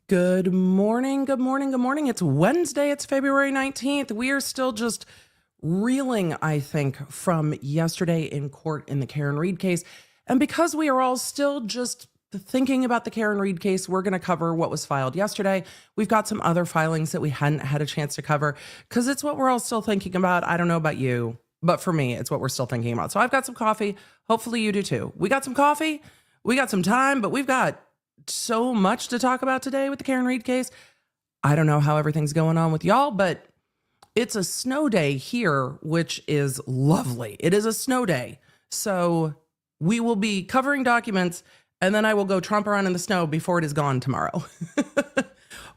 Good morning, good morning, good morning. It's Wednesday, it's February 19th. We are still just reeling, I think, from yesterday in court in the Karen Read case. And because we are all still just thinking about the Karen Read case, we're going to cover what was filed yesterday. We've got some other filings that we hadn't had a chance to cover because it's what we're all still thinking about. I don't know about you, but for me, it's what we're still thinking about. So I've got some coffee. Hopefully you do too. We got some coffee, we got some time, but we've got so much to talk about today with the Karen Read case. I don't know how everything's going on with y'all, but it's a snow day here, which is lovely. It is a snow day. So we will be covering documents and then I will go tromp around in the snow before it is gone tomorrow.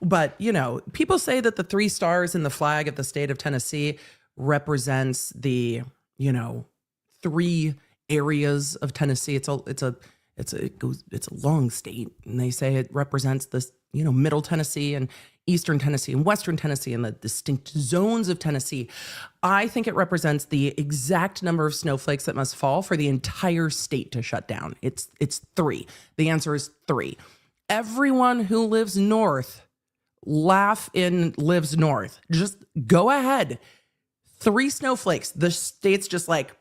But, you know, people say that the 3 stars in the flag of the state of Tennessee represents the, 3 areas of Tennessee. It's a long state, and they say it represents this, Middle Tennessee and Eastern Tennessee and Western Tennessee and the distinct zones of Tennessee. I think it represents the exact number of snowflakes that must fall for the entire state to shut down. It's 3. The answer is 3. Everyone who lives north, lives north. Just go ahead. 3 snowflakes. The state's just like,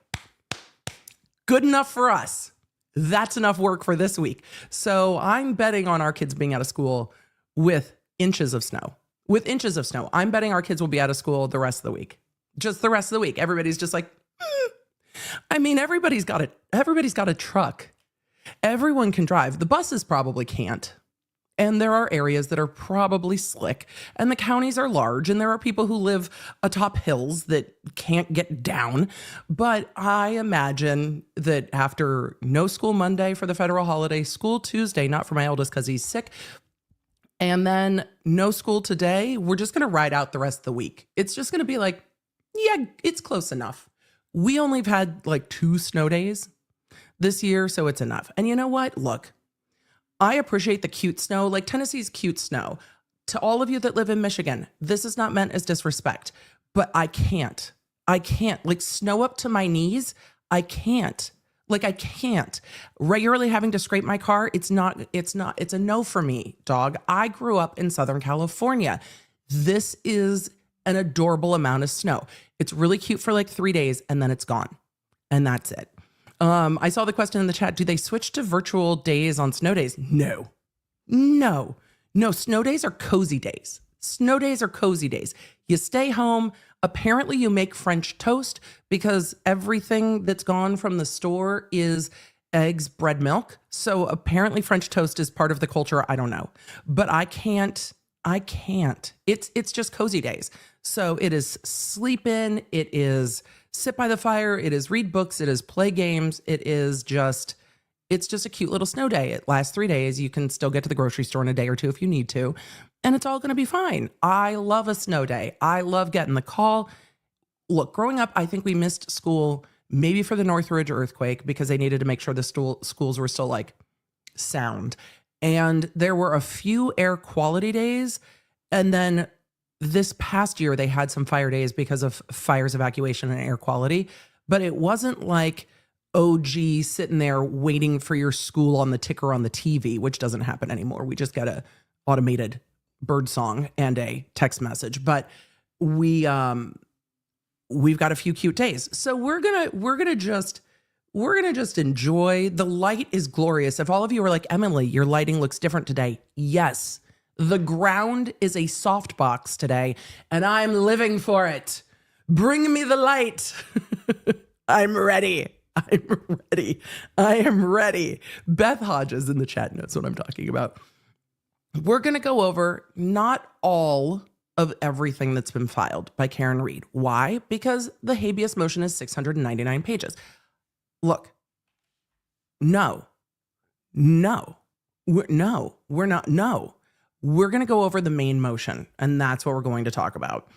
good enough for us. That's enough work for this week. So I'm betting on our kids being out of school with inches of snow. With inches of snow. I'm betting our kids will be out of school the rest of the week. Just the rest of the week. Everybody's just like, I mean, everybody's got a truck. Everyone can drive. The buses probably can't. And there are areas that are probably slick, and the counties are large, and there are people who live atop hills that can't get down. But I imagine that after no school Monday for the federal holiday, school Tuesday, not for my eldest because he's sick, and then no school today, we're just going to ride out the rest of the week. It's just going to be like, yeah, it's close enough. We only have had like 2 snow days this year, so it's enough. And you know what? Look. I appreciate the cute snow, like Tennessee's cute snow. To all of you that live in Michigan, this is not meant as disrespect, but I can't. Like snow up to my knees, I can't. Regularly having to scrape my car, it's a no for me, dog. I grew up in Southern California. This is an adorable amount of snow. It's really cute for like 3 days and then it's gone. And that's it. I saw the question in the chat. Do they switch to virtual days on snow days? No. Snow days are cozy days. Snow days are cozy days. You stay home. Apparently you make French toast because everything that's gone from the store is eggs, bread, milk. So apparently French toast is part of the culture. I don't know, but I can't. It's just cozy days. So it is sleep in. It is sit by the fire. It is read books. It is play games. It's just a cute little snow day. It lasts 3 days. You can still get to the grocery store in a day or 2 if you need to, and it's all going to be fine. I love a snow day. I love getting the call. Look, growing up, I think we missed school maybe for the Northridge earthquake because they needed to make sure the schools were still like sound. And there were a few air quality days, and then this past year, they had some fire days because of fires, evacuation, and air quality. But it wasn't like, oh, gee, sitting there waiting for your school on the ticker on the TV, which doesn't happen anymore. We just get a automated bird song and a text message. But we've got a few cute days. So we're gonna just enjoy. The light is glorious. If all of you are like, Emily, your lighting looks different today. Yes. The ground is a softbox today, and I'm living for it. Bring me the light. I'm ready. I am ready. Beth Hodges in the chat knows what I'm talking about. We're going to go over not all of everything that's been filed by Karen Read. Why? Because the habeas motion is 699 pages. Look, no. We're not. We're going to go over the main motion, and that's what we're going to talk about.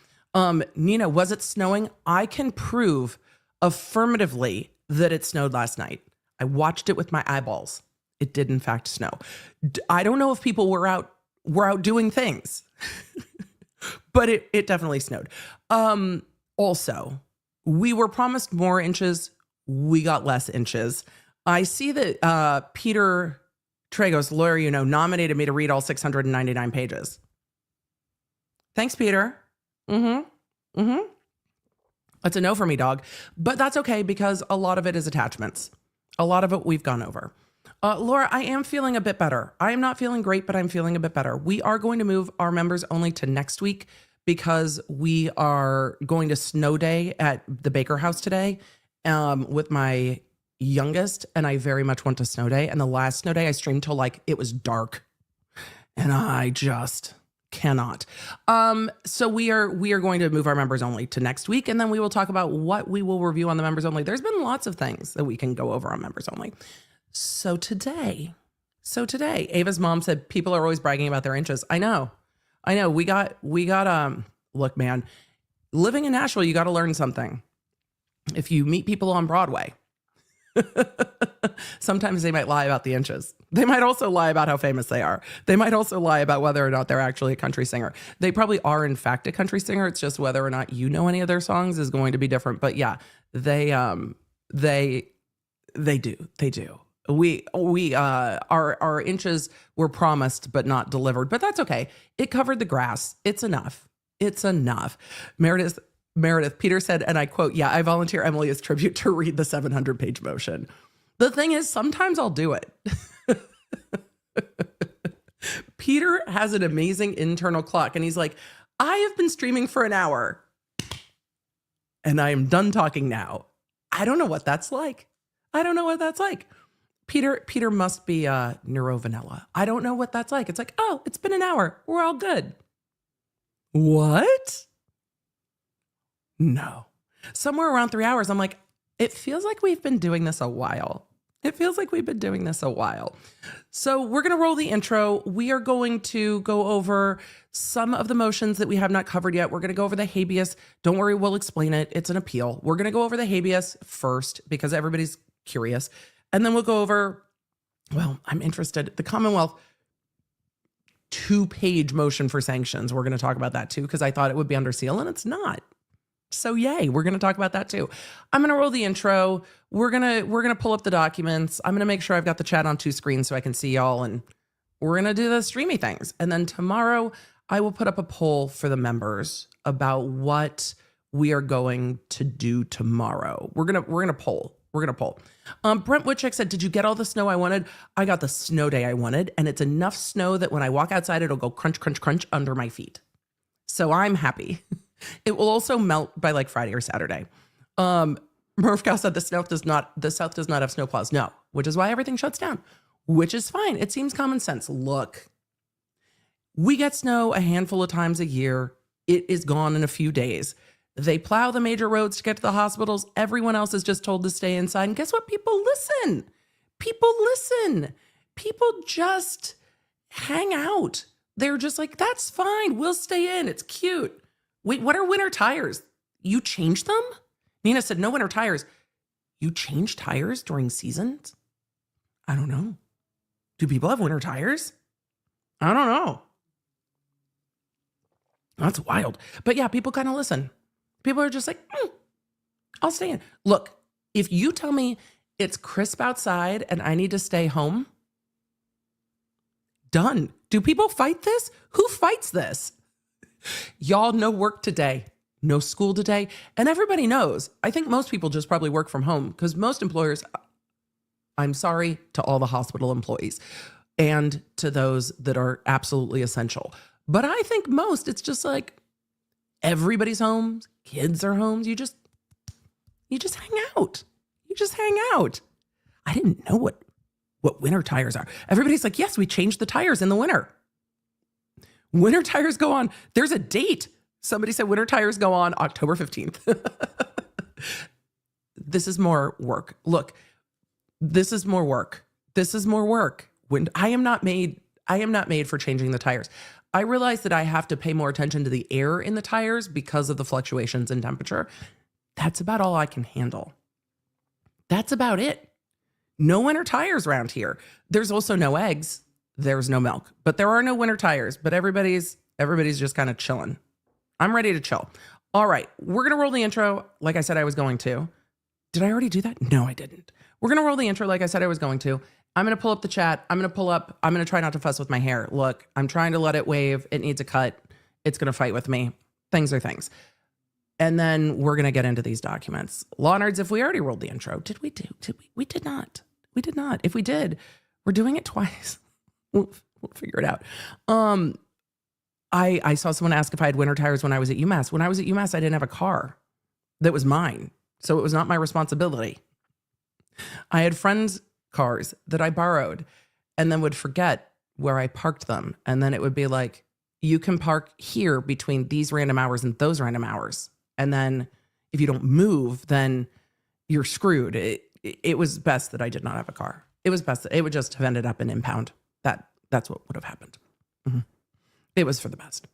Nina, was it snowing? I can prove affirmatively that it snowed last night. I watched it with my eyeballs. It did, in fact, snow. I don't know if people were out doing things, but it definitely snowed. Also, we were promised more inches. We got less inches. I see that Peter Trey goes, lawyer, nominated me to read all 699 pages. Thanks, Peter. That's a no for me, dog. But that's okay because a lot of it is attachments. A lot of it we've gone over. Laura, I am feeling a bit better. I am not feeling great, but I'm feeling a bit better. We are going to move our members only to next week because we are going to snow day at the Baker house today with my youngest, and I very much want to snow day. And the last snow day I streamed till like it was dark, and I just cannot. So we are going to move our members only to next week, and then we will talk about what we will review on the members only. There's been lots of things that we can go over on members only. So today, Ava's mom said people are always bragging about their inches. I know. We got look, man, living in Nashville, you got to learn something. If you meet people on Broadway, sometimes they might lie about the inches. They might also lie about how famous they are. They might also lie about whether or not they're actually a country singer. They probably are in fact a country singer. It's just whether or not you know any of their songs is going to be different. But yeah, they do. Our inches were promised but not delivered, but that's okay. It covered the grass. It's enough. Meredith, Peter said, and I quote, yeah, I volunteer Emily as tribute to read the 700-page motion. The thing is, sometimes I'll do it. Peter has an amazing internal clock, and he's like, I have been streaming for an hour, and I am done talking now. I don't know what that's like. Peter must be neurovanilla. I don't know what that's like. It's like, oh, it's been an hour. We're all good. What? No. Somewhere around 3 hours, I'm like, it feels like we've been doing this a while. So we're going to roll the intro. We are going to go over some of the motions that we have not covered yet. We're going to go over the habeas. Don't worry, we'll explain it. It's an appeal. We're going to go over the habeas first because everybody's curious. And then we'll go over, well, I'm interested. The Commonwealth 2-page motion for sanctions. We're going to talk about that too because I thought it would be under seal and it's not. So yay, we're going to talk about that too. I'm going to roll the intro. We're going to pull up the documents. I'm going to make sure I've got the chat on 2 screens so I can see y'all, and we're going to do the streamy things. And then tomorrow I will put up a poll for the members about what we are going to do tomorrow. We're going to poll. Brent Woodchick said, did you get all the snow I wanted? I got the snow day I wanted, and it's enough snow that when I walk outside, it'll go crunch, crunch, crunch under my feet. So I'm happy. It will also melt by like Friday or Saturday. Murph Cow said the South does not have snowplows. No, which is why everything shuts down, which is fine. It seems common sense. Look, we get snow a handful of times a year. It is gone in a few days. They plow the major roads to get to the hospitals. Everyone else is just told to stay inside. And guess what? People listen. People just hang out. They're just like, that's fine. We'll stay in. It's cute. Wait, what are winter tires? You change them? Nina said, no winter tires. You change tires during seasons? I don't know. Do people have winter tires? I don't know. That's wild. But yeah, people kind of listen. People are just like, I'll stay in. Look, if you tell me it's crisp outside and I need to stay home, done. Do people fight this? Who fights this? Y'all, no work today, no school today. And everybody knows. I think most people just probably work from home because most employers, I'm sorry to all the hospital employees and to those that are absolutely essential. But I think most, it's just like everybody's home, kids are home. You just hang out. I didn't know what winter tires are. Everybody's like, yes, we changed the tires in the winter. Winter tires go on. There's a date. Somebody said winter tires go on October 15th. This is more work. Look, this is more work. When I am not made for changing the tires. I realize that I have to pay more attention to the air in the tires because of the fluctuations in temperature. That's about all I can handle. That's about it. No winter tires around here. There's also no eggs. There's no milk, but there are no winter tires, but everybody's just kind of chilling. I'm ready to chill. All right. We're going to roll the intro. Like I said, I was going to. Did I already do that? No, I didn't. We're going to roll the intro. Like I said, I was going to. I'm going to pull up the chat. I'm going to try not to fuss with my hair. Look, I'm trying to let it wave. It needs a cut. It's going to fight with me. Things are things. And then we're going to get into these documents. Law nerds, if we already rolled the intro, did we? We did not. We did not. If we did, we're doing it twice. We'll figure it out. I saw someone ask if I had winter tires when I was at UMass. When I was at UMass, I didn't have a car that was mine. So it was not my responsibility. I had friends' cars that I borrowed and then would forget where I parked them. And then it would be like, you can park here between these random hours and those random hours. And then if you don't move, then you're screwed. It was best that I did not have a car. It was best that it would just have ended up in impound. That's what would have happened. Mm-hmm. It was for the best.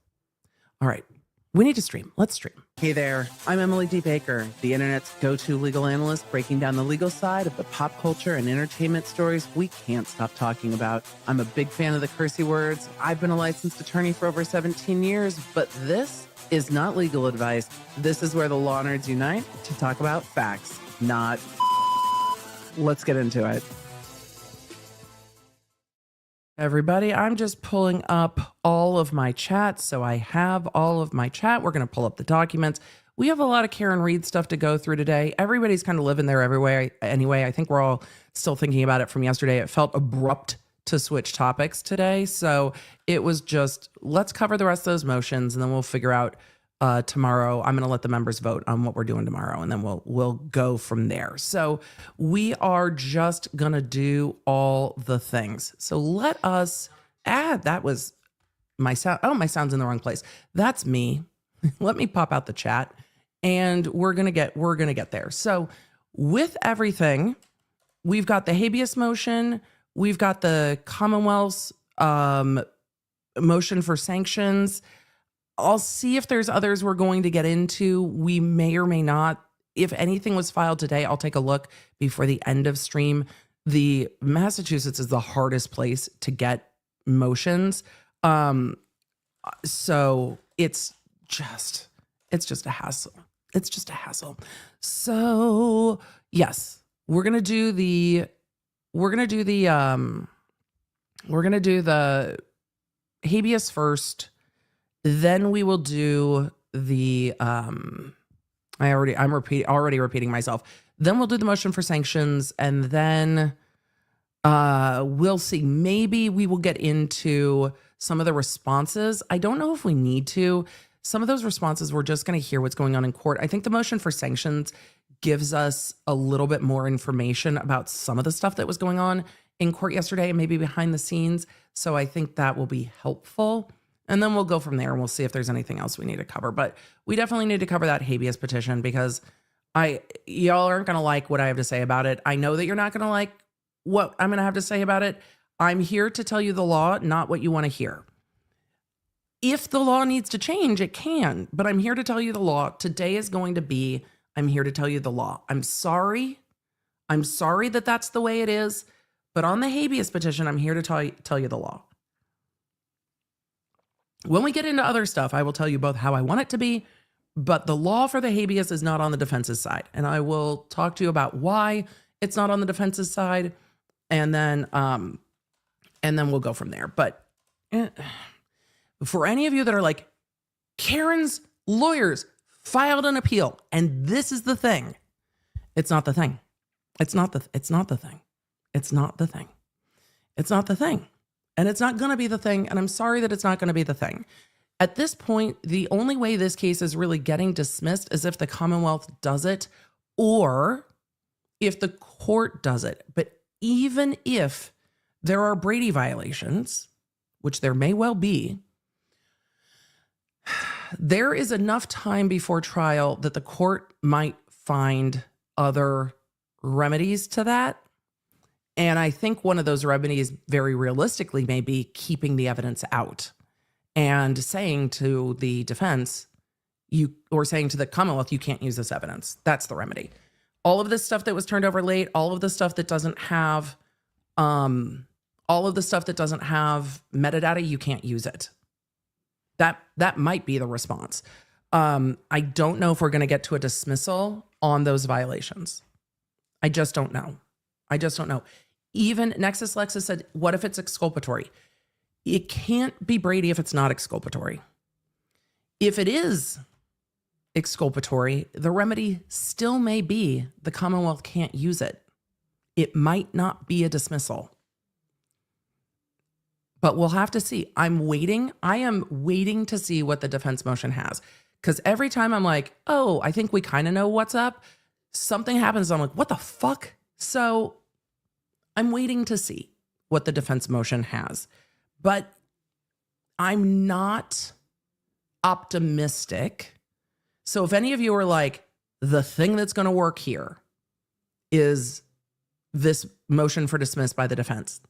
All right. We need to stream. Let's stream. Hey there, I'm Emily D. Baker, the internet's go-to legal analyst, breaking down the legal side of the pop culture and entertainment stories we can't stop talking about. I'm a big fan of the cursey words. I've been a licensed attorney for over 17 years, but this is not legal advice. This is where the law nerds unite to talk about facts, not Let's get into it. Everybody, I'm just pulling up all of my chat. So I have all of my chat. We're going to pull up the documents. We have a lot of Karen Reed stuff to go through today. Everybody's kind of living there everywhere. Anyway, I think we're all still thinking about it from yesterday. It felt abrupt to switch topics today. So it was just, let's cover the rest of those motions and then we'll figure out tomorrow. I'm going to let the members vote on what we're doing tomorrow, and then we'll go from there. So we are just going to do all the things. So let us add, that was my sound. Oh, my sound's in the wrong place. That's me. Let me pop out the chat and we're going to get there. So with everything, we've got the habeas motion. We've got the Commonwealth's motion for sanctions. I'll see if there's others we're going to get into. We may or may not. If anything was filed today, I'll take a look before the end of stream. The Massachusetts is the hardest place to get motions. So it's just a hassle. It's just a hassle. So yes, we're going to do the habeas first. Then we will do the, I'm already repeating myself. Then we'll do the motion for sanctions, and then we'll see. Maybe we will get into some of the responses. I don't know if we need to. Some of those responses, we're just going to hear what's going on in court. I think the motion for sanctions gives us a little bit more information about some of the stuff that was going on in court yesterday and maybe behind the scenes. So I think that will be helpful. And then we'll go from there and we'll see if there's anything else we need to cover. But we definitely need to cover that habeas petition because y'all aren't going to like what I have to say about it. I know that you're not going to like what I'm going to have to say about it. I'm here to tell you the law, not what you want to hear. If the law needs to change, it can. But I'm here to tell you the law. Today is going to be, I'm here to tell you the law. I'm sorry. I'm sorry that that's the way it is. But on the habeas petition, I'm here to tell you the law. When we get into other stuff, I will tell you both how I want it to be, but the law for the habeas is not on the defense's side. And I will talk to you about why it's not on the defense's side. And then we'll go from there. But for any of you that are like, Karen's lawyers filed an appeal, and this is the thing. It's not the thing. It's not the thing. It's not the thing. It's not the thing. And it's not going to be the thing. And I'm sorry that it's not going to be the thing. At this point, the only way this case is really getting dismissed is if the Commonwealth does it or if the court does it. But even if there are Brady violations, which there may well be, there is enough time before trial that the court might find other remedies to that. And I think one of those remedies very realistically may be keeping the evidence out and saying to the defense, or saying to the Commonwealth, you can't use this evidence. That's the remedy. All of this stuff that was turned over late, all of the stuff that doesn't have, metadata, you can't use it. That might be the response. I don't know if we're going to get to a dismissal on those violations. I just don't know. even Nexus Lexus said, what if it's exculpatory? It can't be Brady if it's not exculpatory. If it is exculpatory, the remedy still may be the Commonwealth can't use it. It might not be a dismissal. But we'll have to see. I am waiting to see what the defense motion has. Because every time I'm like, oh, I think we kind of know what's up, something happens. I'm like, what the fuck? So I'm waiting to see what the defense motion has. But I'm not optimistic. So if any of you are like, the thing that's going to work here is this motion for dismiss by the defense,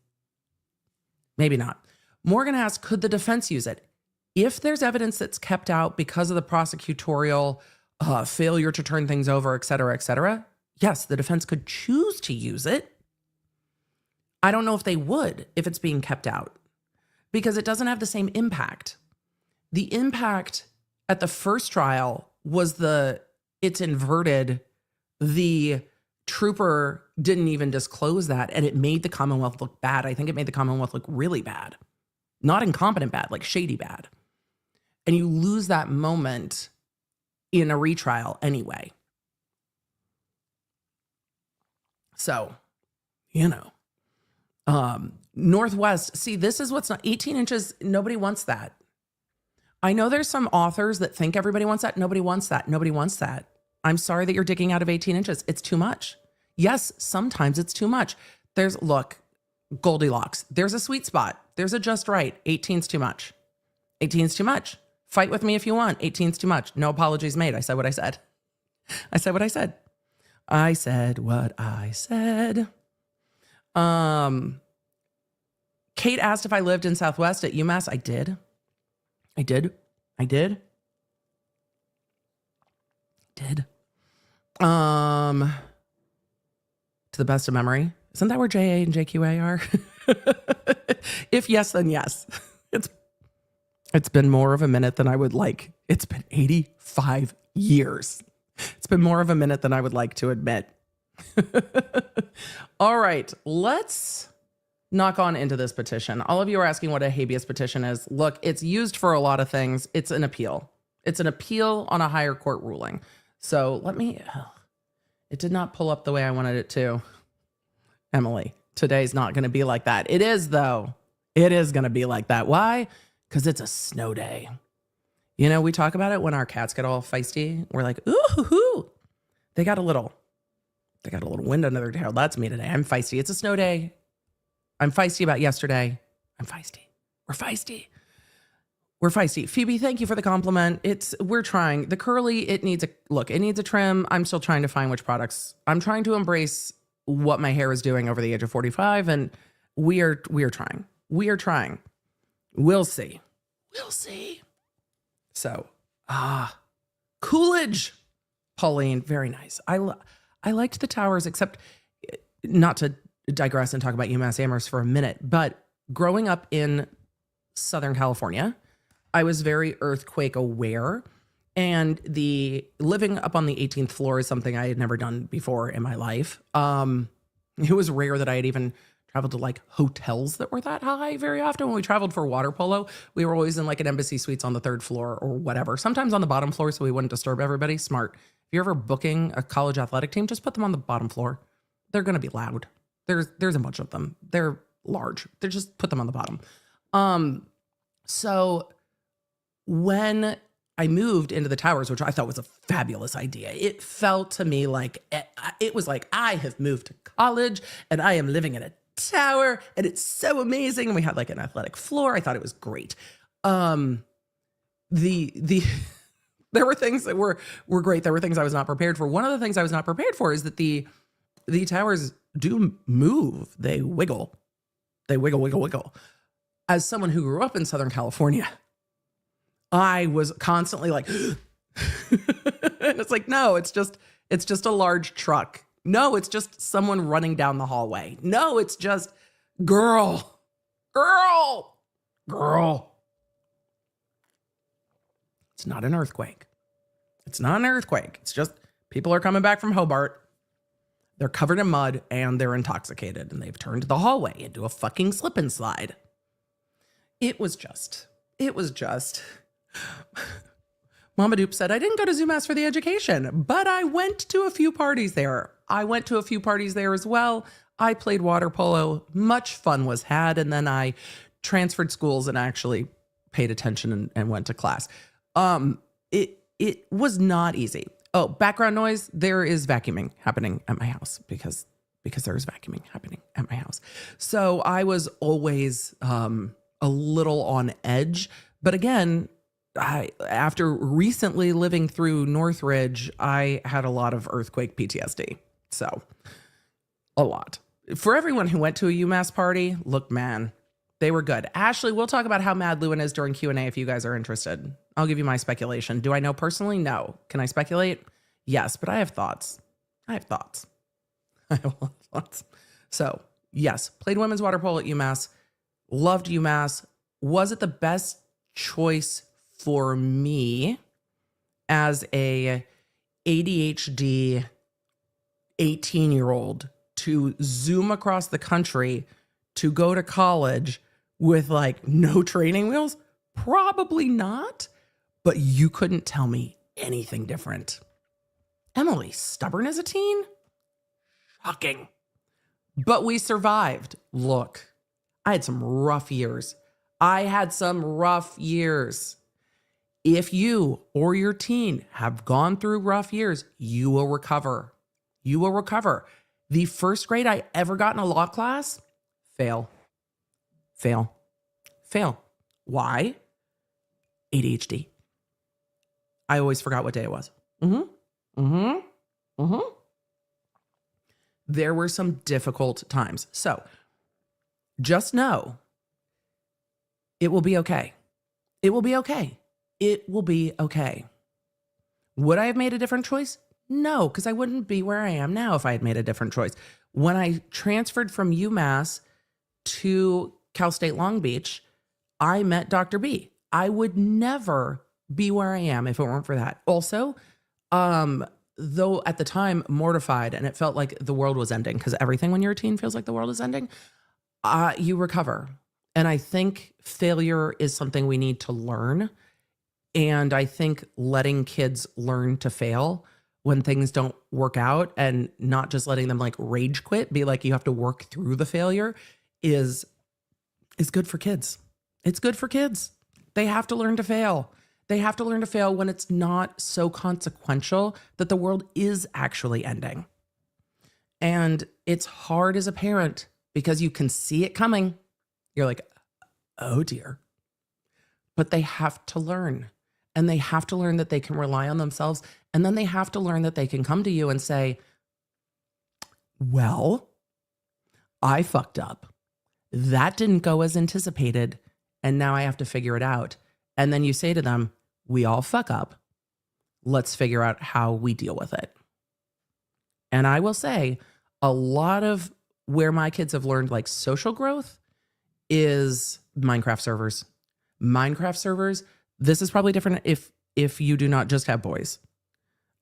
maybe not. Morgan asks, could the defense use it? If there's evidence that's kept out because of the prosecutorial failure to turn things over, et cetera, yes, the defense could choose to use it. I don't know if they would if it's being kept out because it doesn't have the same impact. The impact at the first trial was it's inverted. The trooper didn't even disclose that, and it made the Commonwealth look bad. I think it made the Commonwealth look really bad. Not incompetent bad, like shady bad. And you lose that moment in a retrial anyway. So, Northwest, see, this is what's not 18 inches. Nobody wants that. I know there's some authors that think everybody wants that. Nobody wants that. Nobody wants that. I'm sorry that you're digging out of 18 inches. It's too much. Yes, sometimes it's too much. Look, Goldilocks. There's a sweet spot. There's a just right. 18's too much. 18's too much. Fight with me if you want. 18's too much. No apologies made. I said what I said. I said what I said. I said what I said. Kate asked if I lived in Southwest at UMass. I did. To the best of memory. Isn't that where JA and JQA are? If yes, then yes. It's been more of a minute than I would like. It's been 85 years. It's been more of a minute than I would like to admit. All right, let's knock on into this petition. All of you are asking what a habeas petition is. Look, it's used for a lot of things. It's an appeal. It's an appeal on a higher court ruling. So it did not pull up the way I wanted it to. Emily, today's not going to be like that. It is, though. It is going to be like that. Why? Because it's a snow day. We talk about it when our cats get all feisty. We're like, ooh, hoo, hoo. They got a little wind under their tail. That's me today. I'm feisty. It's a snow day. I'm feisty about yesterday. I'm feisty. We're feisty. We're feisty. Phoebe, thank you for the compliment. We're trying. The curly, it needs a trim. I'm still trying to find which products. I'm trying to embrace what my hair is doing over the age of 45, and we are trying. We are trying. We'll see. So, Coolidge, Pauline, very nice. I liked the towers, except not to digress and talk about UMass Amherst for a minute, but growing up in Southern California, I was very earthquake aware, and the living up on the 18th floor is something I had never done before in my life. It was rare that I had even traveled to like hotels that were that high very often. When we traveled for water polo, we were always in like an Embassy Suites on the 3rd floor or whatever, sometimes on the bottom floor so we wouldn't disturb everybody. Smart. If you're ever booking a college athletic team, just put them on the bottom floor. They're going to be loud. There's a bunch of them. They're large. They just put them on the bottom. So when I moved into the towers, which I thought was a fabulous idea, it felt to me like it was like I have moved to college and I am living in a tower and it's so amazing. And we had like an athletic floor. I thought it was great. There were things that were great. There were things I was not prepared for. One of the things I was not prepared for is that the towers do move. They wiggle. They wiggle. As someone who grew up in Southern California, I was constantly like, and it's like, no, it's just a large truck. No, it's just someone running down the hallway. No, it's just girl. It's not an earthquake. It's just people are coming back from Hobart. They're covered in mud and they're intoxicated and they've turned the hallway into a fucking slip and slide. It was just. Mama Doop said, I didn't go to ZooMass for the education, but I went to a few parties there. I went to a few parties there as well. I played water polo. Much fun was had. And then I transferred schools and actually paid attention and went to class. It was not easy. Oh, background noise. There is vacuuming happening at my house because there's vacuuming happening at my house. So I was always a little on edge. But again, after recently living through Northridge, I had a lot of earthquake PTSD. So a lot. For everyone who went to a UMass party, look, man, they were good. Ashley, we'll talk about how mad Lewin is during Q&A if you guys are interested. I'll give you my speculation. Do I know personally? No. Can I speculate? Yes, but I have thoughts. I have a lot of thoughts. So, yes, played women's water polo at UMass. Loved UMass. Was it the best choice for me as a ADHD 18-year-old to zoom across the country to go to college with like no training wheels? Probably not, but you couldn't tell me anything different. Emily, stubborn as a teen? Shocking. But we survived. Look, I had some rough years. If you or your teen have gone through rough years, you will recover. You will recover. The first grade I ever got in a law class, fail. Why? ADHD. I always forgot what day it was. There were some difficult times. So just know it will be okay. It will be okay. It will be okay. Would I have made a different choice? No, because I wouldn't be where I am now if I had made a different choice. When I transferred from UMass to Cal State Long Beach, I met Dr. B. I would never be where I am if it weren't for that. Also, though at the time mortified and it felt like the world was ending, because everything when you're a teen feels like the world is ending, you recover. And I think failure is something we need to learn. And I think letting kids learn to fail when things don't work out and not just letting them like rage quit, be like, you have to work through the failure is good for kids. It's good for kids. They have to learn to fail. They have to learn to fail when it's not so consequential that the world is actually ending. And it's hard as a parent because you can see it coming. You're like, oh dear. But they have to learn. And they have to learn that they can rely on themselves. And then they have to learn that they can come to you and say, well, I fucked up. That didn't go as anticipated. And now I have to figure it out. And then you say to them, we all fuck up. Let's figure out how we deal with it. And I will say a lot of where my kids have learned like social growth is Minecraft servers. Minecraft servers. This is probably different if you do not just have boys.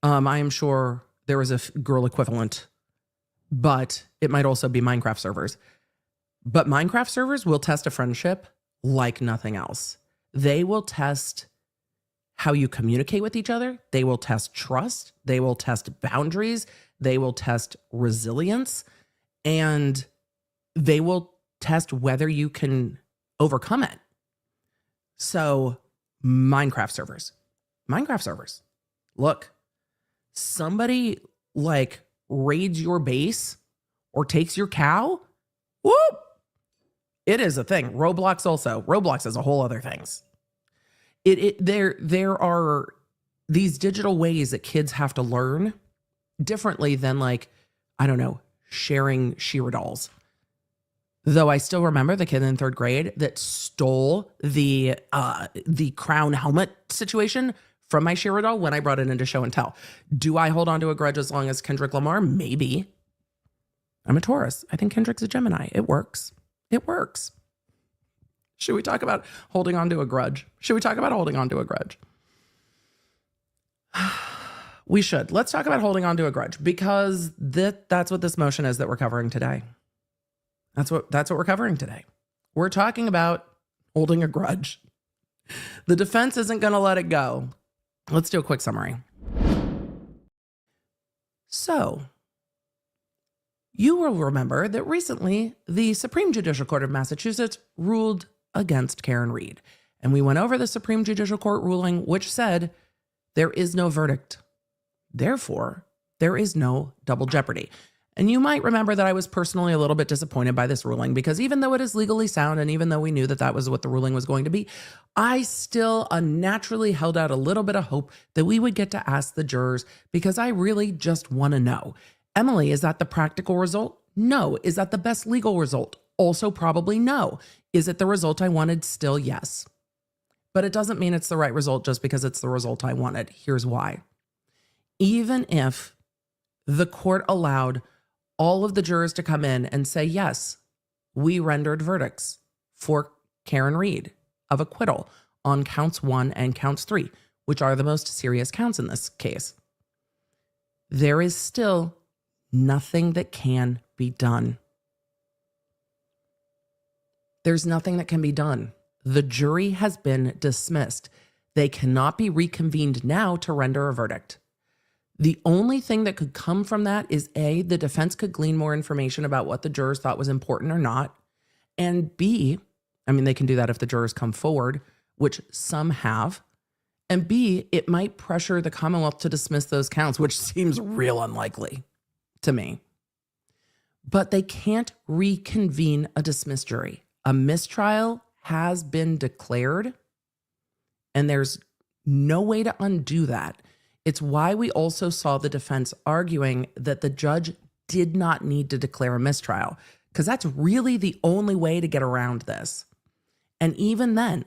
I am sure there is a girl equivalent, but it might also be Minecraft servers. But Minecraft servers will test a friendship like nothing else. They will test how you communicate with each other. They will test trust. They will test boundaries. They will test resilience. And they will test whether you can overcome it. So Minecraft servers. Look, somebody like raids your base or takes your cow. Whoop. It is a thing. Roblox also. Roblox is a whole other things. There are these digital ways that kids have to learn differently than like, I don't know, sharing Shearer dolls. Though I still remember the kid in third grade that stole the crown helmet situation from my Shearer doll when I brought it into show and tell. Do I hold on to a grudge as long as Kendrick Lamar? Maybe. I'm a Taurus. I think Kendrick's a Gemini. It works. It works. Should we talk about holding on to a grudge? We should. Let's talk about holding on to a grudge, because that's what this motion is that we're covering today. That's what we're covering today. We're talking about holding a grudge. The defense isn't going to let it go. Let's do a quick summary. So, you will remember that recently the Supreme Judicial Court of Massachusetts ruled against Karen Read. And we went over the Supreme Judicial Court ruling, which said there is no verdict. Therefore, there is no double jeopardy. And you might remember that I was personally a little bit disappointed by this ruling, because even though it is legally sound and even though we knew that that was what the ruling was going to be, I still unnaturally held out a little bit of hope that we would get to ask the jurors, because I really just want to know. Emily, is that the practical result? No. Is that the best legal result? Also probably no. Is it the result I wanted? Still yes. But it doesn't mean it's the right result just because it's the result I wanted. Here's why. Even if the court allowed all of the jurors to come in and say, yes, we rendered verdicts for Karen Read of acquittal on counts 1 and counts 3, which are the most serious counts in this case, there is still nothing that can be done. There's nothing that can be done. The jury has been dismissed. They cannot be reconvened now to render a verdict. The only thing that could come from that is A, the defense could glean more information about what the jurors thought was important or not. And B, I mean, they can do that if the jurors come forward, which some have. And B, it might pressure the Commonwealth to dismiss those counts, which seems real unlikely to me. But they can't reconvene a dismissed jury. A mistrial has been declared, and there's no way to undo that. It's why we also saw the defense arguing that the judge did not need to declare a mistrial, because that's really the only way to get around this. And even then,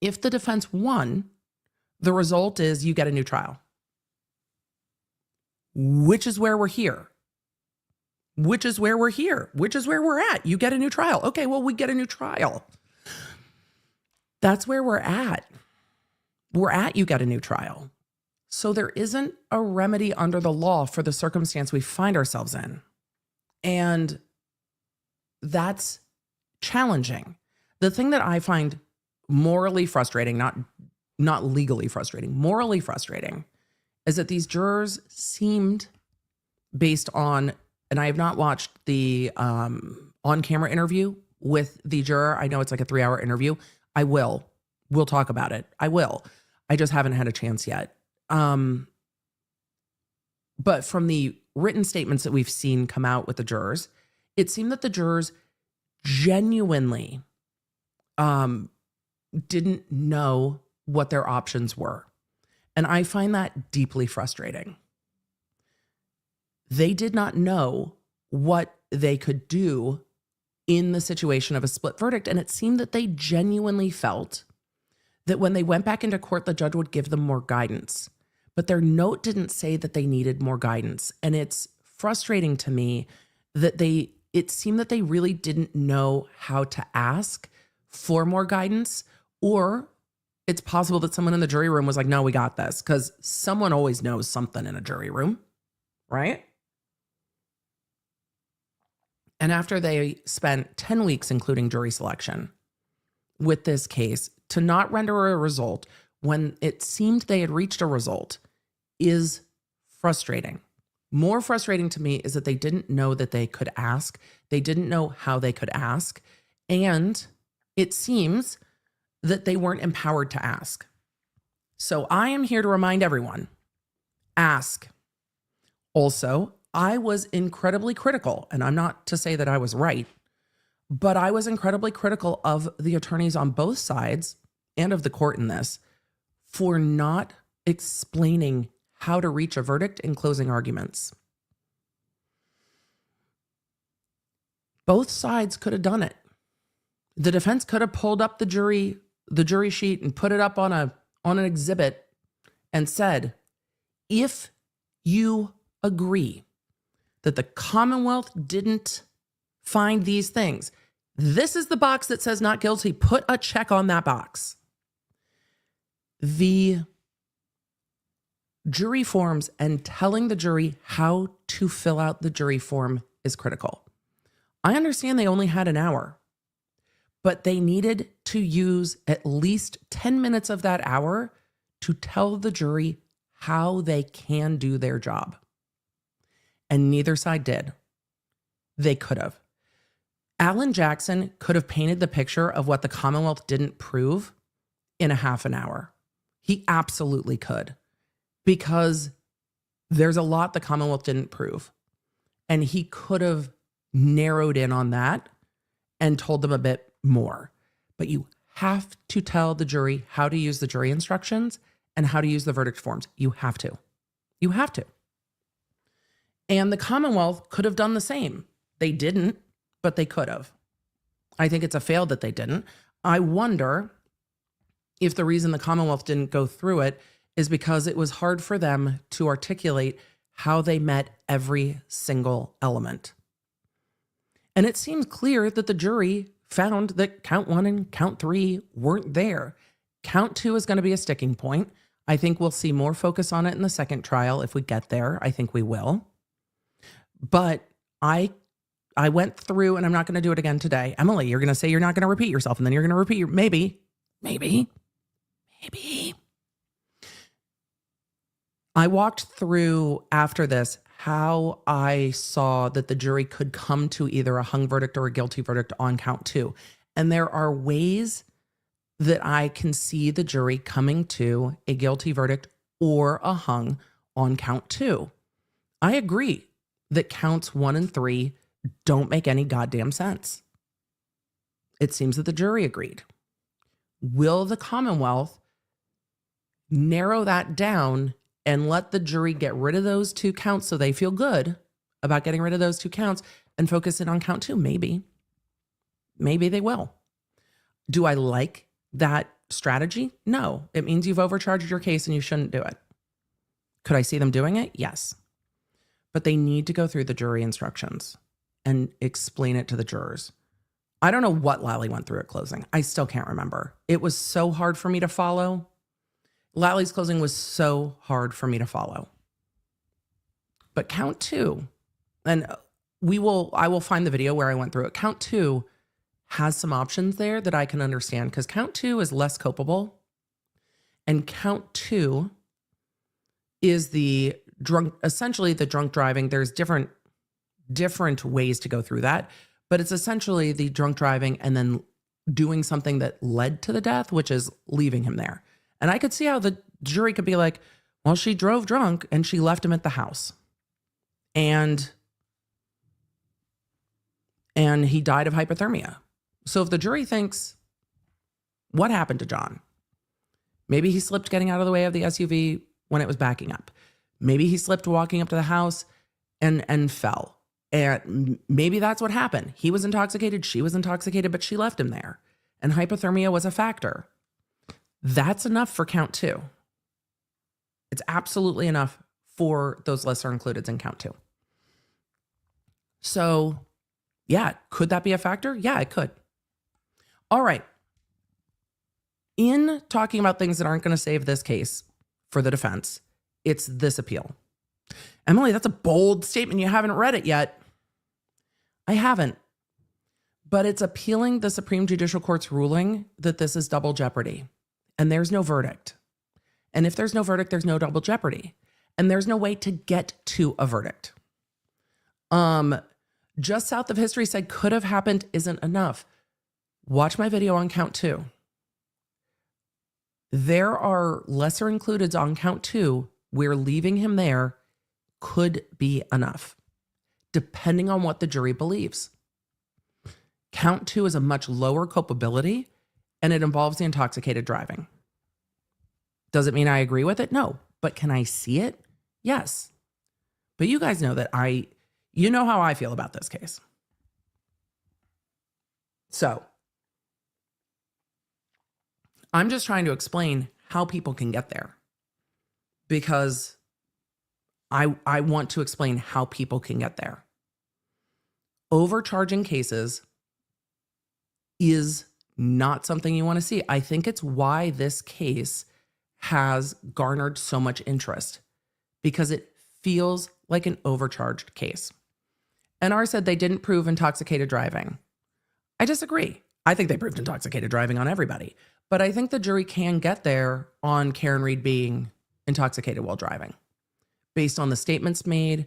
if the defense won, the result is you get a new trial, which is where we're here. Which is where we're at. You get a new trial. Okay, well, we get a new trial. That's where we're at. You get a new trial. So there isn't a remedy under the law for the circumstance we find ourselves in. And that's challenging. The thing that I find morally frustrating, not legally frustrating, morally frustrating, is that these jurors seemed, based on, and I have not watched the on-camera interview with the juror. I know it's like a 3-hour interview. I will. We'll talk about it. I will. I just haven't had a chance yet. But from the written statements that we've seen come out with the jurors, it seemed that the jurors genuinely didn't know what their options were. And I find that deeply frustrating. They did not know what they could do in the situation of a split verdict. And it seemed that they genuinely felt that when they went back into court, the judge would give them more guidance. But their note didn't say that they needed more guidance. And it's frustrating to me that it seemed that they really didn't know how to ask for more guidance. Or it's possible that someone in the jury room was like, no, we got this. Because someone always knows something in a jury room, right? And after they spent 10 weeks, including jury selection, with this case, to not render a result when it seemed they had reached a result is frustrating. More frustrating to me is that they didn't know that they could ask. They didn't know how they could ask. And it seems that they weren't empowered to ask. So I am here to remind everyone, ask. Also, I was incredibly critical, and I'm not to say that I was right, but I was incredibly critical of the attorneys on both sides and of the court in this for not explaining how to reach a verdict in closing arguments. Both sides could have done it. The defense could have pulled up the jury sheet and put it up on an exhibit and said, if you agree that the Commonwealth didn't find these things, this is the box that says not guilty. Put a check on that box. The jury forms and telling the jury how to fill out the jury form is critical. I understand they only had an hour, but they needed to use at least 10 minutes of that hour to tell the jury how they can do their job. And neither side did. They could have. Alan Jackson could have painted the picture of what the Commonwealth didn't prove in a half an hour. He absolutely could, because there's a lot the Commonwealth didn't prove. And he could have narrowed in on that and told them a bit more. But you have to tell the jury how to use the jury instructions and how to use the verdict forms. You have to. You have to. And the Commonwealth could have done the same. They didn't, but they could have. I think it's a fail that they didn't. I wonder if the reason the Commonwealth didn't go through it is because it was hard for them to articulate how they met every single element. And it seems clear that the jury found that count 1 and count 3 weren't there. Count 2 is going to be a sticking point. I think we'll see more focus on it in the second trial if we get there. I think we will. But I went through, and I'm not going to do it again today. Emily, you're going to say you're not going to repeat yourself, and then you're going to repeat your maybe. I walked through after this how I saw that the jury could come to either a hung verdict or a guilty verdict on count 2. And there are ways that I can see the jury coming to a guilty verdict or a hung on count 2. I agree that counts 1 and 3 don't make any goddamn sense. It seems that the jury agreed. Will the Commonwealth narrow that down and let the jury get rid of those 2 counts so they feel good about getting rid of those 2 counts and focus in on count 2? Maybe. Maybe they will. Do I like that strategy? No. It means you've overcharged your case and you shouldn't do it. Could I see them doing it? Yes. But they need to go through the jury instructions and explain it to the jurors. I don't know what Lally went through at closing. I still can't remember. It was so hard for me to follow. Lally's closing was so hard for me to follow. But count 2, and I will find the video where I went through it. Count 2 has some options there that I can understand, because count 2 is less culpable. And count 2 is essentially the drunk driving. There's different ways to go through that, but it's essentially the drunk driving and then doing something that led to the death, which is leaving him there. And I could see how the jury could be like, well, she drove drunk and she left him at the house. And he died of hypothermia. So if the jury thinks, what happened to John? Maybe he slipped getting out of the way of the SUV when it was backing up. Maybe he slipped walking up to the house and fell. And maybe that's what happened. He was intoxicated, she was intoxicated, but she left him there. And hypothermia was a factor. That's enough for count 2. It's absolutely enough for those lesser includeds in count 2. So, yeah, could that be a factor? Yeah, it could. All right. In talking about things that aren't going to save this case for the defense, it's this appeal. Emily, that's a bold statement. You haven't read it yet. I haven't. But it's appealing the Supreme Judicial Court's ruling that this is double jeopardy. And there's no verdict. And if there's no verdict, there's no double jeopardy. And there's no way to get to a verdict. Just south of history said could have happened isn't enough. Watch my video on count 2. There are lesser includeds on count 2 where leaving him there could be enough, depending on what the jury believes. Count 2 is a much lower culpability, and it involves the intoxicated driving. Does it mean I agree with it? No. But can I see it? Yes. But you guys know that you know how I feel about this case. So, I'm just trying to explain how people can get there, because I want to explain how people can get there. Overcharging cases is not something you want to see. I think it's why this case has garnered so much interest. because it feels like an overcharged case. NR said they didn't prove intoxicated driving. I disagree. I think they proved intoxicated driving on everybody, but I think the jury can get there on Karen Read being intoxicated while driving. Based on the statements made,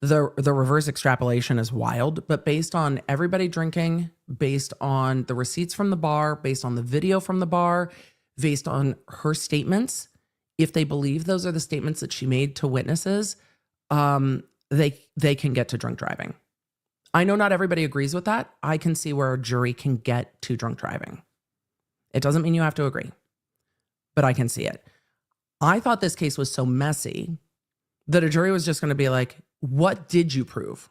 the reverse extrapolation is wild, but based on everybody drinking, based on the receipts from the bar, based on the video from the bar, based on her statements, if they believe those are the statements that she made to witnesses, they can get to drunk driving. I know not everybody agrees with that. I can see where a jury can get to drunk driving. It doesn't mean you have to agree, but I can see it. I thought this case was so messy that a jury was just going to be like, what did you prove?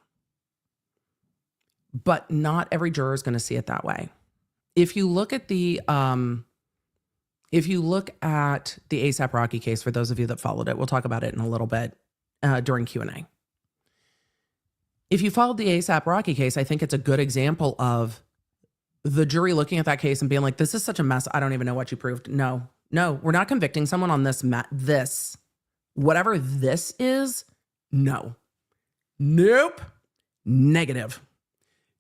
But not every juror is going to see it that way. If you look at the ASAP Rocky case, for those of you that followed it, we'll talk about it in a little bit during Q&A. If you followed the ASAP Rocky case, I think it's a good example of the jury looking at that case and being like, this is such a mess. I don't even know what you proved. No, we're not convicting someone on this, whatever this is. No, nope, negative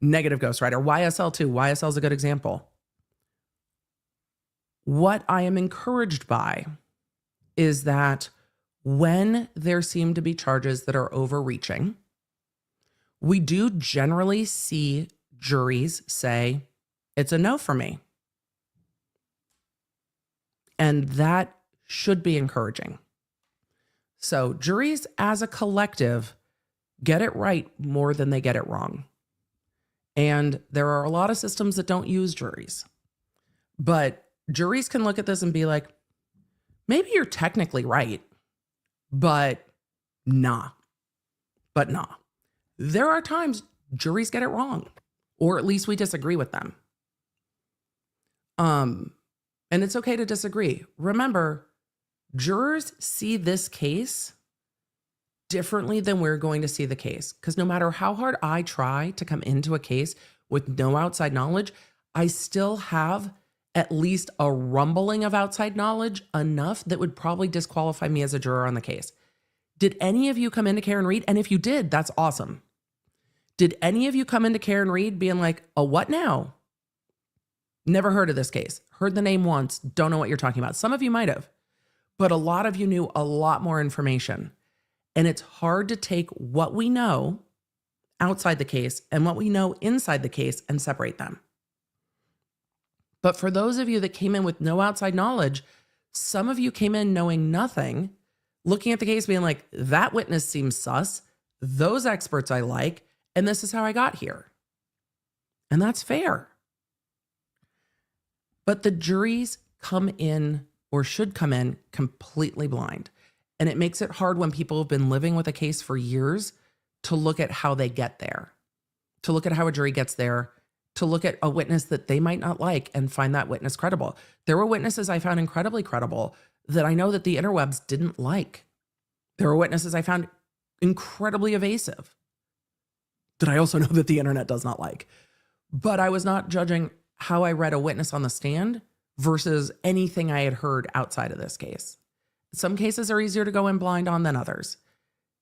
ghostwriter. YSL too. YSL is a good example. What I am encouraged by is that when there seem to be charges that are overreaching, we do generally see juries say, it's a no for me. And that should be encouraging. So juries as a collective get it right more than they get it wrong. And there are a lot of systems that don't use juries. But juries can look at this and be like, maybe you're technically right, but nah. There are times juries get it wrong, or at least we disagree with them. And it's okay to disagree. Remember, jurors see this case differently than we're going to see the case. Because no matter how hard I try to come into a case with no outside knowledge, I still have at least a rumbling of outside knowledge enough that would probably disqualify me as a juror on the case. Did any of you come into Karen Read? And if you did, that's awesome. Did any of you come into Karen Read being like, oh, what now? Never heard of this case. Heard the name once. Don't know what you're talking about. Some of you might have, but a lot of you knew a lot more information. And it's hard to take what we know outside the case and what we know inside the case and separate them. But for those of you that came in with no outside knowledge, some of you came in knowing nothing, looking at the case being like, that witness seems sus, those experts I like, and this is how I got here. And that's fair. But the juries come in, or should come in, completely blind. And it makes it hard when people have been living with a case for years to look at how they get there, to look at how a jury gets there, to look at a witness that they might not like and find that witness credible. There were witnesses I found incredibly credible that I know that the interwebs didn't like. There were witnesses I found incredibly evasive that I also know that the internet does not like. But I was not judging how I read a witness on the stand versus anything I had heard outside of this case. Some cases are easier to go in blind on than others.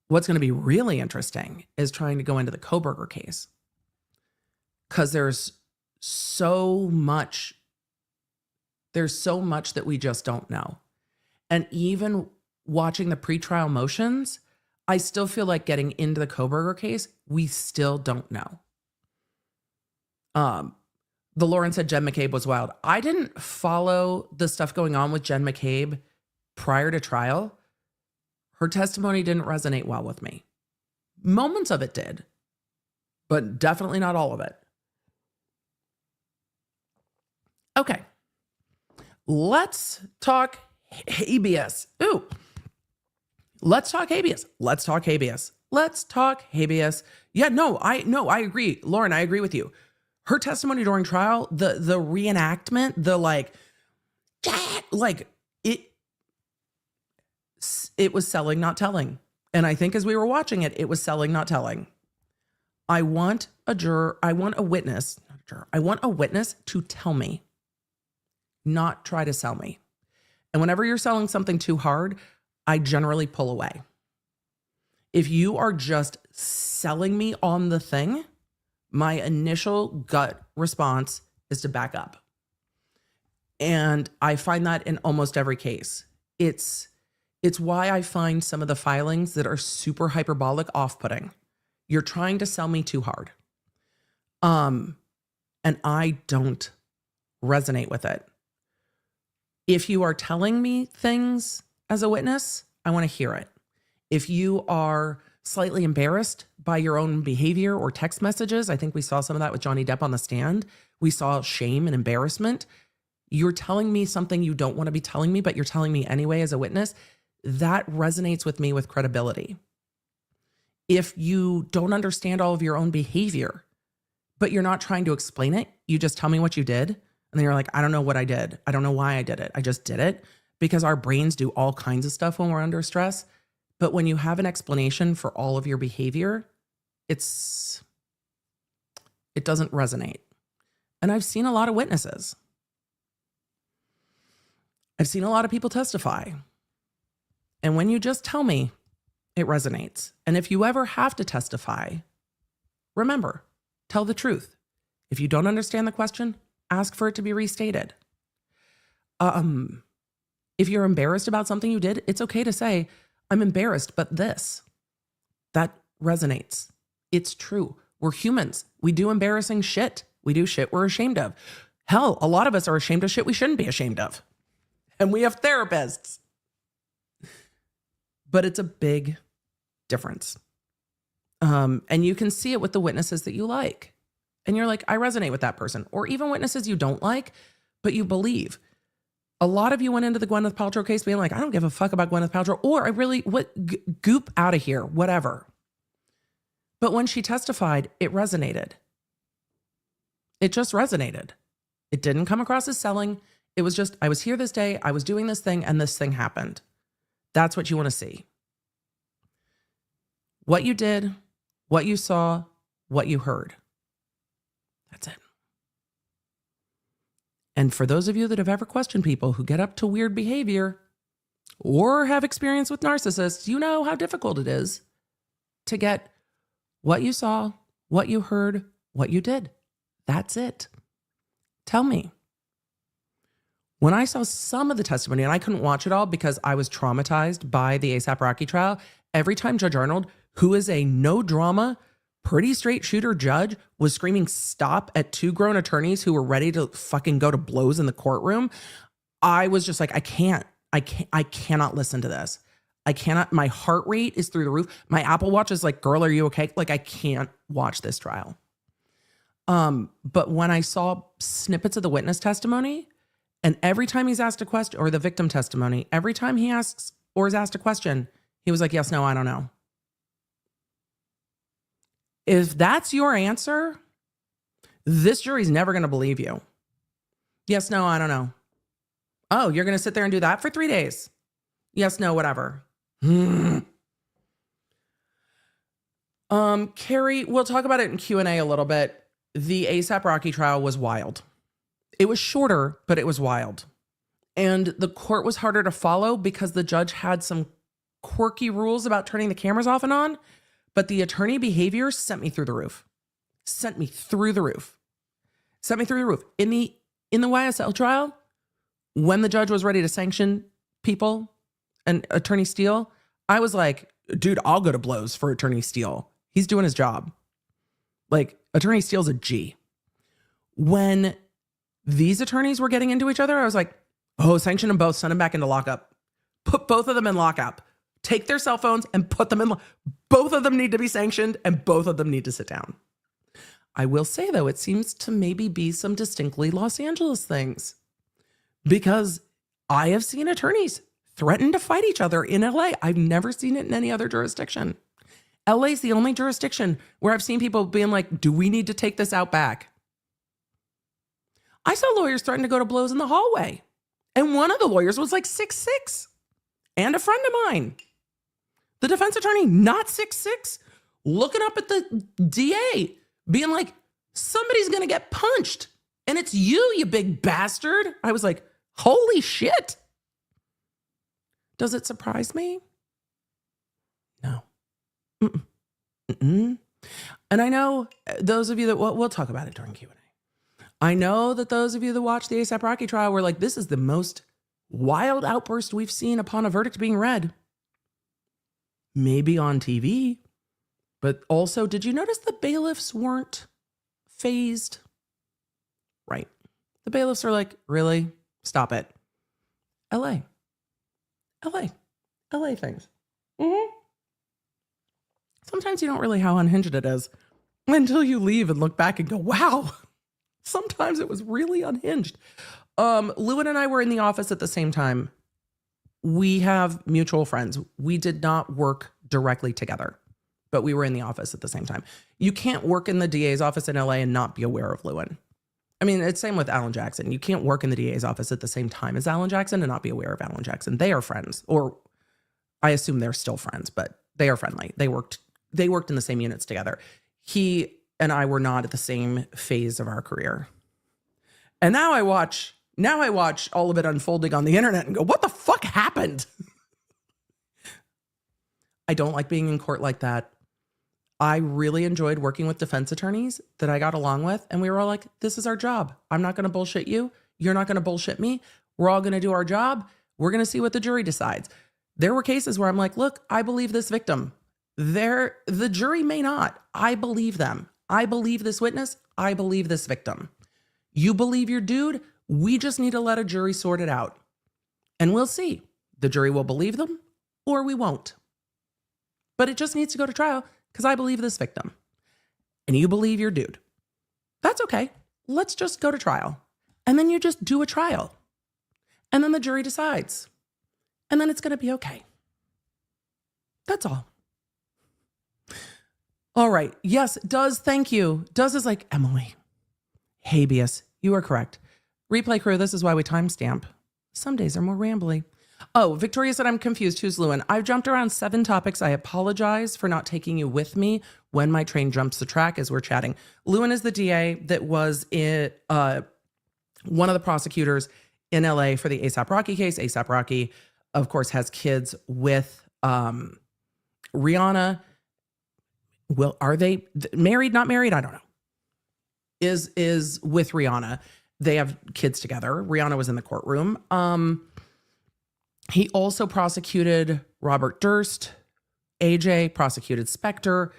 What's going to be really interesting is trying to go into the Kohberger case, because there's so much that we just don't know. And even watching the pretrial motions, I still feel like getting into the Kohberger case, we still don't know. The Lauren said Jen McCabe was wild. I didn't follow the stuff going on with Jen McCabe prior to trial. Her testimony didn't resonate well with me. Moments of it did, but definitely not all of it. Okay, let's talk habeas. Let's talk habeas. Yeah, I agree. Lauren, I agree with you. Her testimony during trial, the reenactment, it was selling, not telling. And I think as we were watching it, it was selling, not telling. I want a witness to tell me, not try to sell me. And whenever you're selling something too hard, I generally pull away. If you are just selling me on the thing, my initial gut response is to back up. And I find that in almost every case. It's why I find some of the filings that are super hyperbolic off-putting. You're trying to sell me too hard. And I don't resonate with it. If you are telling me things as a witness, I want to hear it. If you are slightly embarrassed by your own behavior or text messages, I think we saw some of that with Johnny Depp on the stand. We saw shame and embarrassment. You're telling me something you don't want to be telling me, but you're telling me anyway as a witness. That resonates with me with credibility. If you don't understand all of your own behavior, but you're not trying to explain it, you just tell me what you did. And then you're like, I don't know what I did. I don't know why I did it. I just did it, because our brains do all kinds of stuff when we're under stress. But when you have an explanation for all of your behavior, it doesn't resonate. And I've seen a lot of witnesses. I've seen a lot of people testify. And when you just tell me, it resonates. And if you ever have to testify, remember, tell the truth. If you don't understand the question, ask for it to be restated. If you're embarrassed about something you did, it's okay to say, I'm embarrassed, but this. That resonates. It's true. We're humans. We do embarrassing shit. We do shit we're ashamed of. Hell, a lot of us are ashamed of shit we shouldn't be ashamed of. And we have therapists. But it's a big difference. And you can see it with the witnesses that you like. And you're like, I resonate with that person. Or even witnesses you don't like, but you believe. A lot of you went into the Gwyneth Paltrow case being like, I don't give a fuck about Gwyneth Paltrow. Or goop out of here, whatever. But when she testified, it resonated. It just resonated. It didn't come across as selling. It was just, I was here this day, I was doing this thing, and this thing happened. That's what you want to see. What you did, what you saw, what you heard. That's it. And for those of you that have ever questioned people who get up to weird behavior or have experience with narcissists, you know how difficult it is to get what you saw, what you heard, what you did. That's it. Tell me. When I saw some of the testimony, and I couldn't watch it all because I was traumatized by the A$AP Rocky trial, every time Judge Arnold, who is a no drama, pretty straight shooter judge, was screaming stop at two grown attorneys who were ready to fucking go to blows in the courtroom, I was just like, I cannot listen to this. I cannot, my heart rate is through the roof. My Apple Watch is like, girl, are you okay? Like, I can't watch this trial. But when I saw snippets of the witness testimony, and every time he's asked a question, or the victim testimony, every time he asks or is asked a question, he was like, yes, no, I don't know. If that's your answer, this jury's never going to believe you. Yes, no, I don't know. Oh, you're going to sit there and do that for 3 days? Yes, no, whatever. Carrie, we'll talk about it in Q&A a little bit. The A$AP Rocky trial was wild. It was shorter, but it was wild. And the court was harder to follow because the judge had some quirky rules about turning the cameras off and on. But the attorney behavior sent me through the roof. Sent me through the roof. Sent me through the roof. In the YSL trial, when the judge was ready to sanction people and Attorney Steele, I was like, dude, I'll go to blows for Attorney Steele. He's doing his job. Like, Attorney Steele's a G. When these attorneys were getting into each other, I was like, oh, sanction them both, send them back into lockup. Put both of them in lockup. Take their cell phones and put them in. Both of them need to be sanctioned and both of them need to sit down. I will say, though, it seems to maybe be some distinctly Los Angeles things, because I have seen attorneys threaten to fight each other in LA. I've never seen it in any other jurisdiction. LA is the only jurisdiction where I've seen people being like, do we need to take this out back? I saw lawyers threaten to go to blows in the hallway. And one of the lawyers was like 6'6", and a friend of mine. The defense attorney, not 6'6", looking up at the DA, being like, somebody's going to get punched. And it's you big bastard. I was like, holy shit. Does it surprise me? No. Mm-mm. Mm-mm. And I know those of you that, we'll talk about it during Q&A. I know that those of you that watched the A$AP Rocky trial were like, this is the most wild outburst we've seen upon a verdict being read. Maybe on TV. But also, did you notice the bailiffs weren't phased? Right. The bailiffs are like, really? Stop it. LA things. Mm-hmm. Sometimes you don't really how unhinged it is until you leave and look back and go, wow, sometimes it was really unhinged. Lewin and I were in the office at the same time. We have mutual friends. We did not work directly together, but we were in the office at the same time. You can't work in the DA's office in LA and not be aware of Lewin. I mean, it's same with Alan Jackson. You can't work in the DA's office at the same time as Alan Jackson and not be aware of Alan Jackson. They are friends, or I assume they're still friends, but they are friendly. They worked in the same units together. He and I were not at the same phase of our career. And now I watch all of it unfolding on the internet and go, what the fuck happened? I don't like being in court like that. I really enjoyed working with defense attorneys that I got along with. And we were all like, this is our job. I'm not going to bullshit you. You're not going to bullshit me. We're all going to do our job. We're going to see what the jury decides. There were cases where I'm like, look, I believe this victim. The jury may not. I believe them. I believe this witness. I believe this victim. You believe your dude. We just need to let a jury sort it out. And we'll see. The jury will believe them or we won't. But it just needs to go to trial because I believe this victim. And you believe your dude. That's okay. Let's just go to trial. And then you just do a trial. And then the jury decides. And then it's going to be okay. That's all. All right. Yes, Does, thank you. Does is like, Emily. Habeas, you are correct. Replay crew, this is why we timestamp. Some days are more rambly. Oh, Victoria said, I'm confused. Who's Lewin? I've jumped around 7 topics. I apologize for not taking you with me when my train jumps the track as we're chatting. Lewin is the DA that was in, one of the prosecutors in LA for the A$AP Rocky case. A$AP Rocky, of course, has kids with Rihanna. Well, are they married, not married? I don't know. Is with Rihanna. They have kids together. Rihanna was in the courtroom. He also prosecuted Robert Durst. AJ prosecuted Spectre.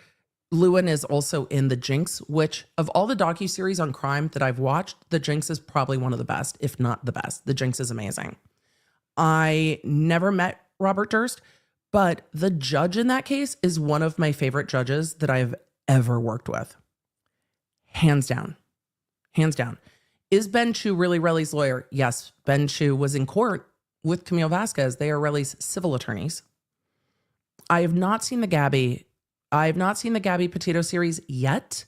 Lewin is also in the Jinx, which of all the docuseries on crime that I've watched, the Jinx is probably one of the best, if not the best. The Jinx is amazing. I never met Robert Durst, but the judge in that case is one of my favorite judges that I've ever worked with. Hands down. Hands down. Is Ben Chu really Relly's lawyer? Yes, Ben Chu was in court with Camille Vasquez. They are Relly's civil attorneys. I have not seen the Gabby Petito series yet,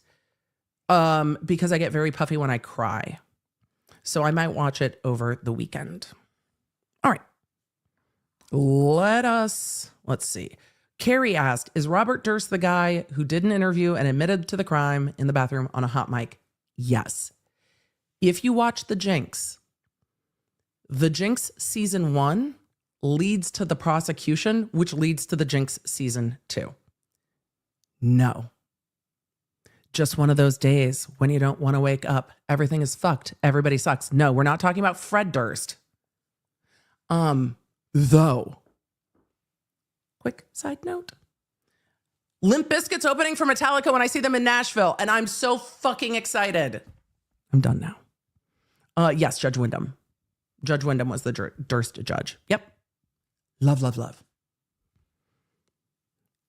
because I get very puffy when I cry. So I might watch it over the weekend. All right. Let's see. Carrie asked, is Robert Durst the guy who did an interview and admitted to the crime in the bathroom on a hot mic? Yes. If you watch The Jinx season 1 leads to the prosecution, which leads to The Jinx season 2. No. Just one of those days when you don't want to wake up. Everything is fucked. Everybody sucks. No, we're not talking about Fred Durst. Though. Quick side note. Limp Biscuit's opening for Metallica when I see them in Nashville, and I'm so fucking excited. I'm done now. Yes, Judge Wyndham. Judge Wyndham was the Durst judge. Yep. Love, love, love.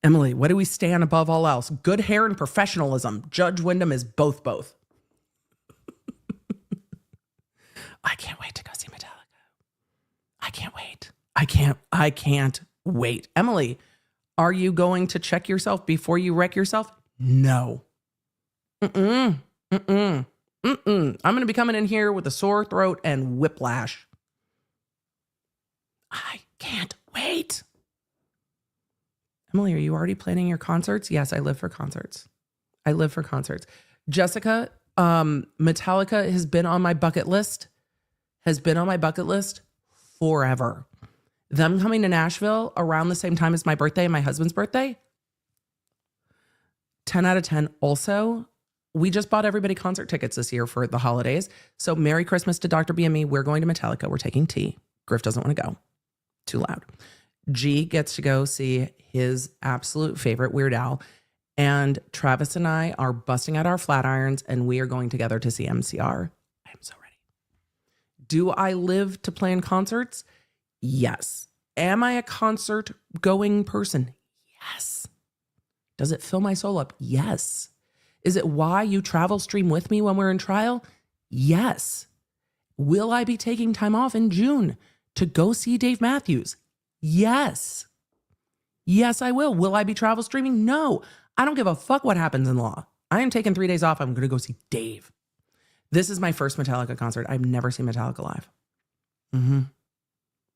Emily, what do we stand above all else? Good hair and professionalism. Judge Wyndham is both. I can't wait to go see Metallica. I can't wait. I can't wait. Emily, are you going to check yourself before you wreck yourself? No. I'm going to be coming in here with a sore throat and whiplash. I can't wait. Emily, are you already planning your concerts? Yes, I live for concerts. Jessica, Metallica has been on my bucket list forever. Them coming to Nashville around the same time as my birthday and my husband's birthday, 10 out of 10. Also, we just bought everybody concert tickets this year for the holidays. So Merry Christmas to Dr. B and me. We're going to Metallica. We're taking T. Griff doesn't want to go. Too loud. G gets to go see his absolute favorite Weird Al. And Travis and I are busting out our flat irons and we are going together to see MCR. I am so ready. Do I live to plan concerts? Yes. Am I a concert going person? Yes. Does it fill my soul up? Yes. Is it why you travel stream with me when we're in trial? Yes. Will I be taking time off in June to go see Dave Matthews? Yes. Yes, I will. Will I be travel streaming? No. I don't give a fuck what happens in law. I am taking 3 days off. I'm going to go see Dave. This is my first Metallica concert. I've never seen Metallica live. And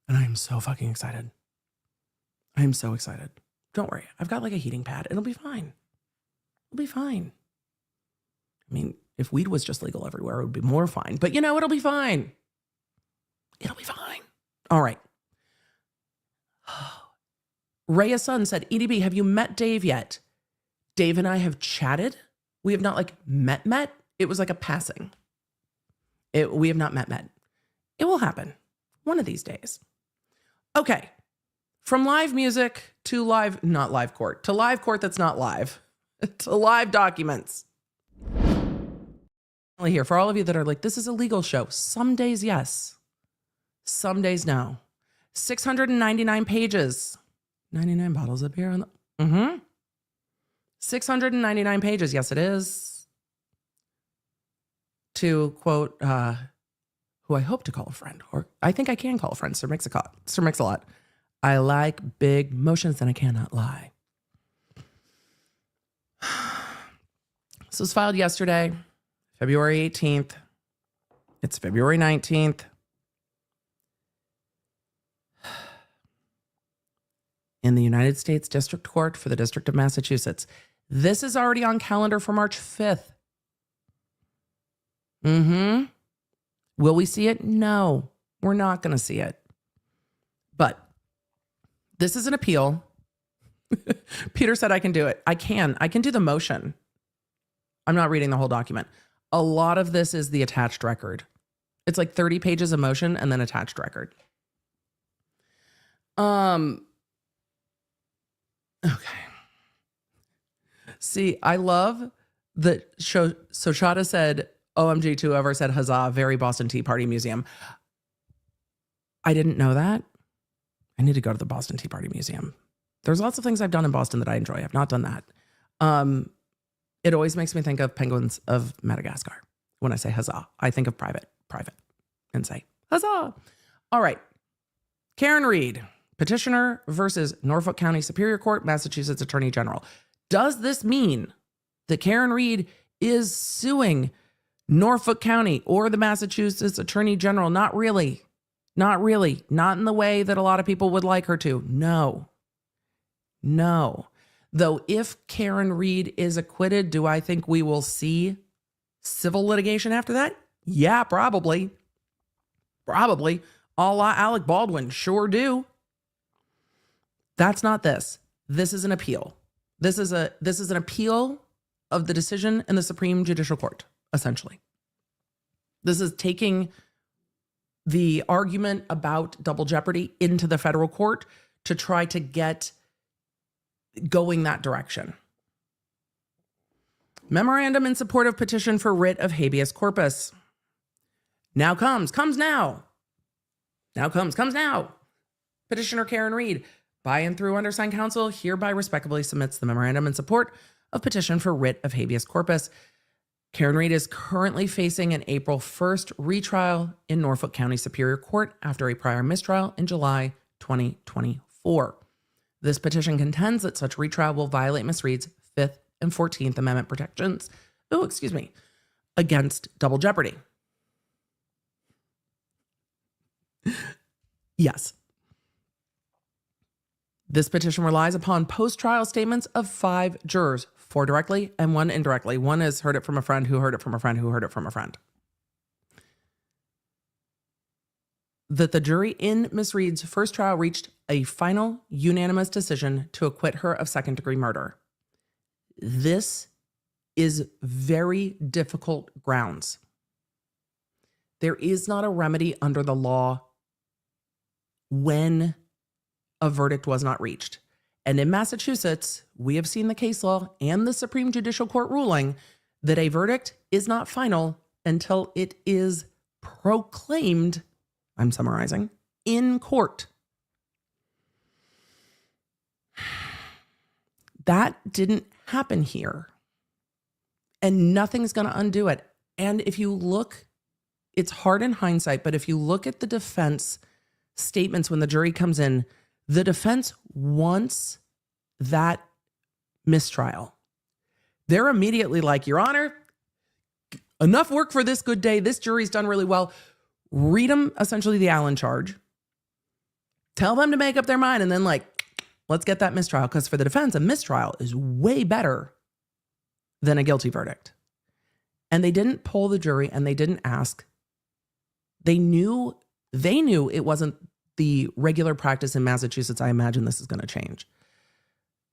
I'm so fucking excited. I'm so excited. Don't worry. I've got like a heating pad. It'll be fine. It'll be fine. I mean, if weed was just legal everywhere, it would be more fine. But you know, it'll be fine. It'll be fine. All right. Rhea Sun said, EDB, have you met Dave yet? Dave and I have chatted. We have not like met. It was like a passing. We have not met. It will happen one of these days. Okay. From live music to live, not live court, to live court that's not live, to live documents. Here, for all of you that are like, this is a legal show. Some days, yes. Some days, no. 699 pages. 99 bottles of beer on the... 699 pages. Yes, it is. To quote, who I hope to call a friend, or I think I can call a friend, Sir Mix-a-Lot. I like big motions and I cannot lie. This was filed yesterday, February 18th. It's February 19th. In the United States District Court for the District of Massachusetts. This is already on calendar for March 5th. Will we see it? No, we're not going to see it. But this is an appeal. Peter said I can do it. I can do the motion. I'm not reading the whole document. A lot of this is the attached record. It's like 30 pages of motion and then attached record. Okay. See, I love that Soshada said, OMG to whoever said huzzah, very Boston Tea Party Museum. I didn't know that. I need to go to the Boston Tea Party Museum. There's lots of things I've done in Boston that I enjoy. I've not done that. It always makes me think of penguins of Madagascar. When I say huzzah, I think of private, and say huzzah. All right. Karen Reed. Petitioner versus Norfolk County Superior Court, Massachusetts Attorney General. Does this mean that Karen Reed is suing Norfolk County or the Massachusetts Attorney General? Not really. Not really. Not in the way that a lot of people would like her to. No. Though if Karen Reed is acquitted, do I think we will see civil litigation after that? Yeah, probably. Probably. A la Alec Baldwin. Sure do. That's not this. This is an appeal. This is an appeal of the decision in the Supreme Judicial Court, essentially. This is taking the argument about double jeopardy into the federal court to try to get going that direction. Memorandum in support of petition for writ of habeas corpus. Now comes now. Now comes now. Petitioner Karen Reed, by and through undersigned counsel, hereby respectfully submits the memorandum in support of petition for writ of habeas corpus. Karen Reed is currently facing an April 1st retrial in Norfolk County Superior Court after a prior mistrial in July 2024. This petition contends that such retrial will violate Ms. Reed's 5th and 14th Amendment protections, against double jeopardy. Yes. This petition relies upon post-trial statements of 5 jurors, 4 directly and 1 indirectly. One has heard it from a friend who heard it from a friend who heard it from a friend. That the jury in Ms. Reed's first trial reached a final unanimous decision to acquit her of second-degree murder. This is very difficult grounds. There is not a remedy under the law when a verdict was not reached. And in Massachusetts, we have seen the case law and the Supreme Judicial Court ruling that a verdict is not final until it is proclaimed, I'm summarizing, in court. That didn't happen here. And nothing's going to undo it. And if you look, it's hard in hindsight, but if you look at the defense statements when the jury comes in, the defense wants that mistrial. They're immediately like, Your Honor, enough work for this good day. This jury's done really well. Read them essentially the Allen charge. Tell them to make up their mind. And then let's get that mistrial. Because for the defense, a mistrial is way better than a guilty verdict. And they didn't poll the jury and they didn't ask. They knew it wasn't the regular practice in Massachusetts. I imagine this is going to change.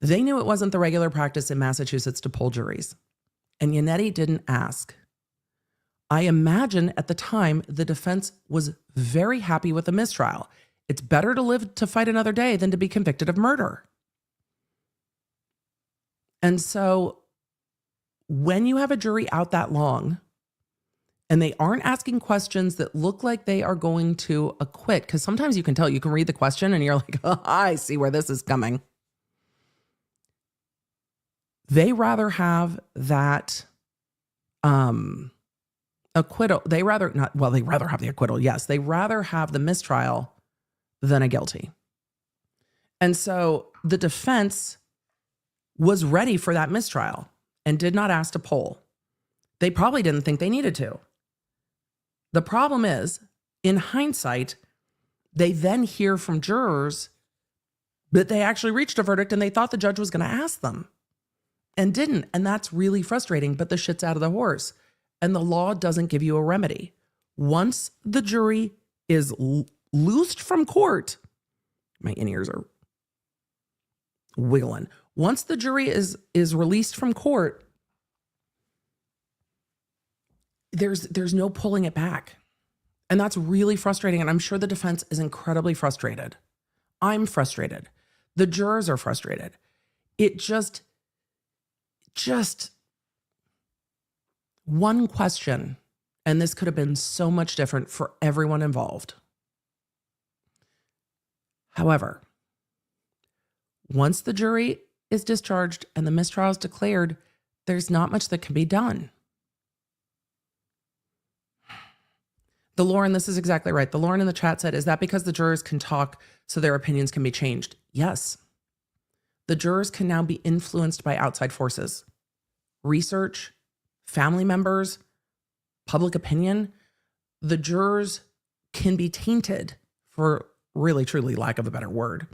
They knew it wasn't the regular practice in Massachusetts to poll juries. And Yannetti didn't ask. I imagine at the time, the defense was very happy with the mistrial. It's better to live to fight another day than to be convicted of murder. And so when you have a jury out that long and they aren't asking questions that look like they are going to acquit, because sometimes you can tell, you can read the question and you're like, oh, I see where this is coming. They rather have that acquittal. They rather have the acquittal. Yes, they rather have the mistrial than a guilty. And so the defense was ready for that mistrial and did not ask to poll. They probably didn't think they needed to. The problem is, in hindsight, they then hear from jurers that they actually reached a verdict and they thought the judge was going to ask them and didn't. And that's really frustrating, but the shit's out of the horse. And the law doesn't give you a remedy. Once the jury is loosed from court, my in-ears are wiggling. Once the jury is released from court, there's no pulling it back. And that's really frustrating. And I'm sure the defense is incredibly frustrated. I'm frustrated. The jurors are frustrated. It just one question, and this could have been so much different for everyone involved. However, once the jury is discharged and the mistrial is declared, there's not much that can be done. The Lauren, this is exactly right. The Lauren in the chat said, is that because the jurors can talk so their opinions can be changed? Yes. The jurors can now be influenced by outside forces. Research, family members, public opinion. The jurors can be tainted, for really, truly lack of a better word.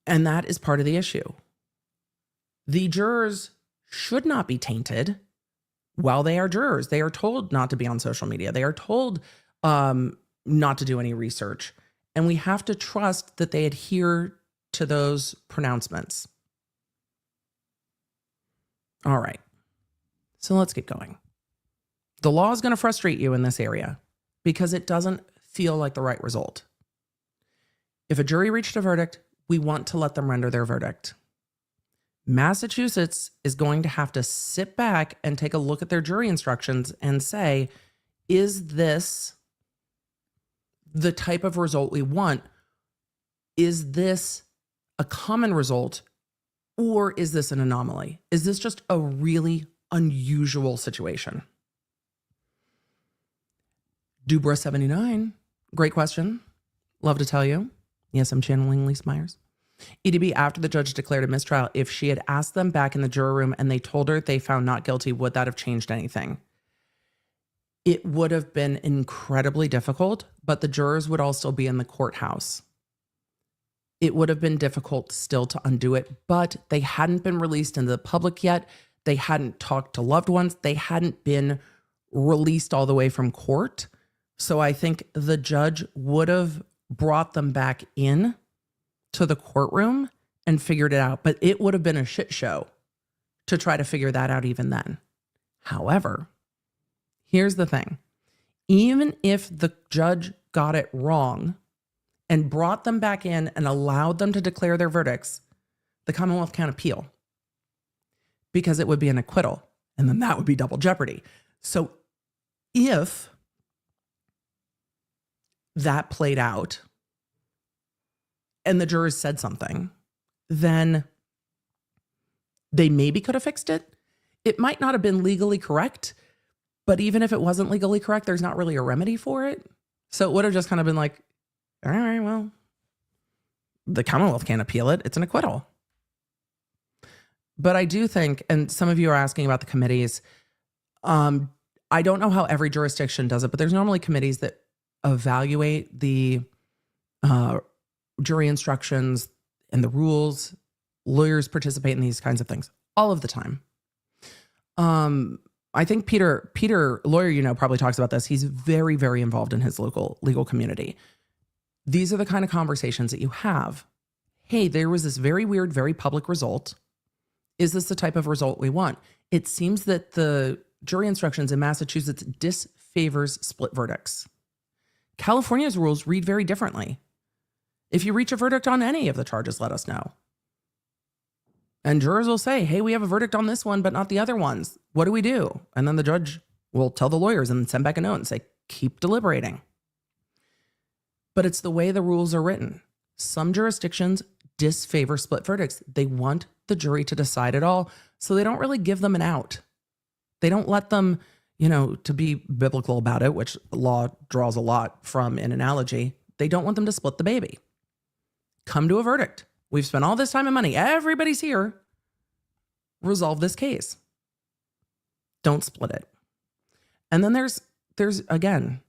And that is part of the issue. The jurors should not be tainted while they are jurors. They are told not to be on social media. They are told not to do any research. And we have to trust that they adhere to those pronouncements. All right. So let's get going. The law is going to frustrate you in this area because it doesn't feel like the right result. If a jury reached a verdict, we want to let them render their verdict. Massachusetts is going to have to sit back and take a look at their jury instructions and say, is this the type of result we want? Is this a common result, or is this an anomaly? Is this just a really unusual situation? Dubra79, great question. Love to tell you. Yes, I'm channeling Lisa Myers. EDB, after the judge declared a mistrial, if she had asked them back in the juror room and they told her they found not guilty, would that have changed anything? It would have been incredibly difficult, but the jurors would all still be in the courthouse. It would have been difficult still to undo it, but they hadn't been released into the public yet. They hadn't talked to loved ones. They hadn't been released all the way from court. So I think the judge would have brought them back in to the courtroom and figured it out, but it would have been a shit show to try to figure that out even then. However, here's the thing. Even if the judge got it wrong and brought them back in and allowed them to declare their verdicts, the Commonwealth can't appeal because it would be an acquittal, and then that would be double jeopardy. So if that played out and the jurors said something, then they maybe could have fixed it. It might not have been legally correct, but even if it wasn't legally correct, there's not really a remedy for it. So it would have just kind of been like, all right, well, the Commonwealth can't appeal it. It's an acquittal. But I do think, and some of you are asking about the committees. I don't know how every jurisdiction does it, but there's normally committees that evaluate the jury instructions and the rules. Lawyers participate in these kinds of things all of the time. I think Peter, lawyer, probably talks about this. He's very, very involved in his local legal community. These are the kind of conversations that you have. Hey, there was this very weird, very public result. Is this the type of result we want? It seems that the jury instructions in Massachusetts disfavors split verdicts. California's rules read very differently. If you reach a verdict on any of the charges, let us know. And jurors will say, hey, we have a verdict on this one, but not the other ones. What do we do? And then the judge will tell the lawyers and send back a note and say, keep deliberating. But it's the way the rules are written. Some jurisdictions disfavor split verdicts. They want the jury to decide it all, so they don't really give them an out. They don't let them, to be biblical about it, which law draws a lot from an analogy. They don't want them to split the baby. Come to a verdict. We've spent all this time and money. Everybody's here. Resolve this case. Don't split it. And then there's again,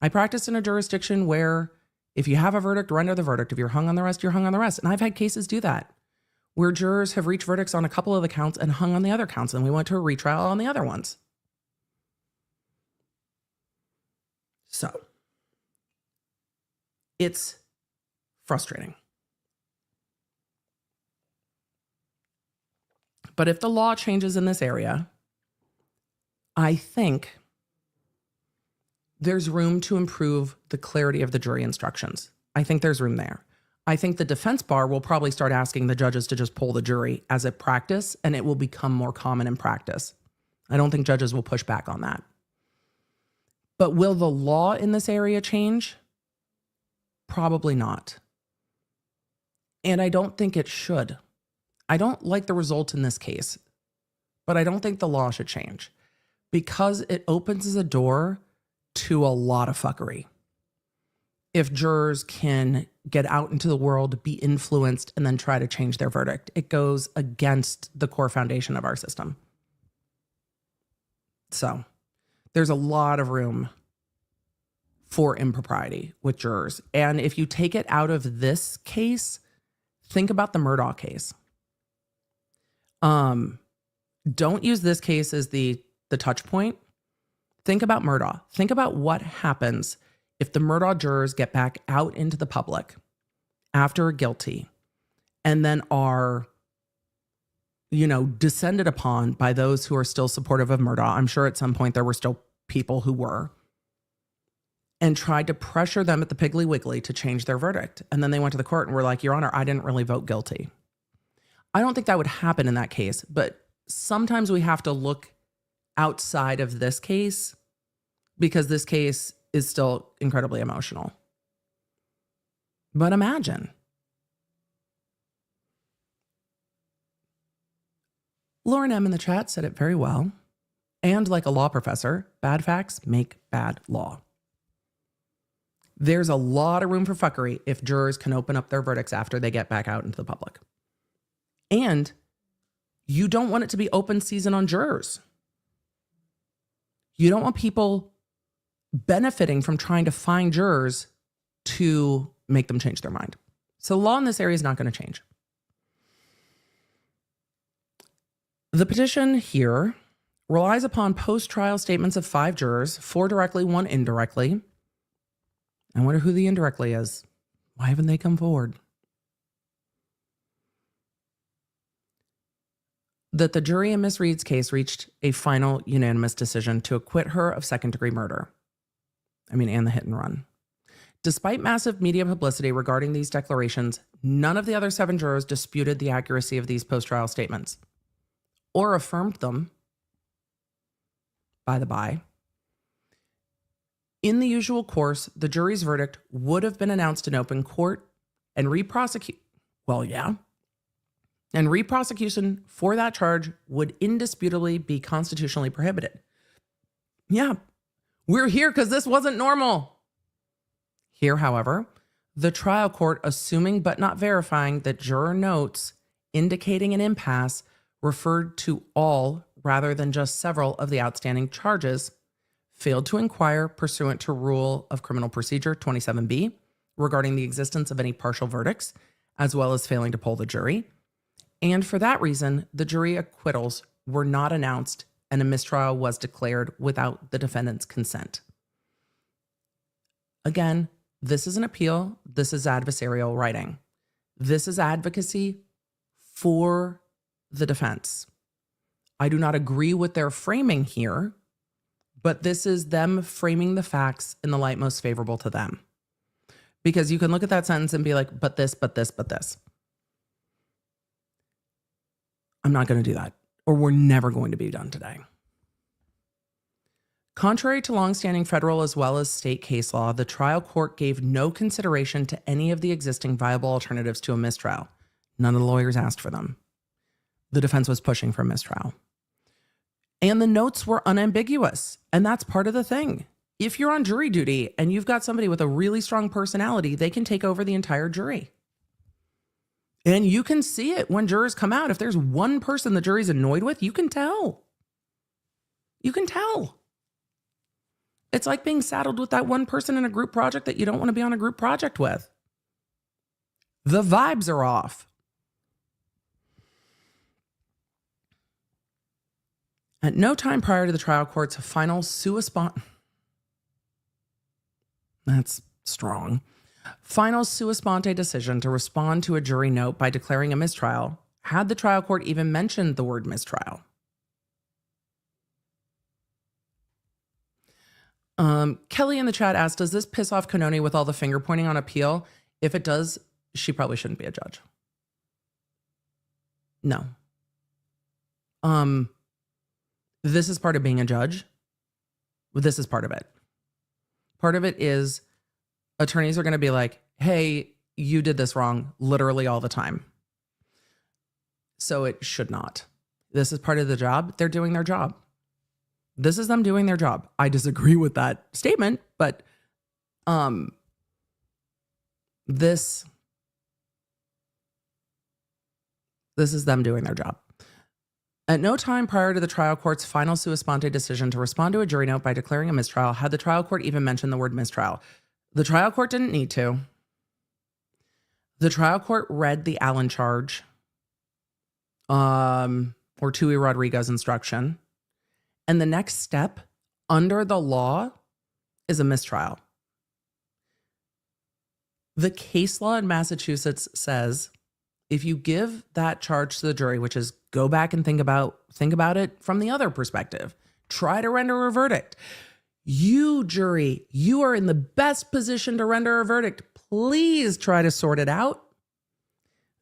I practiced in a jurisdiction where if you have a verdict, render the verdict. If you're hung on the rest, you're hung on the rest. And I've had cases do that, where jurors have reached verdicts on a couple of the counts and hung on the other counts, and we went to a retrial on the other ones. So it's frustrating. But if the law changes in this area, I think there's room to improve the clarity of the jury instructions. I think there's room there. I think the defense bar will probably start asking the judges to just poll the jury as a practice, and it will become more common in practice. I don't think judges will push back on that. But will the law in this area change? Probably not. And I don't think it should. I don't like the result in this case, but I don't think the law should change because it opens a door to a lot of fuckery. If jurors can get out into the world, be influenced, and then try to change their verdict, it goes against the core foundation of our system. So there's a lot of room for impropriety with jurors. And if you take it out of this case, think about the Murdaugh case. Don't use this case as the touch point. Think about Murdaugh. Think about what happens if the Murdaugh jurors get back out into the public after a guilty and then are, descended upon by those who are still supportive of Murdaugh. I'm sure at some point there were still people who were, and tried to pressure them at the Piggly Wiggly to change their verdict. And then they went to the court and were like, Your Honor, I didn't really vote guilty. I don't think that would happen in that case, but sometimes we have to look outside of this case because this case is still incredibly emotional. But imagine. Lauren M. in the chat said it very well. And like a law professor, bad facts make bad law. There's a lot of room for fuckery if jurors can open up their verdicts after they get back out into the public. And you don't want it to be open season on jurors. You don't want people benefiting from trying to find jurors to make them change their mind. So law in this area is not going to change. The petition here relies upon post-trial statements of 5 jurors, 4 directly, 1 indirectly. I wonder who the indirectly is. Why haven't they come forward? that the jury in Miss Reed's case reached a final unanimous decision to acquit her of second-degree murder. And the hit and run. Despite massive media publicity regarding these declarations, none of the other 7 jurors disputed the accuracy of these post-trial statements or affirmed them, by the by. In the usual course, the jury's verdict would have been announced in open court and reprosecution for that charge would indisputably be constitutionally prohibited. Yeah, we're here because this wasn't normal. Here, however, the trial court, assuming but not verifying that juror notes indicating an impasse referred to all rather than just several of the outstanding charges, failed to inquire pursuant to Rule of Criminal Procedure 27B regarding the existence of any partial verdicts, as well as failing to poll the jury. And for that reason, the jury acquittals were not announced and a mistrial was declared without the defendant's consent. Again, this is an appeal. This is adversarial writing. This is advocacy for the defense. I do not agree with their framing here, but this is them framing the facts in the light most favorable to them. Because you can look at that sentence and be like, but this, but this, but this. I'm not going to do that, or we're never going to be done today. Contrary to longstanding federal as well as state case law, the trial court gave no consideration to any of the existing viable alternatives to a mistrial. None of the lawyers asked for them. The defense was pushing for a mistrial. And the notes were unambiguous, and that's part of the thing. If you're on jury duty and you've got somebody with a really strong personality, they can take over the entire jury. And you can see it when jurors come out. If there's one person the jury's annoyed with, you can tell. You can tell. It's like being saddled with that one person in a group project that you don't want to be on a group project with. The vibes are off. At no time prior to the trial court's final sua sponte, that's strong, final sua sponte decision to respond to a jury note by declaring a mistrial, had the trial court even mentioned the word mistrial. Kelly in the chat asked, does this piss off Canoni with all the finger pointing on appeal? If it does, she probably shouldn't be a judge. No. This is part of being a judge. This is part of it. Part of it is attorneys are going to be like, hey, you did this wrong literally all the time. So it should not. This is part of the job. They're doing their job. This is them doing their job. I disagree with that statement, but this is them doing their job. At no time prior to the trial court's final sua sponte decision to respond to a jury note by declaring a mistrial had the trial court even mentioned the word mistrial. The trial court didn't need to. The trial court read the Allen charge, or Tui Rodriguez instruction. And the next step under the law is a mistrial. The case law in Massachusetts says if you give that charge to the jury, which is go back and think about it from the other perspective, try to render a verdict. You, jury, you are in the best position to render a verdict. Please try to sort it out.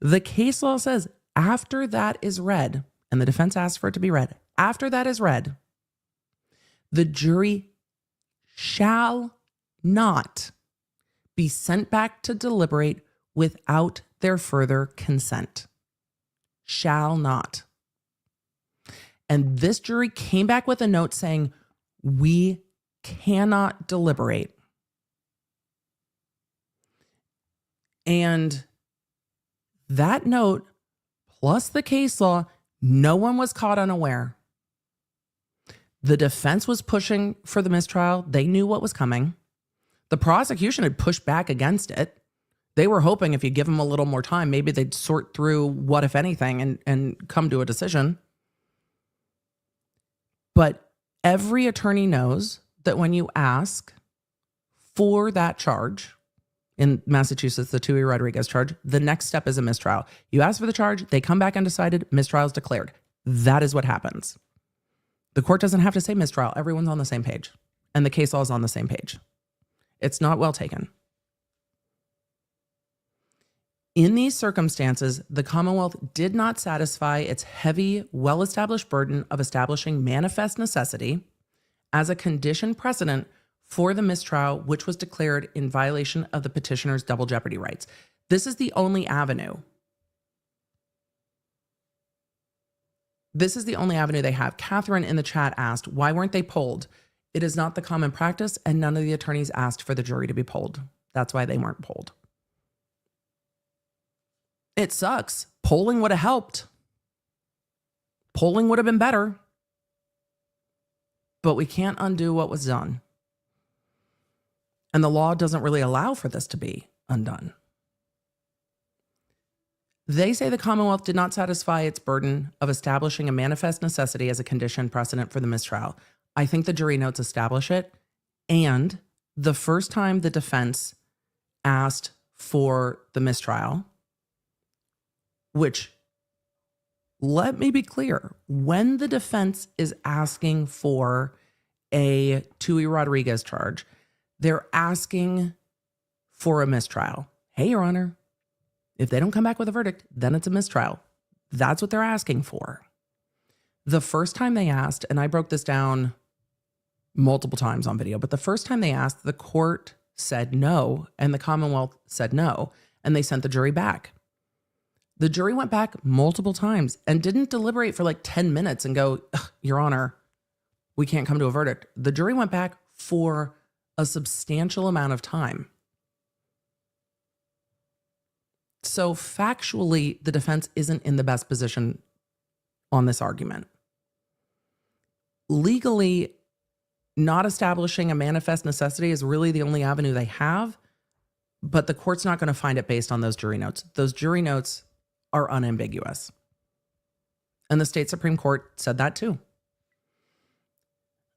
The case law says after that is read, and the defense asks for it to be read, after that is read, the jury shall not be sent back to deliberate without their further consent. Shall not. And this jury came back with a note saying, we cannot deliberate. And that note, plus the case law, no one was caught unaware. The defense was pushing for the mistrial. They knew what was coming. The prosecution had pushed back against it. They were hoping if you give them a little more time, maybe they'd sort through what, if anything, and come to a decision. But every attorney knows that when you ask for that charge, in Massachusetts, the Tui Rodriguez charge, the next step is a mistrial. You ask for the charge, they come back undecided, mistrial is declared. That is what happens. The court doesn't have to say mistrial. Everyone's on the same page. And the case law is on the same page. It's not well taken. In these circumstances, the Commonwealth did not satisfy its heavy, well-established burden of establishing manifest necessity as a condition precedent for the mistrial, which was declared in violation of the petitioner's double jeopardy rights. This is the only avenue. This is the only avenue they have. Catherine in the chat asked, why weren't they polled? It is not the common practice, and none of the attorneys asked for the jury to be polled. That's why they weren't polled. It sucks. Polling would have helped. Polling would have been better. But we can't undo what was done. And the law doesn't really allow for this to be undone. They say the Commonwealth did not satisfy its burden of establishing a manifest necessity as a condition precedent for the mistrial. I think the jury notes establish it. And the first time the defense asked for the mistrial, which, let me be clear, when the defense is asking for a Tui Rodriguez charge, they're asking for a mistrial. Hey, Your Honor, if they don't come back with a verdict, then it's a mistrial. That's what they're asking for. The first time they asked, and I broke this down multiple times on video, but the first time they asked, the court said no, and the Commonwealth said no, and they sent the jury back. The jury went back multiple times and didn't deliberate for like 10 minutes and go, Your Honor, we can't come to a verdict. The jury went back for a substantial amount of time. So factually, the defense isn't in the best position on this argument. Legally, not establishing a manifest necessity is really the only avenue they have, but the court's not going to find it based on those jury notes. Those jury notes are unambiguous. And the state Supreme Court said that too.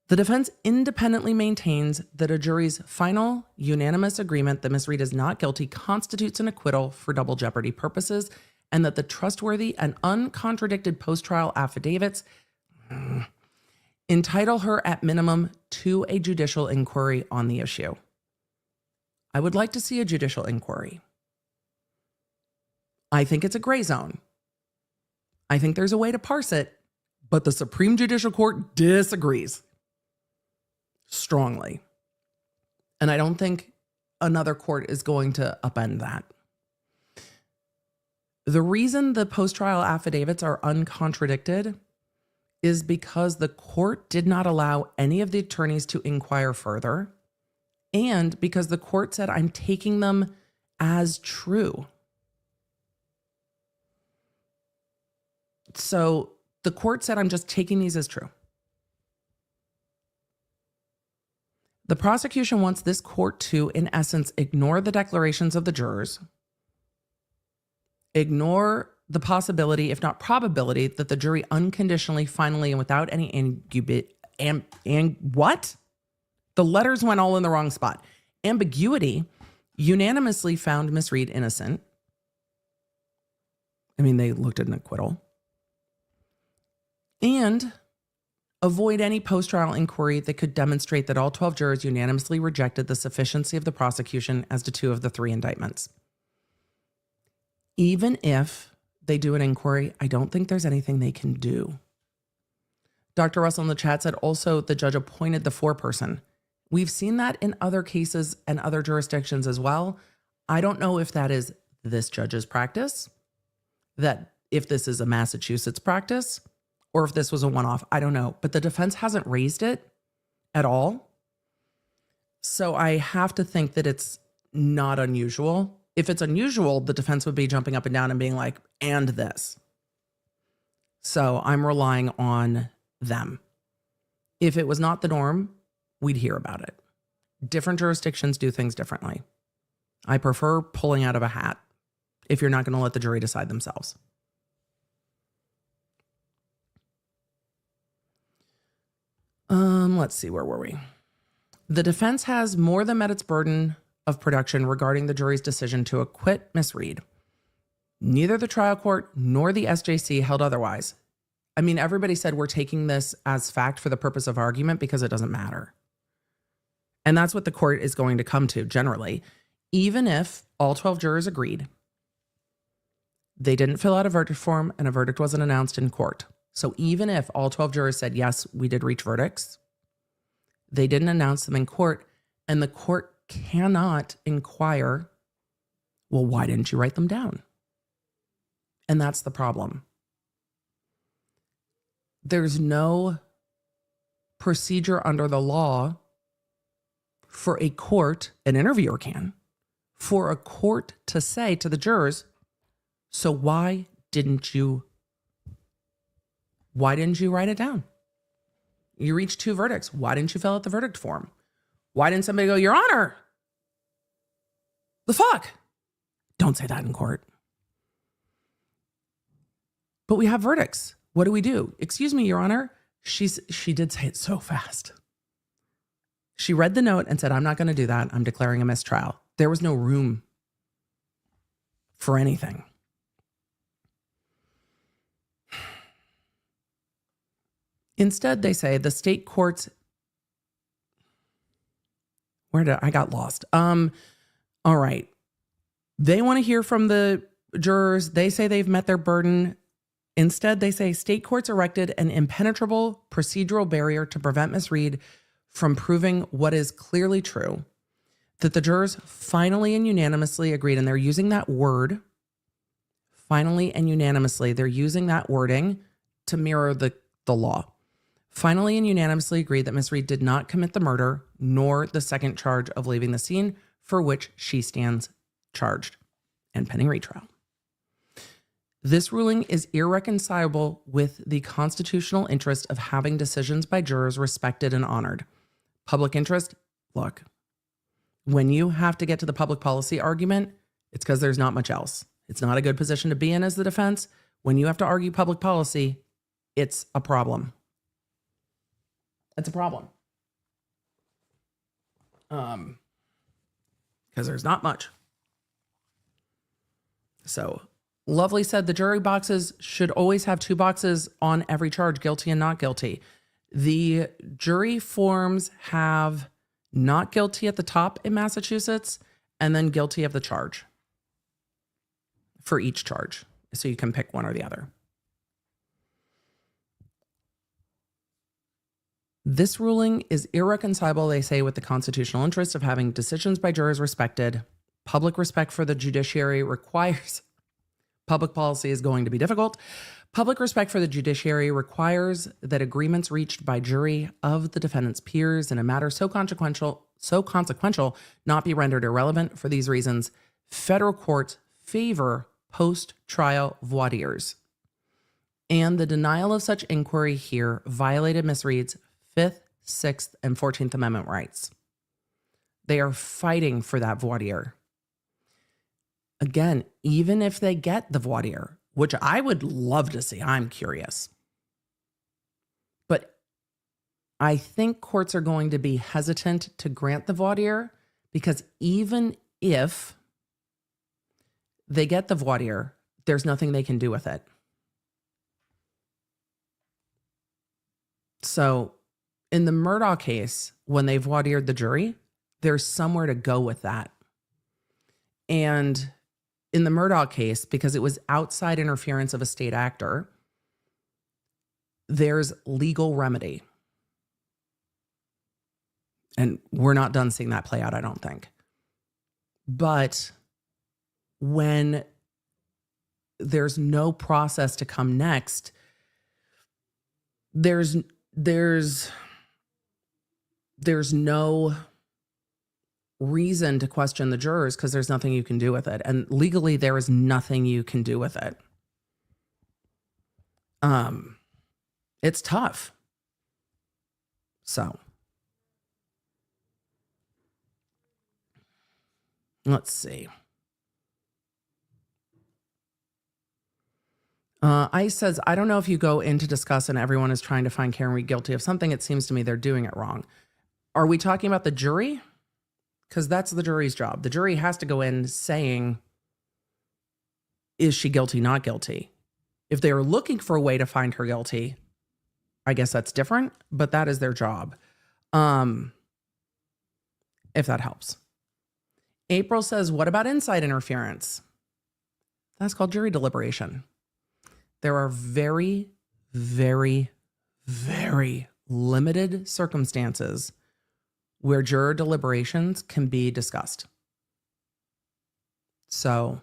The defense independently maintains that a jury's final unanimous agreement that Ms. Reed is not guilty constitutes an acquittal for double jeopardy purposes, and that the trustworthy and uncontradicted post-trial affidavits entitle her at minimum to a judicial inquiry on the issue. I would like to see a judicial inquiry. I think it's a gray zone. I think there's a way to parse it, but the Supreme Judicial Court disagrees strongly. And I don't think another court is going to upend that. The reason the post-trial affidavits are uncontradicted is because the court did not allow any of the attorneys to inquire further, and because the court said, I'm taking them as true. So the court said, I'm just taking these as true. The prosecution wants this court to, in essence, ignore the declarations of the jurors, ignore the possibility, if not probability, that the jury unconditionally, finally, and without any what? The letters went all in the wrong spot. Ambiguity, unanimously found Ms. Reed innocent. I mean, they looked at an acquittal. And avoid any post-trial inquiry that could demonstrate that all 12 jurors unanimously rejected the sufficiency of the prosecution as to 2 of the 3 indictments. Even if they do an inquiry, I don't think there's anything they can do. Dr. Russell in the chat said also the judge appointed the foreperson. We've seen that in other cases and other jurisdictions as well. I don't know if that is this judge's practice, that if this is a Massachusetts practice, or if this was a one-off, I don't know. But the defense hasn't raised it at all. So I have to think that it's not unusual. If it's unusual, the defense would be jumping up and down and being like, and this. So I'm relying on them. If it was not the norm, we'd hear about it. Different jurisdictions do things differently. I prefer pulling out of a hat if you're not going to let the jury decide themselves. Let's see, where were we? The defense has more than met its burden of production regarding the jury's decision to acquit Ms. Reed. Neither the trial court nor the SJC held otherwise. I mean, everybody said we're taking this as fact for the purpose of argument because it doesn't matter. And that's what the court is going to come to generally. Even if all 12 jurors agreed, they didn't fill out a verdict form and a verdict wasn't announced in court. So even if all 12 jurors said, yes, we did reach verdicts, they didn't announce them in court, and the court cannot inquire, well, why didn't you write them down? And that's the problem. There's no procedure under the law for a court, an interviewer can, for a court to say to the jurors, so why didn't you write it down? You reached 2 verdicts. Why didn't you fill out the verdict form? Why didn't somebody go, Your Honor? The fuck? Don't say that in court. But we have verdicts. What do? Excuse me, Your Honor. She did say it so fast. She read the note and said, I'm not going to do that. I'm declaring a mistrial. There was no room for anything. Instead, they say the state courts. I got lost? All right. They want to hear from the jurors. They say they've met their burden. Instead, they say state courts erected an impenetrable procedural barrier to prevent Ms. Reed from proving what is clearly true, that the jurors finally and unanimously agreed, and they're using that word, finally and unanimously, they're using that wording to mirror the law. Finally and unanimously agreed that Ms. Reed did not commit the murder nor the second charge of leaving the scene, for which she stands charged and pending retrial. This ruling is irreconcilable with the constitutional interest of having decisions by jurors respected and honored. Public interest, look, when you have to get to the public policy argument, it's because there's not much else. It's not a good position to be in as the defense. When you have to argue public policy, it's a problem. It's a problem. Because there's not much. So Lovely said the jury boxes should always have 2 boxes on every charge, guilty and not guilty. The jury forms have not guilty at the top in Massachusetts and then guilty of the charge for each charge. So you can pick one or the other. This ruling is irreconcilable, they say, with the constitutional interest of having decisions by jurors respected. Public respect for the judiciary requires... Public policy is going to be difficult. Public respect for the judiciary requires that agreements reached by jury of the defendant's peers in a matter so consequential not be rendered irrelevant. For these reasons, federal courts favor post-trial voir dires. And the denial of such inquiry here violated Ms. Reed's 5th, 6th, and 14th Amendment rights. They are fighting for that voir dire. Again, even if they get the voir dire, which I would love to see, I'm curious. But I think courts are going to be hesitant to grant the voir dire because even if they get the voir dire, there's nothing they can do with it. So in the Murdaugh case, when they voir dired the jury, there's somewhere to go with that. And in the Murdaugh case, because it was outside interference of a state actor, there's legal remedy. And we're not done seeing that play out, I don't think. But when there's no process to come next, there's no reason to question the jurors because there's nothing you can do with it. And legally, there is nothing you can do with it. It's tough. So let's see. Ice says, I don't know if you go in to discuss and everyone is trying to find Karen Reed guilty of something. It seems to me they're doing it wrong. Are we talking about the jury? Because that's the jury's job. The jury has to go in saying, is she guilty, not guilty? If they are looking for a way to find her guilty, I guess that's different, but that is their job. If that helps. April says, what about inside interference? That's called jury deliberation. There are very, very, very limited circumstances where juror deliberations can be discussed. So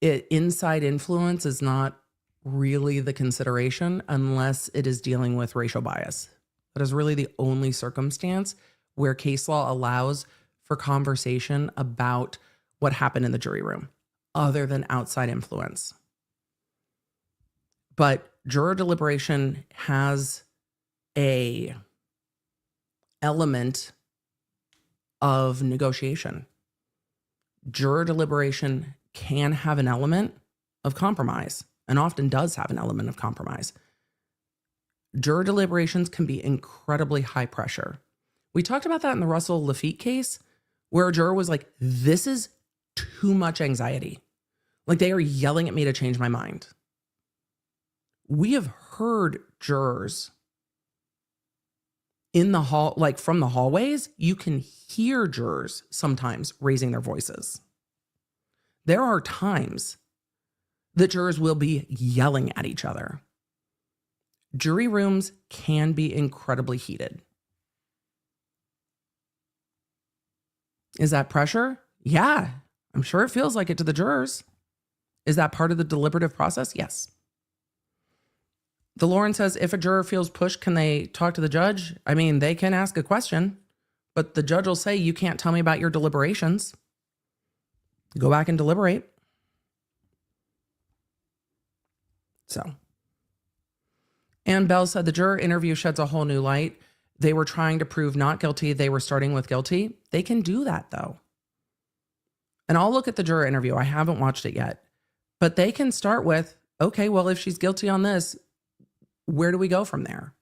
inside influence is not really the consideration unless it is dealing with racial bias. That is really the only circumstance where case law allows for conversation about what happened in the jury room, other than outside influence. But juror deliberation has a element of negotiation. Juror deliberation can have an element of compromise, and often does have an element of compromise. Juror deliberations can be incredibly high pressure. We talked about that in the Russell Lafitte case, where a juror was like, this is too much anxiety. Like, they are yelling at me to change my mind. We have heard jurors in the hall, like from the hallways, you can hear jurors sometimes raising their voices. There are times that jurors will be yelling at each other. Jury rooms can be incredibly heated. Is that pressure? Yeah, I'm sure it feels like it to the jurors. Is that part of the deliberative process? Yes. DeLauren says, if a juror feels pushed, can they talk to the judge? I mean, they can ask a question, but the judge will say, you can't tell me about your deliberations. Go back and deliberate. So. And Bell said, the juror interview sheds a whole new light. They were trying to prove not guilty. They were starting with guilty. They can do that, though. And I'll look at the juror interview. I haven't watched it yet. But they can start with, okay, well, if she's guilty on this, where do we go from there?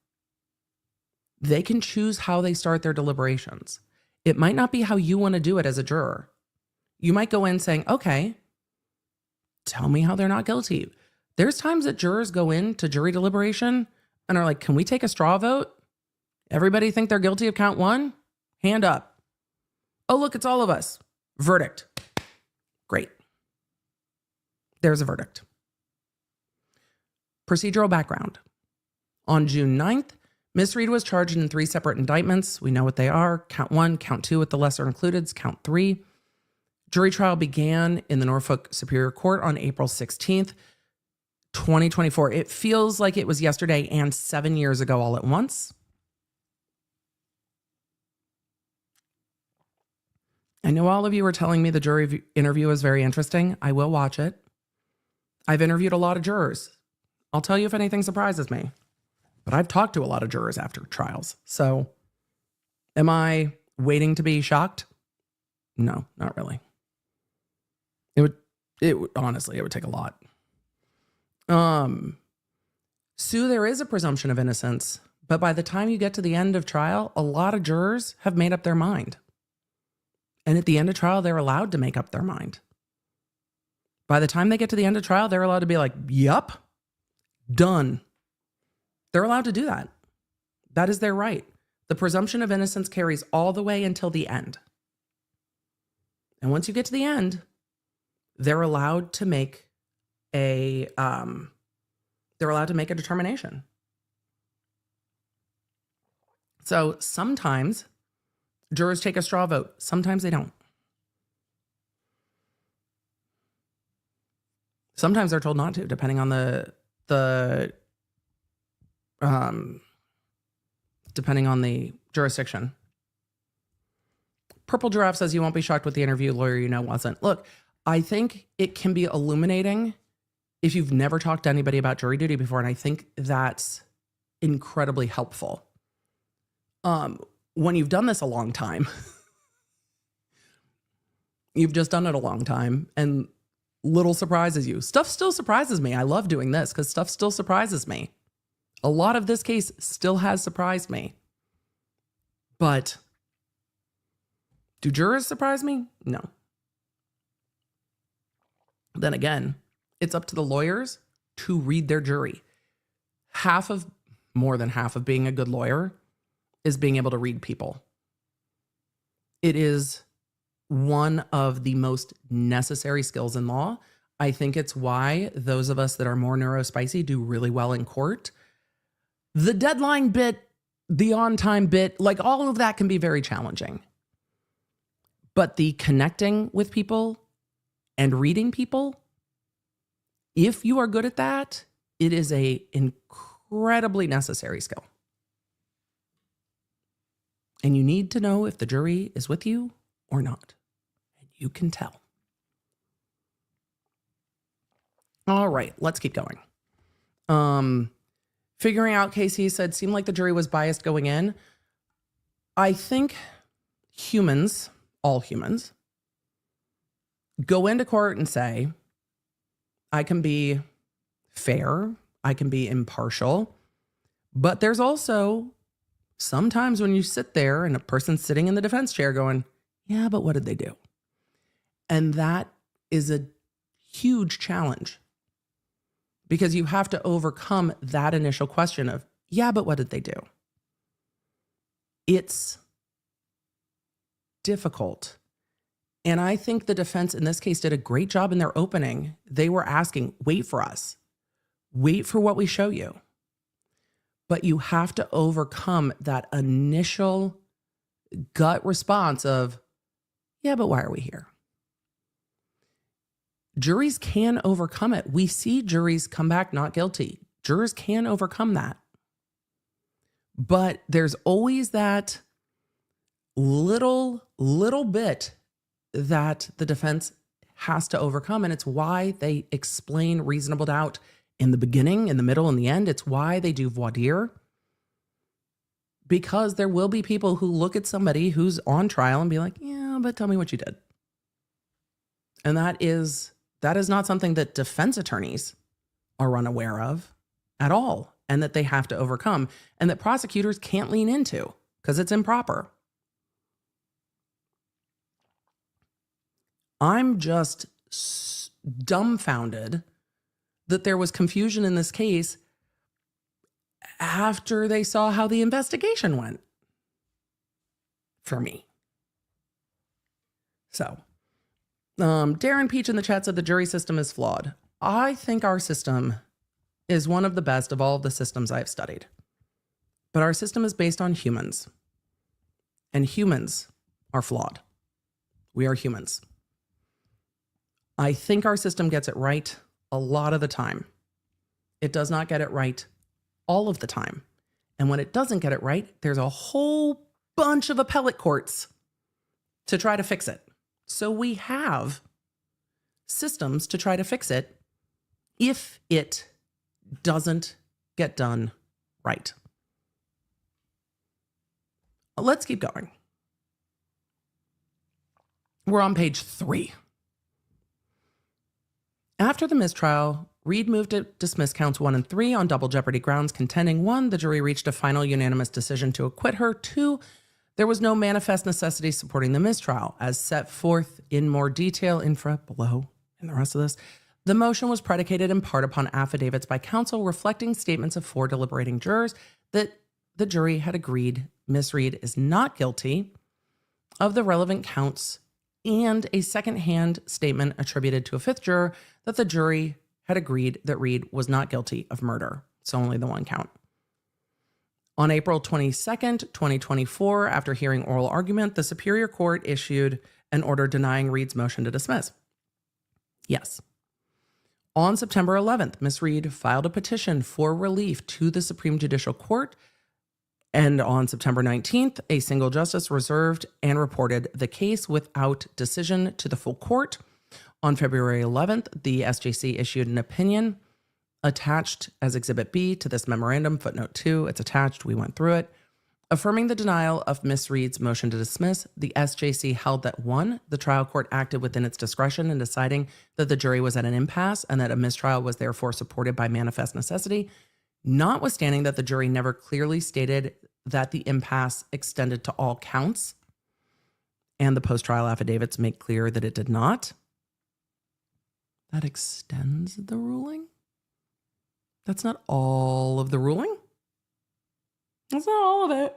They can choose how they start their deliberations. It might not be how you want to do it as a juror. You might go in saying, okay, tell me how they're not guilty. There's times that jurors go into jury deliberation and are like, can we take a straw vote? Everybody think they're guilty of count one? Hand up. Oh, look, it's all of us. Verdict. Great. There's a verdict. Procedural background. On June 9th, Ms. Reed was charged in 3 separate indictments. We know what they are. Count 1, count 2 with the lesser included, count 3. Jury trial began in the Norfolk Superior Court on April 16th, 2024. It feels like it was yesterday and 7 years ago all at once. I know all of you are telling me the jury interview is very interesting. I will watch it. I've interviewed a lot of jurors. I'll tell you if anything surprises me. But I've talked to a lot of jurors after trials. So am I waiting to be shocked? No, not really. Honestly, it would take a lot. Sue, there is a presumption of innocence, but by the time you get to the end of trial, a lot of jurors have made up their mind. And at the end of trial, they're allowed to make up their mind. By the time they get to the end of trial, they're allowed to be like, yup, done. They're allowed to do that. That is their right. The presumption of innocence carries all the way until the end. And once you get to the end, they're allowed to make a determination. So sometimes jurors take a straw vote. Sometimes they don't. Sometimes they're told not to, depending on depending on the jurisdiction. Purple Giraffe says you won't be shocked with the interview. Lawyer you know wasn't. Look, I think it can be illuminating if you've never talked to anybody about jury duty before, and I think that's incredibly helpful. When you've done this a long time, you've just done it a long time, and little surprises you. Stuff still surprises me. I love doing this because stuff still surprises me. A lot of this case still has surprised me. But do jurors surprise me? No. Then again, it's up to the lawyers to read their jury. More than half of being a good lawyer is being able to read people. It is one of the most necessary skills in law. I think it's why those of us that are more neurospicy do really well in court. The deadline bit, the on-time bit, like all of that can be very challenging. But the connecting with people and reading people, if you are good at that, it is a incredibly necessary skill. And you need to know if the jury is with you or not. And you can tell. All right, let's keep going. Figuring out case, he said, seemed like the jury was biased going in. I think humans, all humans, go into court and say, I can be fair, I can be impartial, but there's also sometimes when you sit there and a person's sitting in the defense chair going, yeah, but what did they do? And that is a huge challenge because you have to overcome that initial question of, yeah, but what did they do? It's difficult. And I think the defense in this case did a great job in their opening. They were asking, wait for us. Wait for what we show you. But you have to overcome that initial gut response of, yeah, but why are we here? Juries can overcome it. We see juries come back not guilty. Jurors can overcome that. But there's always that little bit that the defense has to overcome. And it's why they explain reasonable doubt in the beginning, in the middle, and the end. It's why they do voir dire. Because there will be people who look at somebody who's on trial and be like, yeah, but tell me what you did. And that is not something that defense attorneys are unaware of at all, and that they have to overcome, and that prosecutors can't lean into because it's improper. I'm just dumbfounded that there was confusion in this case after they saw how the investigation went for me. So, Darren Peach in the chat said the jury system is flawed. I think our system is one of the best of all of the systems I've studied. But our system is based on humans. And humans are flawed. We are humans. I think our system gets it right a lot of the time. It does not get it right all of the time. And when it doesn't get it right, there's a whole bunch of appellate courts to try to fix it. So we have systems to try to fix it if it doesn't get done right. Let's keep going. We're on page 3. After the mistrial, Reed moved to dismiss counts 1 and 3 on double jeopardy grounds, contending 1, the jury reached a final unanimous decision to acquit her. 2, there was no manifest necessity supporting the mistrial. As set forth in more detail below in the rest of this, the motion was predicated in part upon affidavits by counsel reflecting statements of 4 deliberating jurors that the jury had agreed Miss Reed is not guilty of the relevant counts, and a secondhand statement attributed to a 5th juror that the jury had agreed that Reed was not guilty of murder. So only the 1 count. On April 22nd, 2024, after hearing oral argument, the Superior Court issued an order denying Reed's motion to dismiss. Yes. On September 11th, Ms. Reed filed a petition for relief to the Supreme Judicial Court. And on September 19th, a single justice reserved and reported the case without decision to the full court. On February 11th, the SJC issued an opinion attached as Exhibit B to this memorandum, footnote 2. It's attached. We went through it. Affirming the denial of Ms. Reed's motion to dismiss, the SJC held that 1, the trial court acted within its discretion in deciding that the jury was at an impasse and that a mistrial was therefore supported by manifest necessity, notwithstanding that the jury never clearly stated that the impasse extended to all counts, and the post-trial affidavits make clear that it did not. That extends the ruling? That's not all of the ruling. That's not all of it.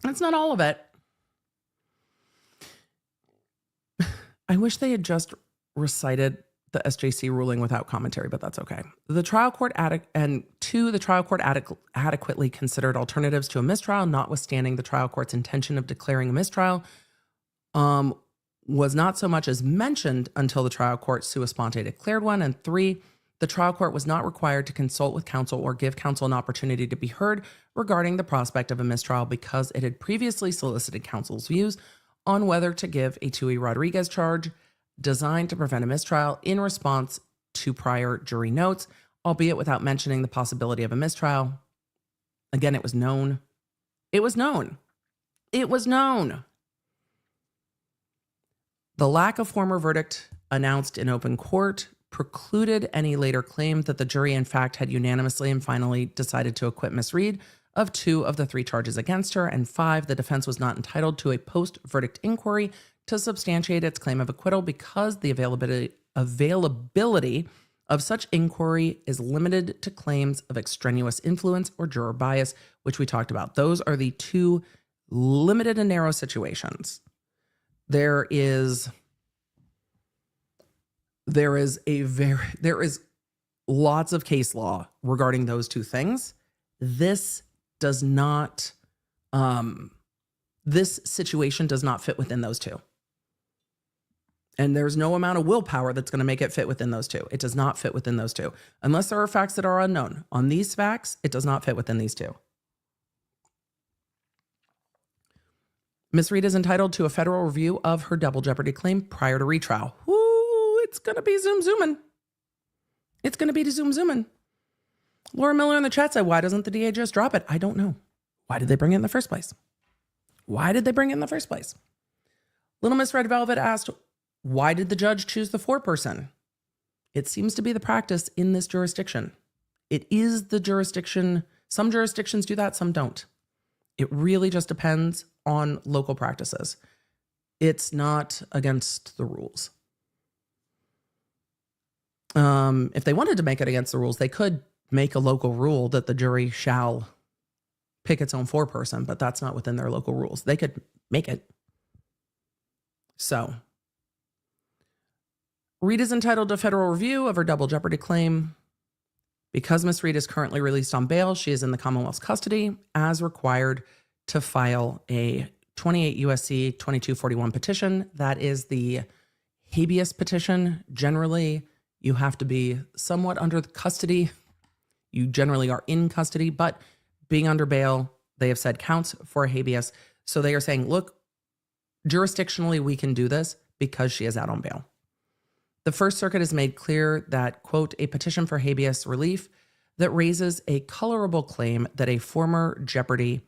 That's not all of it. I wish they had just recited the SJC ruling without commentary, but that's okay. The trial court adequately considered alternatives to a mistrial, notwithstanding the trial court's intention of declaring a mistrial, was not so much as mentioned until the trial court sua sponte declared one. And 3, the trial court was not required to consult with counsel or give counsel an opportunity to be heard regarding the prospect of a mistrial because it had previously solicited counsel's views on whether to give a Tui Rodriguez charge designed to prevent a mistrial in response to prior jury notes, albeit without mentioning the possibility of a mistrial. Again, it was known. It was known. It was known. The lack of former verdict announced in open court precluded any later claim that the jury, in fact, had unanimously and finally decided to acquit Miss Reed of 2 of the 3 charges against her. And 5, the defense was not entitled to a post-verdict inquiry to substantiate its claim of acquittal because the availability of such inquiry is limited to claims of extraneous influence or juror bias, which we talked about. Those are the 2 limited and narrow situations. There is lots of case law regarding those 2 things. This does not, this situation does not fit within those 2. And there's no amount of willpower that's going to make it fit within those 2. It does not fit within those 2. Unless there are facts that are unknown. On these facts, it does not fit within these 2. Ms. Reed is entitled to a federal review of her double jeopardy claim prior to retrial. Woo, it's going to be zooming. It's going to be zooming. Laura Miller in the chat said, why doesn't the DA just drop it? I don't know. Why did they bring it in the first place? Little Miss Red Velvet asked, why did the judge choose the 4-person? It seems to be the practice in this jurisdiction. It is the jurisdiction. Some jurisdictions do that, some don't. It really just depends on local practices. It's not against the rules. If they wanted to make it against the rules, they could make a local rule that the jury shall pick its own 4-person, but that's not within their local rules. They could make it. So, Reed is entitled to federal review of her double jeopardy claim. Because Ms. Reed is currently released on bail, she is in the Commonwealth's custody as required to file a 28 U.S.C. 2241 petition. That is the habeas petition. Generally, you have to be somewhat under custody. You generally are in custody, but being under bail, they have said counts for a habeas. So they are saying, look, jurisdictionally, we can do this because she is out on bail. The First Circuit has made clear that, quote, a petition for habeas relief that raises a colorable claim that a former jeopardy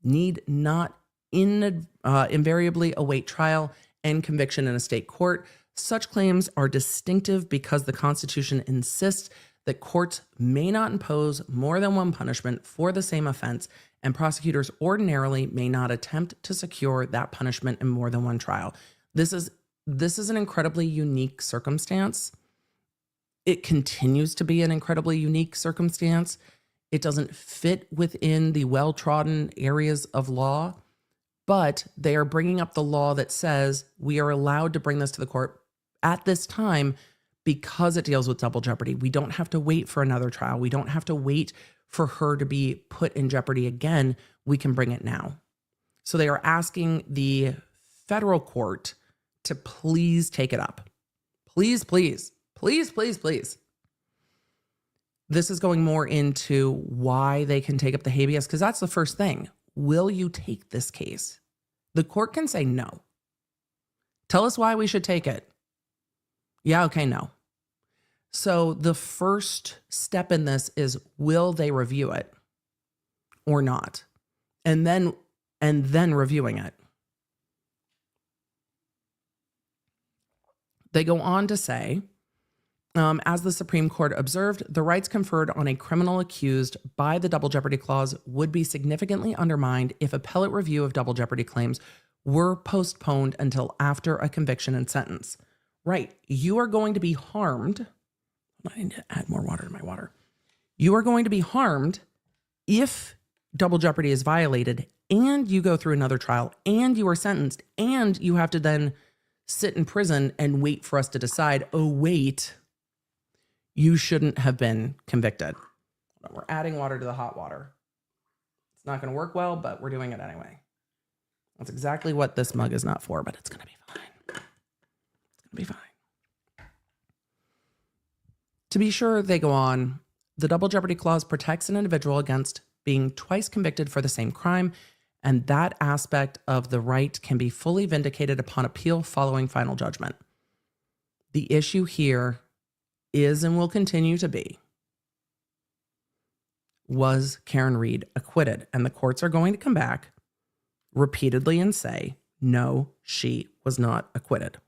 need not invariably await trial and conviction in a state court. Such claims are distinctive because the Constitution insists that courts may not impose more than one punishment for the same offense, and prosecutors ordinarily may not attempt to secure that punishment in more than one trial. This is an incredibly unique circumstance. It continues to be an incredibly unique circumstance. It doesn't fit within the well-trodden areas of law, but they are bringing up the law that says we are allowed to bring this to the court at this time because it deals with double jeopardy. We don't have to wait for another trial. We don't have to wait for her to be put in jeopardy again. We can bring it now. So they are asking the federal court to please take it up. Please, please, please, please, please. This is going more into why they can take up the habeas, because that's the first thing. Will you take this case? The court can say no. Tell us why we should take it. Yeah, okay, no. So the first step in this is, will they review it or not? And then reviewing it. They go on to say, as the Supreme Court observed, the rights conferred on a criminal accused by the Double Jeopardy Clause would be significantly undermined if appellate review of double jeopardy claims were postponed until after a conviction and sentence. Right. You are going to be harmed. I need to add more water to my water. You are going to be harmed if double jeopardy is violated and you go through another trial and you are sentenced and you have to then sit in prison and wait for us to decide, oh, wait, you shouldn't have been convicted. We're adding water to the hot water. It's not going to work well, but we're doing it anyway. That's exactly what this mug is not for, but it's going to be fine. It's going to be fine. To be sure, they go on, the double jeopardy clause protects an individual against being twice convicted for the same crime, and that aspect of the right can be fully vindicated upon appeal following final judgment. The issue here is and will continue to be, was Karen Read acquitted? And the courts are going to come back repeatedly and say, no, she was not acquitted.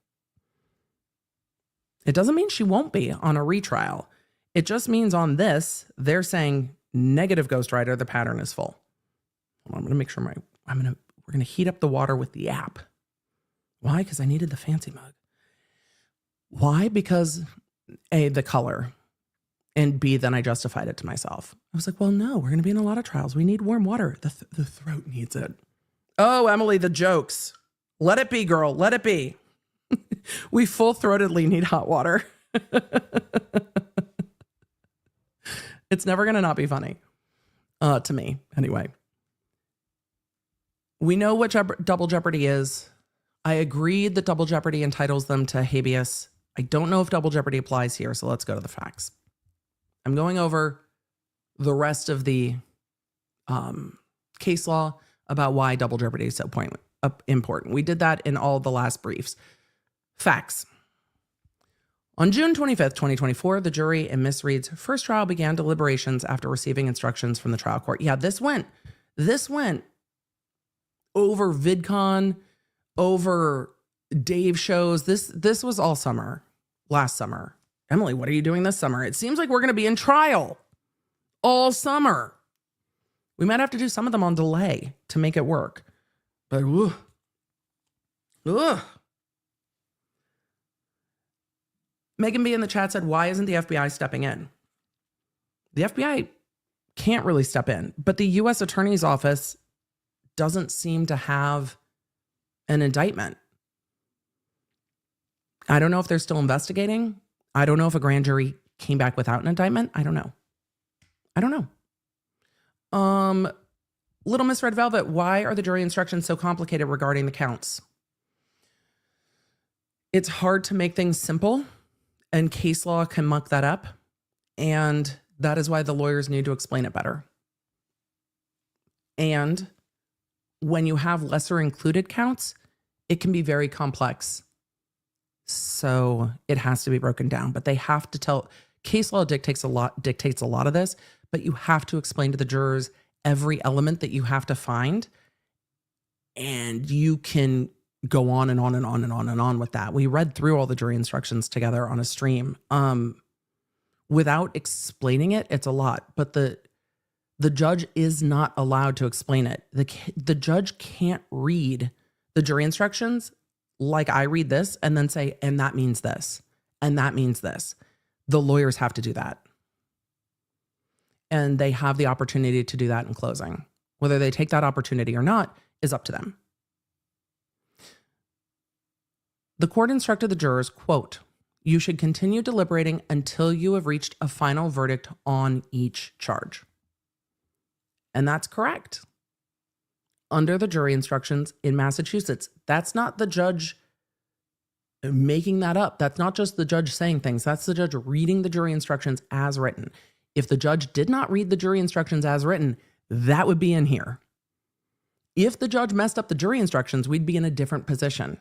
It doesn't mean she won't be on a retrial. It just means on this, they're saying negative ghostwriter, the pattern is full. I'm going to make sure we're going to heat up the water with the app. Why? Because I needed the fancy mug. Why? Because A, the color, and B, then I justified it to myself. I was like, well, no, we're going to be in a lot of trials. We need warm water. The throat needs it. Oh, Emily, the jokes. Let it be, girl. Let it be. We full-throatedly need hot water. It's never going to not be funny. To me, anyway. We know what double jeopardy is. I agreed that double jeopardy entitles them to habeas. I don't know if double jeopardy applies here, so let's go to the facts. I'm going over the rest of the case law about why double jeopardy is so important. We did that in all the last briefs. Facts. On June 25th, 2024, the jury in Miss Read's first trial began deliberations after receiving instructions from the trial court. Yeah, this went over VidCon, over Dave shows. This was all summer, last summer. Emily, what are you doing this summer? It seems like we're going to be in trial all summer. We might have to do some of them on delay to make it work. But, ugh. Megan B in the chat said, why isn't the FBI stepping in? The FBI can't really step in, but the U.S. Attorney's Office doesn't seem to have an indictment. I don't know if they're still investigating. I don't know if a grand jury came back without an indictment. I don't know. Little Miss Red Velvet, why are the jury instructions so complicated regarding the counts? It's hard to make things simple, and case law can muck that up. And that is why the lawyers need to explain it better. And when you have lesser included counts, it can be very complex. So it has to be broken down, but they have to tell, case law dictates a lot of this, but you have to explain to the jurors every element that you have to find. And you can go on and on and on and on and on with that. We read through all the jury instructions together on a stream. Without explaining it, it's a lot, but the judge is not allowed to explain it. The judge can't read the jury instructions like I read this and then say, and that means this, and that means this. The lawyers have to do that. And they have the opportunity to do that in closing. Whether they take that opportunity or not is up to them. The court instructed the jurors, quote, you should continue deliberating until you have reached a final verdict on each charge. And that's correct. Under the jury instructions in Massachusetts, that's not the judge making that up. That's not just the judge saying things. That's the judge reading the jury instructions as written. If the judge did not read the jury instructions as written, that would be in here. If the judge messed up the jury instructions, we'd be in a different position.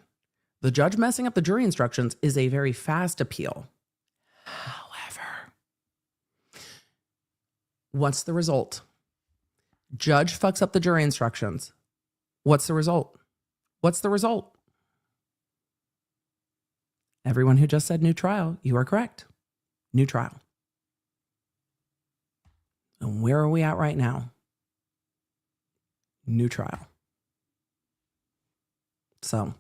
The judge messing up the jury instructions is a very fast appeal. However, what's the result? Judge fucks up the jury instructions. What's the result? What's the result? Everyone who just said new trial, you are correct. New trial. And where are we at right now? New trial. So,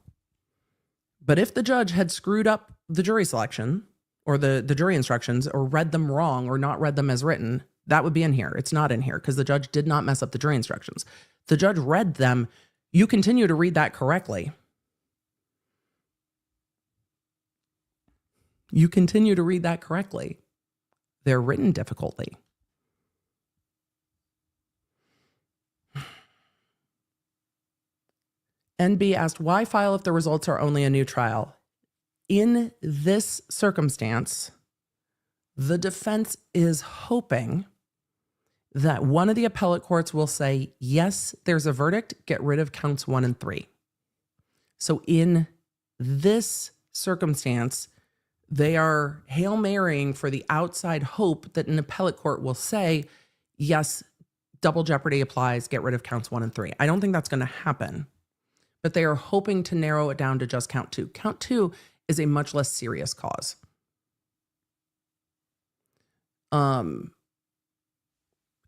but if the judge had screwed up the jury selection or the jury instructions, or read them wrong or not read them as written, that would be in here. It's not in here because the judge did not mess up the jury instructions. The judge read them. You continue to read that correctly. You continue to read that correctly. They're written difficultly. NB asked, why file if the results are only a new trial? In this circumstance, the defense is hoping that one of the appellate courts will say, yes, there's a verdict, get rid of counts 1 and 3. So in this circumstance, they are Hail Marying for the outside hope that an appellate court will say, yes, double jeopardy applies, get rid of counts 1 and 3. I don't think that's going to happen, but they are hoping to narrow it down to just count 2. Count 2 is a much less serious cause.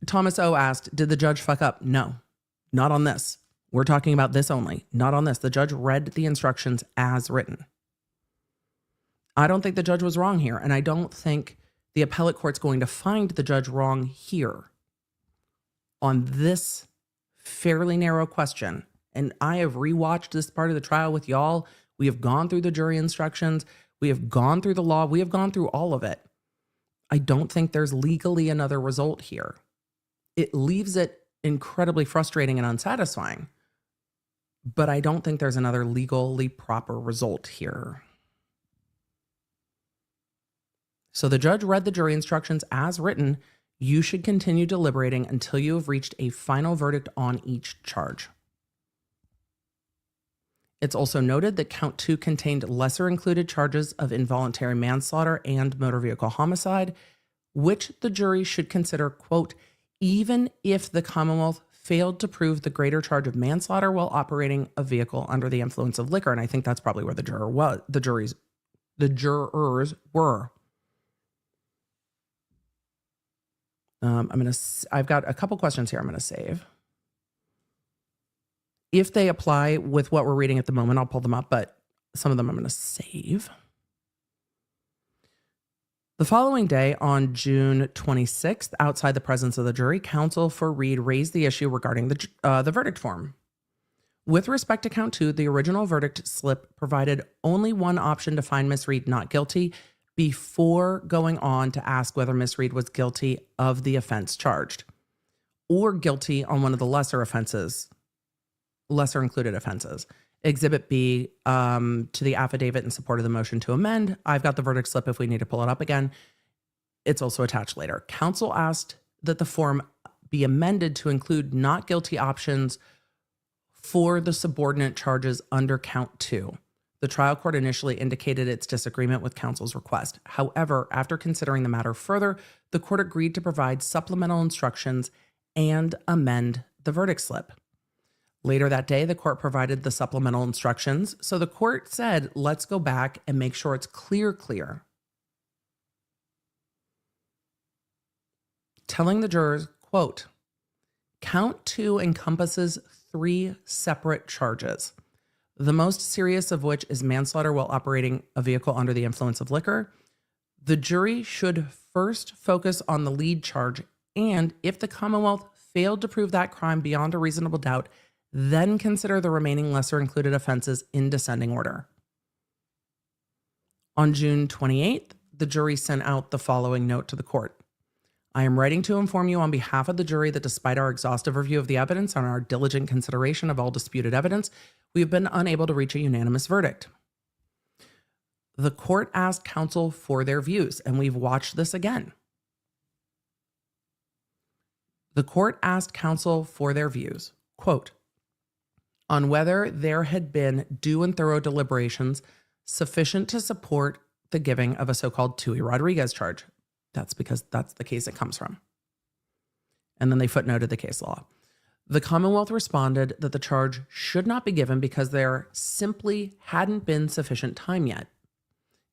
Thomas O asked, did the judge fuck up? No, not on this. We're talking about this only, not on this. The judge read the instructions as written. I don't think the judge was wrong here, and I don't think the appellate court's going to find the judge wrong here on this fairly narrow question. And I have rewatched this part of the trial with y'all. We have gone through the jury instructions. We have gone through the law. We have gone through all of it. I don't think there's legally another result here. It leaves it incredibly frustrating and unsatisfying, but I don't think there's another legally proper result here. So the judge read the jury instructions as written. You should continue deliberating until you have reached a final verdict on each charge. It's also noted that count 2 contained lesser included charges of involuntary manslaughter and motor vehicle homicide, which the jury should consider, quote, even if the Commonwealth failed to prove the greater charge of manslaughter while operating a vehicle under the influence of liquor. And I think that's probably where the jurors were. I've got a couple questions here I'm going to save. If they apply with what we're reading at the moment, I'll pull them up, but some of them I'm going to save. The following day, on June 26th, outside the presence of the jury, counsel for Reed raised the issue regarding the verdict form. With respect to count 2, the original verdict slip provided only one option to find Miss Reed not guilty before going on to ask whether Miss Reed was guilty of the offense charged or guilty on one of the lesser included offenses. Exhibit B to the affidavit in support of the motion to amend. I've got the verdict slip if we need to pull it up again. It's also attached later. Counsel asked that the form be amended to include not guilty options for the subordinate charges under count 2. The trial court initially indicated its disagreement with counsel's request. However, after considering the matter further, the court agreed to provide supplemental instructions and amend the verdict slip. Later that day, the court provided the supplemental instructions. So the court said, let's go back and make sure it's clear. Telling the jurors, quote, count 2 encompasses 3 separate charges, the most serious of which is manslaughter while operating a vehicle under the influence of liquor. The jury should first focus on the lead charge, and if the Commonwealth failed to prove that crime beyond a reasonable doubt, then consider the remaining lesser included offenses in descending order. On June 28th, the jury sent out the following note to the court. I am writing to inform you on behalf of the jury that despite our exhaustive review of the evidence and our diligent consideration of all disputed evidence, we have been unable to reach a unanimous verdict. The court asked counsel for their views, and we've watched this again. The court asked counsel for their views, quote, on whether there had been due and thorough deliberations sufficient to support the giving of a so-called Tui Rodriguez charge. That's because that's the case it comes from. And then they footnoted the case law. The Commonwealth responded that the charge should not be given because there simply hadn't been sufficient time yet.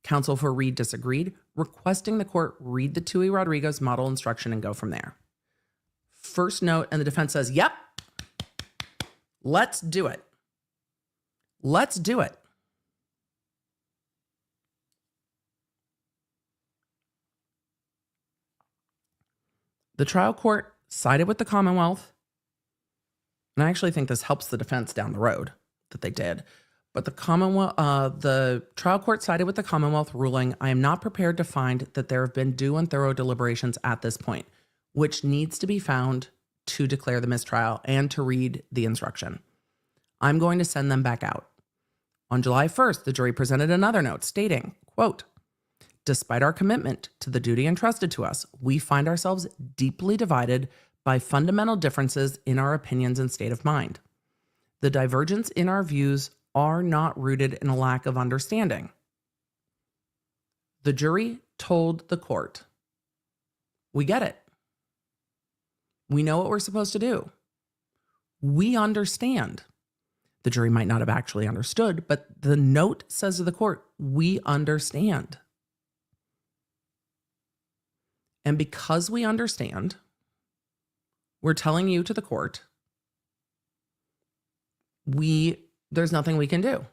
Counsel for Reed disagreed, requesting the court read the Tui Rodriguez model instruction and go from there. First note, and the defense says, yep, let's do it. Let's do it. The trial court sided with the Commonwealth. And I actually think this helps the defense down the road that they did. But the trial court sided with the Commonwealth, ruling, I am not prepared to find that there have been due and thorough deliberations at this point, which needs to be found to declare the mistrial and to read the instruction. I'm going to send them back out. On July 1st, the jury presented another note stating, quote, despite our commitment to the duty entrusted to us, we find ourselves deeply divided by fundamental differences in our opinions and state of mind. The divergence in our views are not rooted in a lack of understanding. The jury told the court, we get it. We know what we're supposed to do. We understand. The jury might not have actually understood, but the note says to the court, we understand. And because we understand, we're telling you to the court, there's nothing we can do.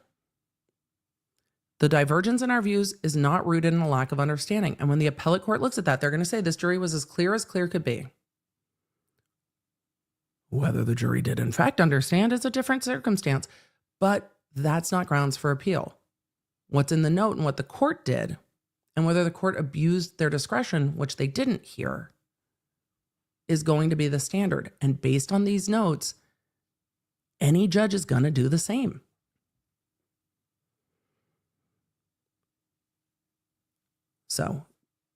The divergence in our views is not rooted in a lack of understanding. And when the appellate court looks at that, they're going to say this jury was as clear could be. Whether the jury did in fact understand is a different circumstance, but that's not grounds for appeal. What's in the note and what the court did, and whether the court abused their discretion, which they didn't hear, is going to be the standard. And based on these notes, any judge is going to do the same. So,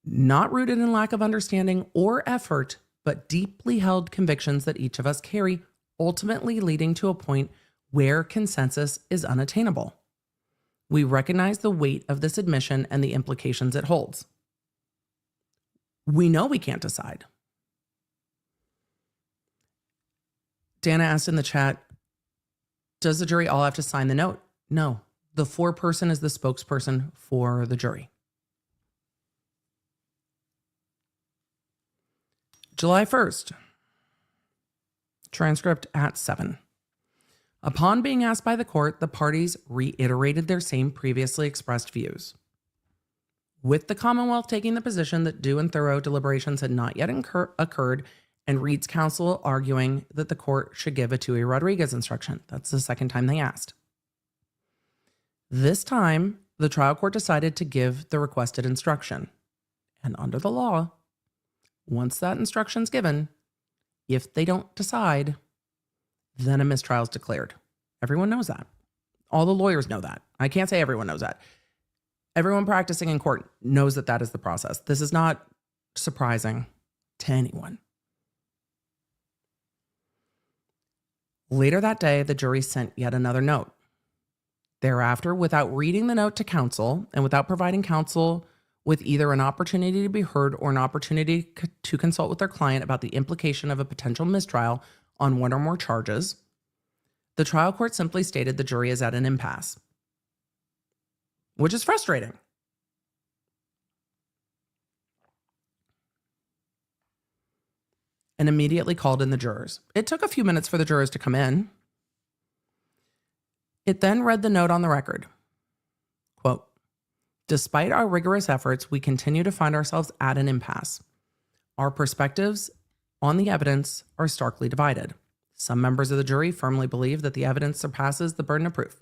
not rooted in lack of understanding or effort, but deeply held convictions that each of us carry, ultimately leading to a point where consensus is unattainable. We recognize the weight of this admission and the implications it holds. We know we can't decide. Dana asked in the chat, does the jury all have to sign the note? No. The foreperson is the spokesperson for the jury. July 1st, transcript at 7. Upon being asked by the court, the parties reiterated their same previously expressed views, with the Commonwealth taking the position that due and thorough deliberations had not yet occurred, and Writ's counsel arguing that the court should give a Tui Rodriguez instruction. That's the second time they asked. This time, the trial court decided to give the requested instruction. And under the law, once that instruction's given, if they don't decide, then a mistrial is declared. Everyone knows that. All the lawyers know that. I can't say everyone knows that. Everyone practicing in court knows that that is the process. This is not surprising to anyone. Later that day, the jury sent yet another note. Thereafter, without reading the note to counsel and without providing counsel with either an opportunity to be heard or an opportunity to consult with their client about the implication of a potential mistrial on one or more charges, the trial court simply stated the jury is at an impasse, which is frustrating. And immediately called in the jurors. It took a few minutes for the jurors to come in. It then read the note on the record. Quote, despite our rigorous efforts, we continue to find ourselves at an impasse. Our perspectives on the evidence are starkly divided. Some members of the jury firmly believe that the evidence surpasses the burden of proof,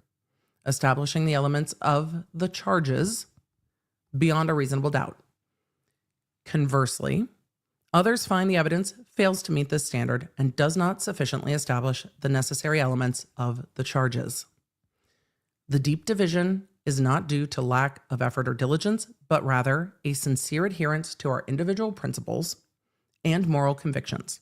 establishing the elements of the charges beyond a reasonable doubt. Conversely, others find the evidence fails to meet this standard and does not sufficiently establish the necessary elements of the charges. The deep division is not due to lack of effort or diligence, but rather a sincere adherence to our individual principles and moral convictions.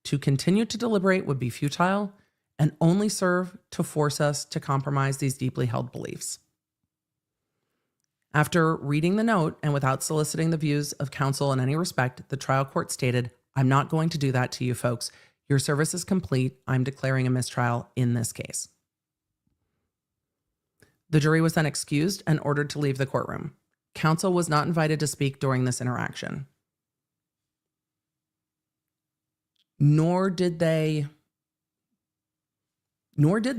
To continue to deliberate would be futile and only serve to force us to compromise these deeply held beliefs. After reading the note and without soliciting the views of counsel in any respect, the trial court stated, I'm not going to do that to you folks. Your service is complete. I'm declaring a mistrial in this case. The jury was then excused and ordered to leave the courtroom. Counsel was not invited to speak during this interaction. Nor did they. None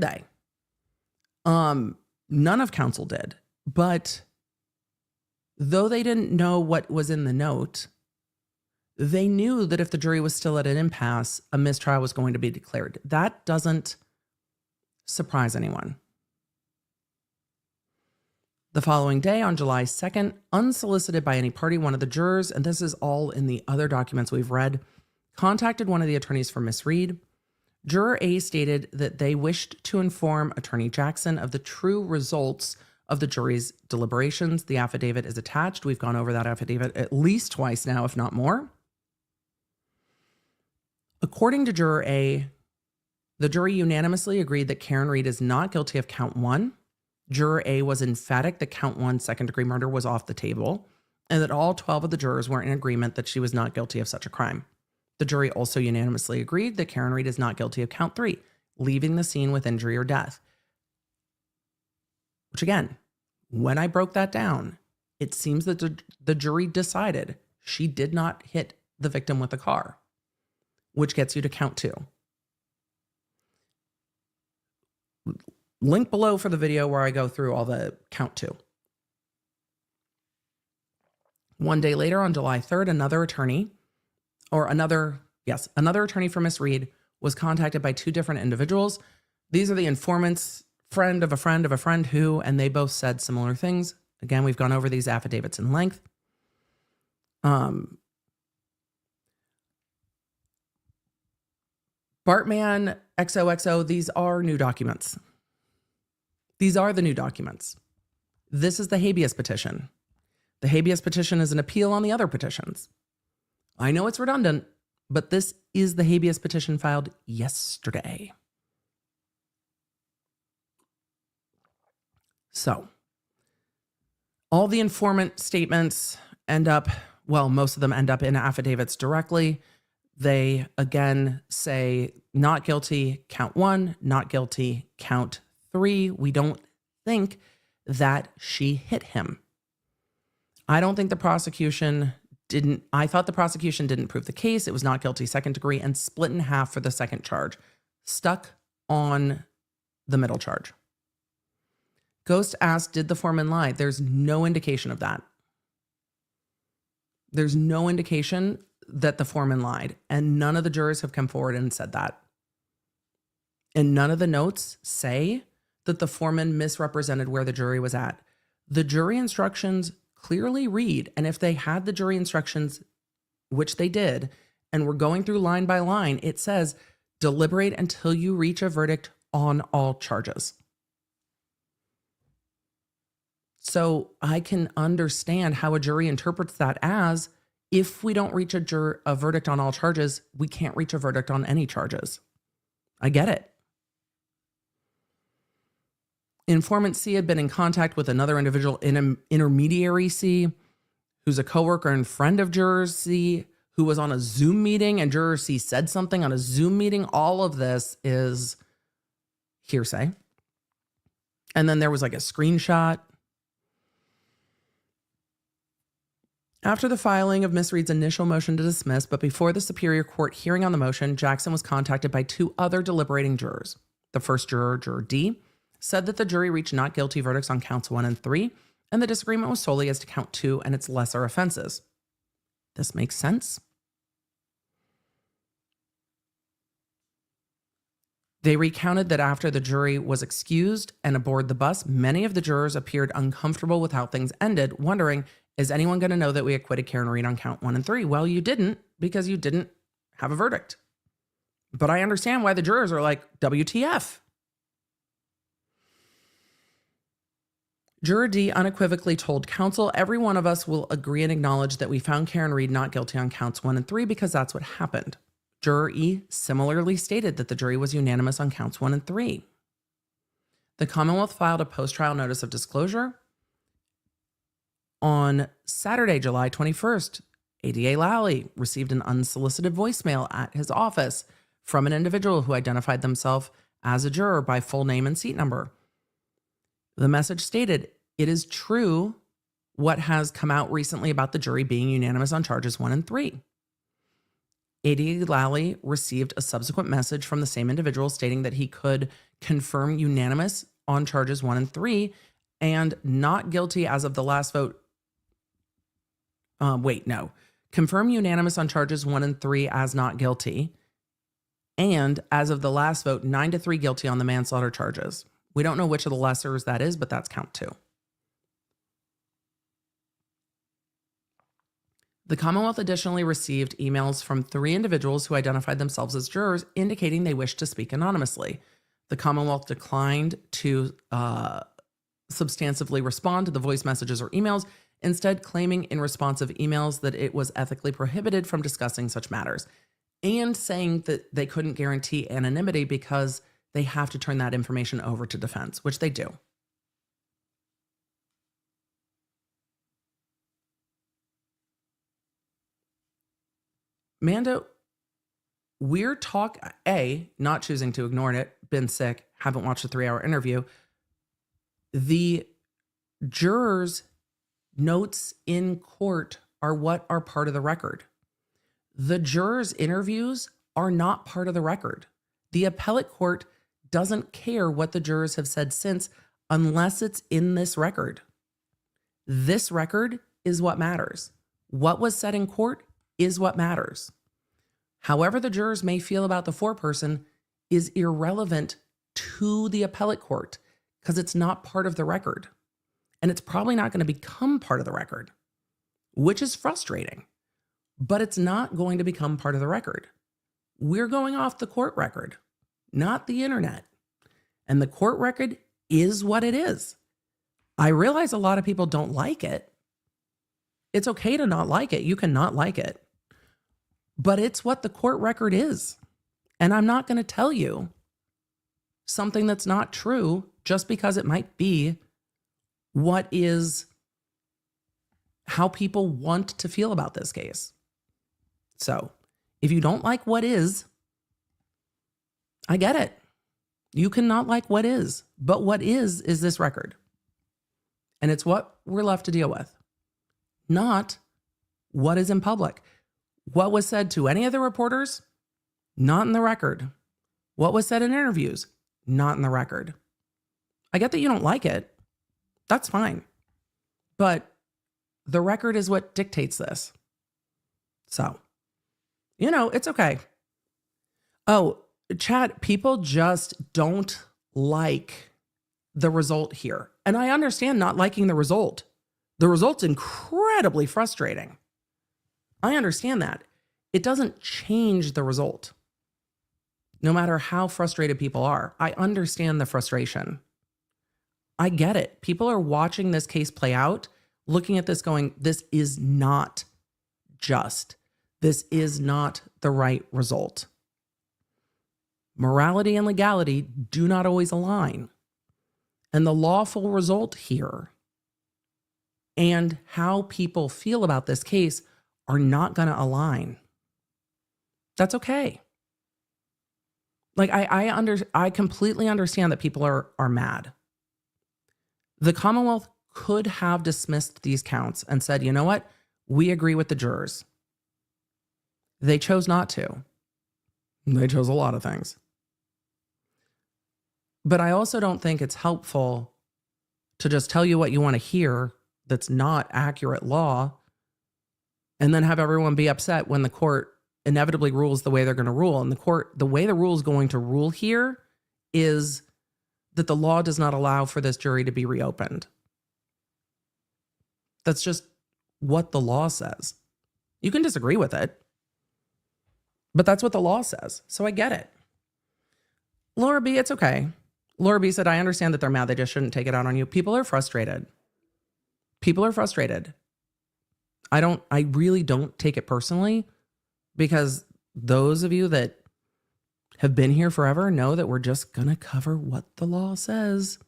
of counsel did. But though they didn't know what was in the note, They knew that if the jury was still at an impasse, a mistrial was going to be declared. That doesn't surprise anyone. The following day, on July 2nd, unsolicited by any party, one of the jurors, and this is all in the other documents we've read, contacted one of the attorneys for Miss Reed. Juror A stated that they wished to inform Attorney Jackson of the true results of the jury's deliberations. The affidavit is attached. We've gone over that affidavit at least twice now, if not more. According to Juror A, the jury unanimously agreed that Karen Reed is not guilty of count 1. Juror A was emphatic that count 1, second-degree murder, was off the table, and that all 12 of the jurors were in agreement that she was not guilty of such a crime. The jury also unanimously agreed that Karen Reed is not guilty of count 3, leaving the scene with injury or death. Which again, when I broke that down, it seems that the jury decided she did not hit the victim with the car, which gets you to count 2. Link below for the video where I go through all the count 2. One day later, on July 3rd, another attorney for Miss Reed was contacted by 2 different individuals. These are the informants, friend of a friend of a friend who, and they both said similar things. Again, we've gone over these affidavits in length. Bartman, XOXO, these are new documents. These are the new documents. This is the habeas petition. The habeas petition is an appeal on the other petitions. I know it's redundant, but this is the habeas petition filed yesterday. So, all the informant statements end up, well, most of them end up in affidavits directly. They, again, say not guilty, count 1, not guilty, count 3. We don't think that she hit him. I thought the prosecution didn't prove the case. It was not guilty, second degree, and split in half for the second charge. Stuck on the middle charge. Ghost asked, did the foreman lie? There's no indication of that. There's no indication that the foreman lied, and none of the jurors have come forward and said that. And none of the notes say that the foreman misrepresented where the jury was at. The jury instructions clearly read, and if they had the jury instructions, which they did, and we're going through line by line, it says, deliberate until you reach a verdict on all charges. So I can understand how a jury interprets that as, if we don't reach a verdict on all charges, we can't reach a verdict on any charges. I get it. Informant C had been in contact with another individual, intermediary C, who's a coworker and friend of juror C, who was on a Zoom meeting, and juror C said something on a Zoom meeting. All of this is hearsay. And then there was like a screenshot. After the filing of Miss Reed's initial motion to dismiss, but before the Superior Court hearing on the motion, Jackson was contacted by 2 other deliberating jurors. The first juror, Juror D, said that the jury reached not guilty verdicts on counts 1 and 3, and the disagreement was solely as to count 2 and its lesser offenses. This makes sense. They recounted that after the jury was excused and aboard the bus, many of the jurors appeared uncomfortable with how things ended, wondering, is anyone going to know that we acquitted Karen Reed on count 1 and 3? Well, you didn't, because you didn't have a verdict. But I understand why the jurors are like, WTF. Juror D unequivocally told counsel, every one of us will agree and acknowledge that we found Karen Reed not guilty on counts 1 and 3 because that's what happened. Juror E similarly stated that the jury was unanimous on counts 1 and 3. The Commonwealth filed a post-trial notice of disclosure. On Saturday, July 21st, ADA Lally received an unsolicited voicemail at his office from an individual who identified themselves as a juror by full name and seat number. The message stated, it is true what has come out recently about the jury being unanimous on charges 1 and 3. ADA Lally received a subsequent message from the same individual stating that he could confirm unanimous on charges 1 and 3 and not guilty as of the last vote. confirm unanimous on charges 1 and 3 as not guilty, and as of the last vote, 9-3 guilty on the manslaughter charges. We don't know which of the lessers that is, but that's count 2. The Commonwealth additionally received emails from 3 individuals who identified themselves as jurors, indicating they wished to speak anonymously. The Commonwealth declined to substantively respond to the voice messages or emails, instead claiming in response of emails that it was ethically prohibited from discussing such matters, and saying that they couldn't guarantee anonymity because they have to turn that information over to defense, which they do. Mando, we're not choosing to ignore it, been sick, haven't watched a 3-hour interview. The jurors' notes in court are what are part of the record. The jurors' interviews are not part of the record. The appellate court doesn't care what the jurors have said since unless it's in this record. This record is what matters. What was said in court is what matters. However the jurors may feel about the foreperson is irrelevant to the appellate court because it's not part of the record. And it's probably not going to become part of the record, which is frustrating. But it's not going to become part of the record. We're going off the court record, not the internet. And the court record is what it is. I realize a lot of people don't like it. It's okay to not like it. You can not like it. But it's what the court record is. And I'm not going to tell you something that's not true just because it might be what is how people want to feel about this case. So if you don't like what is, I get it. You cannot like what is, but what is this record. And it's what we're left to deal with, not what is in public. What was said to any of the reporters? Not in the record. What was said in interviews? Not in the record. I get that you don't like it. That's fine. But the record is what dictates this. So, it's okay. Oh, Chad, people just don't like the result here. And I understand not liking the result. The result's incredibly frustrating. I understand that. It doesn't change the result. No matter how frustrated people are, I understand the frustration. I get it. People are watching this case play out, looking at this going, this is not just. This is not the right result. Morality and legality do not always align. And the lawful result here and how people feel about this case are not going to align. That's okay. Like I completely understand that people are mad. The Commonwealth could have dismissed these counts and said, you know what? We agree with the jurors. They chose not to. They chose a lot of things. But I also don't think it's helpful to just tell you what you want to hear that's not accurate law and then have everyone be upset when the court inevitably rules the way they're going to rule. And the way the rule is going to rule here is that the law does not allow for this jury to be reopened. That's just what the law says. You can disagree with it, but that's what the law says. So I get it. Laura B, it's okay. Laura B said, I understand that they're mad. They just shouldn't take it out on you. People are frustrated. People are frustrated. I really don't take it personally because those of you that have been here forever know that we're just going to cover what the law says.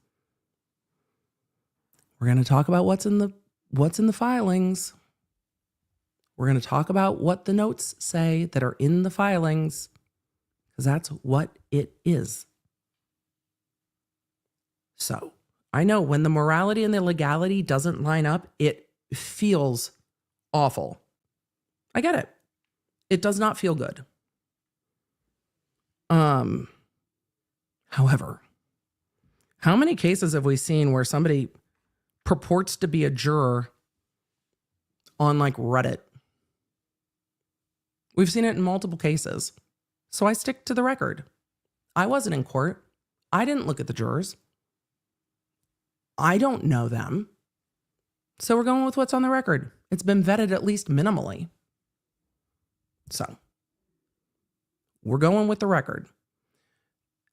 We're going to talk about what's in the filings. We're going to talk about what the notes say that are in the filings because that's what it is. So I know when the morality and the legality doesn't line up, it feels awful. I get it. It does not feel good. However, how many cases have we seen where somebody purports to be a juror on like Reddit We've seen it in multiple cases. So I stick to the record. I wasn't in court. I didn't look at the jurors. I don't know them. So we're going with what's on the record. It's been vetted at least minimally. So we're going with the record.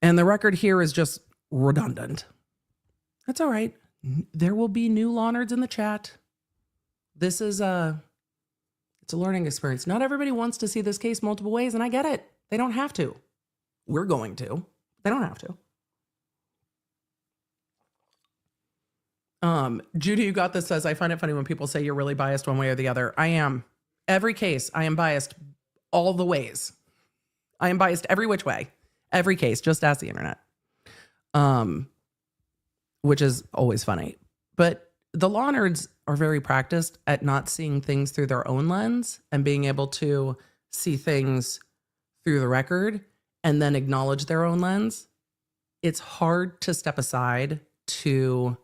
And the record here is just redundant. That's all right. There will be new law nerds in the chat. It's a learning experience. Not everybody wants to see this case multiple ways, and I get it. They don't have to. We're going to. They don't have to. Judy, you got this, says, I find it funny when people say you're really biased one way or the other. I am. Every case, I am biased all the ways. I am biased every which way. Every case, just ask the internet. Which is always funny. But the law nerds are very practiced at not seeing things through their own lens and being able to see things through the record and then acknowledge their own lens. It's hard to step aside to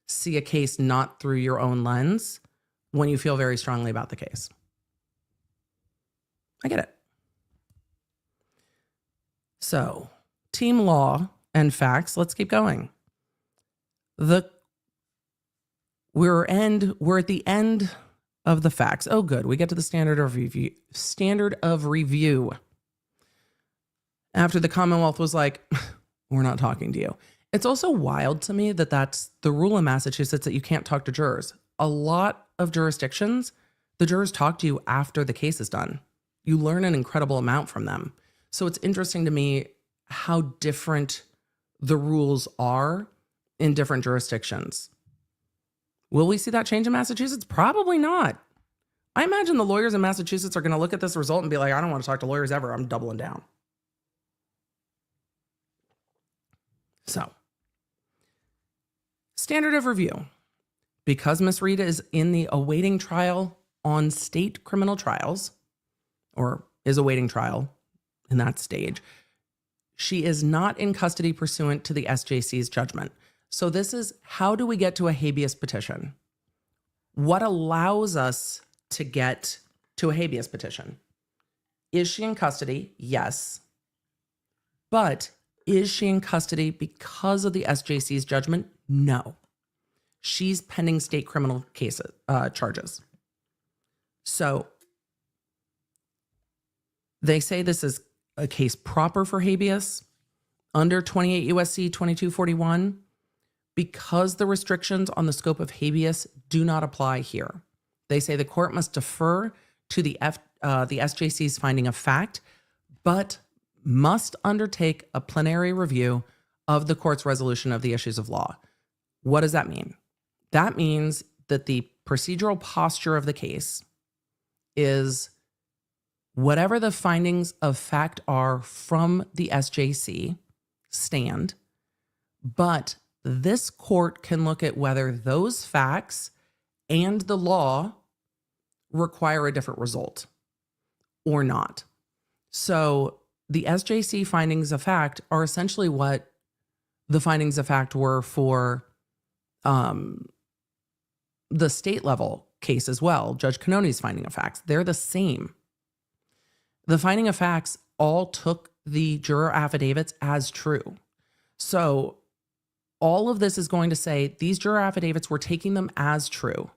see a case not through your own lens when you feel very strongly about the case. I get it. So, team law and facts, let's keep going. We're at the end of the facts. Oh, good. We get to the standard of review. Standard of review. After the Commonwealth was like, we're not talking to you. It's also wild to me that that's the rule in Massachusetts, that you can't talk to jurors. A lot of jurisdictions, the jurors talk to you after the case is done. You learn an incredible amount from them. So it's interesting to me how different the rules are in different jurisdictions. Will we see that change in Massachusetts? Probably not. I imagine the lawyers in Massachusetts are going to look at this result and be like, I don't want to talk to lawyers ever. I'm doubling down. So, standard of review. Because Miss Rita is in the awaiting trial on state criminal trials, or is awaiting trial in that stage, she is not in custody pursuant to the SJC's judgment. So this is, how do we get to a habeas petition? What allows us to get to a habeas petition? Is she in custody? Yes. But is she in custody because of the SJC's judgment? No. She's pending state criminal cases, charges. So they say this is a case proper for habeas under 28 U.S.C. 2241 because the restrictions on the scope of habeas do not apply here. They say the court must defer to the SJC's finding of fact, but must undertake a plenary review of the court's resolution of the issues of law. What does that mean? That means that the procedural posture of the case is whatever the findings of fact are from the SJC stand, but this court can look at whether those facts and the law require a different result or not. So the SJC findings of fact are essentially what the findings of fact were for the state level case as well. Judge Cannoni's finding of facts, they're the same. The finding of facts all took the juror affidavits as true. So all of this is going to say these juror affidavits, we're taking them as true.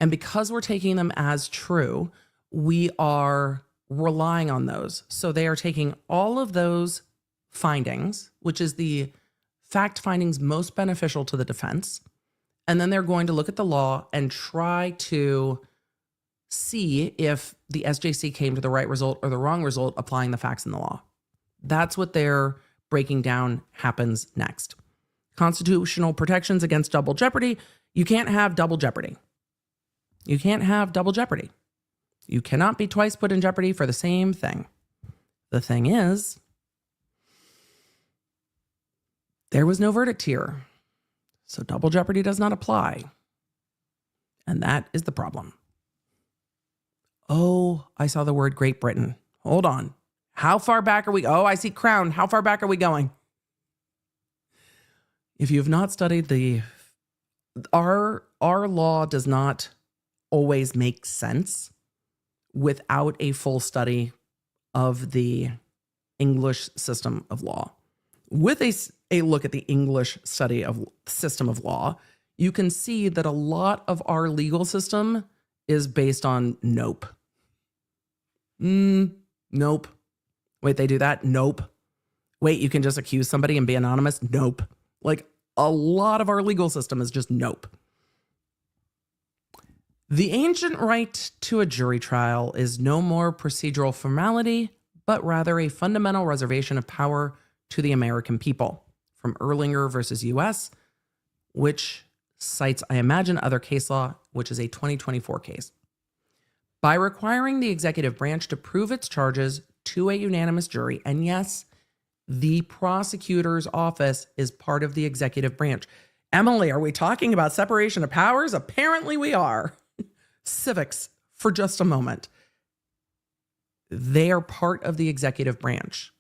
And because we're taking them as true, we are relying on those. So they are taking all of those findings, which is the fact findings most beneficial to the defense. And then they're going to look at the law and try to see if the SJC came to the right result or the wrong result applying the facts in the law. That's what they're breaking down happens next. Constitutional protections against double jeopardy. You can't have double jeopardy. You can't have double jeopardy. You cannot be twice put in jeopardy for the same thing. The thing is, there was no verdict here. So double jeopardy does not apply. And that is the problem. Oh, I saw the word Great Britain. Hold on. How far back are we? Oh, I see Crown. How far back are we going? If you have not studied our law does not always make sense without a full study of the English system of law. With a look at the English study of system of law, you can see that a lot of our legal system is based on nope. Nope. Wait, they do that? Nope. Wait, you can just accuse somebody and be anonymous? Nope. Like, a lot of our legal system is just nope. The ancient right to a jury trial is no more procedural formality, but rather a fundamental reservation of power to the American people. From Erlinger versus U.S., which cites, I imagine, other case law, which is a 2024 case. By requiring the executive branch to prove its charges to a unanimous jury, and yes, the prosecutor's office is part of the executive branch. Emily, are we talking about separation of powers? Apparently we are. Civics, for just a moment. They are part of the executive branch.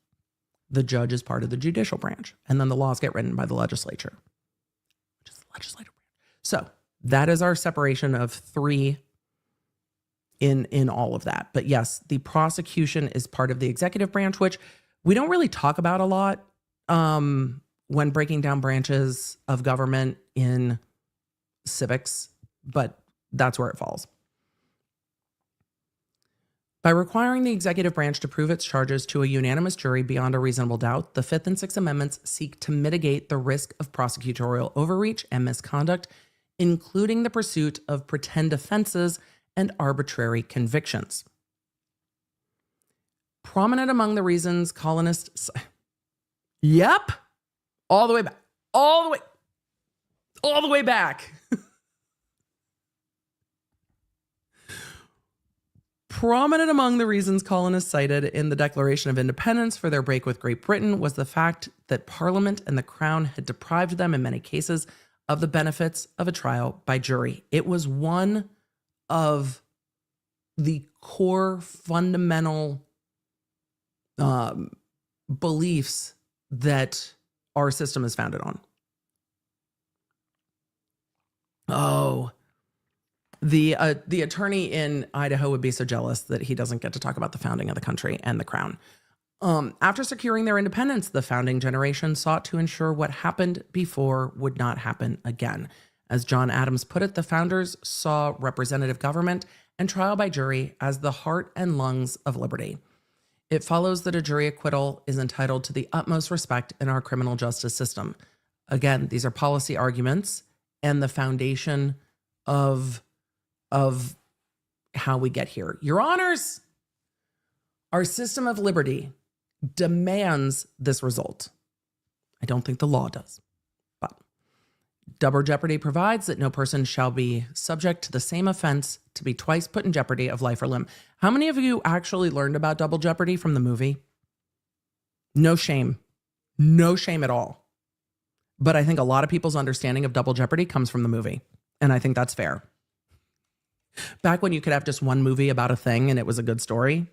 The judge is part of the judicial branch. And then the laws get written by the legislature, which is the legislative branch. So that is our separation of three in all of that. But yes, the prosecution is part of the executive branch, which we don't really talk about a lot when breaking down branches of government in civics, but that's where it falls. By requiring the executive branch to prove its charges to a unanimous jury beyond a reasonable doubt, the Fifth and Sixth Amendments seek to mitigate the risk of prosecutorial overreach and misconduct, including the pursuit of pretend offenses and arbitrary convictions. Prominent among the reasons colonists... Yep. All the way back. All the way back. Prominent among the reasons colonists cited in the Declaration of Independence for their break with Great Britain was the fact that Parliament and the Crown had deprived them in many cases of the benefits of a trial by jury. It was one of the core fundamental beliefs that our system is founded on. Oh, the attorney in Idaho would be so jealous that he doesn't get to talk about the founding of the country and the crown. After securing their independence, the founding generation sought to ensure what happened before would not happen again. As John Adams put it, the founders saw representative government and trial by jury as the heart and lungs of liberty. It follows that a jury acquittal is entitled to the utmost respect in our criminal justice system. Again, these are policy arguments and the foundation of how we get here. Your Honors, our system of liberty demands this result. I don't think the law does, but double jeopardy provides that no person shall be subject to the same offense to be twice put in jeopardy of life or limb. How many of you actually learned about double jeopardy from the movie? No shame. No shame at all. But I think a lot of people's understanding of double jeopardy comes from the movie, and I think that's fair. Back when you could have just one movie about a thing and it was a good story,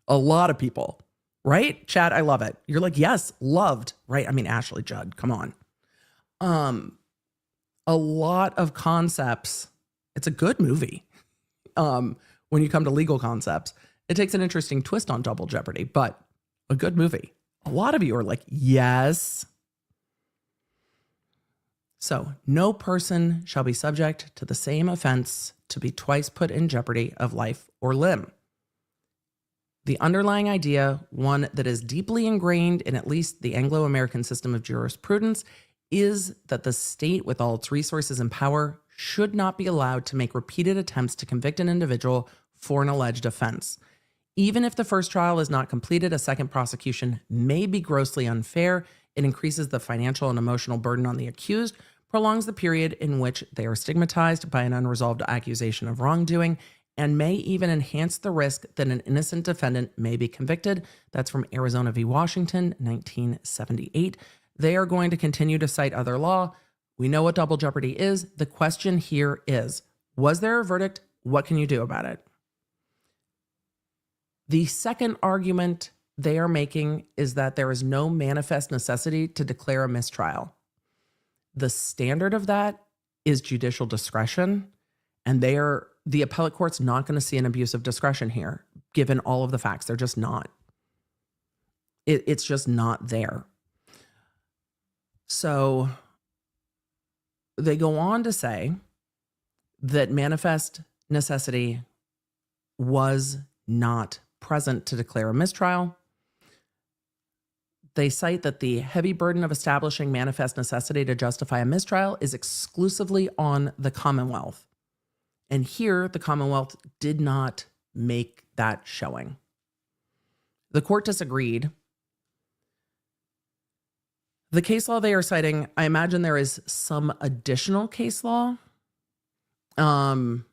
a lot of people, right? Chad, I love it. You're like, yes, loved, right? I mean, Ashley Judd, come on. A lot of concepts, it's a good movie. When you come to legal concepts, it takes an interesting twist on double jeopardy, but a good movie. A lot of you are like, yes. So, no person shall be subject to the same offense to be twice put in jeopardy of life or limb. The underlying idea, one that is deeply ingrained in at least the Anglo-American system of jurisprudence, is that the state, with all its resources and power, should not be allowed to make repeated attempts to convict an individual for an alleged offense. Even if the first trial is not completed, a second prosecution may be grossly unfair. It increases the financial and emotional burden on the accused, prolongs the period in which they are stigmatized by an unresolved accusation of wrongdoing, and may even enhance the risk that an innocent defendant may be convicted. That's from Arizona v. Washington, 1978. They are going to continue to cite other law. We know what double jeopardy is. The question here is, was there a verdict? What can you do about it? The second argument they are making is that there is no manifest necessity to declare a mistrial. The standard of that is judicial discretion, and they are The appellate court's not going to see an abuse of discretion here, given all of the facts. They're just not. It's just not there. So they go on to say that manifest necessity was not present to declare a mistrial. They cite that the heavy burden of establishing manifest necessity to justify a mistrial is exclusively on the Commonwealth. And here, the Commonwealth did not make that showing. The court disagreed. The case law they are citing, I imagine there is some additional case law. And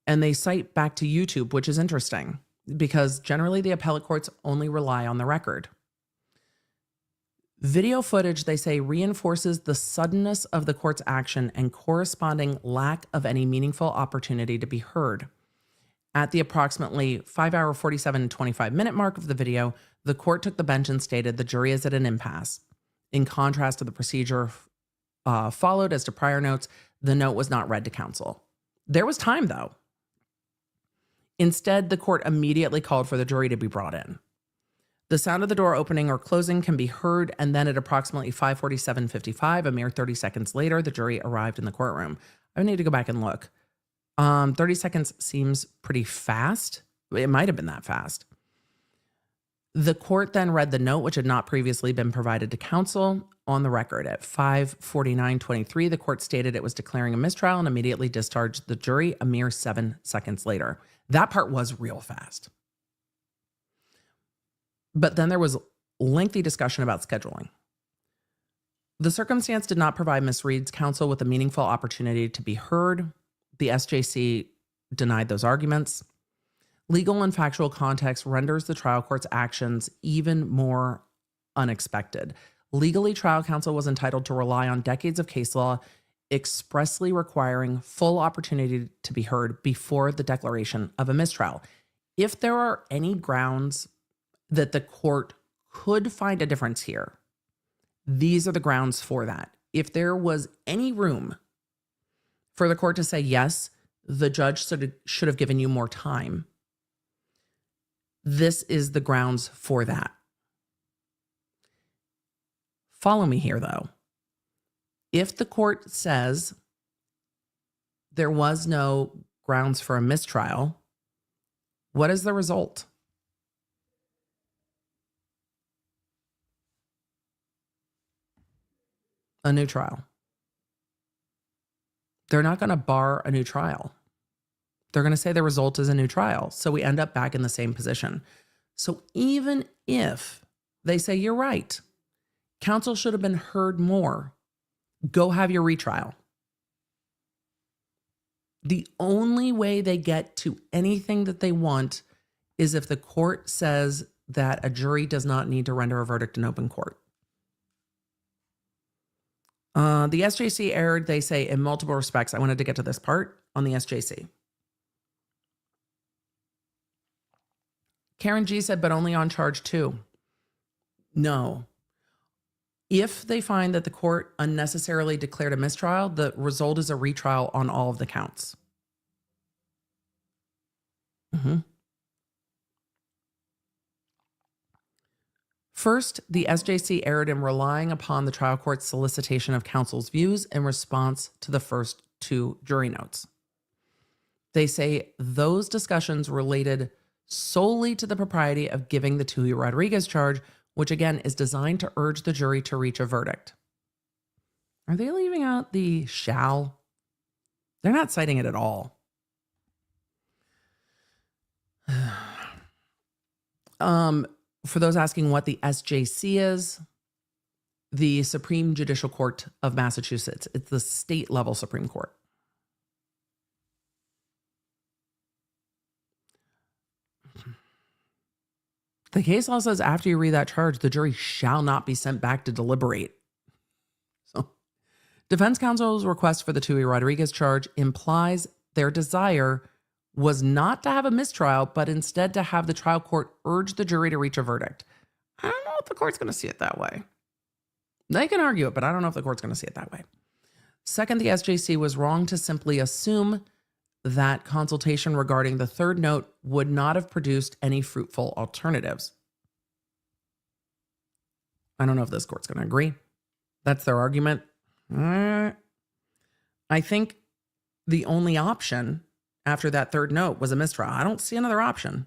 they cite back to YouTube, which is interesting because generally the appellate courts only rely on the record. Video footage, they say, reinforces the suddenness of the court's action and corresponding lack of any meaningful opportunity to be heard. At the approximately 5-hour, 47 and 25-minute mark of the video, the court took the bench and stated the jury is at an impasse. In contrast to the procedure followed as to prior notes, the note was not read to counsel. There was time, though. Instead, the court immediately called for the jury to be brought in. The sound of the door opening or closing can be heard, and then at approximately 5:47:55, a mere 30 seconds later, the jury arrived in the courtroom. I need to go back and look. 30 seconds seems pretty fast. It might have been that fast. The court then read the note, which had not previously been provided to counsel, on the record. At 5:49:23, the court stated it was declaring a mistrial and immediately discharged the jury a mere 7 seconds later. That part was real fast. But then there was lengthy discussion about scheduling. The circumstance did not provide Ms. Reed's counsel with a meaningful opportunity to be heard. The SJC denied those arguments. Legal and factual context renders the trial court's actions even more unexpected. Legally, trial counsel was entitled to rely on decades of case law expressly requiring full opportunity to be heard before the declaration of a mistrial. If there are any grounds that the court could find a difference here, these are the grounds for that. If there was any room for the court to say, yes, the judge should have given you more time, this is the grounds for that. Follow me here, though. If the court says there was no grounds for a mistrial, what is the result? A new trial. They're not going to bar a new trial. They're going to say the result is a new trial. So we end up back in the same position. So even if they say, you're right, counsel should have been heard more, go have your retrial. The only way they get to anything that they want is if the court says that a jury does not need to render a verdict in open court. The SJC erred, they say, in multiple respects. I wanted to get to this part on the SJC. Karen G said, but only on charge 2. No. If they find that the court unnecessarily declared a mistrial, the result is a retrial on all of the counts. First, the SJC erred in relying upon the trial court's solicitation of counsel's views in response to the first 2 jury notes. They say those discussions related solely to the propriety of giving the Tui Rodriguez charge, which again is designed to urge the jury to reach a verdict. Are they leaving out the shall? They're not citing it at all. For those asking what the SJC is, the Supreme Judicial Court of Massachusetts. It's the state level Supreme Court. The case law says after you read that charge, the jury shall not be sent back to deliberate. So, defense counsel's request for the Tui Rodriguez charge implies their desire was not to have a mistrial, but instead to have the trial court urge the jury to reach a verdict. I don't know if the court's going to see it that way. They can argue it, but I don't know if the court's going to see it that way. Second, the SJC was wrong to simply assume that consultation regarding the third note would not have produced any fruitful alternatives. I don't know if this court's going to agree. That's their argument. I think the only option after that third note was a mistrial. I don't see another option.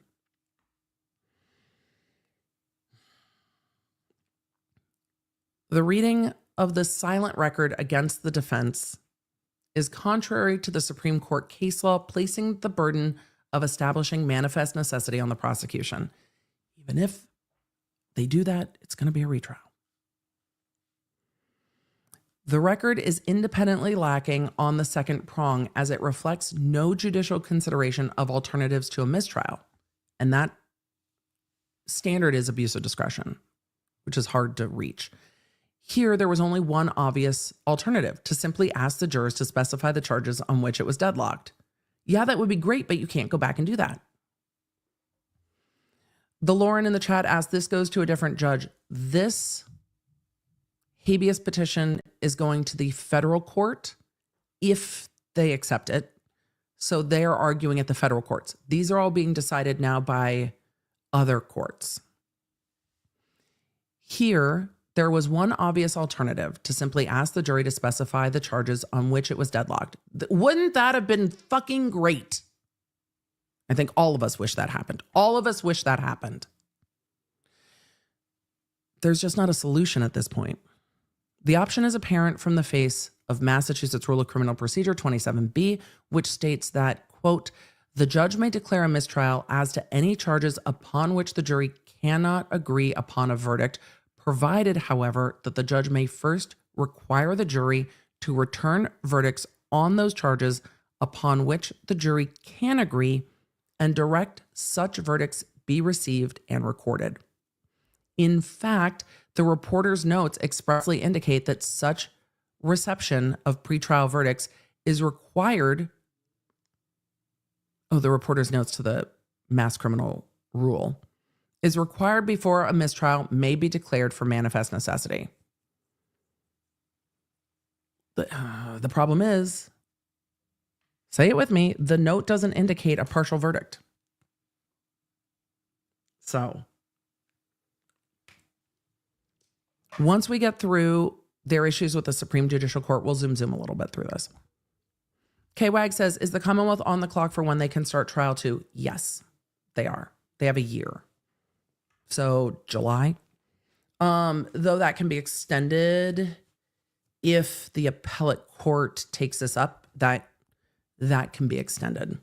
The reading of the silent record against the defense is contrary to the Supreme Court case law, placing the burden of establishing manifest necessity on the prosecution. Even if they do that, it's going to be a retrial. The record is independently lacking on the second prong, as it reflects no judicial consideration of alternatives to a mistrial. And that standard is abuse of discretion, which is hard to reach. Here, there was only one obvious alternative: to simply ask the jurors to specify the charges on which it was deadlocked. Yeah, that would be great, but you can't go back and do that. The Lauren in the chat asked, this goes to a different judge. This habeas petition is going to the federal court if they accept it. So they are arguing at the federal courts. These are all being decided now by other courts. Here, there was one obvious alternative: to simply ask the jury to specify the charges on which it was deadlocked. Wouldn't that have been fucking great? I think all of us wish that happened. All of us wish that happened. There's just not a solution at this point. The option is apparent from the face of Massachusetts Rule of Criminal Procedure 27B, which states that, quote, the judge may declare a mistrial as to any charges upon which the jury cannot agree upon a verdict, provided, however, that the judge may first require the jury to return verdicts on those charges upon which the jury can agree, and direct such verdicts be received and recorded. In fact, the reporter's notes expressly indicate that such reception of pretrial verdicts is required. The reporter's notes to the mass criminal rule is required before a mistrial may be declared for manifest necessity. The problem is, say it with me, the note doesn't indicate a partial verdict. So once we get through their issues with the Supreme Judicial Court, we'll zoom a little bit through this. K-Wag says, is the Commonwealth on the clock for when they can start trial 2? Yes, they are. They have a year. So July. Though that can be extended if the appellate court takes this up, that can be extended.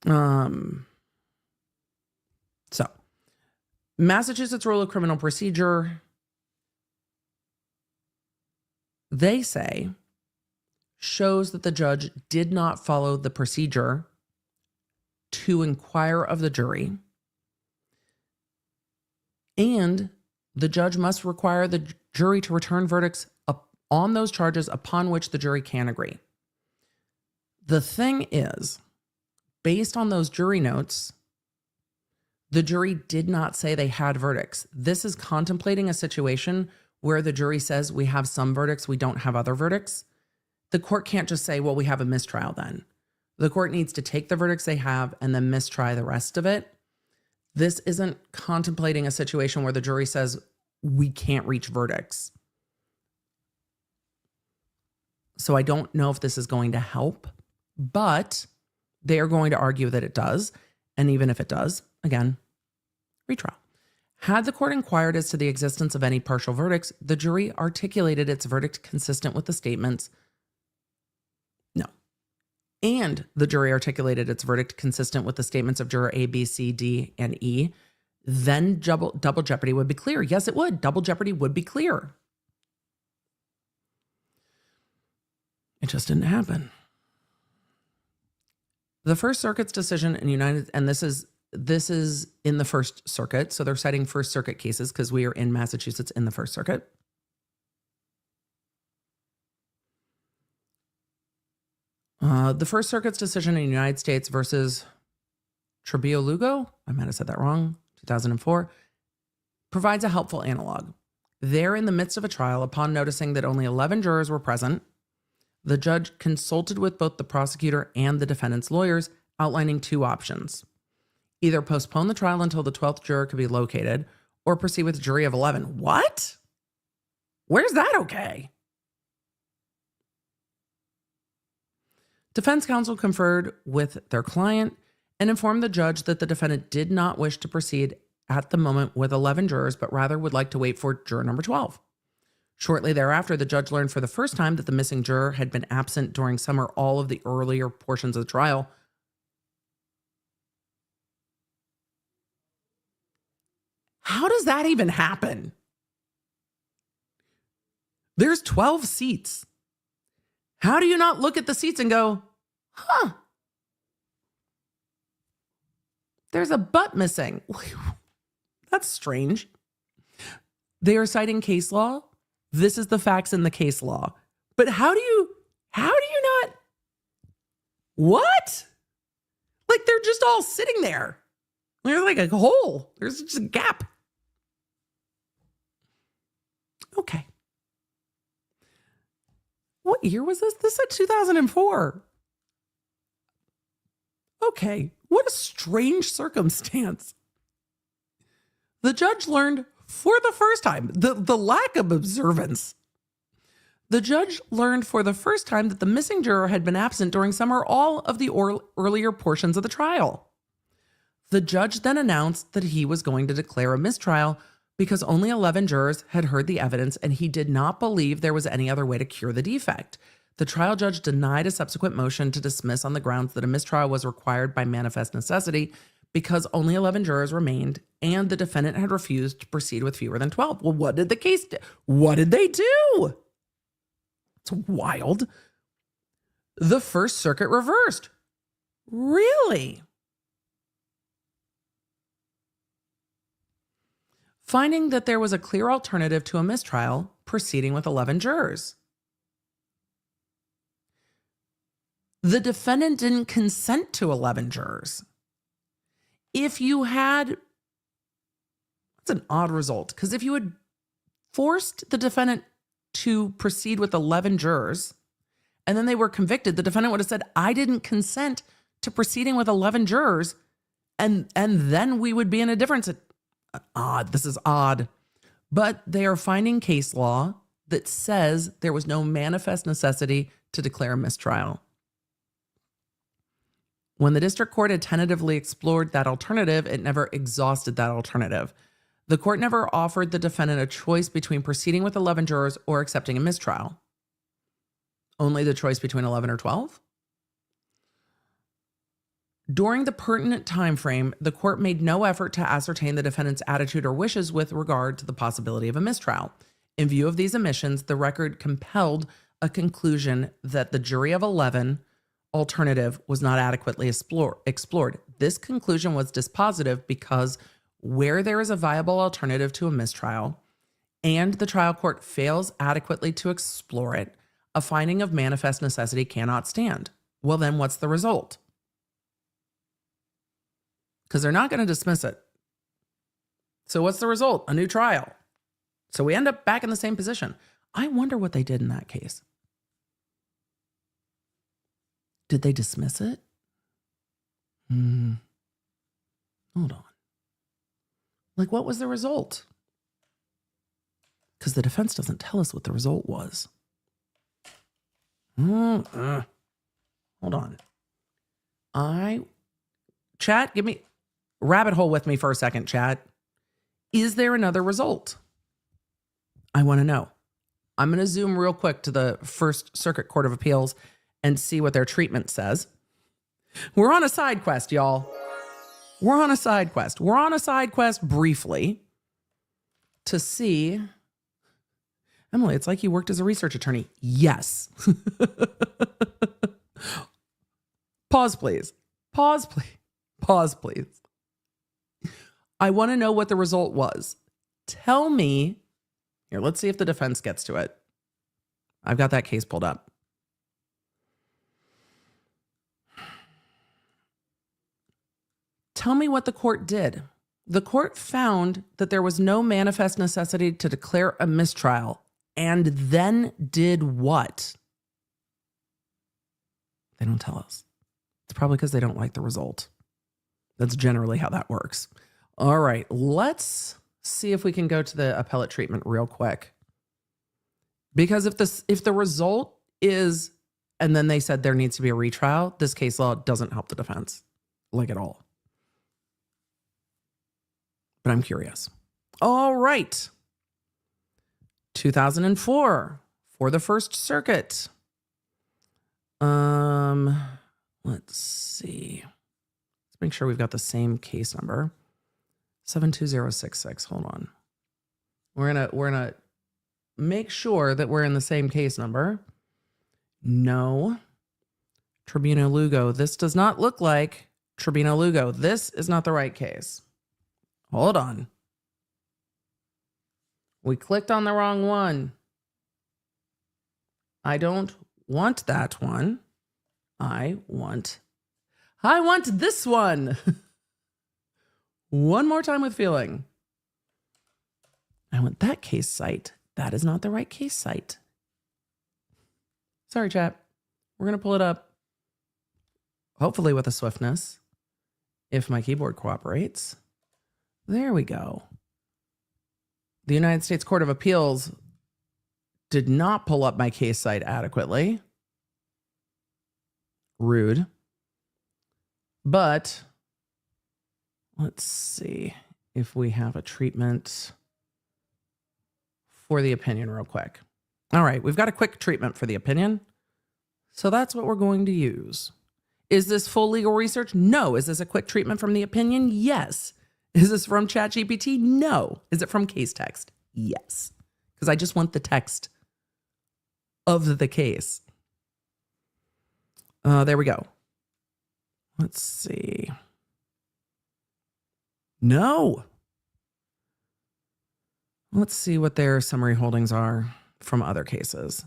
So Massachusetts Rule of Criminal Procedure, they say, shows that the judge did not follow the procedure to inquire of the jury, and the judge must require the jury to return verdicts on those charges upon which the jury can agree. The thing is, based on those jury notes, the jury did not say they had verdicts. This is contemplating a situation where the jury says we have some verdicts, we don't have other verdicts. The court can't just say, well, we have a mistrial then. The court needs to take the verdicts they have and then mistry the rest of it. This isn't contemplating a situation where the jury says we can't reach verdicts. So I don't know if this is going to help, but they are going to argue that it does. And even if it does, again, retrial. Had the court inquired as to the existence of any partial verdicts, the jury articulated its verdict consistent with the statements. No. And the jury articulated its verdict consistent with the statements of juror A, B, C, D, and E. Then double jeopardy would be clear. Yes, it would. Double jeopardy would be clear. It just didn't happen. The First Circuit's decision in United, and this is in the First Circuit, so they're citing First Circuit cases because we are in Massachusetts in the First Circuit. The First Circuit's decision in the United States versus Toribio-Lugo, I might have said that wrong, 2004, provides a helpful analog. There, in the midst of a trial, upon noticing that only 11 jurors were present, The judge consulted with both the prosecutor and the defendant's lawyers, outlining two options. Either postpone the trial until the 12th juror could be located, or proceed with a jury of 11. What? Where's that okay? Defense counsel conferred with their client and informed the judge that the defendant did not wish to proceed at the moment with 11 jurors, but rather would like to wait for juror number 12. Shortly thereafter, the judge learned for the first time that the missing juror had been absent during some or all of the earlier portions of the trial. How does that even happen? There's 12 seats. How do you not look at the seats and go, huh, there's a butt missing? That's strange. They are citing case law. This is the facts in the case law. But how do you not? What? Like they're just all sitting there. There's like a hole. There's just a gap. Okay. What year was this? This said 2004. Okay. What a strange circumstance. The judge learned for the first time, the lack of observance. The judge learned for the first time that the missing juror had been absent during some or all of the earlier portions of the trial. The judge then announced that he was going to declare a mistrial because only 11 jurors had heard the evidence and he did not believe there was any other way to cure the defect. The trial judge denied a subsequent motion to dismiss on the grounds that a mistrial was required by manifest necessity because only 11 jurors remained and the defendant had refused to proceed with fewer than 12. Well, what did the case do? What did they do? It's wild. The First Circuit reversed. Really? Finding that there was a clear alternative to a mistrial, proceeding with 11 jurors. The defendant didn't consent to 11 jurors. If you had, that's an odd result, because if you had forced the defendant to proceed with 11 jurors and then they were convicted, the defendant would have said, I didn't consent to proceeding with 11 jurors, and then we would be in a difference. Odd. This is odd. But they are finding case law that says there was no manifest necessity to declare a mistrial. When the district court had tentatively explored that alternative, it never exhausted that alternative. The court never offered the defendant a choice between proceeding with 11 jurors or accepting a mistrial. Only the choice between 11 or 12? During the pertinent time frame, the court made no effort to ascertain the defendant's attitude or wishes with regard to the possibility of a mistrial. In view of these omissions, the record compelled a conclusion that the jury of 11 alternative was not adequately explored. This conclusion was dispositive because where there is a viable alternative to a mistrial and the trial court fails adequately to explore it, a finding of manifest necessity cannot stand. Well, then what's the result? Because they're not going to dismiss it. So what's the result? A new trial. So we end up back in the same position. I wonder what they did in that case. Did they dismiss it? Hold on. Like, what was the result? Because the defense doesn't tell us what the result was. Hold on. Chat, give me rabbit hole with me for a second, chat. Is there another result? I want to know. I'm going to zoom real quick to the First Circuit Court of Appeals and see what their treatment says. We're on a side quest, y'all. We're on a side quest. We're on a side quest briefly to see. Emily, it's like you worked as a research attorney. Yes. Pause, please. Pause, please. Pause, please. I want to know what the result was. Tell me. Here, let's see if the defense gets to it. I've got that case pulled up. Tell me what the court did. The court found that there was no manifest necessity to declare a mistrial, and then did what? They don't tell us. It's probably because they don't like the result. That's generally how that works. All right, let's see if we can go to the appellate treatment real quick. Because if the result is, and then they said there needs to be a retrial, this case law doesn't help the defense, like at all. But I'm curious. All right. 2004 for the First Circuit. Let's see. Let's make sure we've got the same case number. 72066. Hold on. We're gonna make sure that we're in the same case number. No. Toribio-Lugo. This does not look like Toribio-Lugo. This is not the right case. Hold on. We clicked on the wrong one. I don't want that one. I want this one. One more time with feeling. I want that case site. That is not the right case site. Sorry, chat. We're going to pull it up. Hopefully with a swiftness. If my keyboard cooperates. There we go. The United States Court of Appeals did not pull up my case site adequately. Rude. But let's see if we have a treatment for the opinion real quick. All right, we've got a quick treatment for the opinion. So that's what we're going to use. Is this full legal research? No. Is this a quick treatment from the opinion? Yes. Is this from ChatGPT? No. Is it from case text? Yes. Because I just want the text of the case. There we go. Let's see. No. Let's see what their summary holdings are from other cases.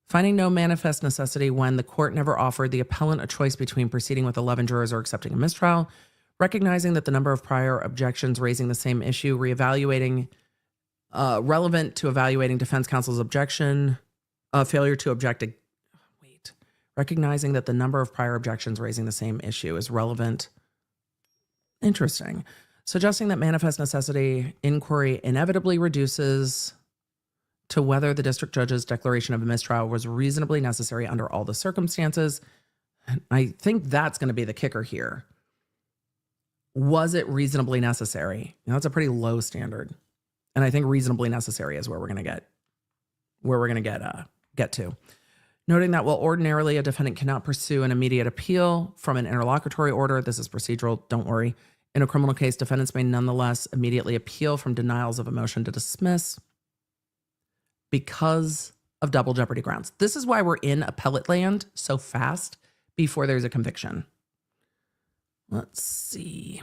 Finding no manifest necessity when the court never offered the appellant a choice between proceeding with 11 jurors or accepting a mistrial. Recognizing that the number of prior objections raising the same issue, reevaluating, relevant to evaluating defense counsel's objection, failure to object. Recognizing that the number of prior objections raising the same issue is relevant. Interesting. Suggesting that manifest necessity inquiry inevitably reduces to whether the district judge's declaration of a mistrial was reasonably necessary under all the circumstances. I think that's going to be the kicker here. Was it reasonably necessary? You know, that's a pretty low standard. And I think reasonably necessary is where we're going to get to. Noting that while ordinarily a defendant cannot pursue an immediate appeal from an interlocutory order, this is procedural, don't worry. In a criminal case, defendants may nonetheless immediately appeal from denials of a motion to dismiss because of double jeopardy grounds. This is why we're in appellate land so fast before there's a conviction. Let's see.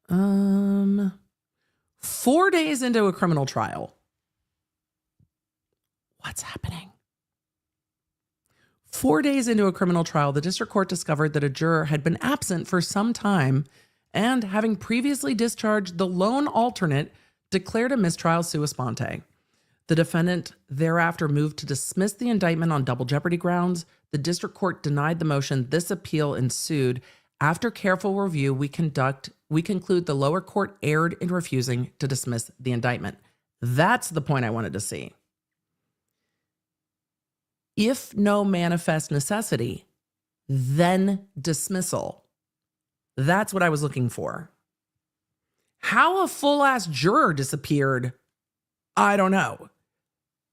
4 days into a criminal trial. What's happening? 4 days into a criminal trial, the district court discovered that a juror had been absent for some time and, having previously discharged the lone alternate, declared a mistrial sua sponte. The defendant thereafter moved to dismiss the indictment on double jeopardy grounds. The district court denied the motion. This appeal ensued. After careful review, we conclude the lower court erred in refusing to dismiss the indictment. That's the point I wanted to see. If no manifest necessity, then dismissal. That's what I was looking for. How a full-ass juror disappeared, I don't know.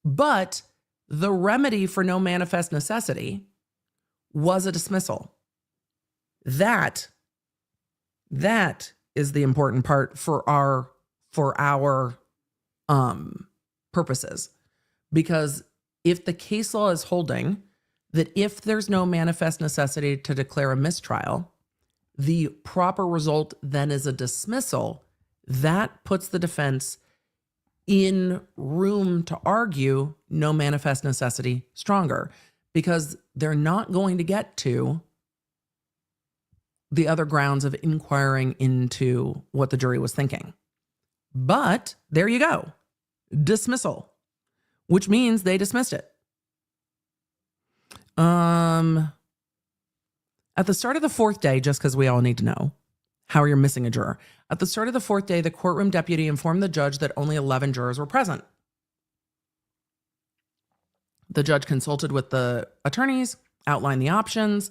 But the remedy for no manifest necessity was a dismissal. That is the important part for our purposes. Because if the case law is holding that if there's no manifest necessity to declare a mistrial, the proper result then is a dismissal, that puts the defense in room to argue no manifest necessity stronger, because they're not going to get to the other grounds of inquiring into what the jury was thinking. But there you go. Dismissal, which means they dismissed it. At the start of the fourth day, just because we all need to know how you're missing a juror. At the start of the fourth day, the courtroom deputy informed the judge that only 11 jurors were present. The judge consulted with the attorneys, outlined the options.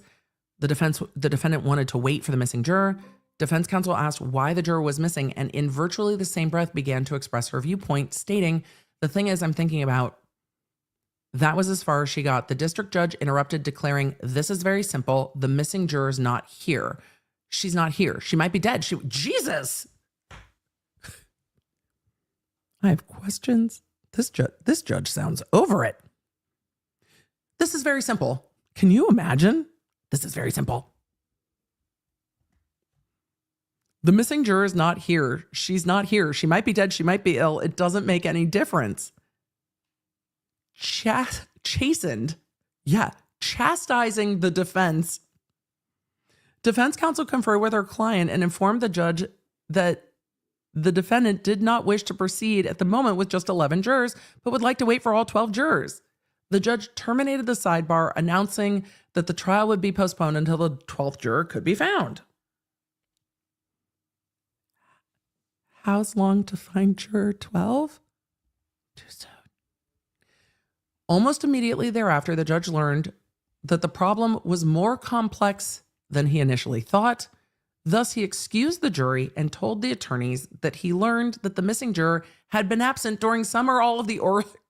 The defendant wanted to wait for the missing juror. Defense counsel asked why the juror was missing, and in virtually the same breath began to express her viewpoint, stating, "The thing is, I'm thinking about." That was as far as she got. The district judge interrupted, declaring, "This is very simple. The missing juror's not here. She's not here. She might be dead. Jesus. I have questions. This judge sounds over it. This is very simple. Can you imagine? This is very simple. The missing juror is not here. She's not here. She might be dead. She might be ill. It doesn't make any difference. Chastened. Yeah. Chastising the defense. Defense counsel conferred with her client and informed the judge that the defendant did not wish to proceed at the moment with just 11 jurors, but would like to wait for all 12 jurors. The judge terminated the sidebar, announcing that the trial would be postponed until the 12th juror could be found. How's long to find juror 12? Too soon. Almost immediately thereafter, the judge learned that the problem was more complex than he initially thought. Thus, he excused the jury and told the attorneys that he learned that the missing juror had been absent during some or all of the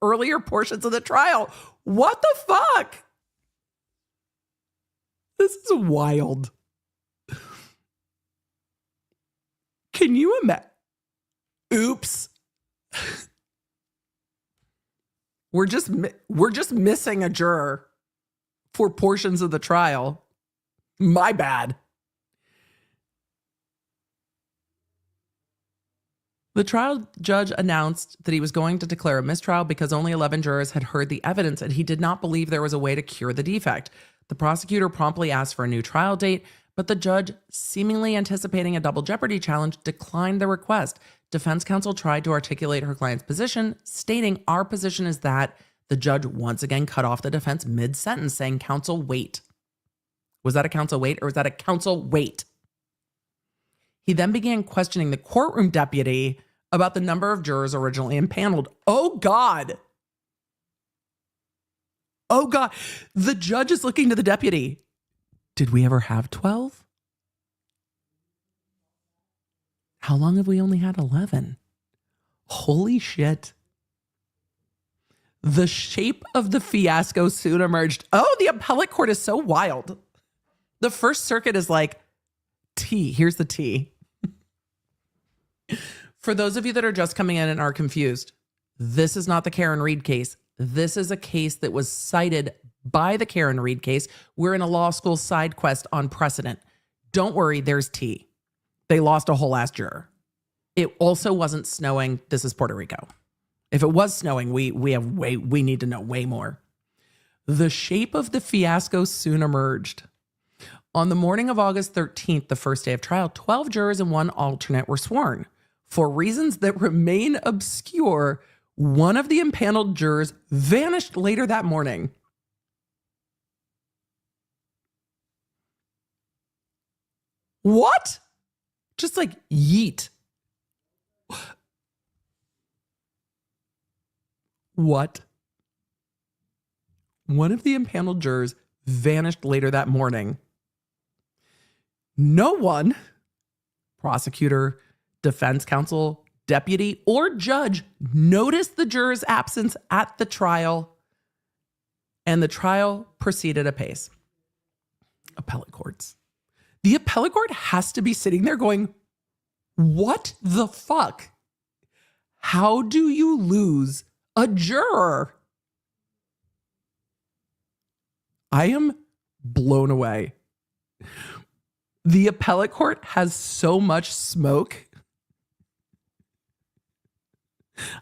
earlier portions of the trial. What the fuck? This is wild. Can you imagine? Oops. We're just missing a juror for portions of the trial. My bad. The trial judge announced that he was going to declare a mistrial because only 11 jurors had heard the evidence and he did not believe there was a way to cure the defect. The prosecutor promptly asked for a new trial date, but the judge, seemingly anticipating a double jeopardy challenge, declined the request. Defense counsel tried to articulate her client's position, stating, "Our position is that." The judge once again cut off the defense mid-sentence, saying, "Counsel, wait." Was that a counsel wait or was that a counsel wait? He then began questioning the courtroom deputy about the number of jurors originally impaneled. Oh, God. Oh, God. The judge is looking to the deputy. Did we ever have 12? How long have we only had 11? Holy shit. The shape of the fiasco soon emerged. Oh, the appellate court is so wild. The First Circuit is like, tea. Here's the tea. For those of you that are just coming in and are confused, this is not the Karen Reed case. This is a case that was cited by the Karen Reed case. We're in a law school side quest on precedent. Don't worry, there's tea. They lost a whole ass juror. It also wasn't snowing. This is Puerto Rico. If it was snowing, we need to know way more. The shape of the fiasco soon emerged. On the morning of August 13th, the first day of trial, 12 jurors and one alternate were sworn. For reasons that remain obscure, one of the impaneled jurors vanished later that morning. What? Just like yeet. What? One of the impaneled jurors vanished later that morning. No one, prosecutor, defense counsel, deputy, or judge, noticed the juror's absence at the trial, and the trial proceeded apace. Appellate courts. The appellate court has to be sitting there going, what the fuck? How do you lose a juror? I am blown away. The appellate court has so much smoke.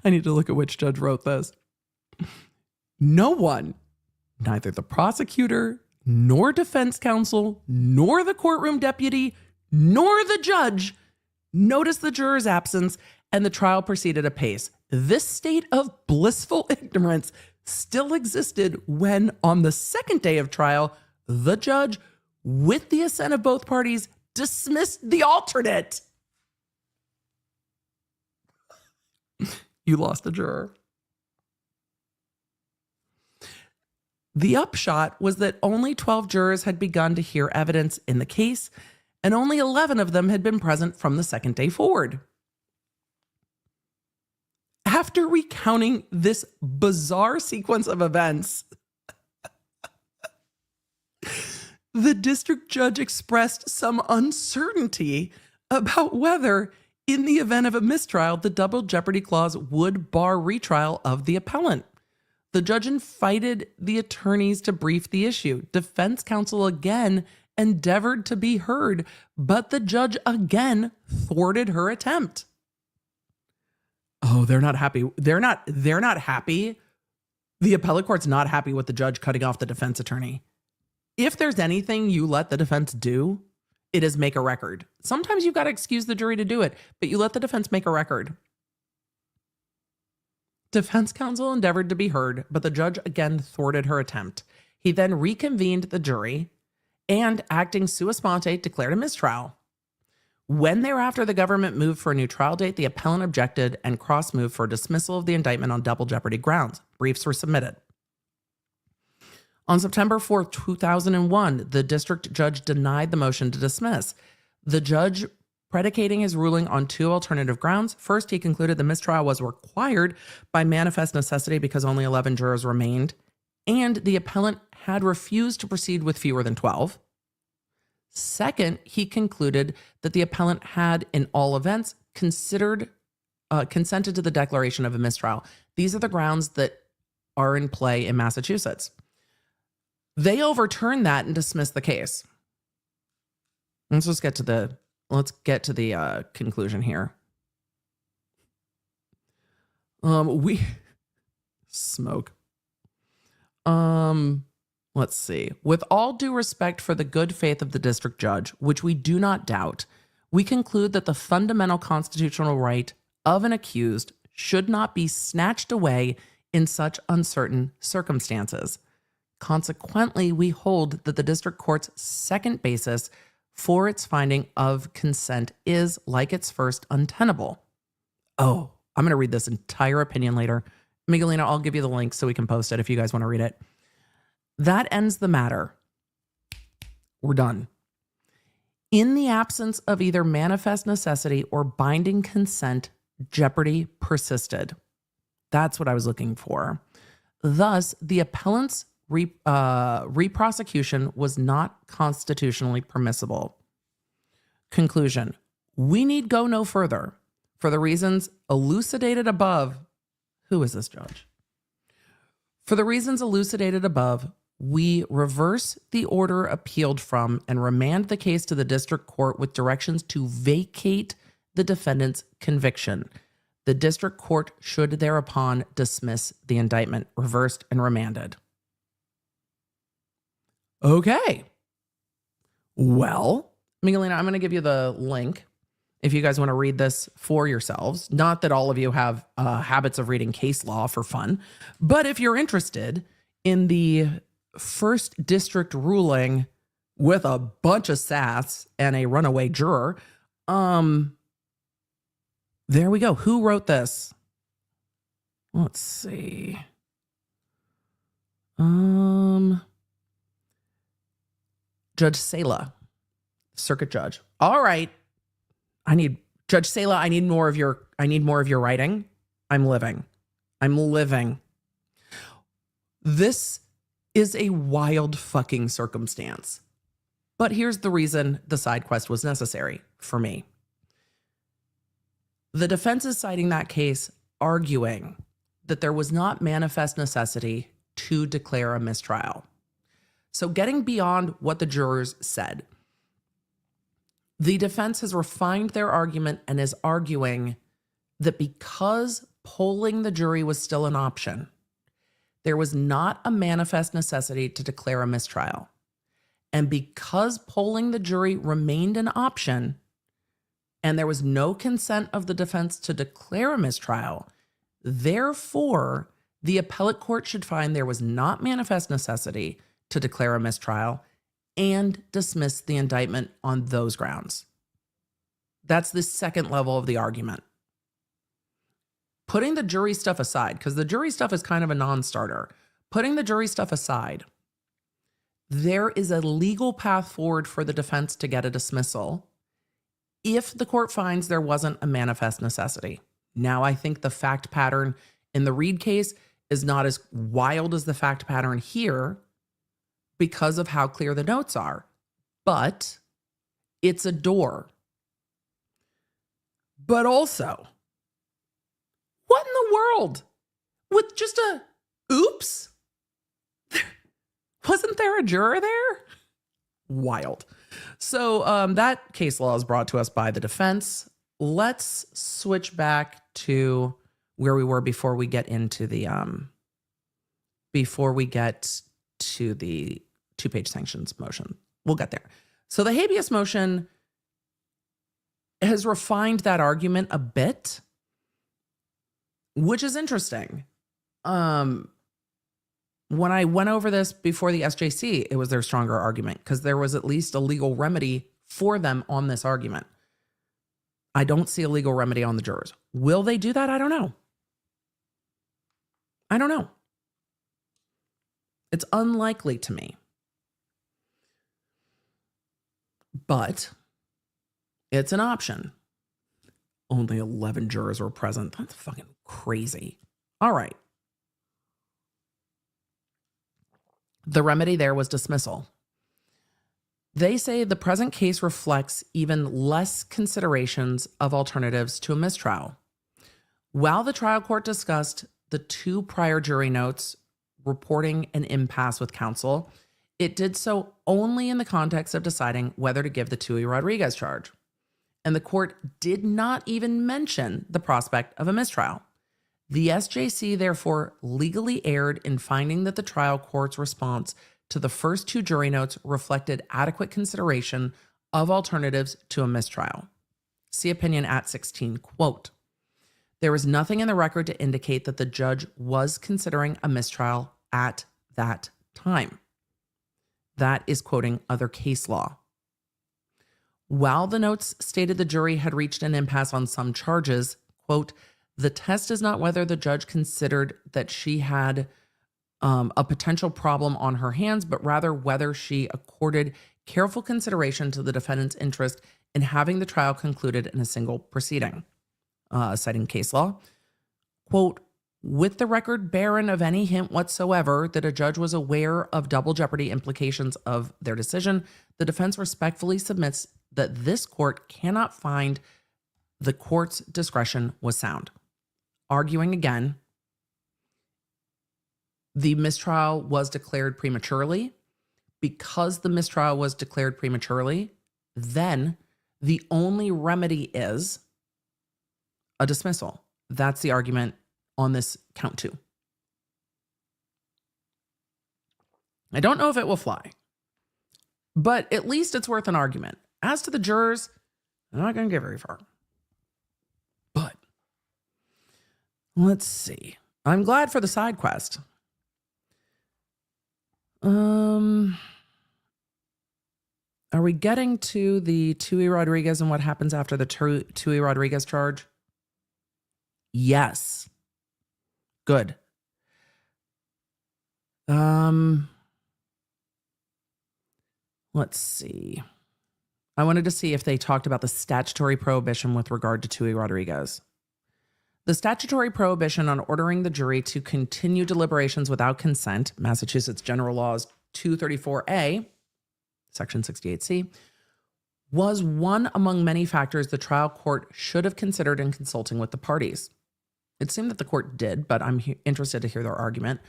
I need to look at which judge wrote this. No one, neither the prosecutor, nor defense counsel, nor the courtroom deputy, nor the judge noticed the juror's absence, and the trial proceeded apace. This state of blissful ignorance still existed when, on the second day of trial, the judge, with the assent of both parties, dismissed the alternate. You lost a juror. The upshot was that only 12 jurors had begun to hear evidence in the case, and only 11 of them had been present from the second day forward. After recounting this bizarre sequence of events, the district judge expressed some uncertainty about whether, in the event of a mistrial, the double jeopardy clause would bar retrial of the appellant. The judge invited the attorneys to brief the issue. Defense counsel again endeavored to be heard, but the judge again thwarted her attempt. Oh, they're not happy. They're not happy. The appellate court's not happy with the judge cutting off the defense attorney. If there's anything you let the defense do, it is make a record. Sometimes you've got to excuse the jury to do it, but you let the defense make a record. Defense counsel endeavored to be heard, but the judge again thwarted her attempt. He then reconvened the jury and, acting sua sponte, declared a mistrial. When thereafter the government moved for a new trial date, the appellant objected and cross-moved for dismissal of the indictment on double jeopardy grounds. Briefs were submitted. On September 4th, 2001, the district judge denied the motion to dismiss. The judge predicating his ruling on two alternative grounds. First, he concluded the mistrial was required by manifest necessity because only 11 jurors remained, and the appellant had refused to proceed with fewer than 12. Second, he concluded that the appellant had, in all events, consented to the declaration of a mistrial. These are the grounds that are in play in Massachusetts. They overturned that and dismissed the case. Let's get to the conclusion here. Let's see. With all due respect for the good faith of the district judge, which we do not doubt, we conclude that the fundamental constitutional right of an accused should not be snatched away in such uncertain circumstances. Consequently, we hold that the district court's second basis for its finding of consent is, like its first, untenable. Oh, I'm going to read this entire opinion later. Miguelina, I'll give you the link so we can post it if you guys want to read it. That ends the matter. We're done. In the absence of either manifest necessity or binding consent, jeopardy persisted. That's what I was looking for. Thus, the appellant's reprosecution was not constitutionally permissible. Conclusion. We need go no further. For the reasons elucidated above, who is this judge? For the reasons elucidated above, we reverse the order appealed from and remand the case to the district court with directions to vacate the defendant's conviction. The district court should thereupon dismiss the indictment, reversed and remanded. Okay. Well, Miguelina, I'm going to give you the link if you guys want to read this for yourselves. Not that all of you have habits of reading case law for fun, but if you're interested in the first district ruling with a bunch of sass and a runaway juror, there we go. Who wrote this? Let's see. Judge Sala, circuit judge. All right. Judge Sala, I need more of your writing. I'm living. This is a wild fucking circumstance. But here's the reason the side quest was necessary for me. The defense is citing that case, arguing that there was not manifest necessity to declare a mistrial. So getting beyond what the jurors said, the defense has refined their argument and is arguing that because polling the jury was still an option, there was not a manifest necessity to declare a mistrial. And because polling the jury remained an option and there was no consent of the defense to declare a mistrial, therefore, The appellate court should find there was not manifest necessity to declare a mistrial and dismiss the indictment on those grounds. That's the second level of the argument. Putting the jury stuff aside, because the jury stuff is kind of a non-starter. Putting the jury stuff aside, there is a legal path forward for the defense to get a dismissal if the court finds there wasn't a manifest necessity. Now, I think the fact pattern in the Reed case is not as wild as the fact pattern here because of how clear the notes are, but it's a door. But also, what in the world? With just a oops? Wasn't there a juror there? Wild. So that case law is brought to us by the defense. Let's switch back to where we were before we get into the two-page sanctions motion. We'll get there. So the habeas motion has refined that argument a bit, which is interesting. When I went over this before the SJC, it was their stronger argument because there was at least a legal remedy for them on this argument. I don't see a legal remedy on the jurors. Will they do that? I don't know. It's unlikely to me. But it's an option. Only 11 jurors were present. That's fucking crazy. All right. The remedy there was dismissal. They say the present case reflects even less considerations of alternatives to a mistrial. While the trial court discussed the two prior jury notes reporting an impasse with counsel, it did so only in the context of deciding whether to give the Tui Rodriguez charge. And the court did not even mention the prospect of a mistrial. The SJC therefore legally erred in finding that the trial court's response to the first two jury notes reflected adequate consideration of alternatives to a mistrial. See opinion at 16, quote, "There is nothing in the record to indicate that the judge was considering a mistrial at that time." That is quoting other case law. While the notes stated the jury had reached an impasse on some charges, quote, "The test is not whether the judge considered that she had a potential problem on her hands, but rather whether she accorded careful consideration to the defendant's interest in having the trial concluded in a single proceeding." Citing case law, quote, "With the record barren of any hint whatsoever that a judge was aware of double jeopardy implications of their decision, the defense respectfully submits that this court cannot find the court's discretion was sound." Arguing again, the mistrial was declared prematurely. Because the mistrial was declared prematurely, then the only remedy is a dismissal. That's the argument on this count two. I don't know if it will fly, but at least it's worth an argument. As to the jurors, I'm not going to get very far. But let's see. I'm glad for the side quest. Are we getting to the Tui Rodriguez and what happens after the Tui Rodriguez charge? Yes. Good. Let's see. I wanted to see if they talked about the statutory prohibition with regard to Tui Rodriguez. The statutory prohibition on ordering the jury to continue deliberations without consent, Massachusetts General Laws 234A, Section 68C, was one among many factors the trial court should have considered in consulting with the parties. It seemed that the court did, but I'm interested to hear their argument.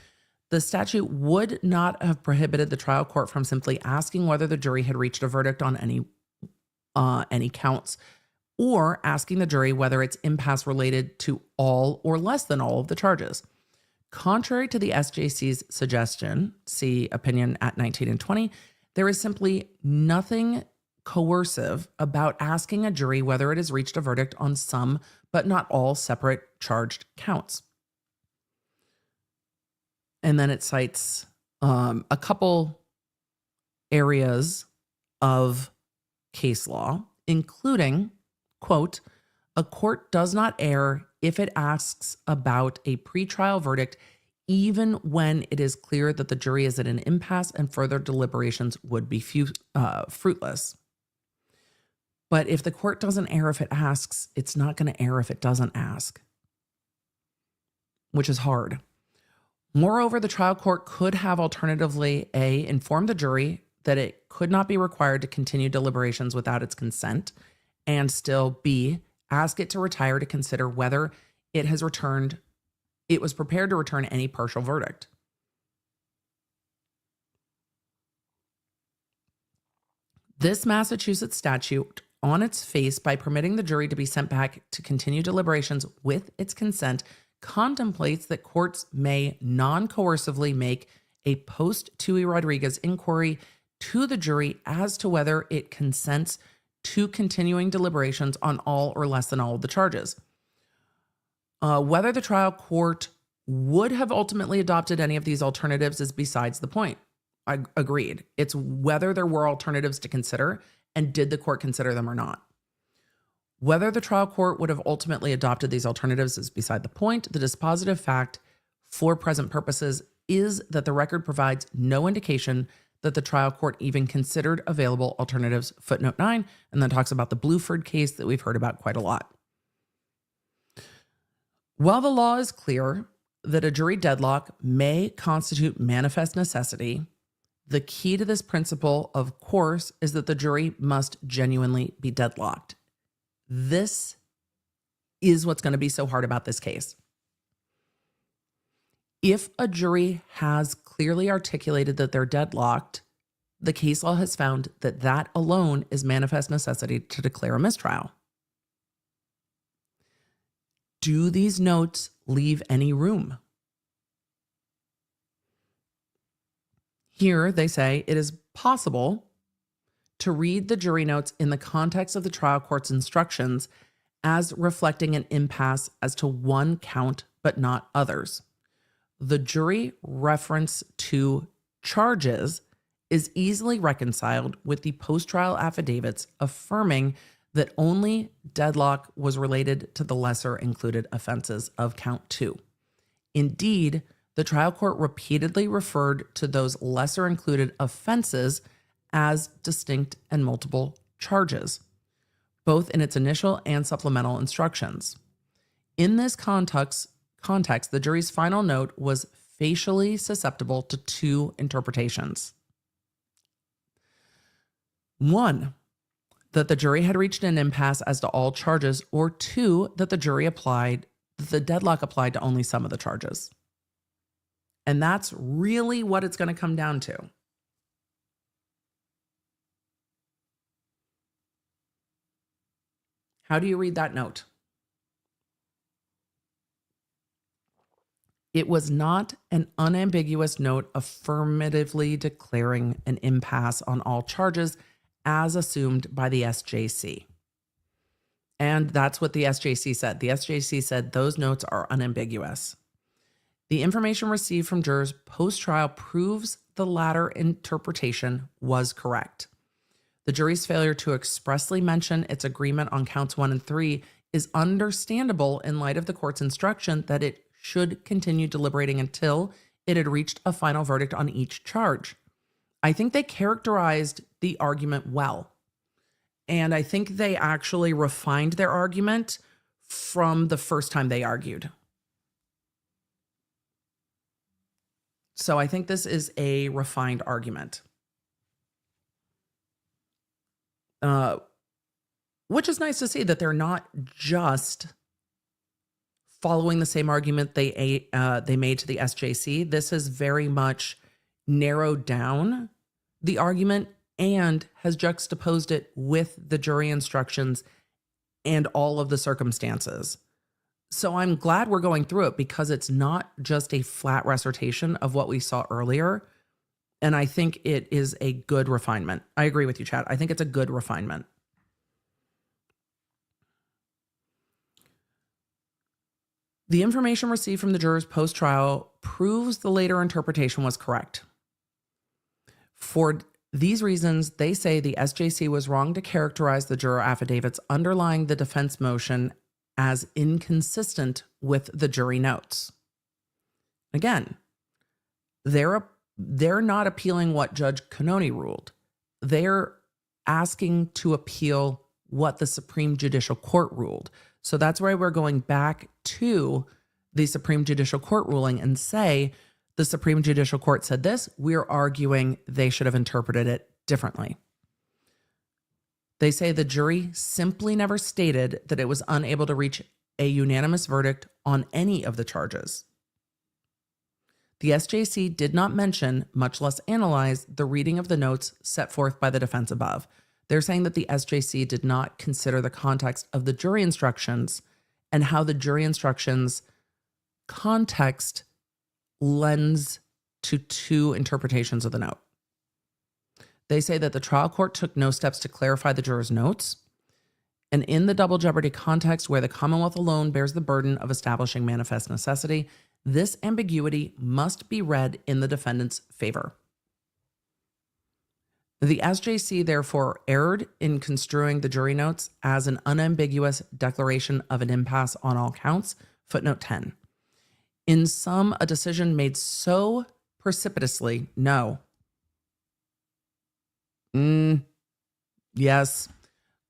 The statute would not have prohibited the trial court from simply asking whether the jury had reached a verdict on any counts, or asking the jury whether its impasse related to all or less than all of the charges. Contrary to the SJC's suggestion, see opinion at 19 and 20, there is simply nothing coercive about asking a jury whether it has reached a verdict on some, but not all, separate charged counts. And then it cites a couple areas of case law, including, quote, a court does not err if it asks about a pretrial verdict, even when it is clear that the jury is at an impasse and further deliberations would be fruitless. But if the court doesn't err if it asks, it's not going to err if it doesn't ask, which is hard. Moreover, the trial court could have alternatively A, informed the jury that it could not be required to continue deliberations without its consent, and still B, ask it to retire to consider whether it was prepared to return any partial verdict. This Massachusetts statute, on its face, by permitting the jury to be sent back to continue deliberations with its consent, contemplates that courts may non-coercively make a post-Tui Rodriguez inquiry to the jury as to whether it consents to continuing deliberations on all or less than all of the charges. Whether the trial court would have ultimately adopted any of these alternatives is besides the point. I agreed. It's whether there were alternatives to consider, and did the court consider them or not. Whether the trial court would have ultimately adopted these alternatives is beside the point. The dispositive fact for present purposes is that the record provides no indication that the trial court even considered available alternatives, footnote 9, and then talks about the Bluford case that we've heard about quite a lot. While the law is clear that a jury deadlock may constitute manifest necessity, the key to this principle, of course, is that the jury must genuinely be deadlocked. This is what's going to be so hard about this case. If a jury has clearly articulated that they're deadlocked, the case law has found that that alone is manifest necessity to declare a mistrial. Do these notes leave any room? Here they say it is possible to read the jury notes in the context of the trial court's instructions as reflecting an impasse as to one count but not others. The jury reference to charges is easily reconciled with the post-trial affidavits affirming that only deadlock was related to the lesser included offenses of count 2. Indeed, the trial court repeatedly referred to those lesser included offenses as distinct and multiple charges, both in its initial and supplemental instructions. In this context, the jury's final note was facially susceptible to two interpretations. One, that the jury had reached an impasse as to all charges, or two, that the deadlock applied to only some of the charges. And that's really what it's going to come down to. How do you read that note? It was not an unambiguous note affirmatively declaring an impasse on all charges as assumed by the SJC. And that's what the SJC said. The SJC said those notes are unambiguous. The information received from jurors post-trial proves the latter interpretation was correct. The jury's failure to expressly mention its agreement on counts 1 and 3 is understandable in light of the court's instruction that it should continue deliberating until it had reached a final verdict on each charge. I think they characterized the argument well. And I think they actually refined their argument from the first time they argued. So I think this is a refined argument. Which is nice to see that they're not just following the same argument they made to the SJC. This has very much narrowed down the argument and has juxtaposed it with the jury instructions and all of the circumstances. So I'm glad we're going through it because it's not just a flat recitation of what we saw earlier. And I think it is a good refinement. I agree with you, Chad. I think it's a good refinement. The information received from the jurors post-trial proves the later interpretation was correct. For these reasons, they say the SJC was wrong to characterize the juror affidavits underlying the defense motion as inconsistent with the jury notes. Again, they're not appealing what Judge Cannoni ruled. They're asking to appeal what the Supreme Judicial Court ruled. So that's why we're going back to the Supreme Judicial Court ruling and say the Supreme Judicial Court said this. We're arguing they should have interpreted it differently. They say the jury simply never stated that it was unable to reach a unanimous verdict on any of the charges. The SJC did not mention, much less analyze, the reading of the notes set forth by the defense above. They're saying that the SJC did not consider the context of the jury instructions and how the jury instructions context lends to two interpretations of the note. They say that the trial court took no steps to clarify the jurors' notes. And in the double jeopardy context where the Commonwealth alone bears the burden of establishing manifest necessity, this ambiguity must be read in the defendant's favor. The SJC therefore erred in construing the jury notes as an unambiguous declaration of an impasse on all counts, footnote 10. In sum, a decision made so precipitously, no. Yes,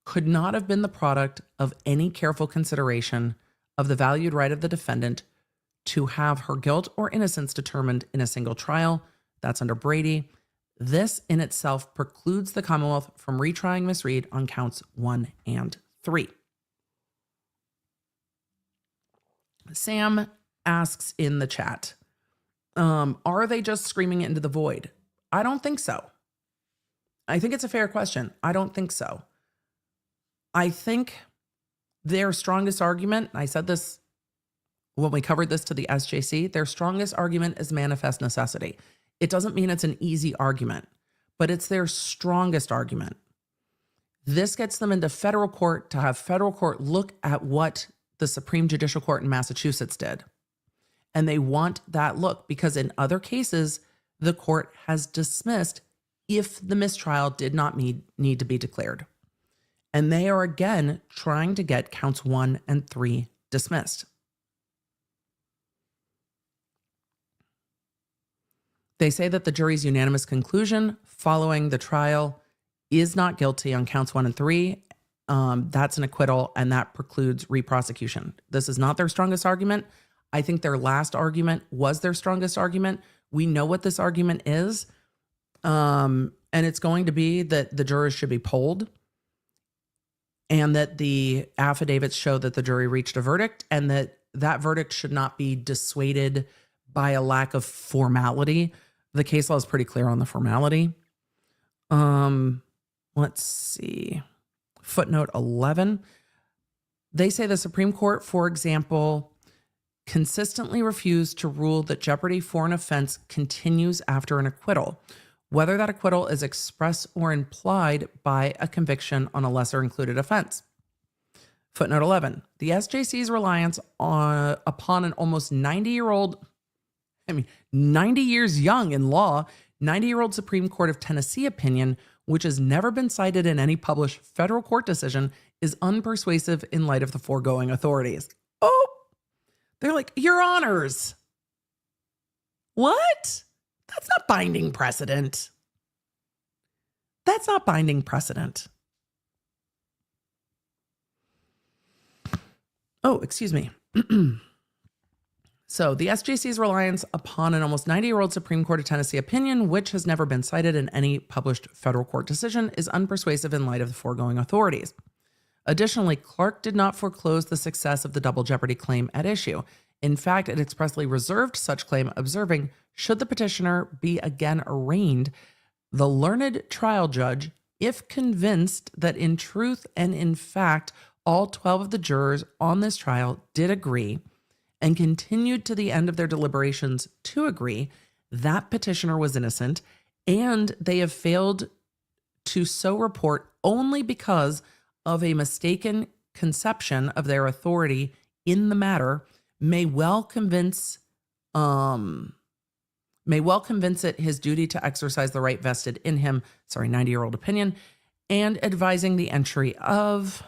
could not have been the product of any careful consideration of the valued right of the defendant to have her guilt or innocence determined in a single trial. That's under Brady. This in itself precludes the Commonwealth from retrying Ms. Reed on counts 1 and 3. Sam asks in the chat, are they just screaming it into the void? I don't think so. I think it's a fair question. I don't think so. I think their strongest argument, I said this when we covered this to the SJC, their strongest argument is manifest necessity. It doesn't mean it's an easy argument, but it's their strongest argument. This gets them into federal court to have federal court look at what the Supreme Judicial Court in Massachusetts did. And they want that look because in other cases, the court has dismissed if the mistrial did not need to be declared. And they are again trying to get counts 1 and 3 dismissed. They say that the jury's unanimous conclusion following the trial is not guilty on counts 1 and 3. That's an acquittal, and that precludes reprosecution. This is not their strongest argument. I think their last argument was their strongest argument. We know what this argument is. And it's going to be that the jurors should be polled and that the affidavits show that the jury reached a verdict and that that verdict should not be dissuaded by a lack of formality. The case law is pretty clear on the formality. Let's see. Footnote 11. They say the Supreme Court, for example, consistently refused to rule that jeopardy for an offense continues after an acquittal, whether that acquittal is express or implied by a conviction on a lesser included offense. Footnote 11. The SJC's reliance upon an almost 90-year-old, 90 years young in law, 90-year-old Supreme Court of Tennessee opinion, which has never been cited in any published federal court decision, is unpersuasive in light of the foregoing authorities. Oh, they're like, Your Honors. What? That's not binding precedent. That's not binding precedent. Oh, excuse me. So the SJC's reliance upon an almost 90-year-old Supreme Court of Tennessee opinion, which has never been cited in any published federal court decision, is unpersuasive in light of the foregoing authorities. Additionally, Clark did not foreclose the success of the double jeopardy claim at issue. In fact, it expressly reserved such claim, observing, should the petitioner be again arraigned, the learned trial judge, if convinced that in truth and in fact all 12 of the jurors on this trial did agree and continued to the end of their deliberations to agree that petitioner was innocent, and they have failed to so report only because of a mistaken conception of their authority in the matter, may well convince it his duty to exercise the right vested in him, 90-year-old opinion, and advising the entry of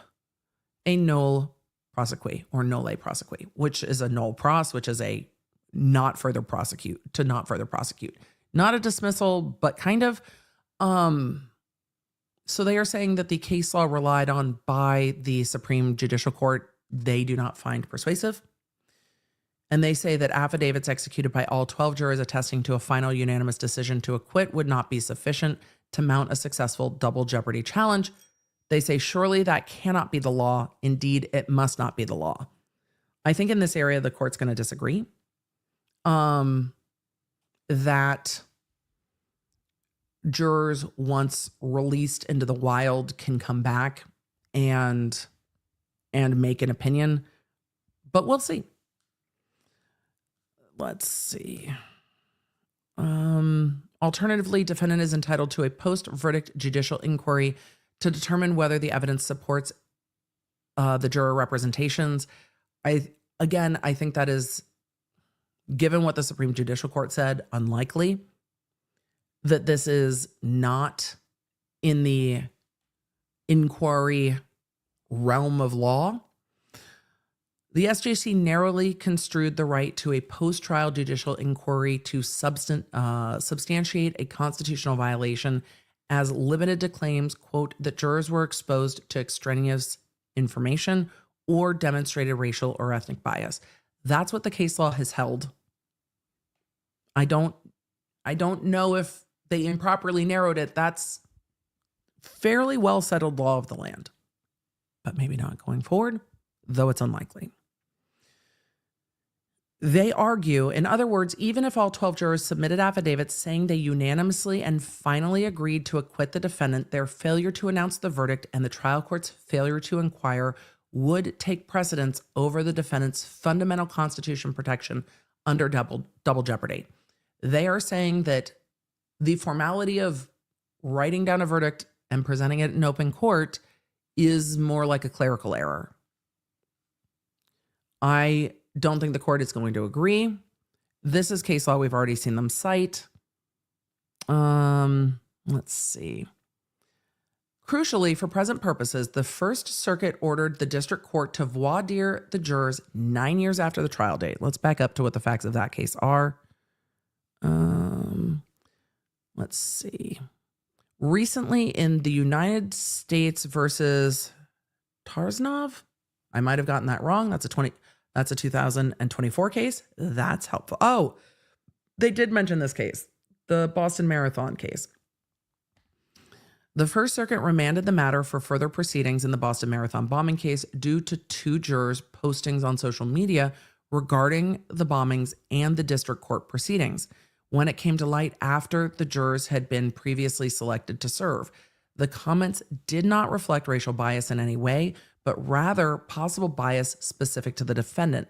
a nolle prosequi or nolle prosequi, which is a nolle pros, which is a not further prosecute. Not a dismissal, but kind of. So they are saying that the case law relied on by the Supreme Judicial Court, they do not find persuasive. And they say that affidavits executed by all 12 jurors attesting to a final unanimous decision to acquit would not be sufficient to mount a successful double jeopardy challenge. They say, surely that cannot be the law. Indeed, it must not be the law. I think in this area, the court's going to disagree. That jurors, once released into the wild, can come back and make an opinion. But we'll see. Let's see. Alternatively, defendant is entitled to a post-verdict judicial inquiry to determine whether the evidence supports the juror representations. I think that is, given what the Supreme Judicial Court said, unlikely that this is not in the inquiry realm of law. The SJC narrowly construed the right to a post-trial judicial inquiry to substantiate a constitutional violation as limited to claims, quote, that jurors were exposed to extraneous information or demonstrated racial or ethnic bias. That's what the case law has held. I don't know if they improperly narrowed it. That's fairly well settled law of the land, but maybe not going forward, though it's unlikely. They argue, in other words, even if all 12 jurors submitted affidavits saying they unanimously and finally agreed to acquit the defendant, their failure to announce the verdict and the trial court's failure to inquire would take precedence over the defendant's fundamental constitutional protection under double jeopardy. They are saying that the formality of writing down a verdict and presenting it in open court is more like a clerical error. I don't think the court is going to agree. This is case law. We've already seen them cite. Let's see. Crucially, for present purposes, the First Circuit ordered the district court to voir dire the jurors 9 years after the trial date. Let's back up to what the facts of that case are. Let's see. Recently in the United States versus Tarzanov, I might have gotten that wrong. That's a 2024 case. That's helpful. Oh, they did mention this case, the Boston Marathon case. The First Circuit remanded the matter for further proceedings in the Boston Marathon bombing case due to 2 jurors' postings on social media regarding the bombings and the district court proceedings when it came to light after the jurors had been previously selected to serve. The comments did not reflect racial bias in any way, but rather possible bias specific to the defendant.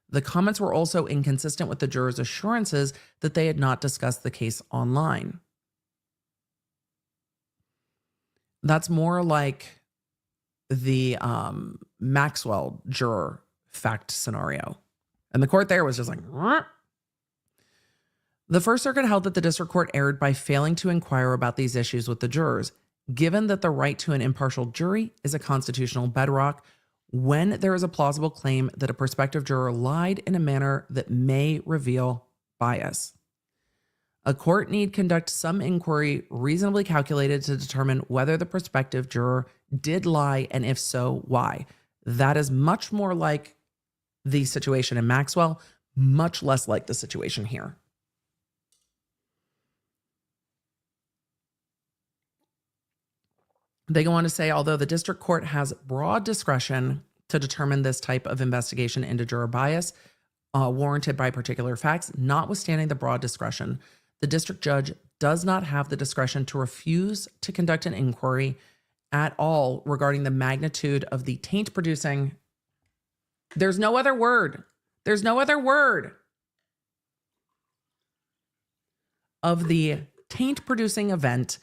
The comments were also inconsistent with the jurors' assurances that they had not discussed the case online. That's more like the Maxwell juror fact scenario. And the court there was just like, "Rrr." The First Circuit held that the district court erred by failing to inquire about these issues with the jurors, given that the right to an impartial jury is a constitutional bedrock when there is a plausible claim that a prospective juror lied in a manner that may reveal bias. A court need conduct some inquiry reasonably calculated to determine whether the prospective juror did lie, and if so, why. That is much more like the situation in Maxwell, much less like the situation here. They go on to say, although the district court has broad discretion to determine this type of investigation into juror bias warranted by particular facts, notwithstanding the broad discretion, the district judge does not have the discretion to refuse to conduct an inquiry at all regarding the magnitude of the taint-producing. There's no other word. There's no other word. Of the taint-producing event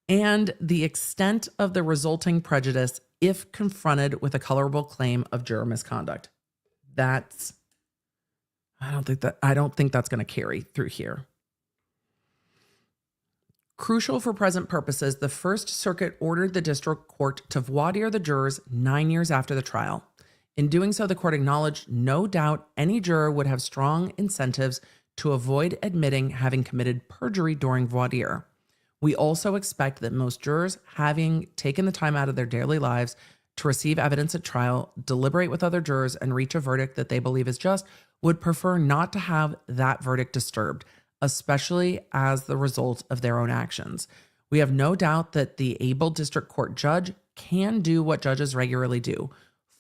and the extent of the resulting prejudice if confronted with a colorable claim of juror misconduct. That's I don't think that's going to carry through here. Crucial for present purposes, the First Circuit ordered the district court to voir dire the jurors 9 years after the trial. In doing so, the court acknowledged no doubt any juror would have strong incentives to avoid admitting having committed perjury during voir dire. We also expect that most jurors, having taken the time out of their daily lives to receive evidence at trial, deliberate with other jurors, and reach a verdict that they believe is just, would prefer not to have that verdict disturbed, especially as the result of their own actions. We have no doubt that the able district court judge can do what judges regularly do: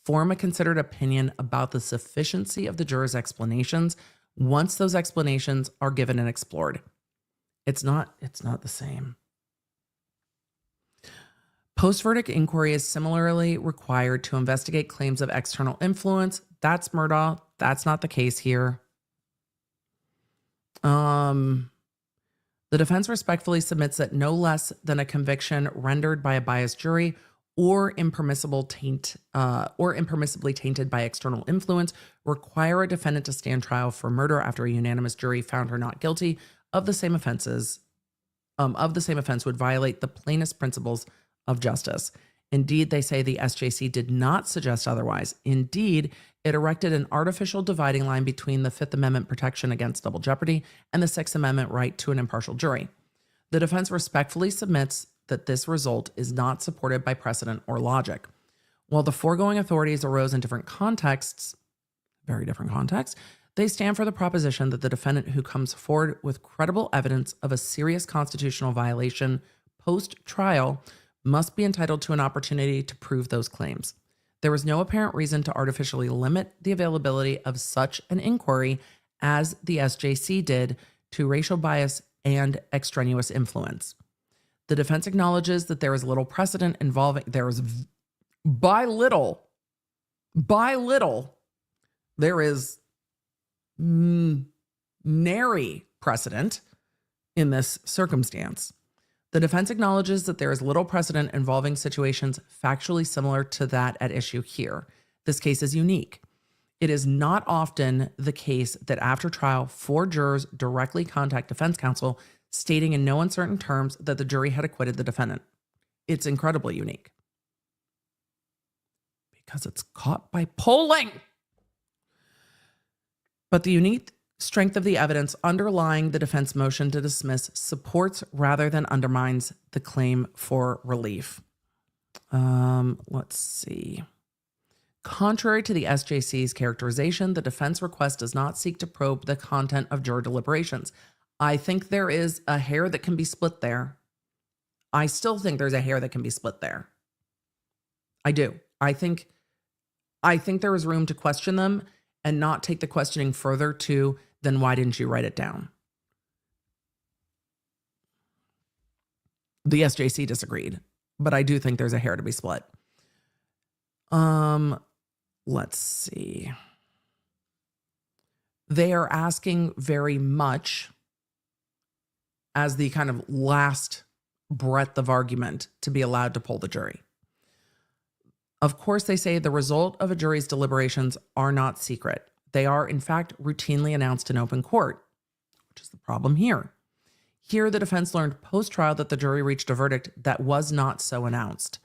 form a considered opinion about the sufficiency of the jurors' explanations once those explanations are given and explored. It's not the same. Post-verdict inquiry is similarly required to investigate claims of external influence. That's Murdaugh. That's not the case here. The defense respectfully submits that no less than a conviction rendered by a biased jury or impermissibly tainted by external influence require a defendant to stand trial for murder after a unanimous jury found her not guilty of the same offense would violate the plainest principles of justice. Indeed, they say the SJC did not suggest otherwise. Indeed, it erected an artificial dividing line between the Fifth Amendment protection against double jeopardy and the Sixth Amendment right to an impartial jury. The defense respectfully submits that this result is not supported by precedent or logic. While the foregoing authorities arose in different contexts, very different contexts, they stand for the proposition that the defendant who comes forward with credible evidence of a serious constitutional violation post-trial must be entitled to an opportunity to prove those claims. There was no apparent reason to artificially limit the availability of such an inquiry as the SJC did to racial bias and extraneous influence. The defense acknowledges that there is little precedent involving, there is nary precedent in this circumstance. The defense acknowledges that there is little precedent involving situations factually similar to that at issue here. This case is unique. It is not often the case that after trial, 4 jurors directly contact defense counsel stating in no uncertain terms that the jury had acquitted the defendant. It's incredibly unique because it's caught by polling. But the unique strength of the evidence underlying the defense motion to dismiss supports rather than undermines the claim for relief. Let's see. Contrary to the SJC's characterization, the defense request does not seek to probe the content of juror deliberations. I think there is a hair that can be split there. I still think there's a hair that can be split there. I do. I think there is room to question them and not take the questioning further to, then why didn't you write it down? The SJC disagreed, but I do think there's a hair to be split. Let's see. They are asking very much as the kind of last breadth of argument to be allowed to poll the jury. Of course, they say the result of a jury's deliberations are not secret. They are, in fact, routinely announced in open court, which is the problem here. Here, the defense learned post-trial that the jury reached a verdict that was not so announced.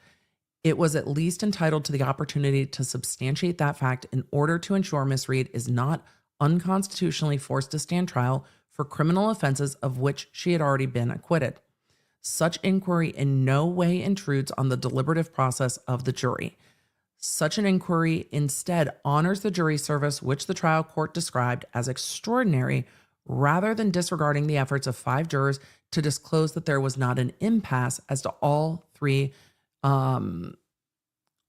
It was at least entitled to the opportunity to substantiate that fact in order to ensure Miss Reed is not unconstitutionally forced to stand trial for criminal offenses of which she had already been acquitted. Such inquiry in no way intrudes on the deliberative process of the jury. Such an inquiry instead honors the jury service, which the trial court described as extraordinary, rather than disregarding the efforts of 5 jurors to disclose that there was not an impasse as to all three, on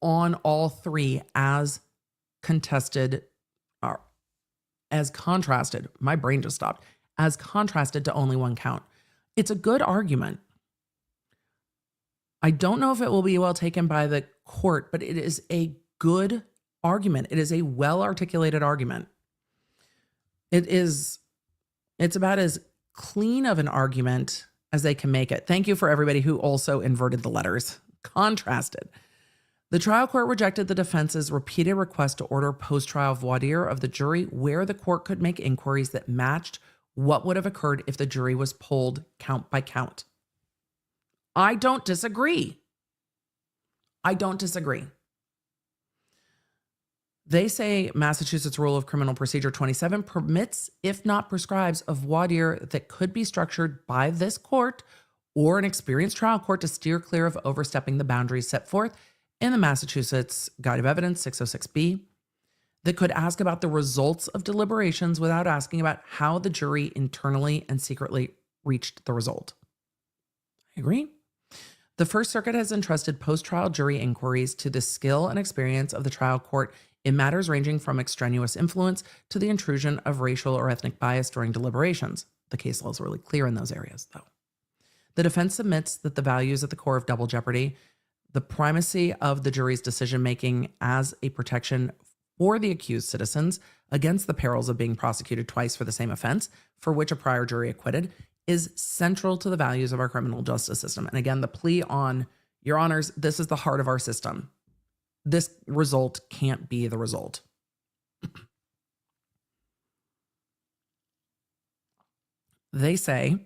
all three as contested, or as contrasted. My brain just stopped. As contrasted to only one count. It's a good argument. I don't know if it will be well taken by the court, but it is a good argument. It is a well-articulated argument. It's about as clean of an argument as they can make it. Thank you for everybody who also inverted the letters. Contrasted. The trial court rejected the defense's repeated request to order post-trial voir dire of the jury, where the court could make inquiries that matched what would have occurred if the jury was polled count by count. I don't disagree. I don't disagree. They say Massachusetts Rule of Criminal Procedure 27 permits, if not prescribes, a voir dire that could be structured by this court or an experienced trial court to steer clear of overstepping the boundaries set forth in the Massachusetts Guide of Evidence 606B, that could ask about the results of deliberations without asking about how the jury internally and secretly reached the result. I agree. The First Circuit has entrusted post-trial jury inquiries to the skill and experience of the trial court in matters ranging from extraneous influence to the intrusion of racial or ethnic bias during deliberations. The case law is really clear in those areas, though. The defense submits that the values at the core of double jeopardy, the primacy of the jury's decision-making as a protection for the accused citizens against the perils of being prosecuted twice for the same offense, for which a prior jury acquitted, is central to the values of our criminal justice system. And again, the plea on, Your Honors, this is the heart of our system. This result can't be the result. They say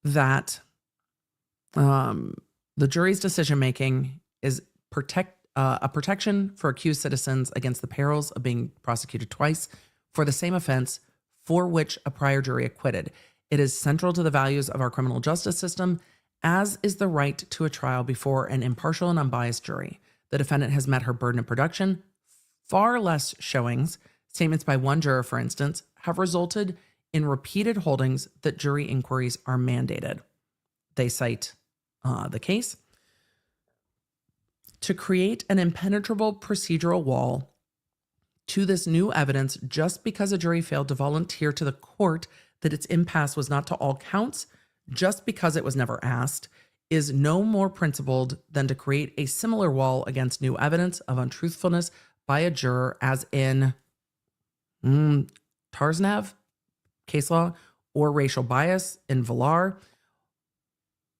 that the jury's decision-making is a protection for accused citizens against the perils of being prosecuted twice for the same offense for which a prior jury acquitted. It is central to the values of our criminal justice system, as is the right to a trial before an impartial and unbiased jury. The defendant has met her burden of production. Far less showings, statements by one juror, for instance, have resulted in repeated holdings that jury inquiries are mandated. They cite the case. To create an impenetrable procedural wall to this new evidence just because a jury failed to volunteer to the court that its impasse was not to all counts, just because it was never asked, is no more principled than to create a similar wall against new evidence of untruthfulness by a juror, as in Tarznev, case law, or racial bias in Villar,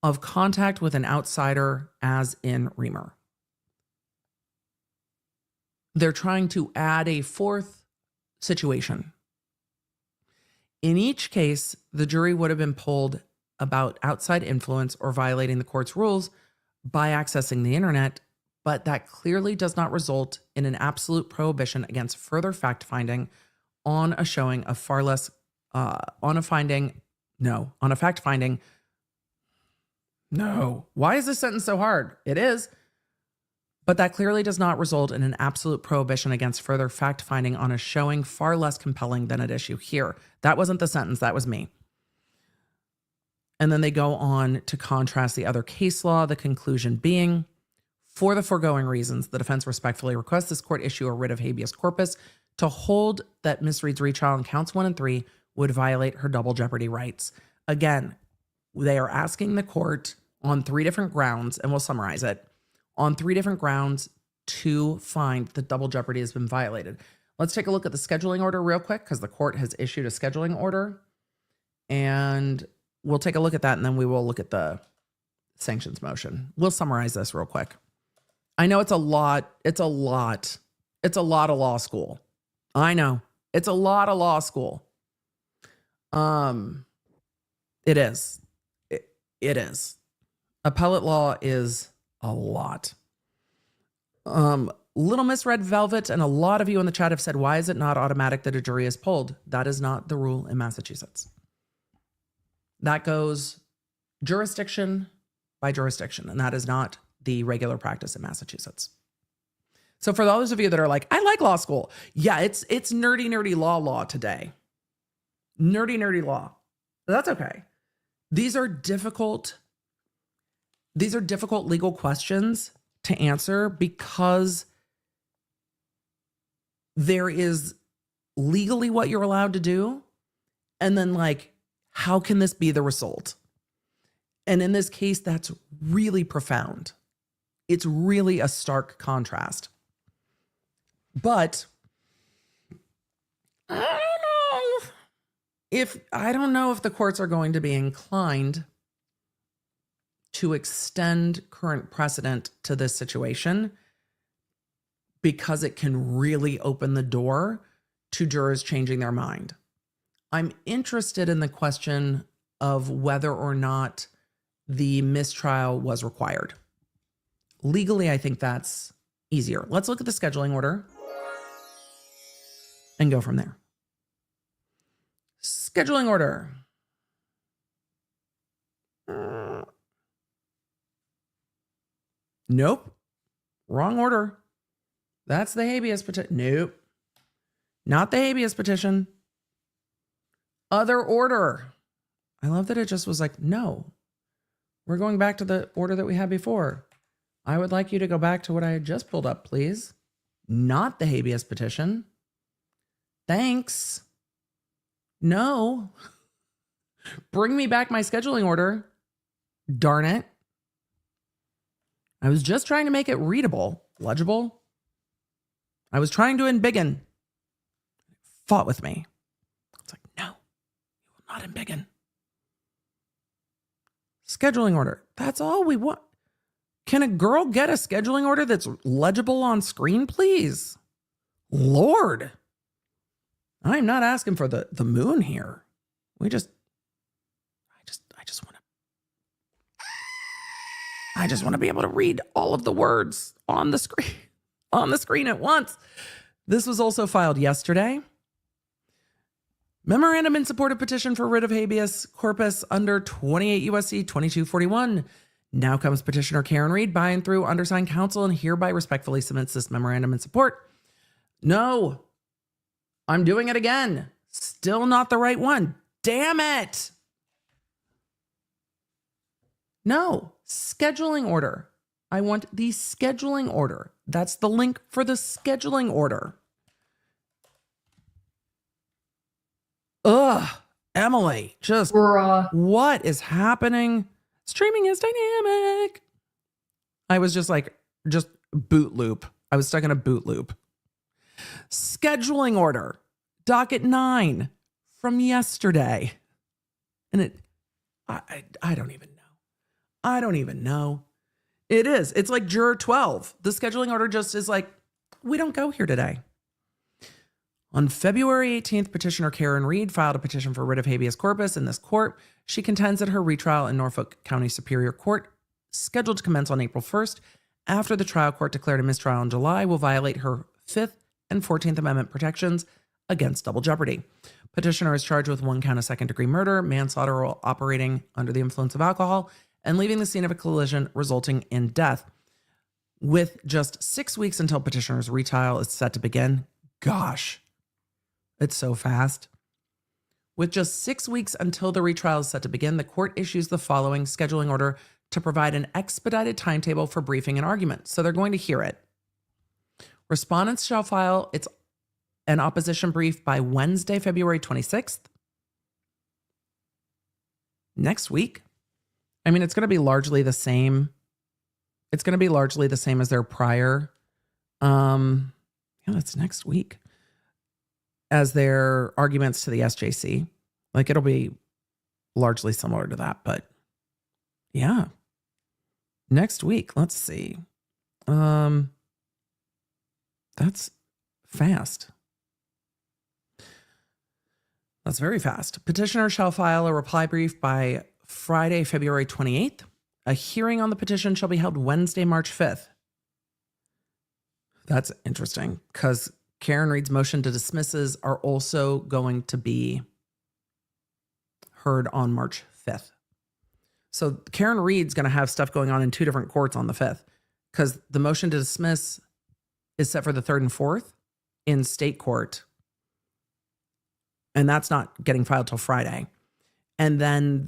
of contact with an outsider, as in Reamer. They're trying to add a fourth situation. In each case, the jury would have been polled about outside influence or violating the court's rules by accessing the internet, but that clearly does not result in an absolute prohibition against further fact-finding on a showing of far less, on a fact-finding. No. Why is this sentence so hard? It is. But that clearly does not result in an absolute prohibition against further fact-finding on a showing far less compelling than at issue here. That wasn't the sentence, that was me. And then they go on to contrast the other case law, the conclusion being, for the foregoing reasons, the defense respectfully requests this court issue a writ of habeas corpus to hold that Ms. Reed's retrial on counts 1 and 3 would violate her double jeopardy rights. Again, they are asking the court on 3 different grounds, and we'll summarize it, on 3 different grounds to find that double jeopardy has been violated. Let's take a look at the scheduling order real quick, because the court has issued a scheduling order, and we'll take a look at that, and then we will look at the sanctions motion. We'll summarize this real quick. I know it's a lot. It's a lot. It's a lot of law school. I know. It's a lot of law school. It is. It is. Appellate law is a lot. Little Miss Red Velvet and a lot of you in the chat have said, why is it not automatic that a jury is polled? That is not the rule in Massachusetts. That goes jurisdiction by jurisdiction, and that is not the regular practice in Massachusetts. So for those of you that are like, I like law school. Yeah, it's nerdy law today. Nerdy law. That's okay. These are difficult legal questions to answer because there is legally what you're allowed to do. And then like, how can this be the result? And in this case, that's really profound. It's really a stark contrast. But I don't know if the courts are going to be inclined to extend current precedent to this situation because it can really open the door to jurors changing their mind. I'm interested in the question of whether or not the mistrial was required. Legally, I think that's easier. Let's look at the scheduling order and go from there. Scheduling order. Nope. Wrong order. That's the habeas petition. Nope. Not the habeas petition. Other order. I love that it just was like, no, we're going back to the order that we had before. I would like you to go back to what I had just pulled up, please. Not the habeas petition. Thanks. No. Bring me back my scheduling order. Darn it. I was just trying to make it readable, legible. I was trying to embiggen. Fought with me. It's like, no, you will not embiggen. Scheduling order. That's all we want. Can a girl get a scheduling order that's legible on screen, please? Lord. I'm not asking for the moon here. I just want to be able to read all of the words on the screen at once. This was also filed yesterday. Memorandum in support of petition for writ of habeas corpus under 28 U.S.C. 2241. Now comes petitioner Karen Reed by and through undersigned counsel and hereby respectfully submits this memorandum in support. No, I'm doing it again. Still not the right one. Damn it. No, scheduling order. I want the scheduling order. That's the link for the scheduling order. Ugh, Emily, just what is happening? Streaming is dynamic. I was just boot loop. I was stuck in a boot loop. Scheduling order, docket 9 from yesterday. And I don't even know. I don't even know. It is. It's like juror 12. The scheduling order just is like, we don't go here today. On February 18th, petitioner Karen Reed filed a petition for writ of habeas corpus in this court. She contends that her retrial in Norfolk County Superior Court, scheduled to commence on April 1st, after the trial court declared a mistrial in July, will violate her 5th and 14th Amendment protections against double jeopardy. Petitioner is charged with 1 count of second-degree murder, manslaughter while operating under the influence of alcohol, and leaving the scene of a collision resulting in death. With just 6 weeks until petitioner's retrial is set to begin. Gosh. It's so fast. With just 6 weeks until the retrial is set to begin, the court issues the following scheduling order to provide an expedited timetable for briefing and argument. So they're going to hear it. Respondents shall file an opposition brief by Wednesday, February 26th. Next week. I mean, it's going to be largely the same. It's going to be largely the same as their prior. That's next week. As their arguments to the SJC. Like, it'll be largely similar to that, but yeah. Next week, let's see. That's fast. That's very fast. Petitioner shall file a reply brief by Friday, February 28th. A hearing on the petition shall be held Wednesday, March 5th. That's interesting because Karen Reed's motion to dismisses are also going to be heard on March 5th. So Karen Reed's going to have stuff going on in 2 different courts on the 5th because the motion to dismiss is set for the 3rd and 4th in state court. And that's not getting filed till Friday. And then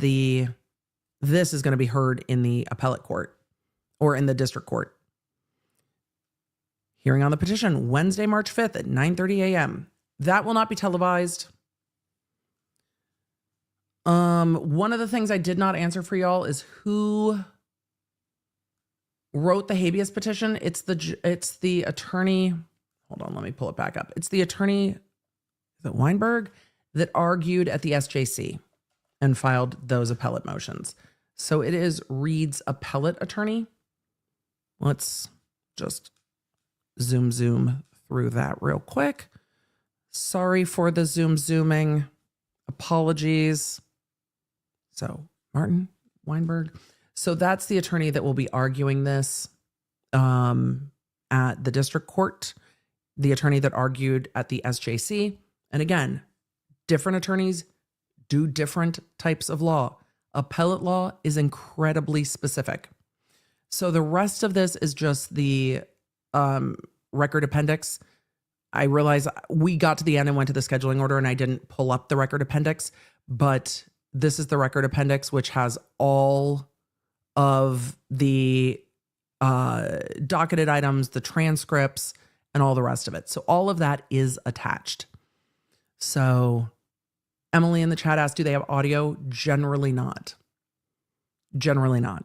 this is going to be heard in the appellate court or in the district court. Hearing on the petition, Wednesday, March 5th at 9:30 a.m. That will not be televised. One of the things I did not answer for y'all is who wrote the habeas petition. It's the attorney. Hold on, let me pull it back up. It's the attorney, is it Weinberg, that argued at the SJC and filed those appellate motions. So it is Reed's appellate attorney. Let's just zoom through that real quick. Sorry for the zooming. Apologies. So Martin Weinberg. So that's the attorney that will be arguing this at the district court, the attorney that argued at the SJC. And again, different attorneys do different types of law. Appellate law is incredibly specific. So the rest of this is just the record appendix. I realize we got to the end and went to the scheduling order and I didn't pull up the record appendix, but this is the record appendix, which has all of the docketed items, the transcripts, and all the rest of it. So all of that is attached. So Emily in the chat asked, do they have audio? Generally not. Generally not.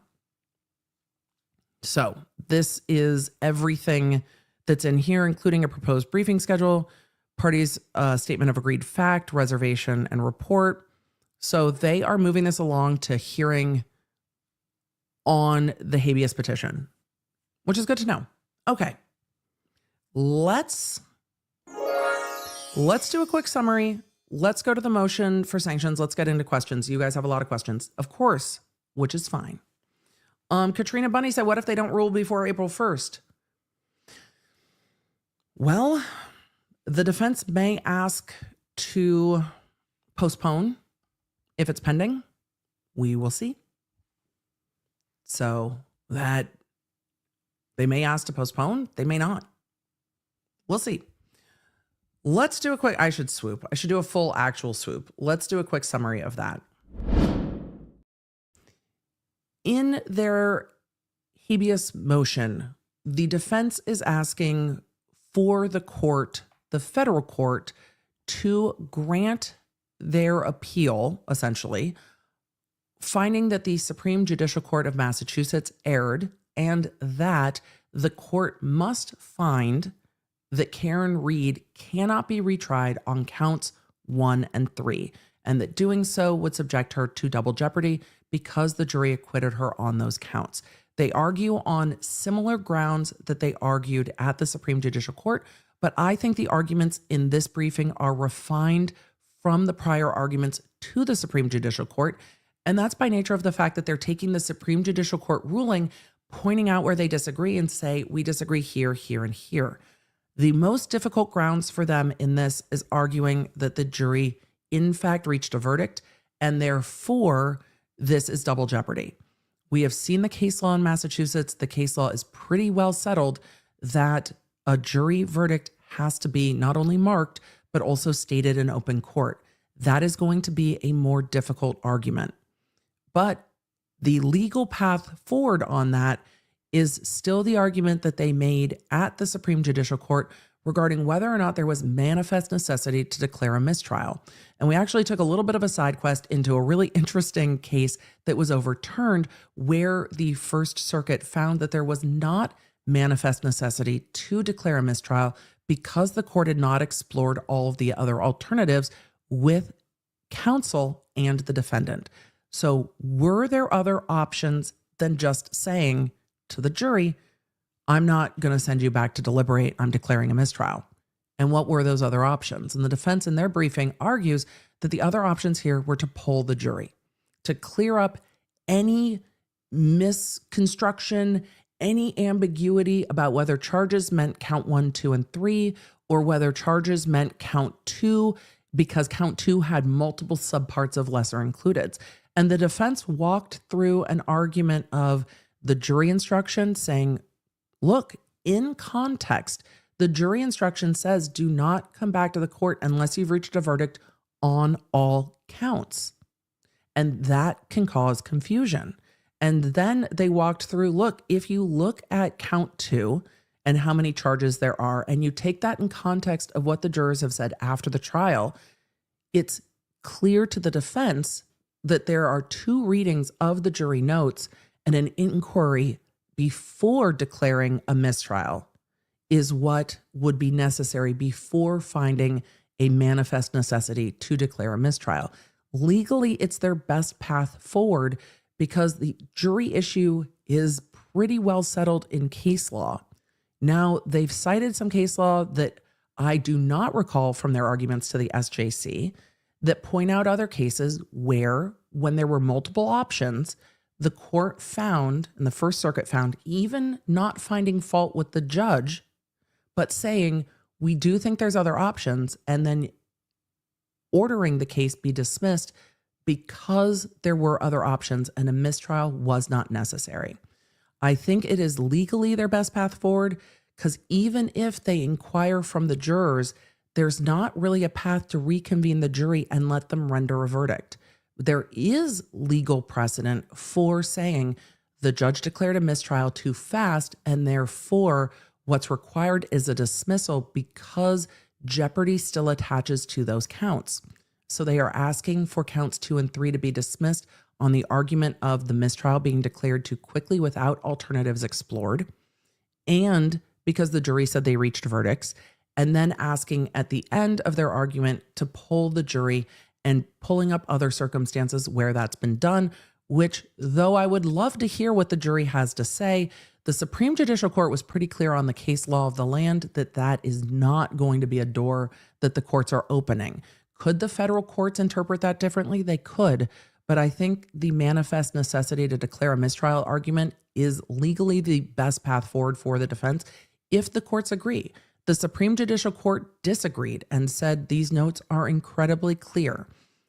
So this is everything that's in here, including a proposed briefing schedule, parties' statement of agreed fact, reservation, and report. So they are moving this along to hearing on the habeas petition, which is good to know. Okay. Let's do a quick summary. Let's go to the motion for sanctions. Let's get into questions. You guys have a lot of questions, of course, which is fine. Katrina Bunny said, what if they don't rule before April 1st? Well, the defense may ask to postpone if it's pending. We will see. So that they may ask to postpone, they may not. We'll see. Let's do a quick, I should do a full actual swoop. Let's do a quick summary of that. In their habeas motion, the defense is asking for the court, the federal court, to grant their appeal, essentially, finding that the Supreme Judicial Court of Massachusetts erred and that the court must find that Karen Reed cannot be retried on counts 1 and 3, and that doing so would subject her to double jeopardy because the jury acquitted her on those counts. They argue on similar grounds that they argued at the Supreme Judicial Court, but I think the arguments in this briefing are refined from the prior arguments to the Supreme Judicial Court, and that's by nature of the fact that they're taking the Supreme Judicial Court ruling, pointing out where they disagree and say, we disagree here, here, and here. The most difficult grounds for them in this is arguing that the jury in fact reached a verdict, and therefore this is double jeopardy. We have seen the case law in Massachusetts. The case law is pretty well settled that a jury verdict has to be not only marked, but also stated in open court. That is going to be a more difficult argument. But the legal path forward on that is still the argument that they made at the Supreme Judicial Court regarding whether or not there was manifest necessity to declare a mistrial. And we actually took a little bit of a side quest into a really interesting case that was overturned where the First Circuit found that there was not manifest necessity to declare a mistrial because the court had not explored all of the other alternatives with counsel and the defendant. So were there other options than just saying to the jury, I'm not going to send you back to deliberate, I'm declaring a mistrial? And what were those other options? And the defense in their briefing argues that the other options here were to poll the jury, to clear up any misconstruction, any ambiguity about whether charges meant count 1, 2, and 3, or whether charges meant count 2 because count 2 had multiple subparts of lesser included. And the defense walked through an argument of the jury instruction saying, look, in context, the jury instruction says do not come back to the court unless you've reached a verdict on all counts. And that can cause confusion. And then they walked through, look, if you look at count 2 and how many charges there are, and you take that in context of what the jurors have said after the trial, it's clear to the defense that there are 2 readings of the jury notes and an inquiry before declaring a mistrial is what would be necessary before finding a manifest necessity to declare a mistrial. Legally, it's their best path forward because the jury issue is pretty well settled in case law. Now, they've cited some case law that I do not recall from their arguments to the SJC that point out other cases where, when there were multiple options, the court found, and the First Circuit found, even not finding fault with the judge, but saying, we do think there's other options, and then ordering the case be dismissed because there were other options and a mistrial was not necessary. I think it is legally their best path forward, because even if they inquire from the jurors, there's not really a path to reconvene the jury and let them render a verdict. There is legal precedent for saying the judge declared a mistrial too fast, and therefore what's required is a dismissal because jeopardy still attaches to those counts. So they are asking for counts 2 and 3 to be dismissed on the argument of the mistrial being declared too quickly without alternatives explored, and because the jury said they reached verdicts, and then asking at the end of their argument to poll the jury and pulling up other circumstances where that's been done, which, though I would love to hear what the jury has to say, the Supreme Judicial Court was pretty clear on the case law of the land that that is not going to be a door that the courts are opening. Could the federal courts interpret that differently? They could, but I think the manifest necessity to declare a mistrial argument is legally the best path forward for the defense if the courts agree. The Supreme Judicial Court disagreed and said these notes are incredibly clear.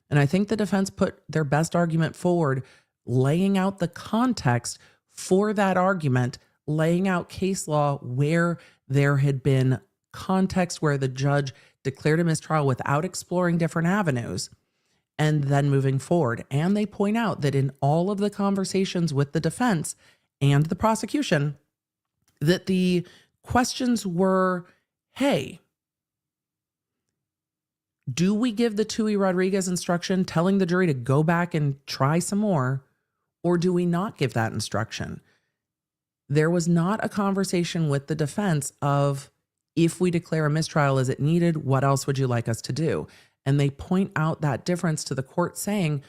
And I think the defense put their best argument forward, laying out the context for that argument, laying out case law where there had been context where the judge declared a mistrial without exploring different avenues and then moving forward. And they point out that in all of the conversations with the defense and the prosecution, that the questions were, hey, do we give the Tui Rodriguez instruction telling the jury to go back and try some more, or do we not give that instruction? There was not a conversation with the defense of, if we declare a mistrial, is it needed? What else would you like us to do? And they point out that difference to the court, saying,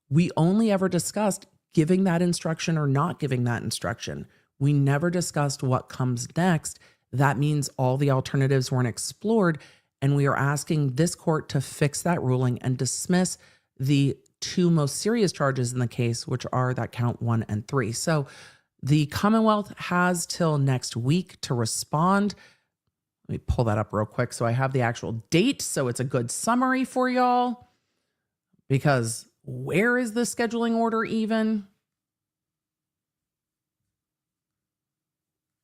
we only ever discussed giving that instruction or not giving that instruction. We never discussed what comes next. That means all the alternatives weren't explored. And we are asking this court to fix that ruling and dismiss the 2 most serious charges in the case, which are that count 1 and 3. So the Commonwealth has till next week to respond. Let me pull that up real quick so I have the actual date, so it's a good summary for y'all. Because where is the scheduling order even?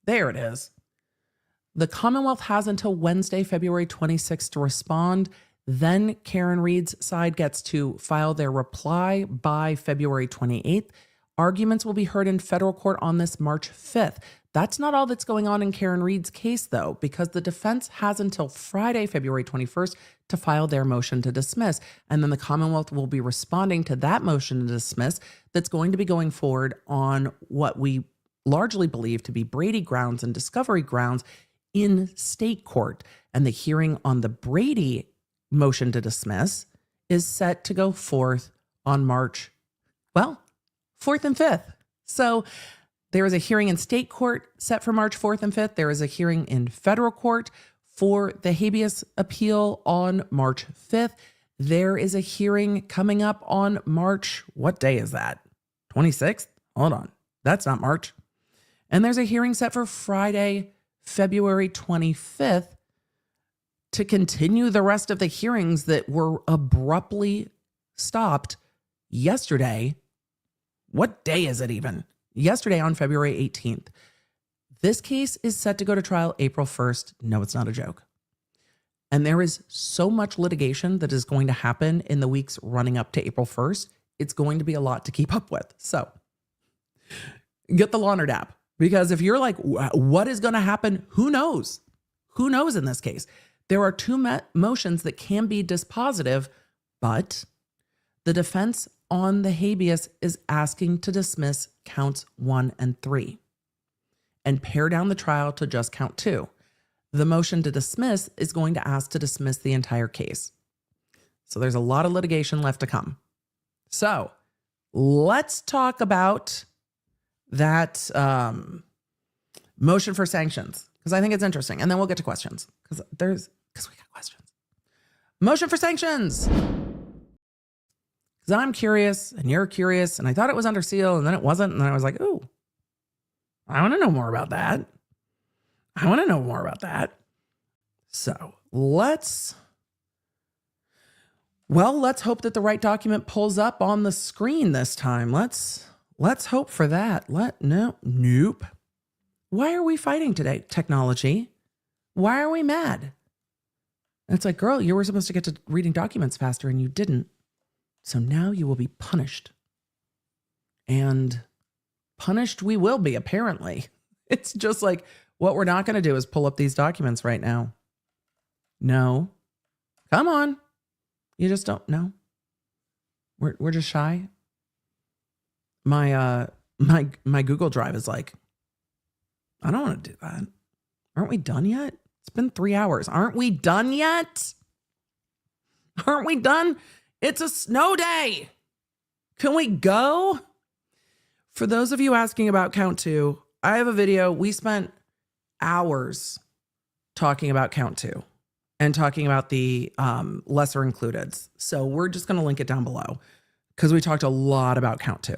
There it is. The Commonwealth has until Wednesday, February 26th to respond. Then Karen Reed's side gets to file their reply by February 28th. Arguments will be heard in federal court on this March 5th. That's not all that's going on in Karen Reed's case, though, because the defense has until Friday, February 21st to file their motion to dismiss. And then the Commonwealth will be responding to that motion to dismiss that's going to be going forward on what we largely believe to be Brady grounds and discovery grounds in state court. And the hearing on the Brady motion to dismiss is set to go forth on March, 4th and 5th. So there is a hearing in state court set for March 4th and 5th. There is a hearing in federal court for the habeas appeal on March 5th. There is a hearing coming up on March, what day is that? 26th? Hold on. That's not March. And there's a hearing set for Friday, February 25th to continue the rest of the hearings that were abruptly stopped yesterday. What day is it even? Yesterday on February 18th. This case is set to go to trial April 1st. No, it's not a joke. And there is so much litigation that is going to happen in the weeks running up to April 1st. It's going to be a lot to keep up with. So get the Lawnerd app, because if you're like, what is going to happen? Who knows? Who knows in this case? There are 2 motions that can be dispositive, but the defense on the habeas is asking to dismiss counts 1 and 3 and pare down the trial to just count 2. The motion to dismiss is going to ask to dismiss the entire case. So there's a lot of litigation left to come. So let's talk about that motion for sanctions, because I think it's interesting. And then we'll get to questions because we got questions. Motion for sanctions. Because I'm curious and you're curious, and I thought it was under seal and then it wasn't. And then I was like, ooh, I want to know more about that. So let's hope that the right document pulls up on the screen this time. Let's hope for that. Nope. Why are we fighting today? Technology. Why are we mad? And it's like, girl, you were supposed to get to reading documents faster and you didn't. So now you will be punished. And punished we will be, apparently. It's just like, what we're not going to do is pull up these documents right now. No. Come on. You just don't know. We're just shy. My Google Drive is like, I don't want to do that. Aren't we done yet? It's been 3 hours. Aren't we done yet? Aren't we done? It's a snow day. Can we go? For those of you asking about Count 2, I have a video. We spent hours talking about Count 2 and talking about the lesser included. So we're just going to link it down below because we talked a lot about Count 2.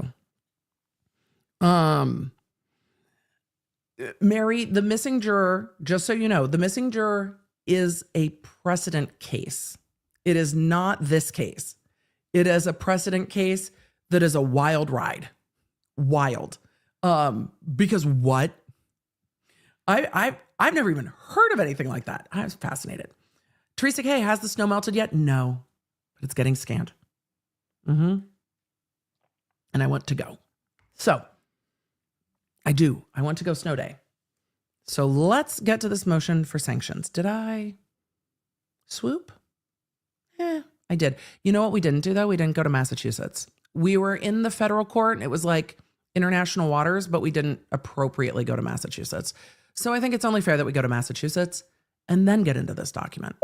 Mary, the missing juror, just so you know, the missing juror is a precedent case. It is not this case. It is a precedent case that is a wild ride. Wild. Because what? I've never even heard of anything like that. I was fascinated. Teresa K, has the snow melted yet? No, but it's getting scanned. And I want to go. So I want to go snow day. So let's get to this motion for sanctions. Did I swoop? I did. You know what we didn't do though? We didn't go to Massachusetts. We were in the federal court and it was like international waters, but we didn't appropriately go to Massachusetts. So I think it's only fair that we go to Massachusetts and then get into this document.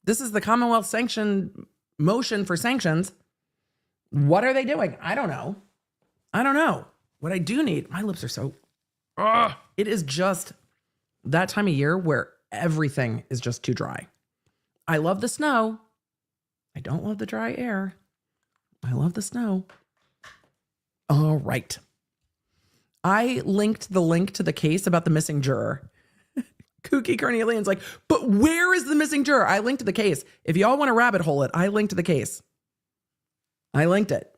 This is the Commonwealth sanction motion for sanctions. What are they doing? I don't know. What I do need, my lips are so, it is just that time of year where everything is just too dry. I love the snow. I don't love the dry air. I love the snow. All right. I linked the link to the case about the missing juror. Kooky Carnelian's like, but where is the missing juror? I linked to the case. If y'all want to rabbit hole it, I linked to the case. I linked it.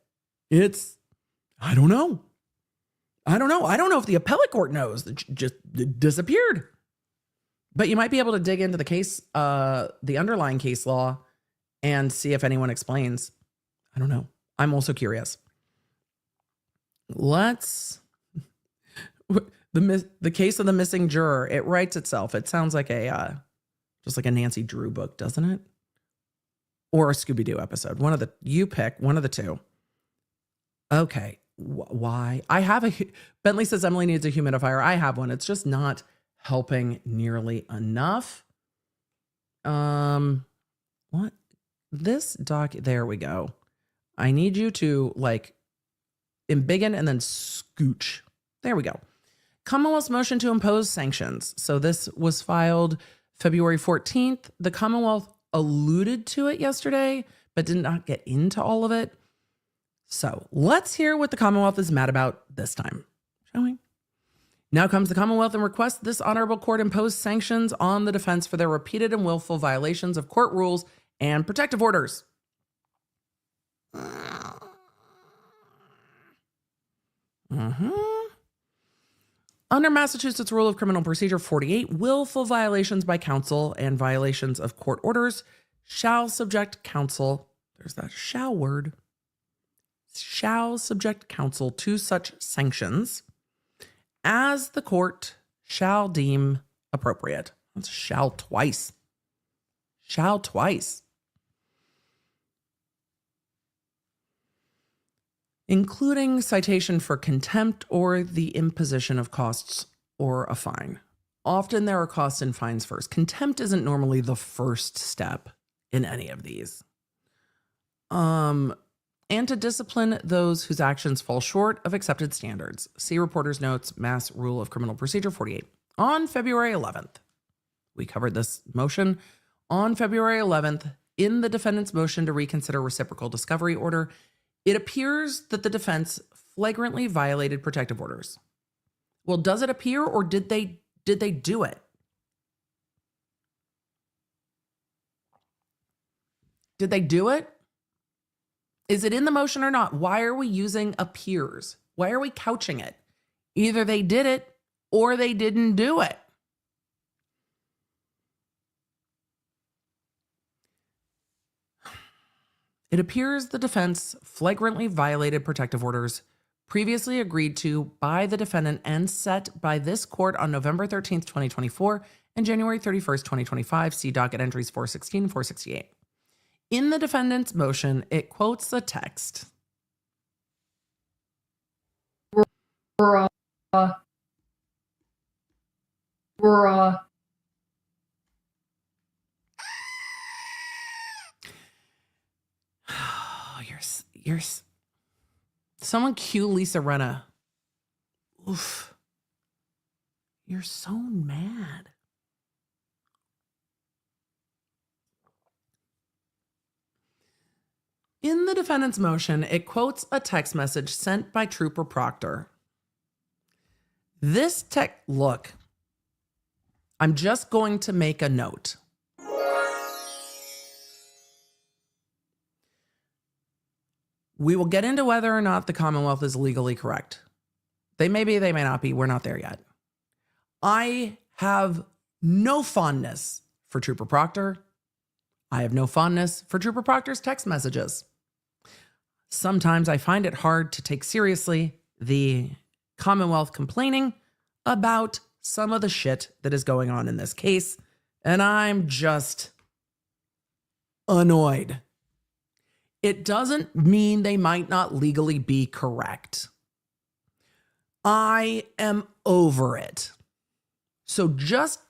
I don't know. I don't know if the appellate court knows. It just disappeared. But you might be able to dig into the case, the underlying case law, and see if anyone explains. I don't know. I'm also curious. The case of the missing juror. It writes itself. It sounds like just like a Nancy Drew book, doesn't it? Or a Scooby-Doo episode. You pick one of the two. Okay. Why? Bentley says Emily needs a humidifier. I have one. It's just not helping nearly enough. What? This there we go. I need you to like embiggen and then scooch. There we go. Commonwealth's motion to impose sanctions. So this was filed February 14th. The Commonwealth alluded to it yesterday, but did not get into all of it. So let's hear what the Commonwealth is mad about this time, shall we? Now comes the Commonwealth and requests this honorable court impose sanctions on the defense for their repeated and willful violations of court rules and protective orders. Under Massachusetts Rule of Criminal Procedure 48, willful violations by counsel and violations of court orders shall subject counsel, there's that shall word, shall subject counsel to such sanctions as the court shall deem appropriate. That's shall twice. Shall twice. Including citation for contempt or the imposition of costs or a fine. Often there are costs and fines first. Contempt isn't normally the first step in any of these. and to discipline those whose actions fall short of accepted standards. See Reporter's Notes, Mass Rule of Criminal Procedure 48. On February 11th, we covered this motion. On February 11th, in the defendant's motion to reconsider reciprocal discovery order, it appears that the defense flagrantly violated protective orders. Well, does it appear, or did they do it? Did they do it? Is it in the motion or not? Why are we using appears? Why are we couching it? Either they did it or they didn't do it. It appears the defense flagrantly violated protective orders previously agreed to by the defendant and set by this court on November 13th, 2024 and January 31st, 2025. See docket entries 416 and 468. In the defendant's motion, it quotes the text. You're someone cue Lisa Renna. Oof. You're so mad. In the defendant's motion, it quotes a text message sent by Trooper Proctor. This look, I'm just going to make a note. We will get into whether or not the Commonwealth is legally correct. They may be, they may not be. We're not there yet. I have no fondness for Trooper Proctor. I have no fondness for Trooper Proctor's text messages. Sometimes I find it hard to take seriously the Commonwealth complaining about some of the shit that is going on in this case, and I'm just annoyed. It doesn't mean they might not legally be correct. I am over it. So just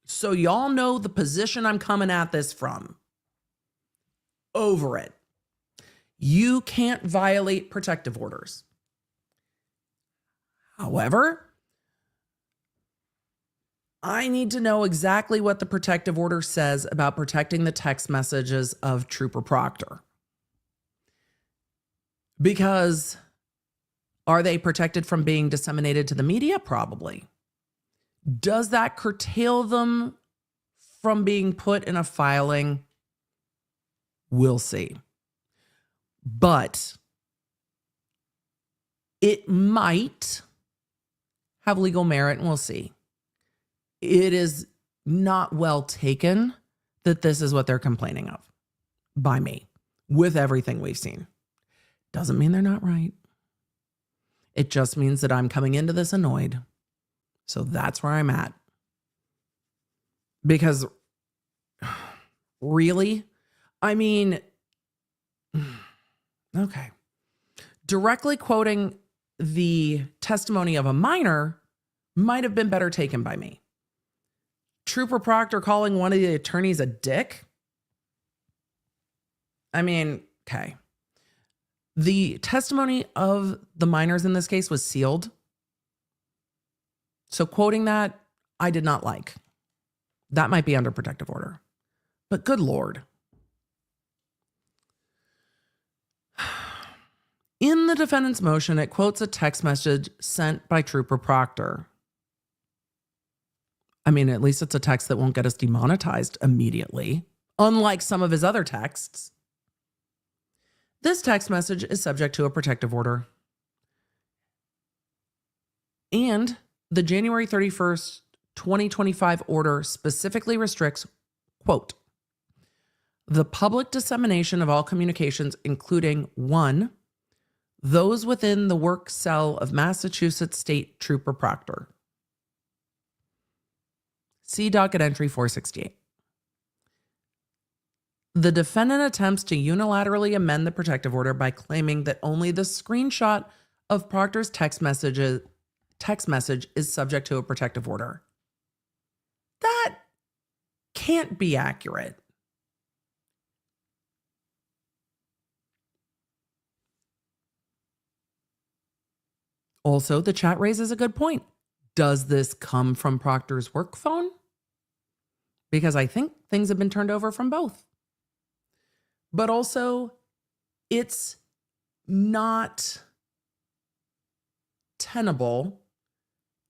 so y'all know the position I'm coming at this from. Over it. You can't violate protective orders. However, I need to know exactly what the protective order says about protecting the text messages of Trooper Proctor. Because are they protected from being disseminated to the media? Probably. Does that curtail them from being put in a filing? We'll see. But it might have legal merit, and we'll see. It is not well taken that this is what they're complaining of by me with everything we've seen. Doesn't mean they're not right. It just means that I'm coming into this annoyed. So that's where I'm at. Because really, I mean, okay. Directly quoting the testimony of a minor might have been better taken by me. Trooper Proctor calling one of the attorneys a dick? I mean, okay. The testimony of the minors in this case was sealed. So quoting that, I did not like. That might be under protective order. But good Lord. In the defendant's motion, it quotes a text message sent by Trooper Proctor. I mean, at least it's a text that won't get us demonetized immediately, unlike some of his other texts. This text message is subject to a protective order. And the January 31st, 2025 order specifically restricts, quote, the public dissemination of all communications, including 1, those within the work cell of Massachusetts State Trooper Proctor. See docket entry 468. The defendant attempts to unilaterally amend the protective order by claiming that only the screenshot of Proctor's text message is subject to a protective order. That can't be accurate. Also, the chat raises a good point. Does this come from Proctor's work phone? Because I think things have been turned over from both. But also, it's not tenable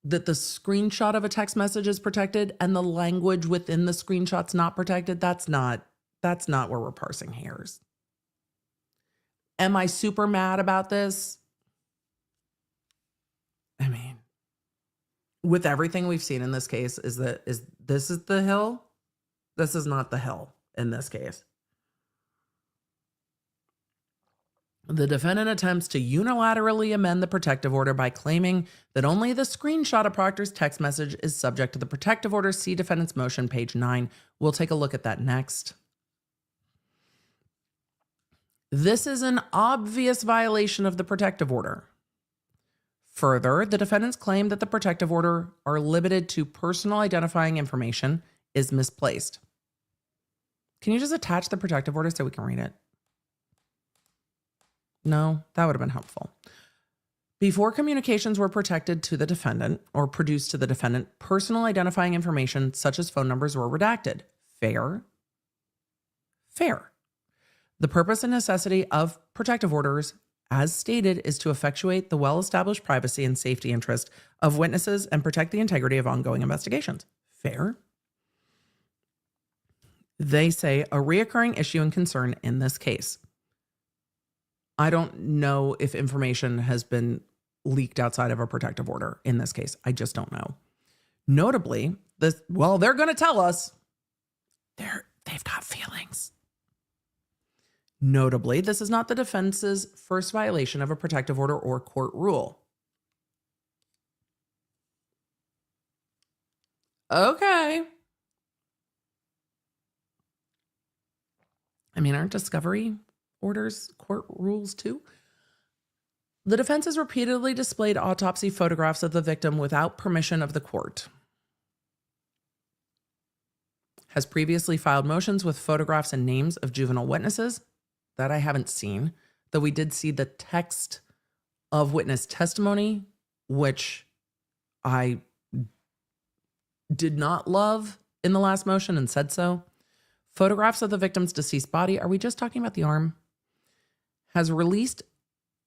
that the screenshot of a text message is protected and the language within the screenshot's not protected. That's not where we're parsing hairs. Am I super mad about this? I mean, with everything we've seen in this case, is this the hill? This is not the hill in this case. The defendant attempts to unilaterally amend the protective order by claiming that only the screenshot of Proctor's text message is subject to the protective order. See defendant's motion, page 9. We'll take a look at that next. This is an obvious violation of the protective order. Further, the defendant's claim that the protective order are limited to personal identifying information is misplaced. Can you just attach the protective order so we can read it? No, that would have been helpful. Before communications were protected to the defendant or produced to the defendant, personal identifying information such as phone numbers were redacted. Fair? Fair. The purpose and necessity of protective orders, as stated, is to effectuate the well-established privacy and safety interest of witnesses and protect the integrity of ongoing investigations. Fair? They say a reoccurring issue and concern in this case. I don't know if information has been leaked outside of a protective order in this case. I just don't know. Notably, they're going to tell us they've got feelings. Notably, this is not the defense's first violation of a protective order or court rule. Okay. I mean, aren't discovery orders court rules too? The defense has repeatedly displayed autopsy photographs of the victim without permission of the court. Has previously filed motions with photographs and names of juvenile witnesses. That I haven't seen, though we did see the text of witness testimony, which I did not love in the last motion and said so. Photographs of the victim's deceased body. Are we just talking about the arm? Has released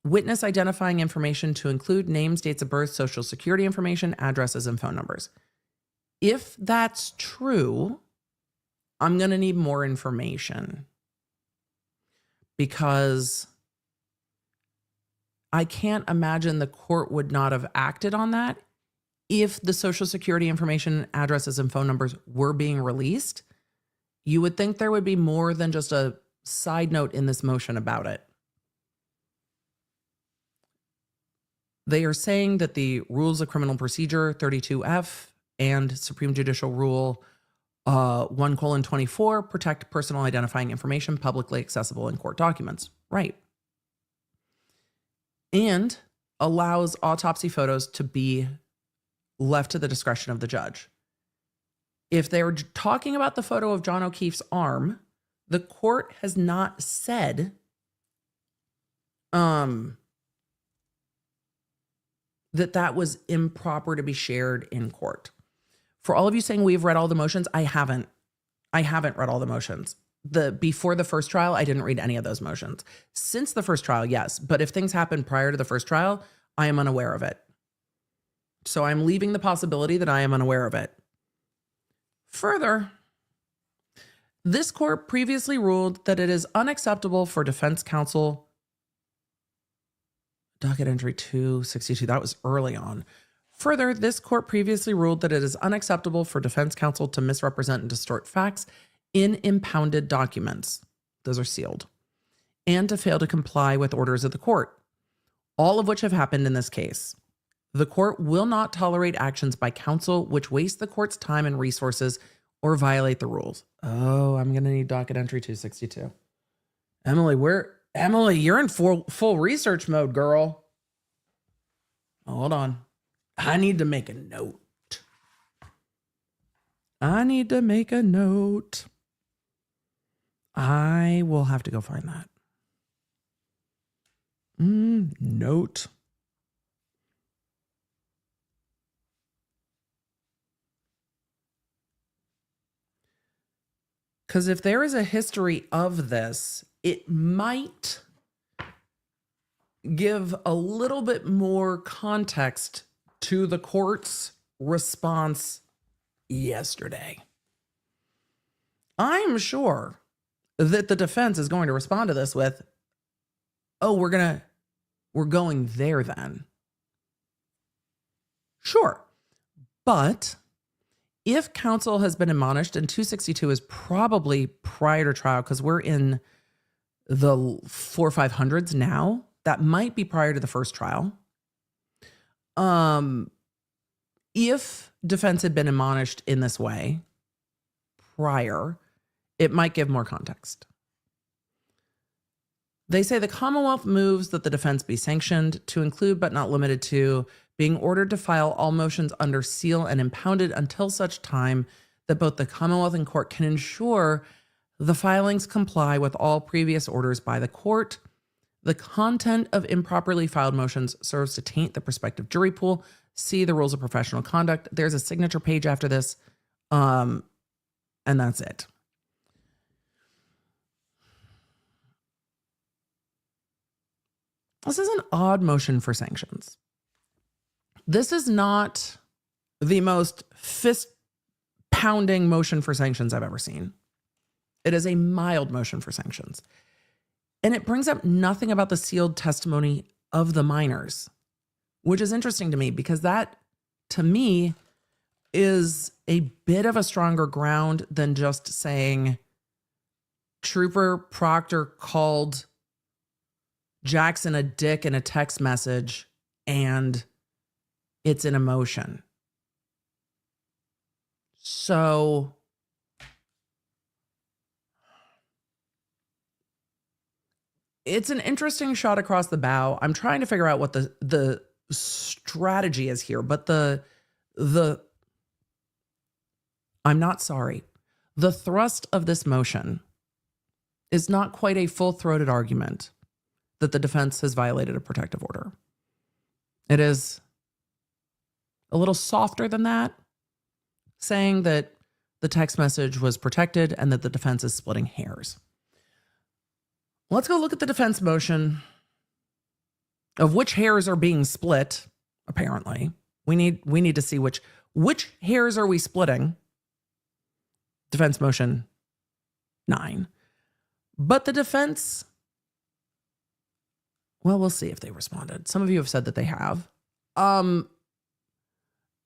witness identifying information to include names, dates of birth, social security information, addresses, and phone numbers. If that's true, I'm going to need more information, because I can't imagine the court would not have acted on that if the social security information, addresses, and phone numbers were being released. You would think there would be more than just a side note in this motion about it. They are saying that the Rules of Criminal Procedure 32F and Supreme Judicial Rule 1:24 protect personal identifying information publicly accessible in court documents. Right. And allows autopsy photos to be left to the discretion of the judge. If they were talking about the photo of John O'Keefe's arm, the court has not said that was improper to be shared in court. For all of you saying we've read all the motions, I haven't read all the motions. Before the first trial, I didn't read any of those motions. Since the first trial, yes. But if things happened prior to the first trial, I am unaware of it. So I'm leaving the possibility that I am unaware of it. Further, this court previously ruled that it is unacceptable for defense counsel, docket entry 262, that was early on. Further, this court previously ruled that it is unacceptable for defense counsel to misrepresent and distort facts in impounded documents. Those are sealed. And to fail to comply with orders of the court, all of which have happened in this case. The court will not tolerate actions by counsel which waste the court's time and resources or violate the rules. Oh, I'm going to need docket entry 262. Emily, you're in full research mode, girl. Hold on. I need to make a note. I will have to go find that. Note. Because if there is a history of this, it might give a little bit more context to the court's response yesterday. I'm sure that the defense is going to respond to this with, oh, we're going there then. Sure. But if counsel has been admonished, and 262 is probably prior to trial because we're in the 400-500s now, that might be prior to the first trial. If defense had been admonished in this way prior, it might give more context. They say the Commonwealth moves that the defense be sanctioned to include but not limited to being ordered to file all motions under seal and impounded until such time that both the Commonwealth and court can ensure the filings comply with all previous orders by the court. The content of improperly filed motions serves to taint the prospective jury pool. See the rules of professional conduct. There's a signature page after this, and that's it. This is an odd motion for sanctions. This is not the most fist-pounding motion for sanctions I've ever seen. It is a mild motion for sanctions. And it brings up nothing about the sealed testimony of the minors, which is interesting to me because that, to me, is a bit of a stronger ground than just saying Trooper Proctor called Jackson a dick in a text message and it's an emotion. So it's an interesting shot across the bow. I'm trying to figure out what the strategy is here, but I'm not sorry. The thrust of this motion is not quite a full-throated argument that the defense has violated a protective order. It is a little softer than that, saying that the text message was protected and that the defense is splitting hairs. Let's go look at the defense motion of which hairs are being split, apparently. We need to see which hairs are we splitting. Defense motion 9. But the defense, well, we'll see if they responded. Some of you have said that they have.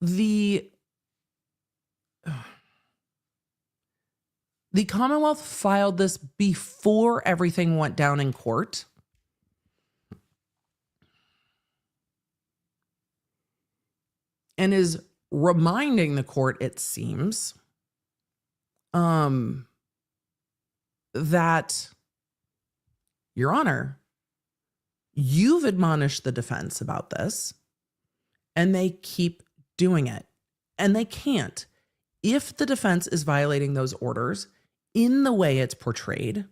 The Commonwealth filed this before everything went down in court. And is reminding the court, it seems, that, Your Honor, you've admonished the defense about this, and they keep doing it. And they can't. If the defense is violating those orders in the way it's portrayed,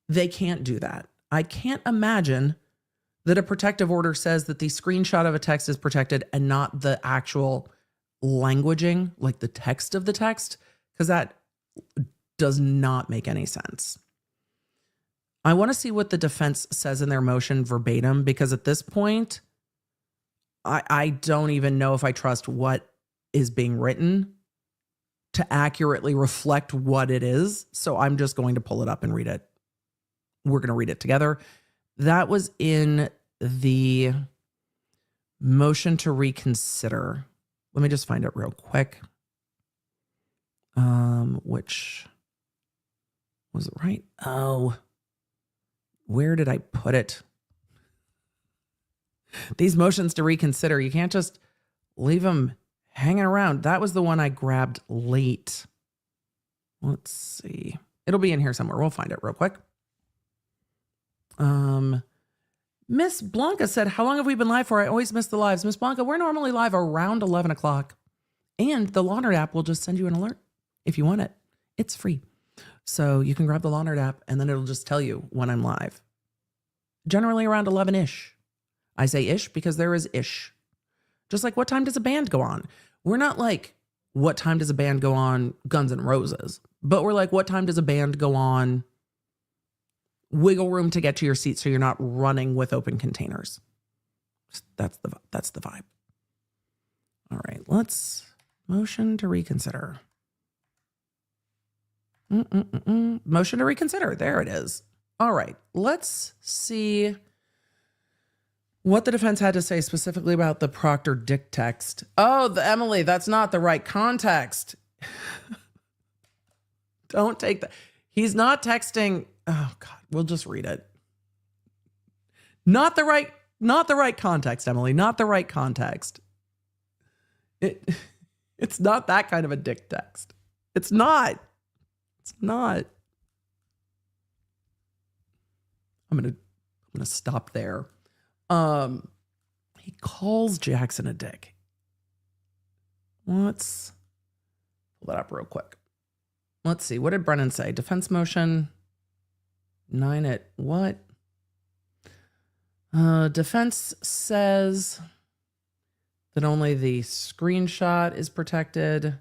they can't do that. I can't imagine that a protective order says that the screenshot of a text is protected and not the actual languaging, like the text of the text, because that does not make any sense. I want to see what the defense says in their motion verbatim, because at this point, I don't even know if I trust what is being written to accurately reflect what it is. So I'm just going to pull it up and read it. We're going to read it together. That was in the motion to reconsider. Let me just find it real quick. Which was it right? Oh, where did I put it? These motions to reconsider, you can't just leave them hanging around. That was the one I grabbed late. Let's see. It'll be in here somewhere. We'll find it real quick. Miss Blanca said, how long have we been live for? I always miss the lives. Miss Blanca, we're normally live around 11 o'clock. And the Lawnerd app will just send you an alert if you want it. It's free. So you can grab the Lawnerd app and then it'll just tell you when I'm live. Generally around 11-ish. I say ish because there is ish. Just like what time does a band go on? We're not like, what time does a band go on Guns N' Roses? But we're like, what time does a band go on? Wiggle room to get to your seat so you're not running with open containers. That's the vibe. All right, let's motion to reconsider. Motion to reconsider. There it is. All right, let's see what the defense had to say specifically about the Proctor dick text. Oh, Emily, that's not the right context. Don't take that. He's not texting. Oh God, we'll just read it. Not the right context, Emily. Not the right context. It's not that kind of a dick text. It's not. It's not. I'm gonna stop there. He calls Jackson a dick. Let's pull that up real quick. Let's see. What did Brennan say? Defense motion 9 at what? Defense says that only the screenshot is protected.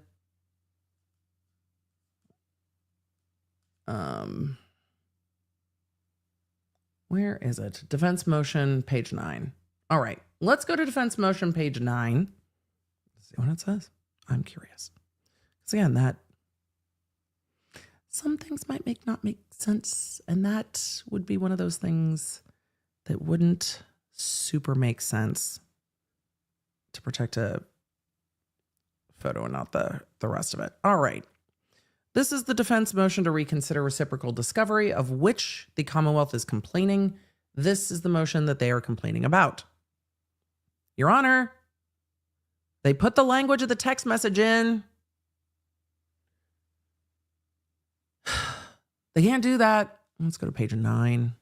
Where is it? Defense motion, page 9. All right, let's go to defense motion, page 9. See what it says. I'm curious. Because again, that some things might not make sense, and that would be one of those things that wouldn't super make sense to protect a photo and not the rest of it. All right. This is the defense motion to reconsider reciprocal discovery of which the Commonwealth is complaining. This is the motion that they are complaining about. Your Honor, they put the language of the text message in. They can't do that. Let's go to page 9.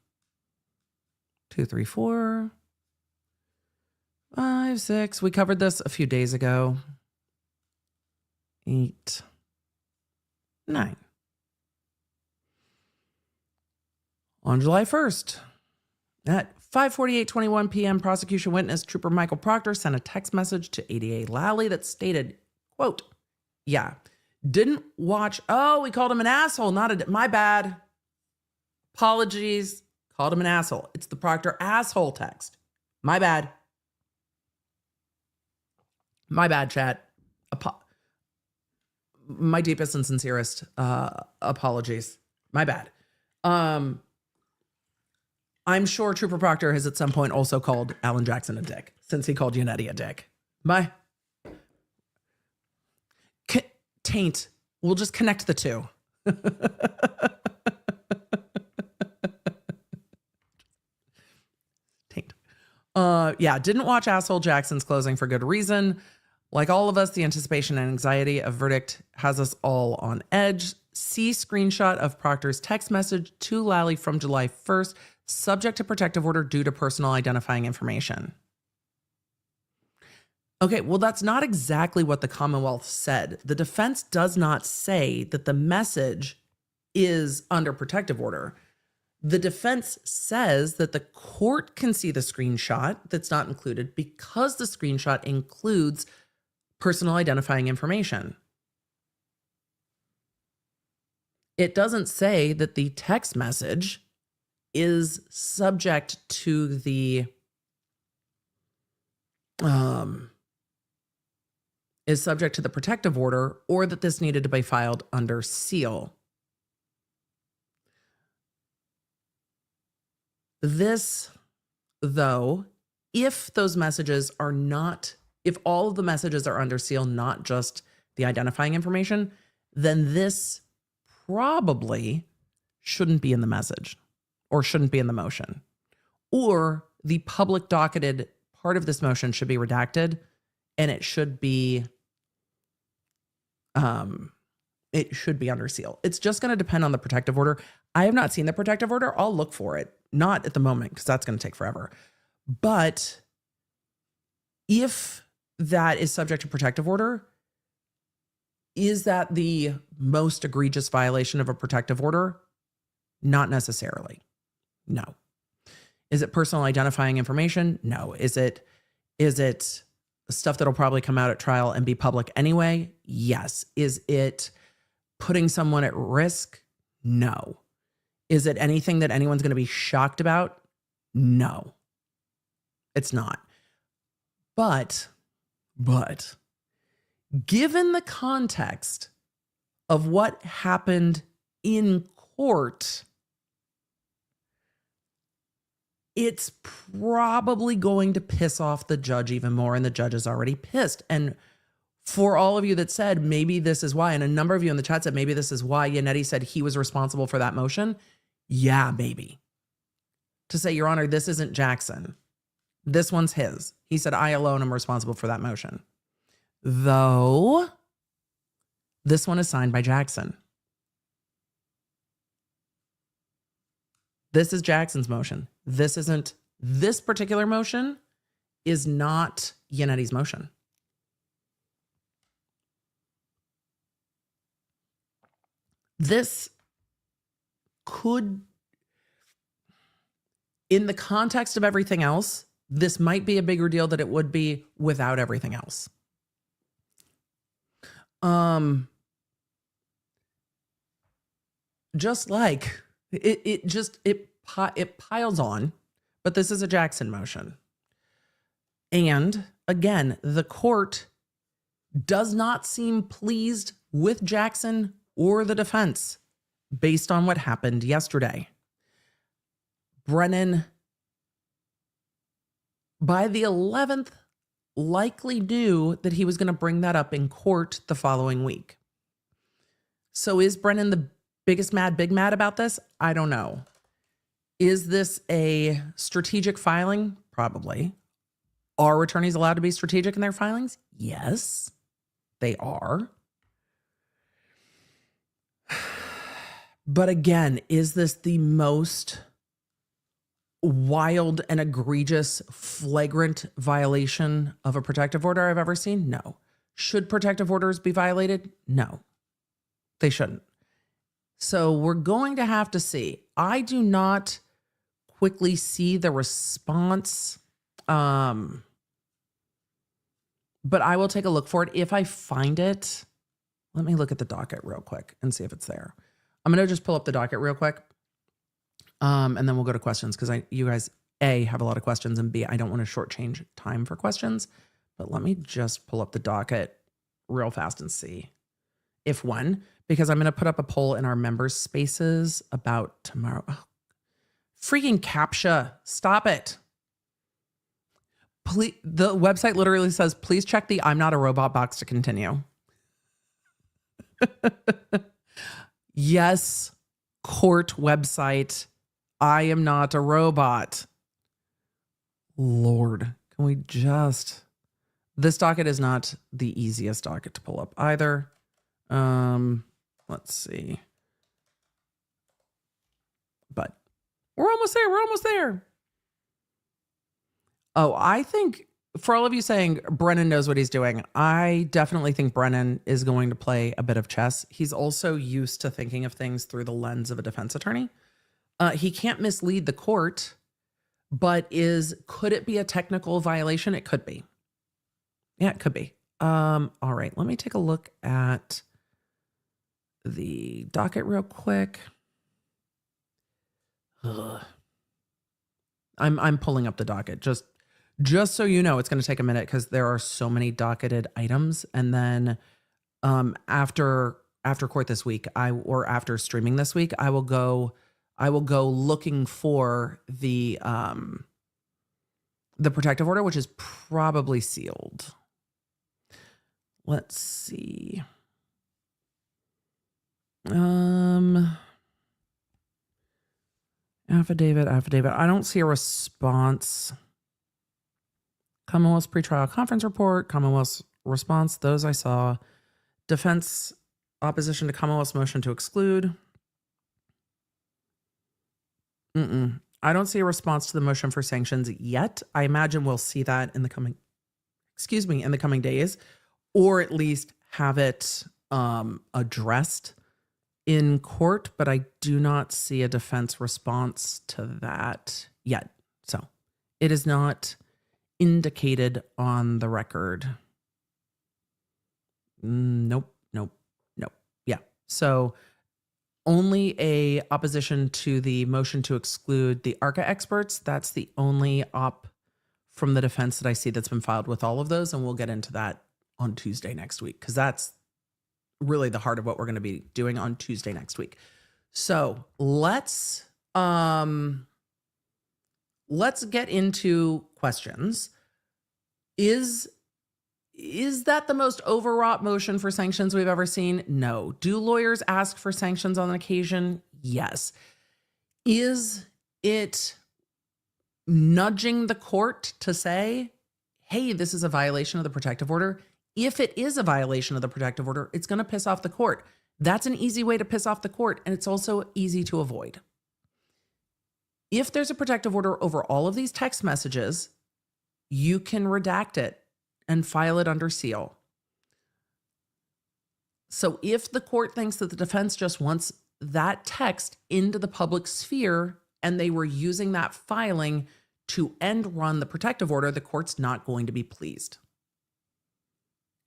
2, 3, 4, 5, 6. We covered this a few days ago. 8, 9. On July 1st, at 5:48:21 p.m., prosecution witness Trooper Michael Proctor sent a text message to ADA Lally that stated, quote, yeah, didn't watch. Oh, we called him an asshole. My bad. Apologies. Called him an asshole. It's the Proctor asshole text. My bad. My bad, chat. My deepest and sincerest apologies. My bad. I'm sure Trooper Proctor has at some point also called Alan Jackson a dick, since he called Yannetti a dick. Taint. We'll just connect the two. Taint. Yeah, didn't watch Asshole Jackson's closing for good reason. Like all of us, the anticipation and anxiety of verdict has us all on edge. See screenshot of Proctor's text message to Lally from July 1st, subject to protective order due to personal identifying information. Okay, well, that's not exactly what the Commonwealth said. The defense does not say that the message is under protective order. The defense says that the court can see the screenshot that's not included because the screenshot includes personal identifying information. It doesn't say that the text message is subject to the protective order, or that this needed to be filed under seal. This, though, if those messages are not, if all of the messages are under seal, not just the identifying information, then this probably shouldn't be in the message or shouldn't be in the motion. Or the public docketed part of this motion should be redacted and it should be under seal. It's just going to depend on the protective order. I have not seen the protective order. I'll look for it. Not at the moment because that's going to take forever. But if that is subject to protective order, is that the most egregious violation of a protective order? Not necessarily. No. Is it personal identifying information? No. Is it stuff that'll probably come out at trial and be public anyway? Yes. Is it putting someone at risk? No. Is it anything that anyone's going to be shocked about? No, it's not. But given the context of what happened in court, it's probably going to piss off the judge even more, and the judge is already pissed. And for all of you that said maybe this is why, and a number of you in the chat said maybe this is why Yannetti said he was responsible for that motion. Yeah, maybe. To say, Your Honor, this isn't Jackson. This one's his. He said, I alone am responsible for that motion. Though, this one is signed by Jackson. This is Jackson's motion. This particular motion is not Yannetti's motion. This could, in the context of everything else, this might be a bigger deal than it would be without everything else. Just like it piles on, but this is a Jackson motion. And again, the court does not seem pleased with Jackson or the defense based on what happened yesterday. Brennan, by the 11th, likely knew that he was going to bring that up in court the following week. So is Brennan the biggest big mad about this? I don't know. Is this a strategic filing? Probably. Are attorneys allowed to be strategic in their filings? Yes, they are. But again, is this the most wild and egregious, flagrant violation of a protective order I've ever seen? No. Should protective orders be violated? No, they shouldn't. So we're going to have to see. I do not quickly see the response, but I will take a look for it. If I find it, let me look at the docket real quick and see if it's there. I'm going to just pull up the docket real quick. And then we'll go to questions because you guys, A, have a lot of questions, and B, I don't want to shortchange time for questions. But let me just pull up the docket real fast and see if when, because I'm going to put up a poll in our members spaces about tomorrow. Oh, freaking CAPTCHA. Stop it. Please, the website literally says, please check the I'm not a robot box to continue. Yes, court website. I am not a robot. Lord, can we just... This docket is not the easiest docket to pull up either. Let's see. But we're almost there. We're almost there. Oh, I think for all of you saying Brennan knows what he's doing, I definitely think Brennan is going to play a bit of chess. He's also used to thinking of things through the lens of a defense attorney. He can't mislead the court, but could it be a technical violation? It could be. Yeah, it could be. All right, let me take a look at the docket real quick. Ugh. I'm pulling up the docket. Just so you know, it's going to take a minute because there are so many docketed items. And then after court this week, or after streaming this week, I will go looking for the protective order, which is probably sealed. Let's see. Affidavit. I don't see a response. Commonwealth's pretrial conference report, Commonwealth's response, those I saw. Defense opposition to Commonwealth's motion to exclude. I don't see a response to the motion for sanctions yet. I imagine we'll see that in the coming days, or at least have it addressed in court, but I do not see a defense response to that yet. So it is not indicated on the record. Nope. Yeah. So only a opposition to the motion to exclude the ARCA experts. That's the only op from the defense that I see that's been filed with all of those. And we'll get into that on Tuesday next week, because that's really the heart of what we're going to be doing on Tuesday next week. So let's get into questions. Is that the most overwrought motion for sanctions we've ever seen? No. Do lawyers ask for sanctions on occasion? Yes. Is it nudging the court to say, hey, this is a violation of the protective order? If it is a violation of the protective order, it's going to piss off the court. That's an easy way to piss off the court, and it's also easy to avoid. If there's a protective order over all of these text messages, you can redact it and file it under seal. So if the court thinks that the defense just wants that text into the public sphere and they were using that filing to end run the protective order, the court's not going to be pleased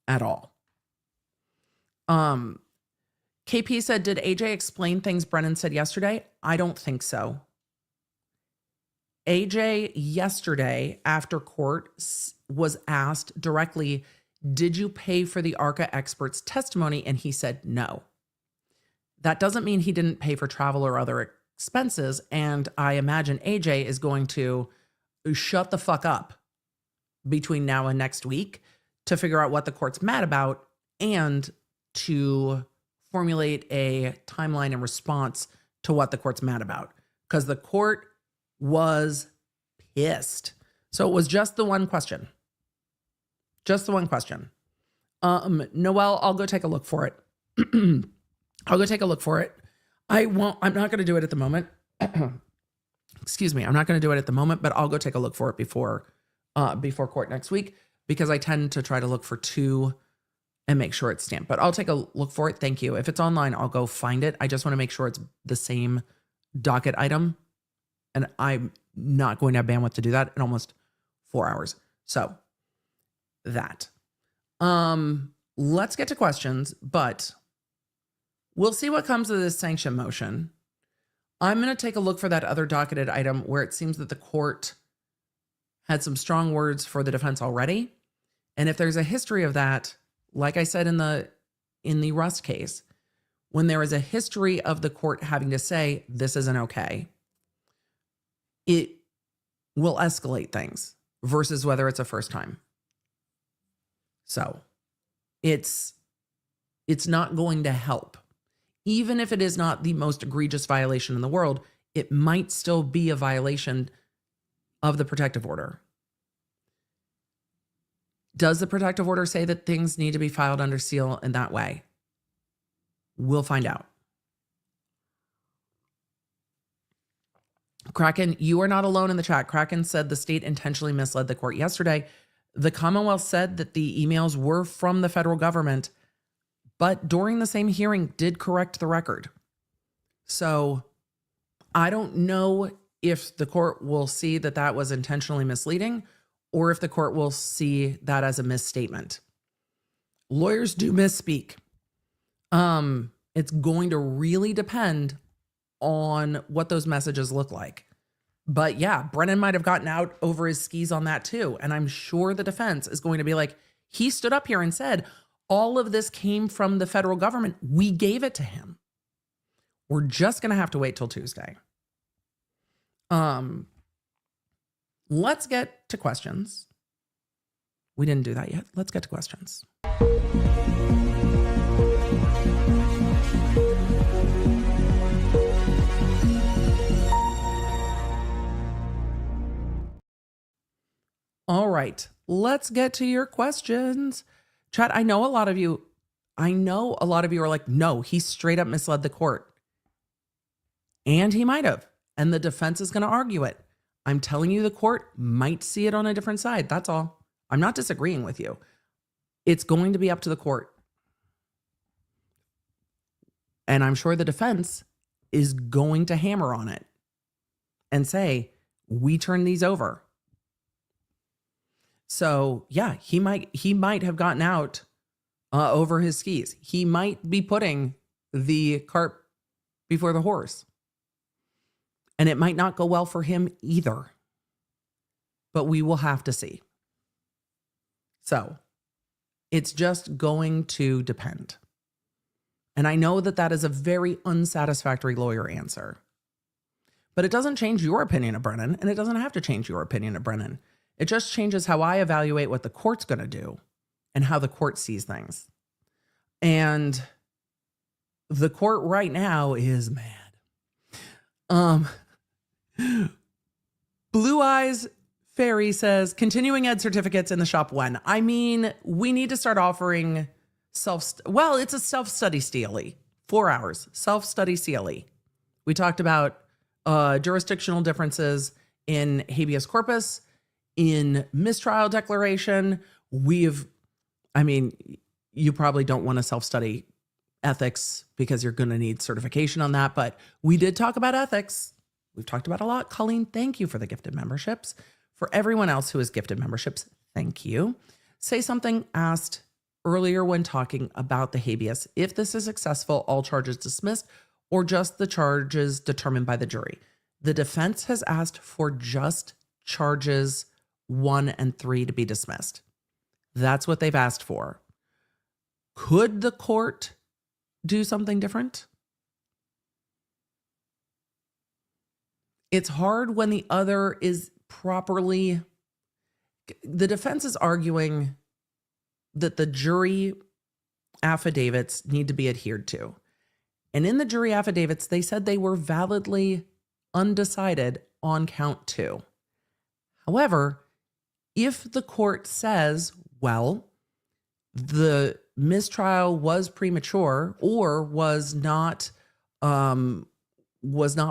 at all. KP said, did AJ explain things Brennan said yesterday? I don't think so. AJ yesterday after court was asked directly, did you pay for the ARCA expert's testimony? And he said no. That doesn't mean he didn't pay for travel or other expenses. And I imagine AJ is going to shut the fuck up between now and next week to figure out what the court's mad about and to formulate a timeline in response to what the court's mad about. Because the court was pissed. So it was just the one question. Just the one question. Noelle, I'll go take a look for it. I'll go take a look for it. I'm not going to do it at the moment. Excuse me. I'm not going to do it at the moment, but I'll go take a look for it before court next week, because I tend to try to look for two and make sure it's stamped. But I'll take a look for it. Thank you. If it's online, I'll go find it. I just want to make sure it's the same docket item. And I'm not going to have bandwidth to do that in almost 4 hours. So that. Let's get to questions, but we'll see what comes of this sanction motion. I'm going to take a look for that other docketed item where it seems that the court had some strong words for the defense already. And if there's a history of that, like I said in the Rust case, when there is a history of the court having to say, this isn't okay, it will escalate things versus whether it's a first time. So it's not going to help. Even if it is not the most egregious violation in the world, it might still be a violation of the protective order. Does the protective order say that things need to be filed under seal in that way? We'll find out. Kraken, you are not alone in the chat. Kraken said the state intentionally misled the court yesterday. The Commonwealth said that the emails were from the federal government, but during the same hearing did correct the record. So I don't know if the court will see that that was intentionally misleading or if the court will see that as a misstatement. Lawyers do misspeak. It's going to really depend on what those messages look like. But yeah, Brennan might have gotten out over his skis on that too. And I'm sure the defense is going to be like, he stood up here and said, all of this came from the federal government. We gave it to him. We're just going to have to wait till Tuesday. Let's get to questions. We didn't do that yet. Let's get to questions. All right, let's get to your questions. Chat, I know a lot of you are like, no, he straight up misled the court. And he might have. And the defense is going to argue it. I'm telling you, the court might see it on a different side. That's all. I'm not disagreeing with you. It's going to be up to the court. And I'm sure the defense is going to hammer on it and say, we turn these over. So yeah, he might have gotten out over his skis. He might be putting the cart before the horse. And it might not go well for him either. But we will have to see. So it's just going to depend. And I know that that is a very unsatisfactory lawyer answer. But it doesn't change your opinion of Brennan, and it doesn't have to change your opinion of Brennan. It just changes how I evaluate what the court's going to do and how the court sees things. And the court right now is mad. Blue Eyes Fairy says, continuing ed certificates in the shop when? I mean, we need to start offering it's a self-study CLE, 4 hours, self-study CLE. We talked about jurisdictional differences in habeas corpus, in mistrial declaration. You probably don't want to self-study ethics because you're going to need certification on that, but we did talk about ethics. We've talked about a lot. Colleen, thank you for the gifted memberships. For everyone else who has gifted memberships, thank you. Say Something asked earlier when talking about the habeas, if this is successful, all charges dismissed or just the charges determined by the jury. The defense has asked for just charges 1 and 3 to be dismissed. That's what they've asked for. Could the court do something different? It's hard when the other is properly. The defense is arguing that the jury affidavits need to be adhered to. And in the jury affidavits, they said they were validly undecided on count 2. However, if the court says, well, the mistrial was premature or was not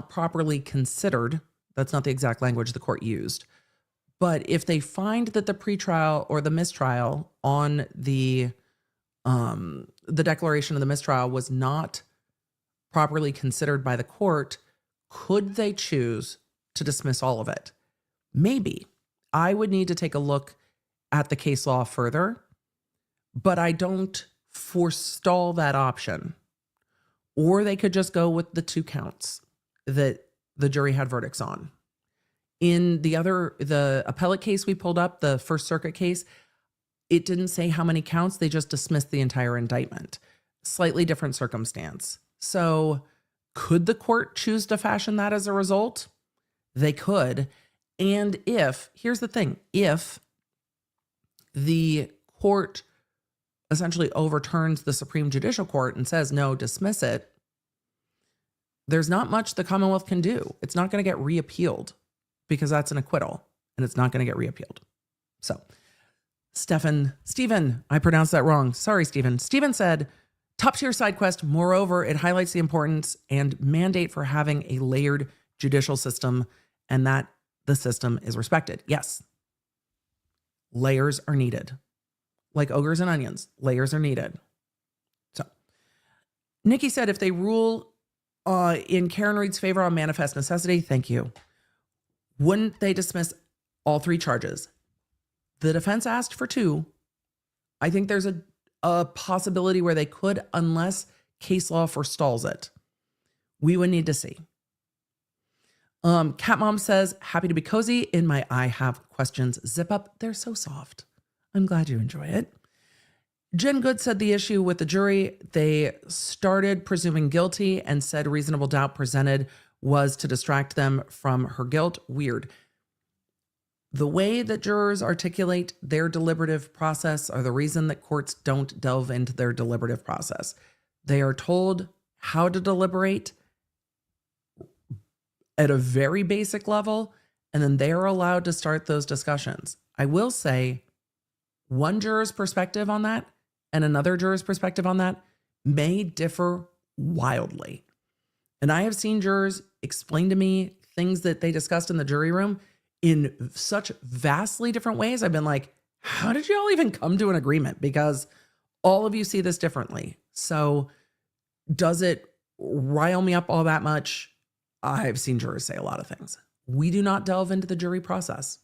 properly considered, that's not the exact language the court used. But if they find that the pretrial or the mistrial on the declaration of the mistrial was not properly considered by the court, could they choose to dismiss all of it? Maybe. I would need to take a look at the case law further, but I don't forestall that option. Or they could just go with the 2 counts that the jury had verdicts on. In the appellate case we pulled up, the First Circuit case, it didn't say how many counts. They just dismissed the entire indictment. Slightly different circumstance. So could the court choose to fashion that as a result? They could. And here's the thing, if the court essentially overturns the Supreme Judicial Court and says, no, dismiss it, there's not much the Commonwealth can do. It's not going to get reappealed because that's an acquittal and it's not going to get reappealed. So Stephen, I pronounced that wrong. Sorry, Stephen. Stephen said, top tier side quest. Moreover, it highlights the importance and mandate for having a layered judicial system and that the system is respected. Yes. Layers are needed. Like ogres and onions, layers are needed. So Nikki said, if they rule in Karen Reed's favor on manifest necessity, thank you. Wouldn't they dismiss all 3 charges? The defense asked for 2. I think there's a possibility where they could, unless case law forestalls it. We would need to see. Cat Mom says, happy to be cozy in my I have questions zip up. They're so soft. I'm glad you enjoy it. Jen Good said the issue with the jury, they started presuming guilty and said reasonable doubt presented was to distract them from her guilt. Weird. The way that jurors articulate their deliberative process are the reason that courts don't delve into their deliberative process. They are told how to deliberate at a very basic level, and then they are allowed to start those discussions. I will say one juror's perspective on that and another juror's perspective on that may differ wildly. And I have seen jurors explain to me things that they discussed in the jury room in such vastly different ways. I've been like, how did you all even come to an agreement? Because all of you see this differently. So does it rile me up all that much? I've seen jurors say a lot of things. We do not delve into the jury process.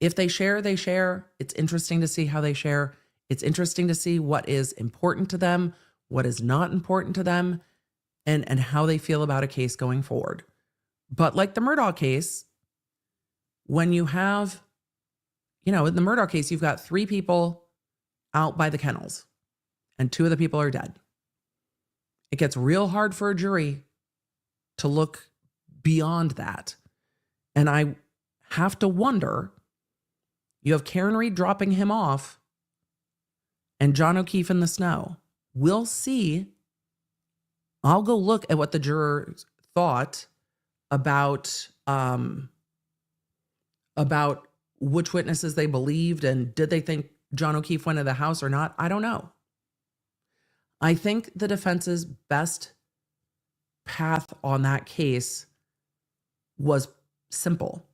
If they share, they share. It's interesting to see how they share. It's interesting to see what is important to them, what is not important to them, and how they feel about a case going forward. But like the Murdaugh case, when you have, in the Murdaugh case, you've got 3 people out by the kennels and 2 of the people are dead. It gets real hard for a jury to look beyond that. And I have to wonder, you have Karen Reed dropping him off and John O'Keefe in the snow. We'll see. I'll go look at what the jurors thought about which witnesses they believed and did they think John O'Keefe went to the house or not. I don't know. I think the defense's best path on that case was simple,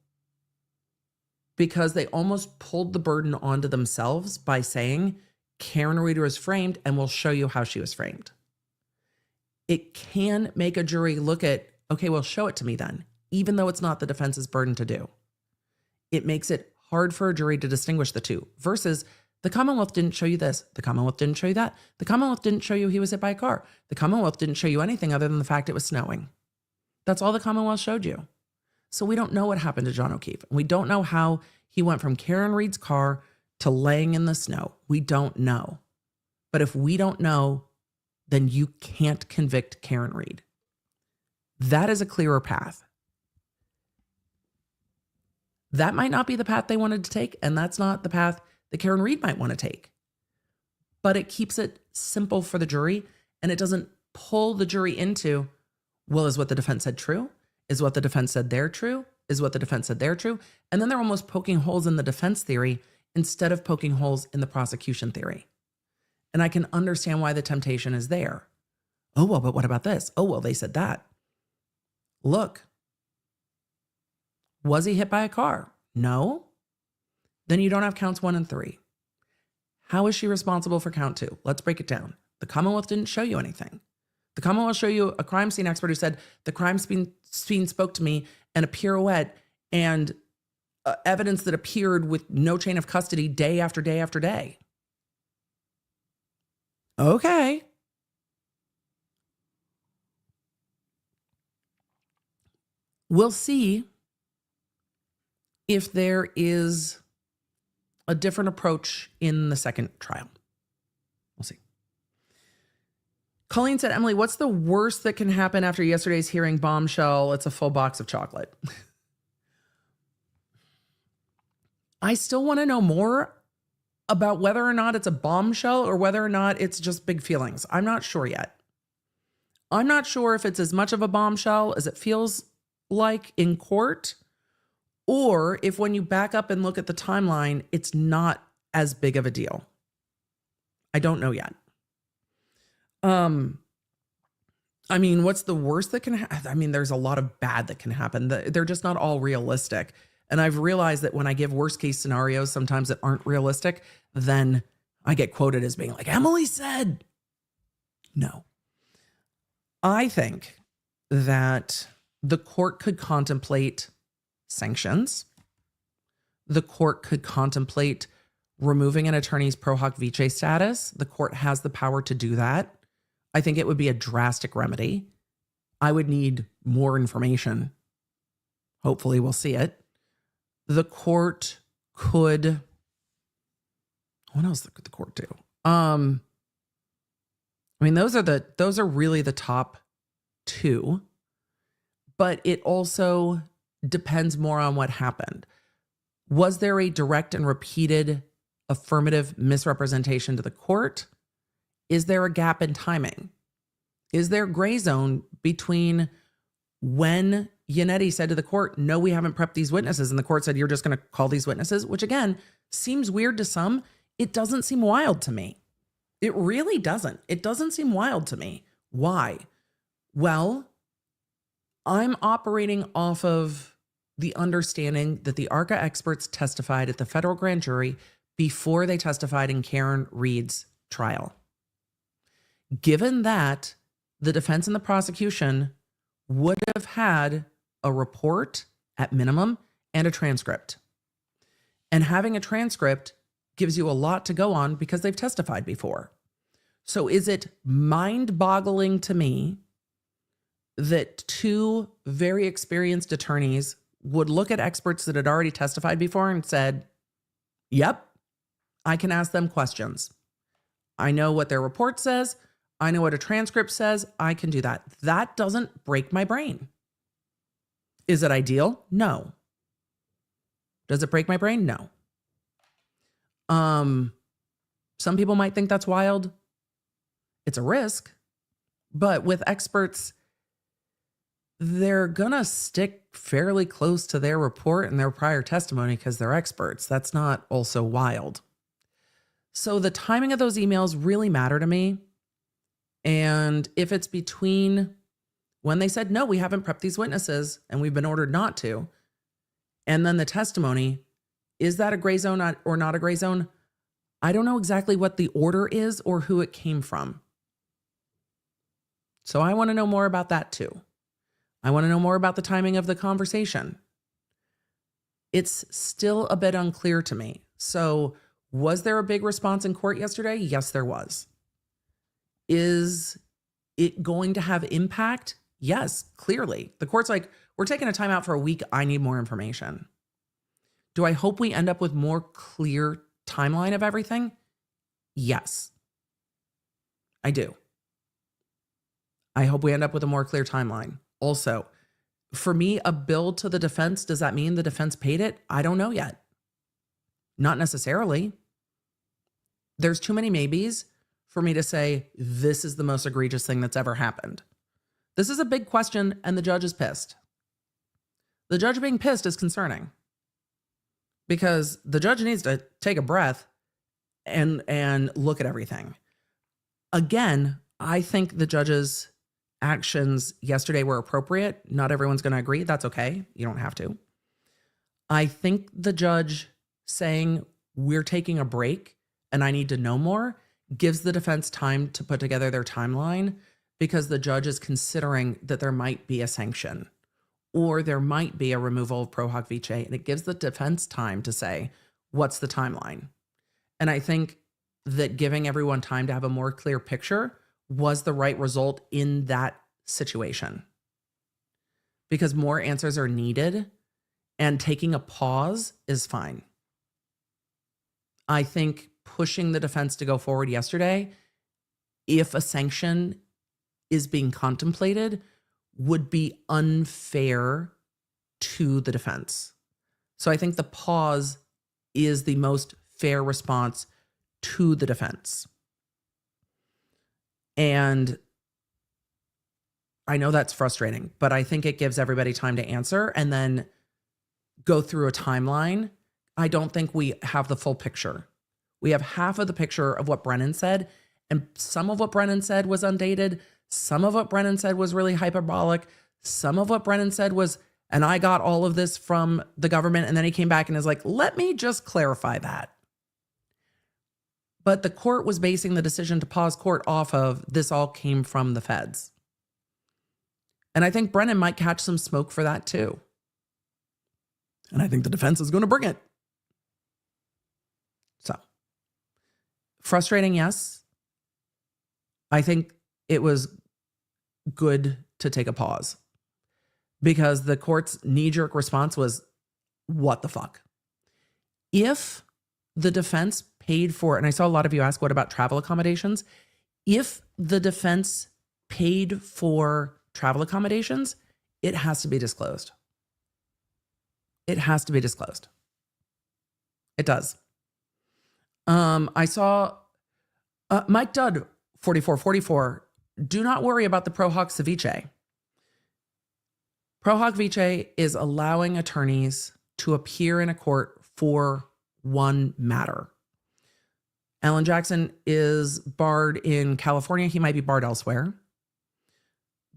because they almost pulled the burden onto themselves by saying Karen Reed was framed and we'll show you how she was framed. It can make a jury look at, okay, well, show it to me then, even though it's not the defense's burden to do. It makes it hard for a jury to distinguish the two, versus the Commonwealth didn't show you this. The Commonwealth didn't show you that. The Commonwealth didn't show you he was hit by a car. The Commonwealth didn't show you anything other than the fact it was snowing. That's all the Commonwealth showed you. So we don't know what happened to John O'Keefe. We don't know how he went from Karen Reed's car to laying in the snow. We don't know. But if we don't know, then you can't convict Karen Reed. That is a clearer path. That might not be the path they wanted to take, and that's not the path that Karen Reed might want to take. But it keeps it simple for the jury, and it doesn't pull the jury into, well, is what the defense said true? Is what the defense said they're true? Is what the defense said they're true? And then they're almost poking holes in the defense theory instead of poking holes in the prosecution theory. And I can understand why the temptation is there. Oh, well, but what about this? Oh, well, they said that. Look, was he hit by a car? No. Then you don't have counts 1 and 3. How is she responsible for count 2? Let's break it down. The Commonwealth didn't show you anything. The Commonwealth showed you a crime scene expert who said the crime scene spoke to me, and a pirouette and evidence that appeared with no chain of custody day after day after day. Okay. We'll see if there is a different approach in the second trial. We'll see. Colleen said, Emily, what's the worst that can happen after yesterday's hearing bombshell? It's a full box of chocolate. I still want to know more about whether or not it's a bombshell or whether or not it's just big feelings. I'm not sure yet. I'm not sure if it's as much of a bombshell as it feels like in court, or if when you back up and look at the timeline, it's not as big of a deal. I don't know yet. I mean, what's the worst that can happen? I mean, there's a lot of bad that can happen. They're just not all realistic. And I've realized that when I give worst case scenarios, sometimes that aren't realistic, then I get quoted as being like, Emily said. No. I think that the court could contemplate sanctions. The court could contemplate removing an attorney's pro hoc vice status. The court has the power to do that. I think it would be a drastic remedy. I would need more information. Hopefully we'll see it. The court could, what else could the court do? I mean, those are really the top 2, but it also depends more on what happened. Was there a direct and repeated affirmative misrepresentation to the court? Is there a gap in timing? Is there a gray zone between when Yannetti said to the court, no, we haven't prepped these witnesses, and the court said, you're just going to call these witnesses, which again, seems weird to some. It doesn't seem wild to me. It really doesn't. It doesn't seem wild to me. Why? Well, I'm operating off of the understanding that the ARCA experts testified at the federal grand jury before they testified in Karen Reed's trial. Given that, the defense and the prosecution would have had a report at minimum and a transcript. And having a transcript gives you a lot to go on because they've testified before. So is it mind-boggling to me that two very experienced attorneys would look at experts that had already testified before and said, yep, I can ask them questions. I know what their report says. I know what a transcript says. I can do that. That doesn't break my brain. Is it ideal? No. Does it break my brain? No. Some people might think that's wild. It's a risk, but with experts, they're gonna stick fairly close to their report and their prior testimony because they're experts. That's not also wild. So the timing of those emails really matter to me. And if it's between when they said, no, we haven't prepped these witnesses and we've been ordered not to, and then the testimony, is that a gray zone or not a gray zone? I don't know exactly what the order is or who it came from. So I want to know more about that too. I want to know more about the timing of the conversation. It's still a bit unclear to me. So was there a big response in court yesterday? Yes, there was. Is it going to have impact? Yes, clearly. The court's like, we're taking a timeout for a week. I need more information. Do I hope we end up with more clear timeline of everything? Yes, I do. I hope we end up with a more clear timeline. Also, for me, a bill to the defense, does that mean the defense paid it? I don't know yet. Not necessarily. There's too many maybes for me to say this is the most egregious thing that's ever happened. This is a big question, and the judge is pissed. The judge being pissed is concerning because the judge needs to take a breath and look at everything. Again, I think the judge's actions yesterday were appropriate. Not everyone's going to agree. That's okay. You don't have to. I think the judge saying we're taking a break and I need to know more gives the defense time to put together their timeline because the judge is considering that there might be a sanction or there might be a removal of pro hoc vice, and it gives the defense time to say, what's the timeline? And I think that giving everyone time to have a more clear picture was the right result in that situation because more answers are needed and taking a pause is fine. I think pushing the defense to go forward yesterday, if a sanction is being contemplated, would be unfair to the defense. So I think the pause is the most fair response to the defense. And I know that's frustrating, but I think it gives everybody time to answer and then go through a timeline. I don't think we have the full picture. We have half of the picture of what Brennan said, and some of what Brennan said was undated. Some of what Brennan said was really hyperbolic. Some of what Brennan said was, and I got all of this from the government, and then he came back and is like, let me just clarify that. But the court was basing the decision to pause court off of this all came from the feds. And I think Brennan might catch some smoke for that too. And I think the defense is going to bring it. So, frustrating, yes. I think it was good to take a pause because the court's knee-jerk response was, what the fuck? If the defense paid for, and I saw a lot of you ask, what about travel accommodations? If the defense paid for travel accommodations, it has to be disclosed. It has to be disclosed. It does. I saw Mike Dudd, 4444, do not worry about the pro hoc ceviche. Pro hoc vice is allowing attorneys to appear in a court for one matter. Alan Jackson is barred in California. He might be barred elsewhere,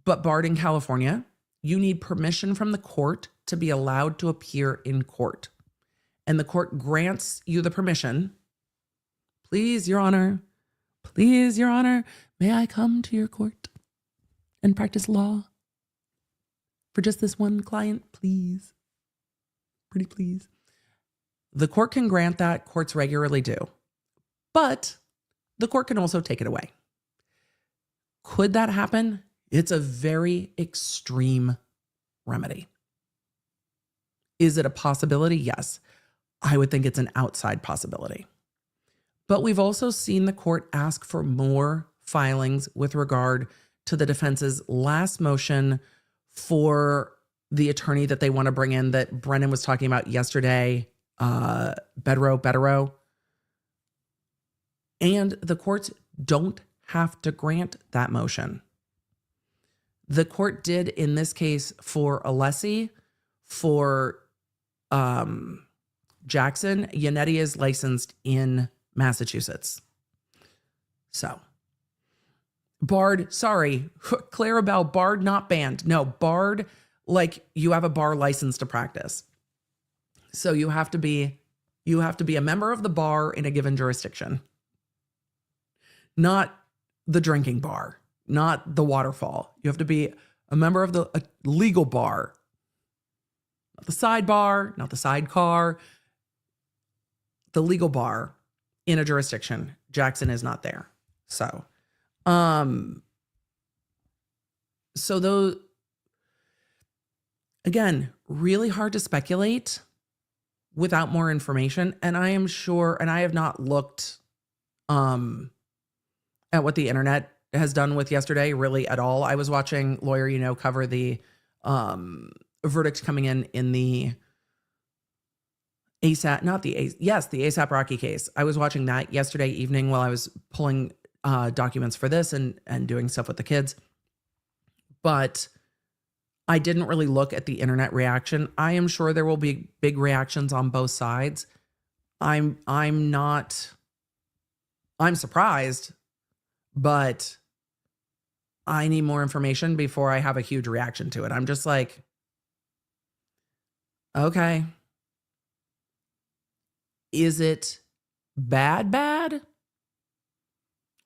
but barred in California. You need permission from the court to be allowed to appear in court. And the court grants you the permission. Please, Your Honor, may I come to your court and practice law for just this one client, please? Pretty please. The court can grant that. Courts regularly do. But the court can also take it away. Could that happen? It's a very extreme remedy. Is it a possibility? Yes. I would think it's an outside possibility. But we've also seen the court ask for more filings with regard to the defense's last motion for the attorney that they want to bring in that Brennan was talking about yesterday, Bedero. And the courts don't have to grant that motion. The court did in this case for Alessi, for Jackson. Yannetti is licensed in Massachusetts. So, barred, sorry, Clarabelle, barred, not banned. No, barred, like you have a bar license to practice. So you have to be a member of the bar in a given jurisdiction. Not the drinking bar, not the waterfall. You have to be a member of a legal bar. Not the sidebar, not the sidecar. The legal bar in a jurisdiction. Jackson is not there. So those, again, really hard to speculate without more information. And I am sure, and I have not looked at what the internet has done with yesterday really at all. I was watching Lawyer cover the verdict coming in the ASAP, the ASAP Rocky case. I was watching that yesterday evening while I was pulling documents for this and doing stuff with the kids. But I didn't really look at the internet reaction. I am sure there will be big reactions on both sides. I'm surprised, but I need more information before I have a huge reaction to it. I'm just like, okay. Is it bad?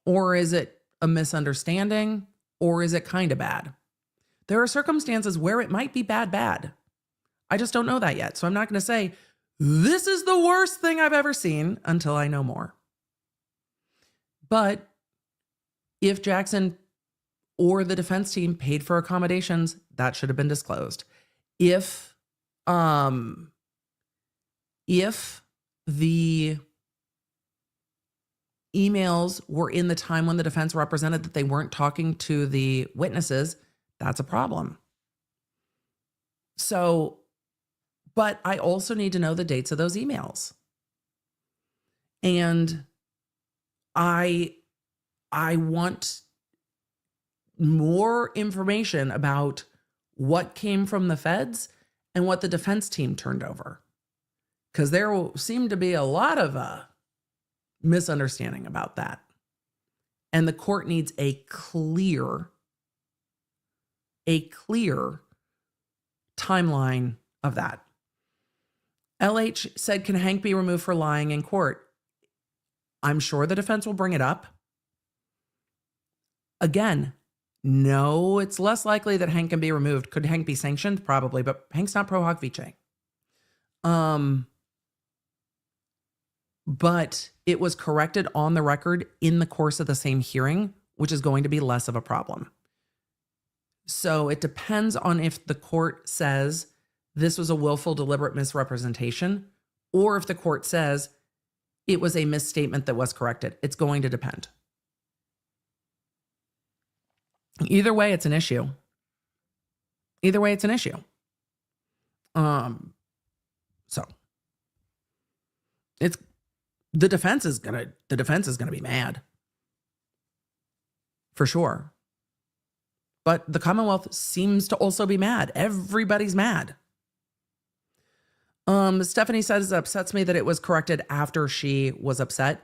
Or is it a misunderstanding? Or is it kind of bad? There are circumstances where it might be bad. I just don't know that yet. So I'm not going to say, this is the worst thing I've ever seen until I know more. But if Jackson or the defense team paid for accommodations, that should have been disclosed. If the emails were in the time when the defense represented that they weren't talking to the witnesses, that's a problem. So, but I also need to know the dates of those emails. And I want more information about what came from the feds and what the defense team turned over. Because there seemed to be a lot of misunderstanding about that. And the court needs a clear timeline of that. LH said, can Hank be removed for lying in court? I'm sure the defense will bring it up. Again, no, it's less likely that Hank can be removed. Could Hank be sanctioned? Probably, but Hank's not pro hoc vice. But it was corrected on the record in the course of the same hearing, which is going to be less of a problem. So it depends on if the court says this was a willful, deliberate misrepresentation, or if the court says it was a misstatement that was corrected. It's going to depend. Either way, it's an issue. So it's the defense is gonna be mad. For sure. But the Commonwealth seems to also be mad. Everybody's mad. Stephanie says it upsets me that it was corrected after she was upset.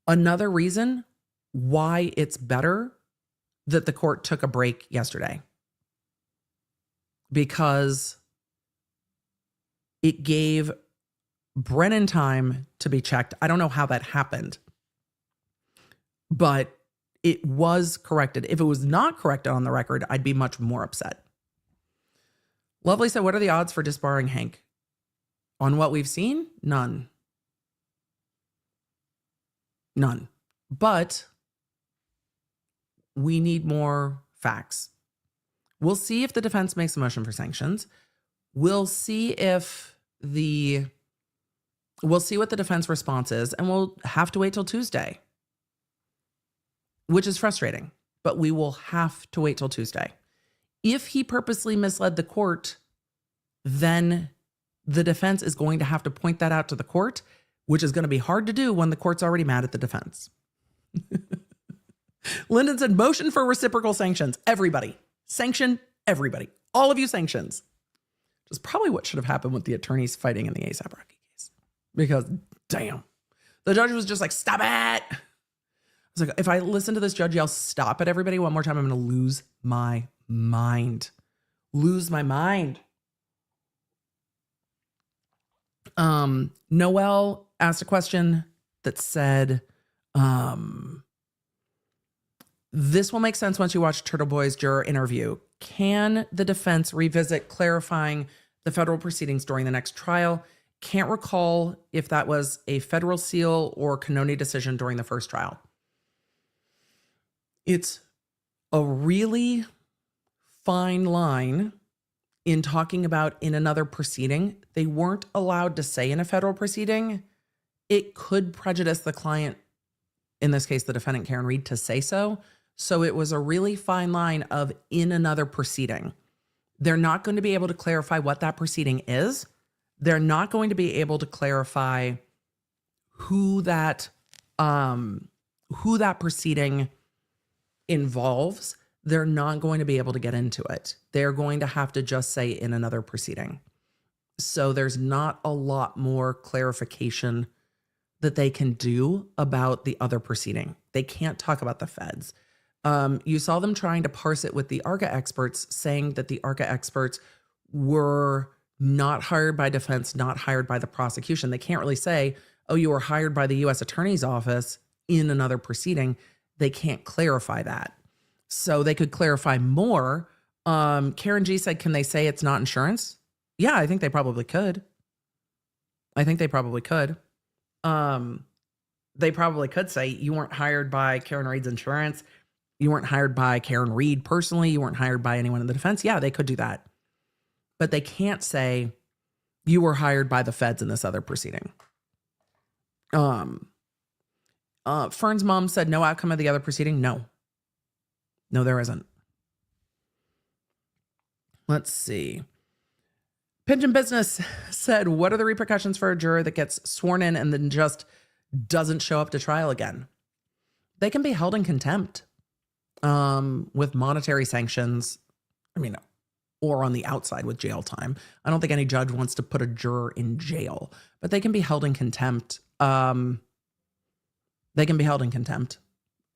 Another reason why it's better that the court took a break yesterday. Because it gave Brennan time to be checked. I don't know how that happened, but it was corrected. If it was not corrected on the record, I'd be much more upset. Lovely said, what are the odds for disbarring Hank? On what we've seen? None. But We need more facts. We'll see if the defense makes a motion for sanctions. We'll see what the defense response is, and we'll have to wait till Tuesday, which is frustrating, but we will have to wait till Tuesday. If he purposely misled the court, then the defense is going to have to point that out to the court, which is going to be hard to do when the court's already mad at the defense. Lyndon said, motion for reciprocal sanctions. Everybody. Sanction everybody. All of you sanctions. Which is probably what should have happened with the attorneys fighting in the ASAP Rocky case. Because, damn. The judge was just like, stop it. I was like, if I listen to this judge yell stop at everybody one more time, I'm going to lose my mind. Lose my mind. Noelle asked a question that said, this will make sense once you watch Turtle Boy's juror interview. Can the defense revisit clarifying the federal proceedings during the next trial? Can't recall if that was a federal seal or Canoni decision during the first trial. It's a really fine line in talking about in another proceeding. They weren't allowed to say in a federal proceeding. It could prejudice the client, in this case, the defendant, Karen Reed, to say so. So it was a really fine line of in another proceeding. They're not going to be able to clarify what that proceeding is. They're not going to be able to clarify who that proceeding involves. They're not going to be able to get into it. They're going to have to just say in another proceeding. So there's not a lot more clarification that they can do about the other proceeding. They can't talk about the feds. You saw them trying to parse it with the ARCA experts, saying that the ARCA experts were not hired by defense, not hired by the prosecution. They can't really say, oh, you were hired by the U.S. Attorney's Office in another proceeding. They can't clarify that. So they could clarify more. Karen G said, can they say it's not insurance? Yeah, I think they probably could. They probably could say you weren't hired by Karen Reed's insurance. You weren't hired by Karen Reed personally. You weren't hired by anyone in the defense. Yeah, they could do that. But they can't say you were hired by the feds in this other proceeding. Fern's mom said no outcome of the other proceeding. No, there isn't. Let's see. Pigeon Business said, what are the repercussions for a juror that gets sworn in and then just doesn't show up to trial again? They can be held in contempt with monetary sanctions. Or on the outside with jail time. I don't think any judge wants to put a juror in jail, but they can be held in contempt.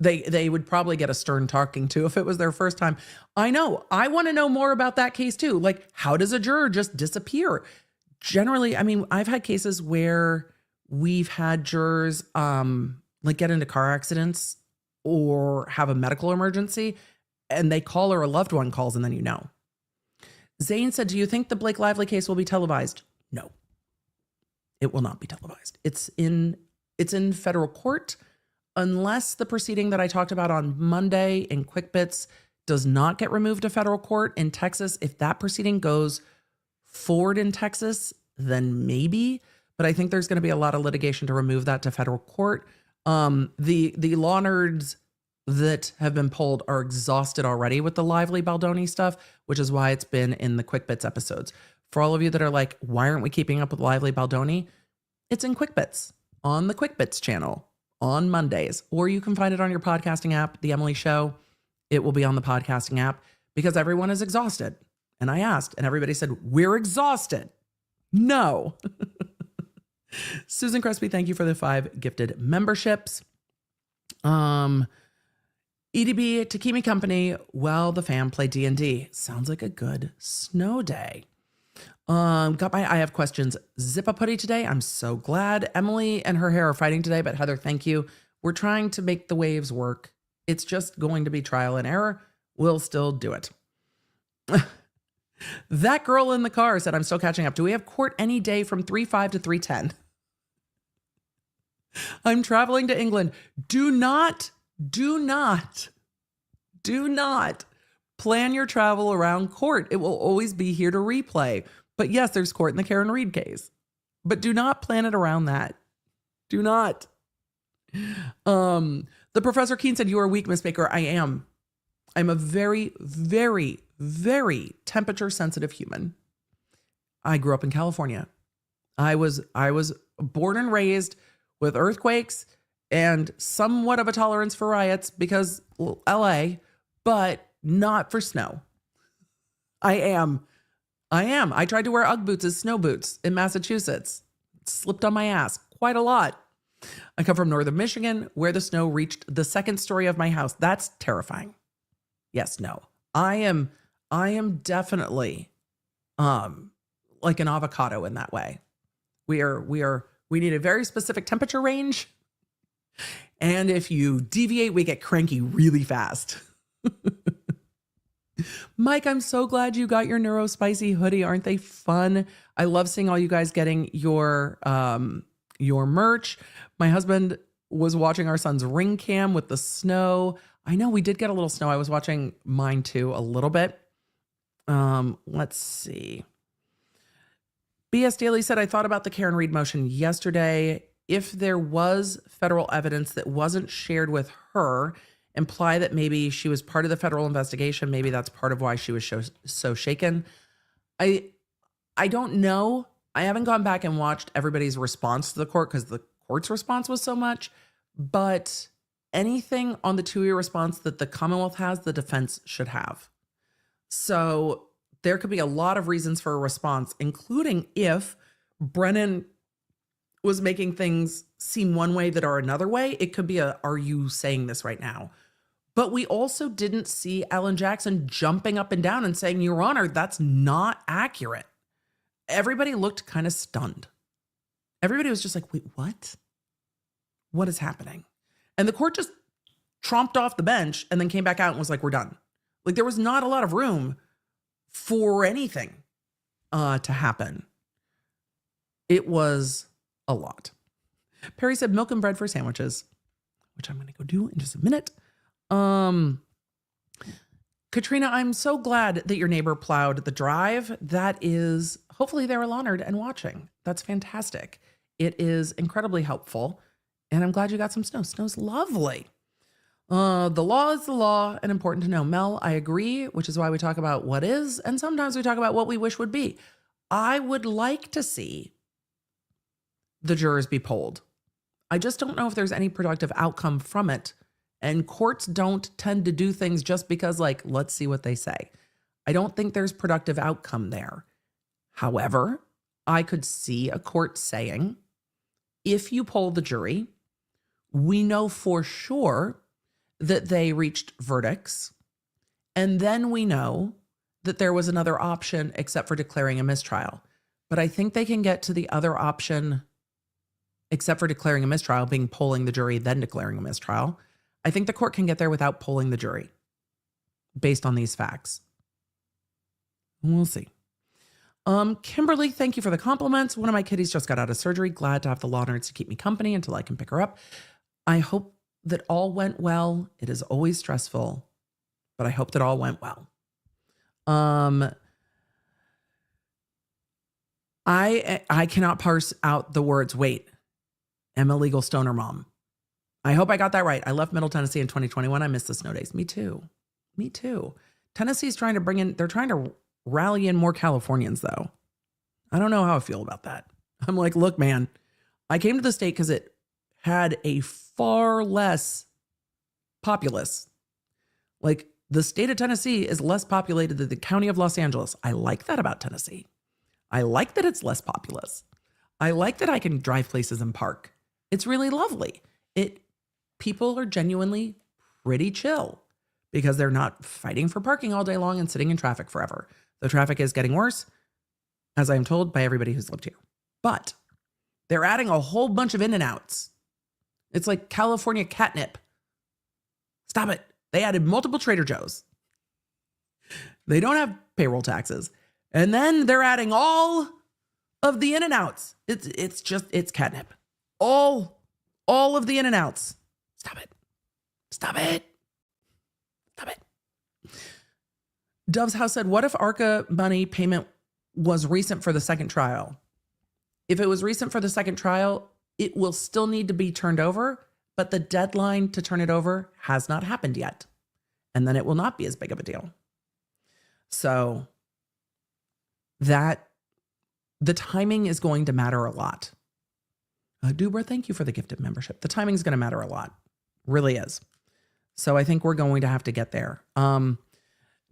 They would probably get a stern talking to if it was their first time. I know. I want to know more about that case too. Like, how does a juror just disappear? Generally, I've had cases where we've had jurors get into car accidents or have a medical emergency and they call or a loved one calls and then you know. Zane said, do you think the Blake Lively case will be televised? No, it will not be televised. It's in federal court unless the proceeding that I talked about on Monday in Quick Bits does not get removed to federal court in Texas. If that proceeding goes forward in Texas, then maybe, but I think there's going to be a lot of litigation to remove that to federal court. The law nerds that have been polled are exhausted already with the Lively Baldoni stuff, which is why it's been in the Quick Bits episodes. For all of you that are like, why aren't we keeping up with Lively Baldoni? It's in Quick Bits on the Quick Bits channel on Mondays, or you can find it on your podcasting app, The Emily Show. It will be on the podcasting app because everyone is exhausted. And I asked and everybody said, we're exhausted. No. Susan Crespi, thank you for the 5 gifted memberships. EDB Takimi Company, well, the fam play D&D. Sounds like a good snow day. I have questions. Zip-a-putty today. I'm so glad. Emily and her hair are fighting today, but Heather, thank you. We're trying to make the waves work. It's just going to be trial and error. We'll still do it. That girl in the car said, I'm still catching up. Do we have court any day from 3:05 to 3:10? I'm traveling to England. Do not Do not plan your travel around court. It will always be here to replay. But yes, there's court in the Karen Reed case. But do not plan it around that. Do not. The Professor Keen said, you are a weak, Miss Baker. I am. I'm a very, very, very temperature sensitive human. I grew up in California. I was born and raised with earthquakes and somewhat of a tolerance for riots because LA, but not for snow. I am. I tried to wear Ugg boots as snow boots in Massachusetts. It slipped on my ass quite a lot. I come from northern Michigan where the snow reached the second story of my house. That's terrifying. Yes, no. I am definitely like an avocado in that way. We need a very specific temperature range. And if you deviate, we get cranky really fast. Mike, I'm so glad you got your Neuro Spicy hoodie. Aren't they fun? I love seeing all you guys getting your merch. My husband was watching our son's ring cam with the snow. I know we did get a little snow. I was watching mine too a little bit. Let's see. BS Daily said, I thought about the Karen Reed motion yesterday. If there was federal evidence that wasn't shared with her, imply that maybe she was part of the federal investigation. Maybe that's part of why she was so shaken. I don't know. I haven't gone back and watched everybody's response to the court because the court's response was so much. But anything on the 2-year response that the Commonwealth has, the defense should have. So there could be a lot of reasons for a response, including if Brennan was making things seem one way that are another way. It could be are you saying this right now? But we also didn't see Alan Jackson jumping up and down and saying, Your Honor, that's not accurate. Everybody looked kind of stunned. Everybody was just like, wait, what? What is happening? And the court just tromped off the bench and then came back out and was like, we're done. Like there was not a lot of room for anything to happen. It was a lot. Perry said milk and bread for sandwiches, which I'm going to go do in just a minute. Katrina, I'm so glad that your neighbor plowed the drive. That is, hopefully they were honored and watching. That's fantastic. It is incredibly helpful. And I'm glad you got some snow. Snow's lovely. The law is the law and important to know. Mel, I agree, which is why we talk about what is. And sometimes we talk about what we wish would be. I would like to see the jurors be polled. I just don't know if there's any productive outcome from it. And courts don't tend to do things just because, like, let's see what they say. I don't think there's productive outcome there. However, I could see a court saying, if you poll the jury, we know for sure that they reached verdicts. And then we know that there was another option except for declaring a mistrial. But I think they can get to the other option except for declaring a mistrial, being polling the jury, then declaring a mistrial. I think the court can get there without polling the jury based on these facts. We'll see. Kimberly, thank you for the compliments. One of my kitties just got out of surgery. Glad to have the law nerds to keep me company until I can pick her up. I hope that all went well. It is always stressful, but I hope that all went well. I cannot parse out the words, wait, I'm a legal stoner mom. I hope I got that right. I left Middle Tennessee in 2021. I miss the snow days. Me too. Tennessee's trying to they're trying to rally in more Californians though. I don't know how I feel about that. I'm like, look, man, I came to the state because it had a far less populace. Like the state of Tennessee is less populated than the county of Los Angeles. I like that about Tennessee. I like that it's less populous. I like that I can drive places and park. It's really lovely. People are genuinely pretty chill because they're not fighting for parking all day long and sitting in traffic forever. The traffic is getting worse, as I am told by everybody who's lived here. But they're adding a whole bunch of in and outs. It's like California catnip. Stop it. They added multiple Trader Joe's. They don't have payroll taxes. And then they're adding all of the in and outs. It's catnip. All of the in and outs. Stop it. Dove's House said, what if ARCA money payment was recent for the second trial? If it was recent for the second trial, it will still need to be turned over, but the deadline to turn it over has not happened yet. And then it will not be as big of a deal. So that the timing is going to matter a lot. Dubra, thank you for the gifted membership. The timing is going to matter a lot. Really is. So I think we're going to have to get there.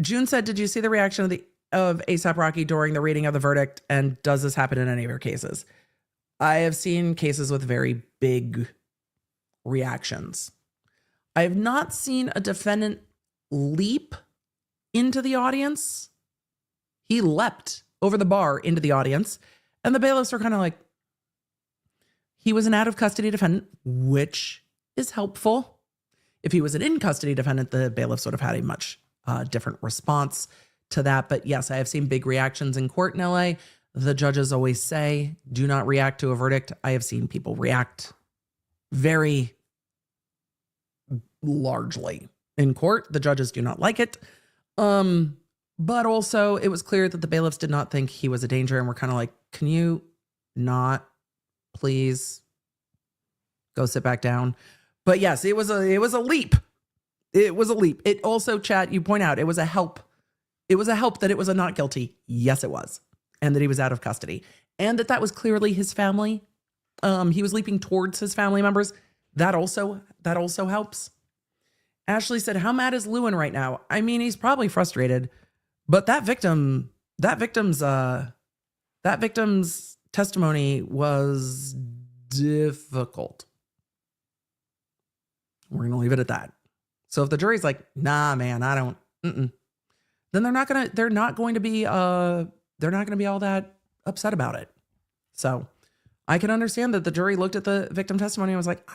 June said, did you see the reaction of A$AP Rocky during the reading of the verdict? And does this happen in any of your cases? I have seen cases with very big reactions. I have not seen a defendant leap into the audience. He leapt over the bar into the audience, and the bailiffs are kind of like, he was an out of custody defendant, which is helpful. If he was an in custody defendant, the bailiffs would have had a much different response to that. But yes, I have seen big reactions in court in LA. The judges always say, do not react to a verdict. I have seen people react very largely in court. The judges do not like it. But also it was clear that the bailiffs did not think he was a danger. And we're kind of like, can you not please go sit back down? But yes, it was a leap. It was a leap. It also, chat, you point out, it was a help. It was a help that it was a not guilty. Yes, it was. And that he was out of custody. And that was clearly his family. He was leaping towards his family members. That also helps. Ashley said, how mad is Lewin right now? I mean, he's probably frustrated, but that victim's testimony was difficult. We're going to leave it at that. So if the jury's like, nah, man, I don't, then they're not going to be all that upset about it. So I can understand that the jury looked at the victim testimony and was like,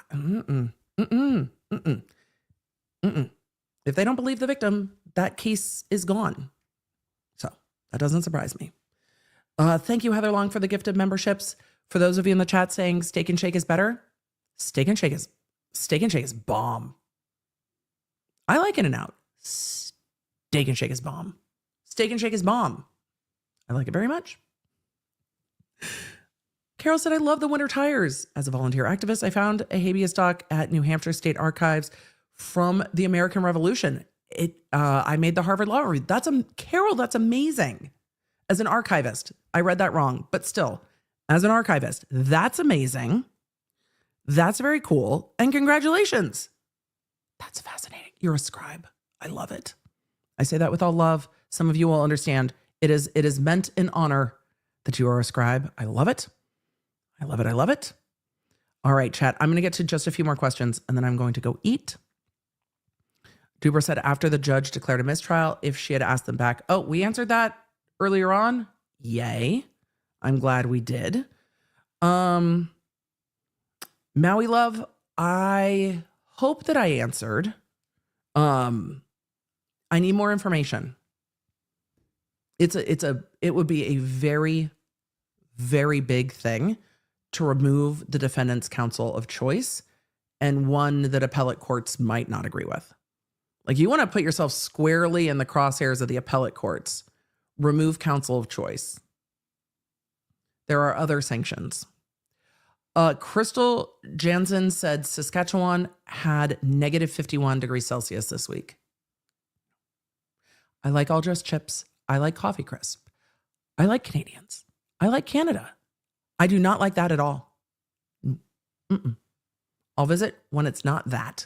If they don't believe the victim, that case is gone. So that doesn't surprise me. Thank you, Heather Long, for the gifted memberships. For those of you in the chat saying Steak and Shake is better, Steak and Shake is bomb. I like In-N-Out. Steak and Shake is bomb. Steak and Shake is bomb. I like it very much. Carol said, I love the winter tires. As a volunteer activist, I found a habeas doc at New Hampshire State Archives from the American Revolution. I made the Harvard Law Review. Carol, that's amazing. As an archivist, I read that wrong, but still, as an archivist, that's amazing. That's very cool. And congratulations. That's fascinating. You're a scribe. I love it. I say that with all love. Some of you will understand. It is meant in honor that you are a scribe. I love it. I love it. I love it. All right, chat. I'm going to get to just a few more questions and then I'm going to go eat. Duber said after the judge declared a mistrial, if she had asked them back. Oh, we answered that earlier on. Yay. I'm glad we did. Maui Love, I hope that I answered. I need more information. It would be a very, very big thing to remove the defendant's counsel of choice, and one that appellate courts might not agree with. Like, you want to put yourself squarely in the crosshairs of the appellate courts. Remove counsel of choice. There are other sanctions. Crystal Jansen said Saskatchewan had negative 51 degrees Celsius this week. I like all dressed chips. I like coffee crisp. I like Canadians. I like Canada. I do not like that at all. I'll visit when it's not that.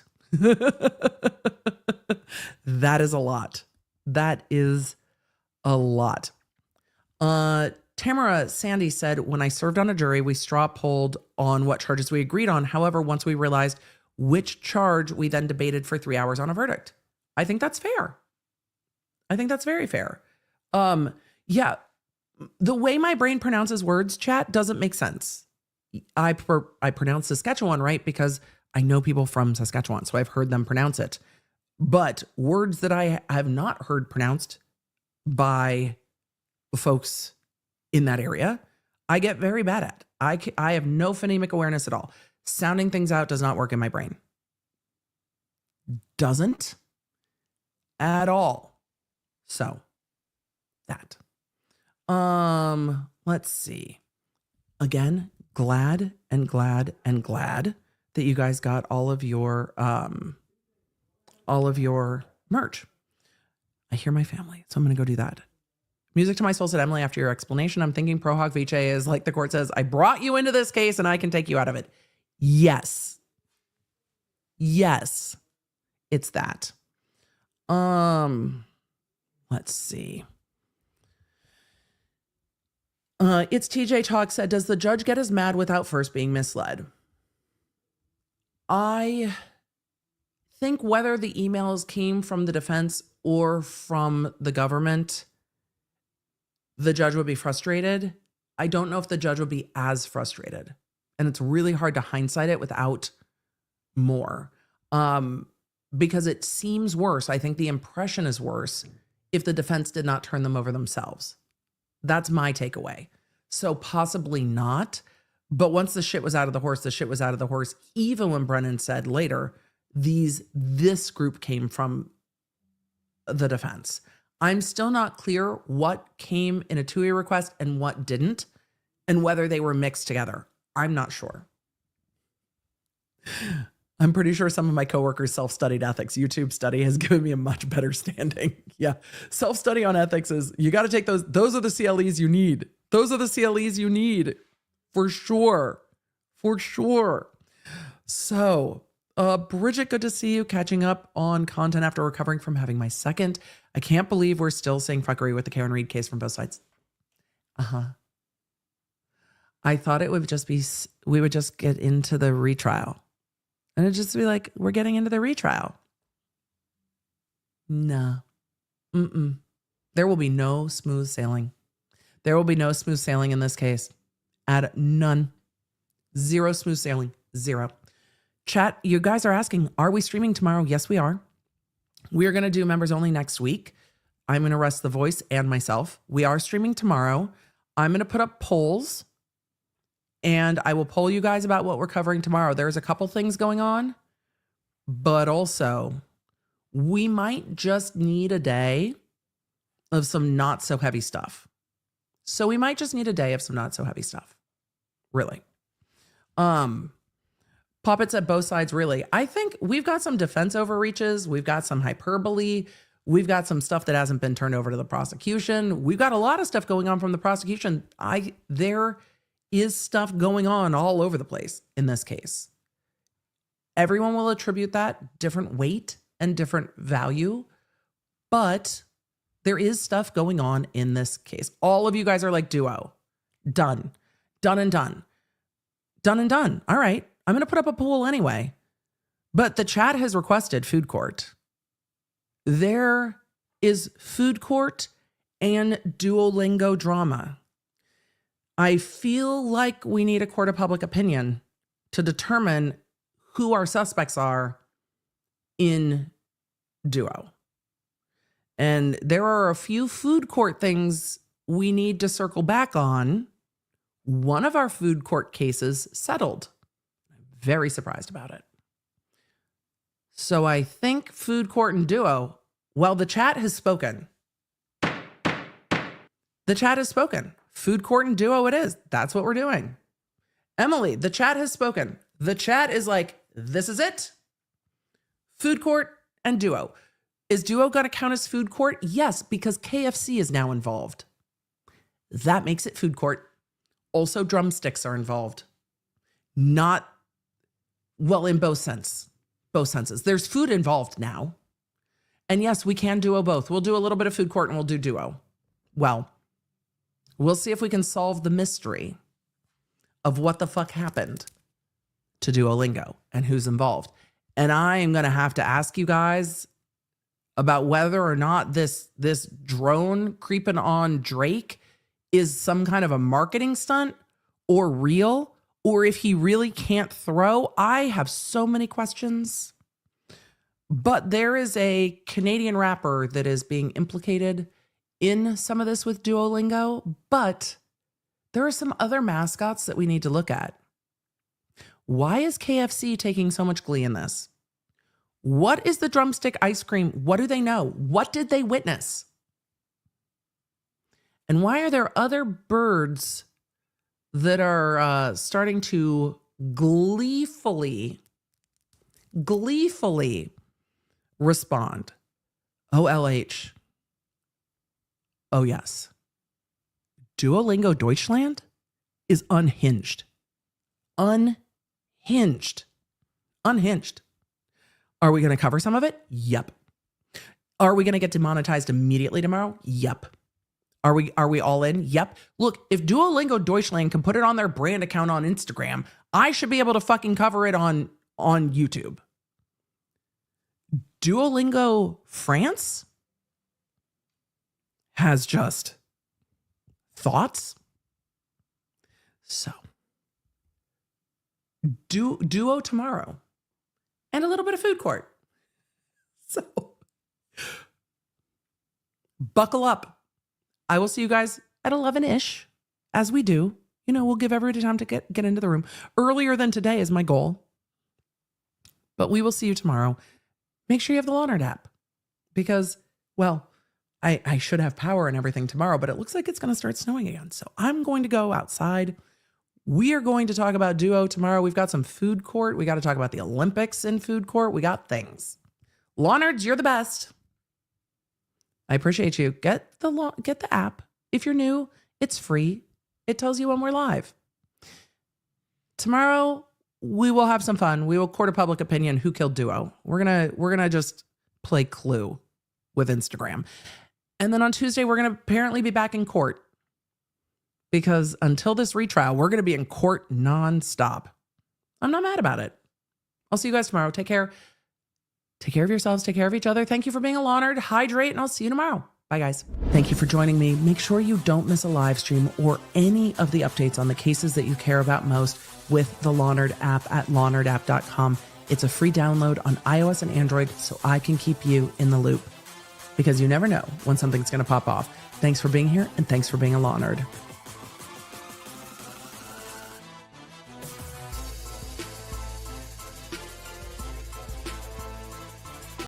That is a lot. That is a lot. Tamara Sandy said, when I served on a jury, we straw polled on what charges we agreed on. However, once we realized which charge, we then debated for 3 hours on a verdict. I think that's fair. I think that's very fair. Yeah, the way my brain pronounces words, chat, doesn't make sense. I pronounce Saskatchewan right because I know people from Saskatchewan, so I've heard them pronounce it. But words that I have not heard pronounced by folks in that area, I get very bad at. I have no phonemic awareness at all. Sounding things out does not work in my brain. Doesn't at all. So that. Let's see. Again, glad that you guys got all of your merch. I hear my family, so I'm going to go do that. Music to my soul, said Emily, after your explanation, I'm thinking pro hoc vice is like the court says, I brought you into this case and I can take you out of it. Yes. Yes. It's that. Let's see. It's TJ Talk said, does the judge get as mad without first being misled? I think whether the emails came from the defense or from the government, the judge would be frustrated. I don't know if the judge would be as frustrated. And it's really hard to hindsight it without more. Because it seems worse. I think the impression is worse if the defense did not turn them over themselves. That's my takeaway. So possibly not. But once the shit was out of the horse, the shit was out of the horse. Even when Brennan said later, this group came from the defense. I'm still not clear what came in a TUI request and what didn't, and whether they were mixed together. I'm not sure. I'm pretty sure some of my coworkers self-studied ethics. YouTube study has given me a much better standing. Yeah. Self-study on ethics is, you got to take those. Those are the CLEs you need. Those are the CLEs you need. For sure. For sure. So, Bridget, good to see you. Catching up on content after recovering from having my second. I can't believe we're still saying fuckery with the Karen Reed case from both sides. I thought it would just be, we would just get into the retrial. And it'd just be like, we're getting into the retrial. No. There will be no smooth sailing. There will be no smooth sailing in this case. None. Zero smooth sailing. Zero. Chat, you guys are asking, are we streaming tomorrow? Yes, we are. We are going to do members only next week. I'm going to rest the voice and myself. We are streaming tomorrow. I'm going to put up polls. And I will poll you guys about what we're covering tomorrow. There's a couple things going on, but also we might just need a day of some not so heavy stuff. So we might just need a day of some not so heavy stuff. Really. Puppets at both sides, really. I think we've got some defense overreaches. We've got some hyperbole. We've got some stuff that hasn't been turned over to the prosecution. We've got a lot of stuff going on from the prosecution. There is stuff going on all over the place in this case. Everyone will attribute that different weight and different value, but there is stuff going on in this case. All of you guys are like, duo. Done. Done and done. Done and done. All right. I'm going to put up a poll anyway. But the chat has requested food court. There is food court and Duolingo drama. I feel like we need a court of public opinion to determine who our suspects are in Duo. And there are a few food court things we need to circle back on. One of our food court cases settled. I'm very surprised about it. So I think food court and Duo, well, the chat has spoken. The chat has spoken. Food court and Duo it is. That's what we're doing. Emily, the chat has spoken. The chat is like, this is it. Food court and Duo. Is Duo going to count as food court? Yes, because KFC is now involved. That makes it food court. Also, drumsticks are involved. Not, well, in both senses. There's food involved now. And yes, we can Duo both. We'll do a little bit of food court and we'll do Duo. Well, we'll see if we can solve the mystery of what the fuck happened to Duolingo and who's involved. And I am going to have to ask you guys about whether or not this drone creeping on Drake is some kind of a marketing stunt or real, or if he really can't throw. I have so many questions. But there is a Canadian rapper that is being implicated in some of this with Duolingo, but there are some other mascots that we need to look at. Why is KFC taking so much glee in this? What is the drumstick ice cream? What do they know? What did they witness? And why are there other birds that are starting to gleefully respond? OLH. Oh, yes. Duolingo Deutschland is unhinged. Unhinged. Are we going to cover some of it? Yep. Are we going to get demonetized immediately tomorrow? Yep. Are we all in? Yep. Look, if Duolingo Deutschland can put it on their brand account on Instagram, I should be able to fucking cover it on YouTube. Duolingo France has just thoughts. So, Duo tomorrow and a little bit of food court. So, buckle up. I will see you guys at 11-ish, as we do. You know, we'll give everybody time to get into the room. Earlier than today is my goal. But we will see you tomorrow. Make sure you have the Lawnard app. Because, well, I should have power and everything tomorrow, but it looks like it's going to start snowing again. So I'm going to go outside. We are going to talk about Duo tomorrow. We've got some food court. We got to talk about the Olympics in food court. We got things. Lawnards, you're the best. I appreciate you. Get the app. If you're new, it's free. It tells you when we're live. Tomorrow, we will have some fun. We will court of public opinion who killed Duo. We're gonna just play Clue with Instagram. And then on Tuesday, we're gonna apparently be back in court. Because until this retrial, we're gonna be in court nonstop. I'm not mad about it. I'll see you guys tomorrow. Take care. Take care of yourselves. Take care of each other. Thank you for being a Lawnard. Hydrate, and I'll see you tomorrow. Bye, guys. Thank you for joining me. Make sure you don't miss a live stream or any of the updates on the cases that you care about most with the Lawnard app at lawnardapp.com. It's a free download on iOS and Android, so I can keep you in the loop. Because you never know when something's going to pop off. Thanks for being here, and thanks for being a Lawnard.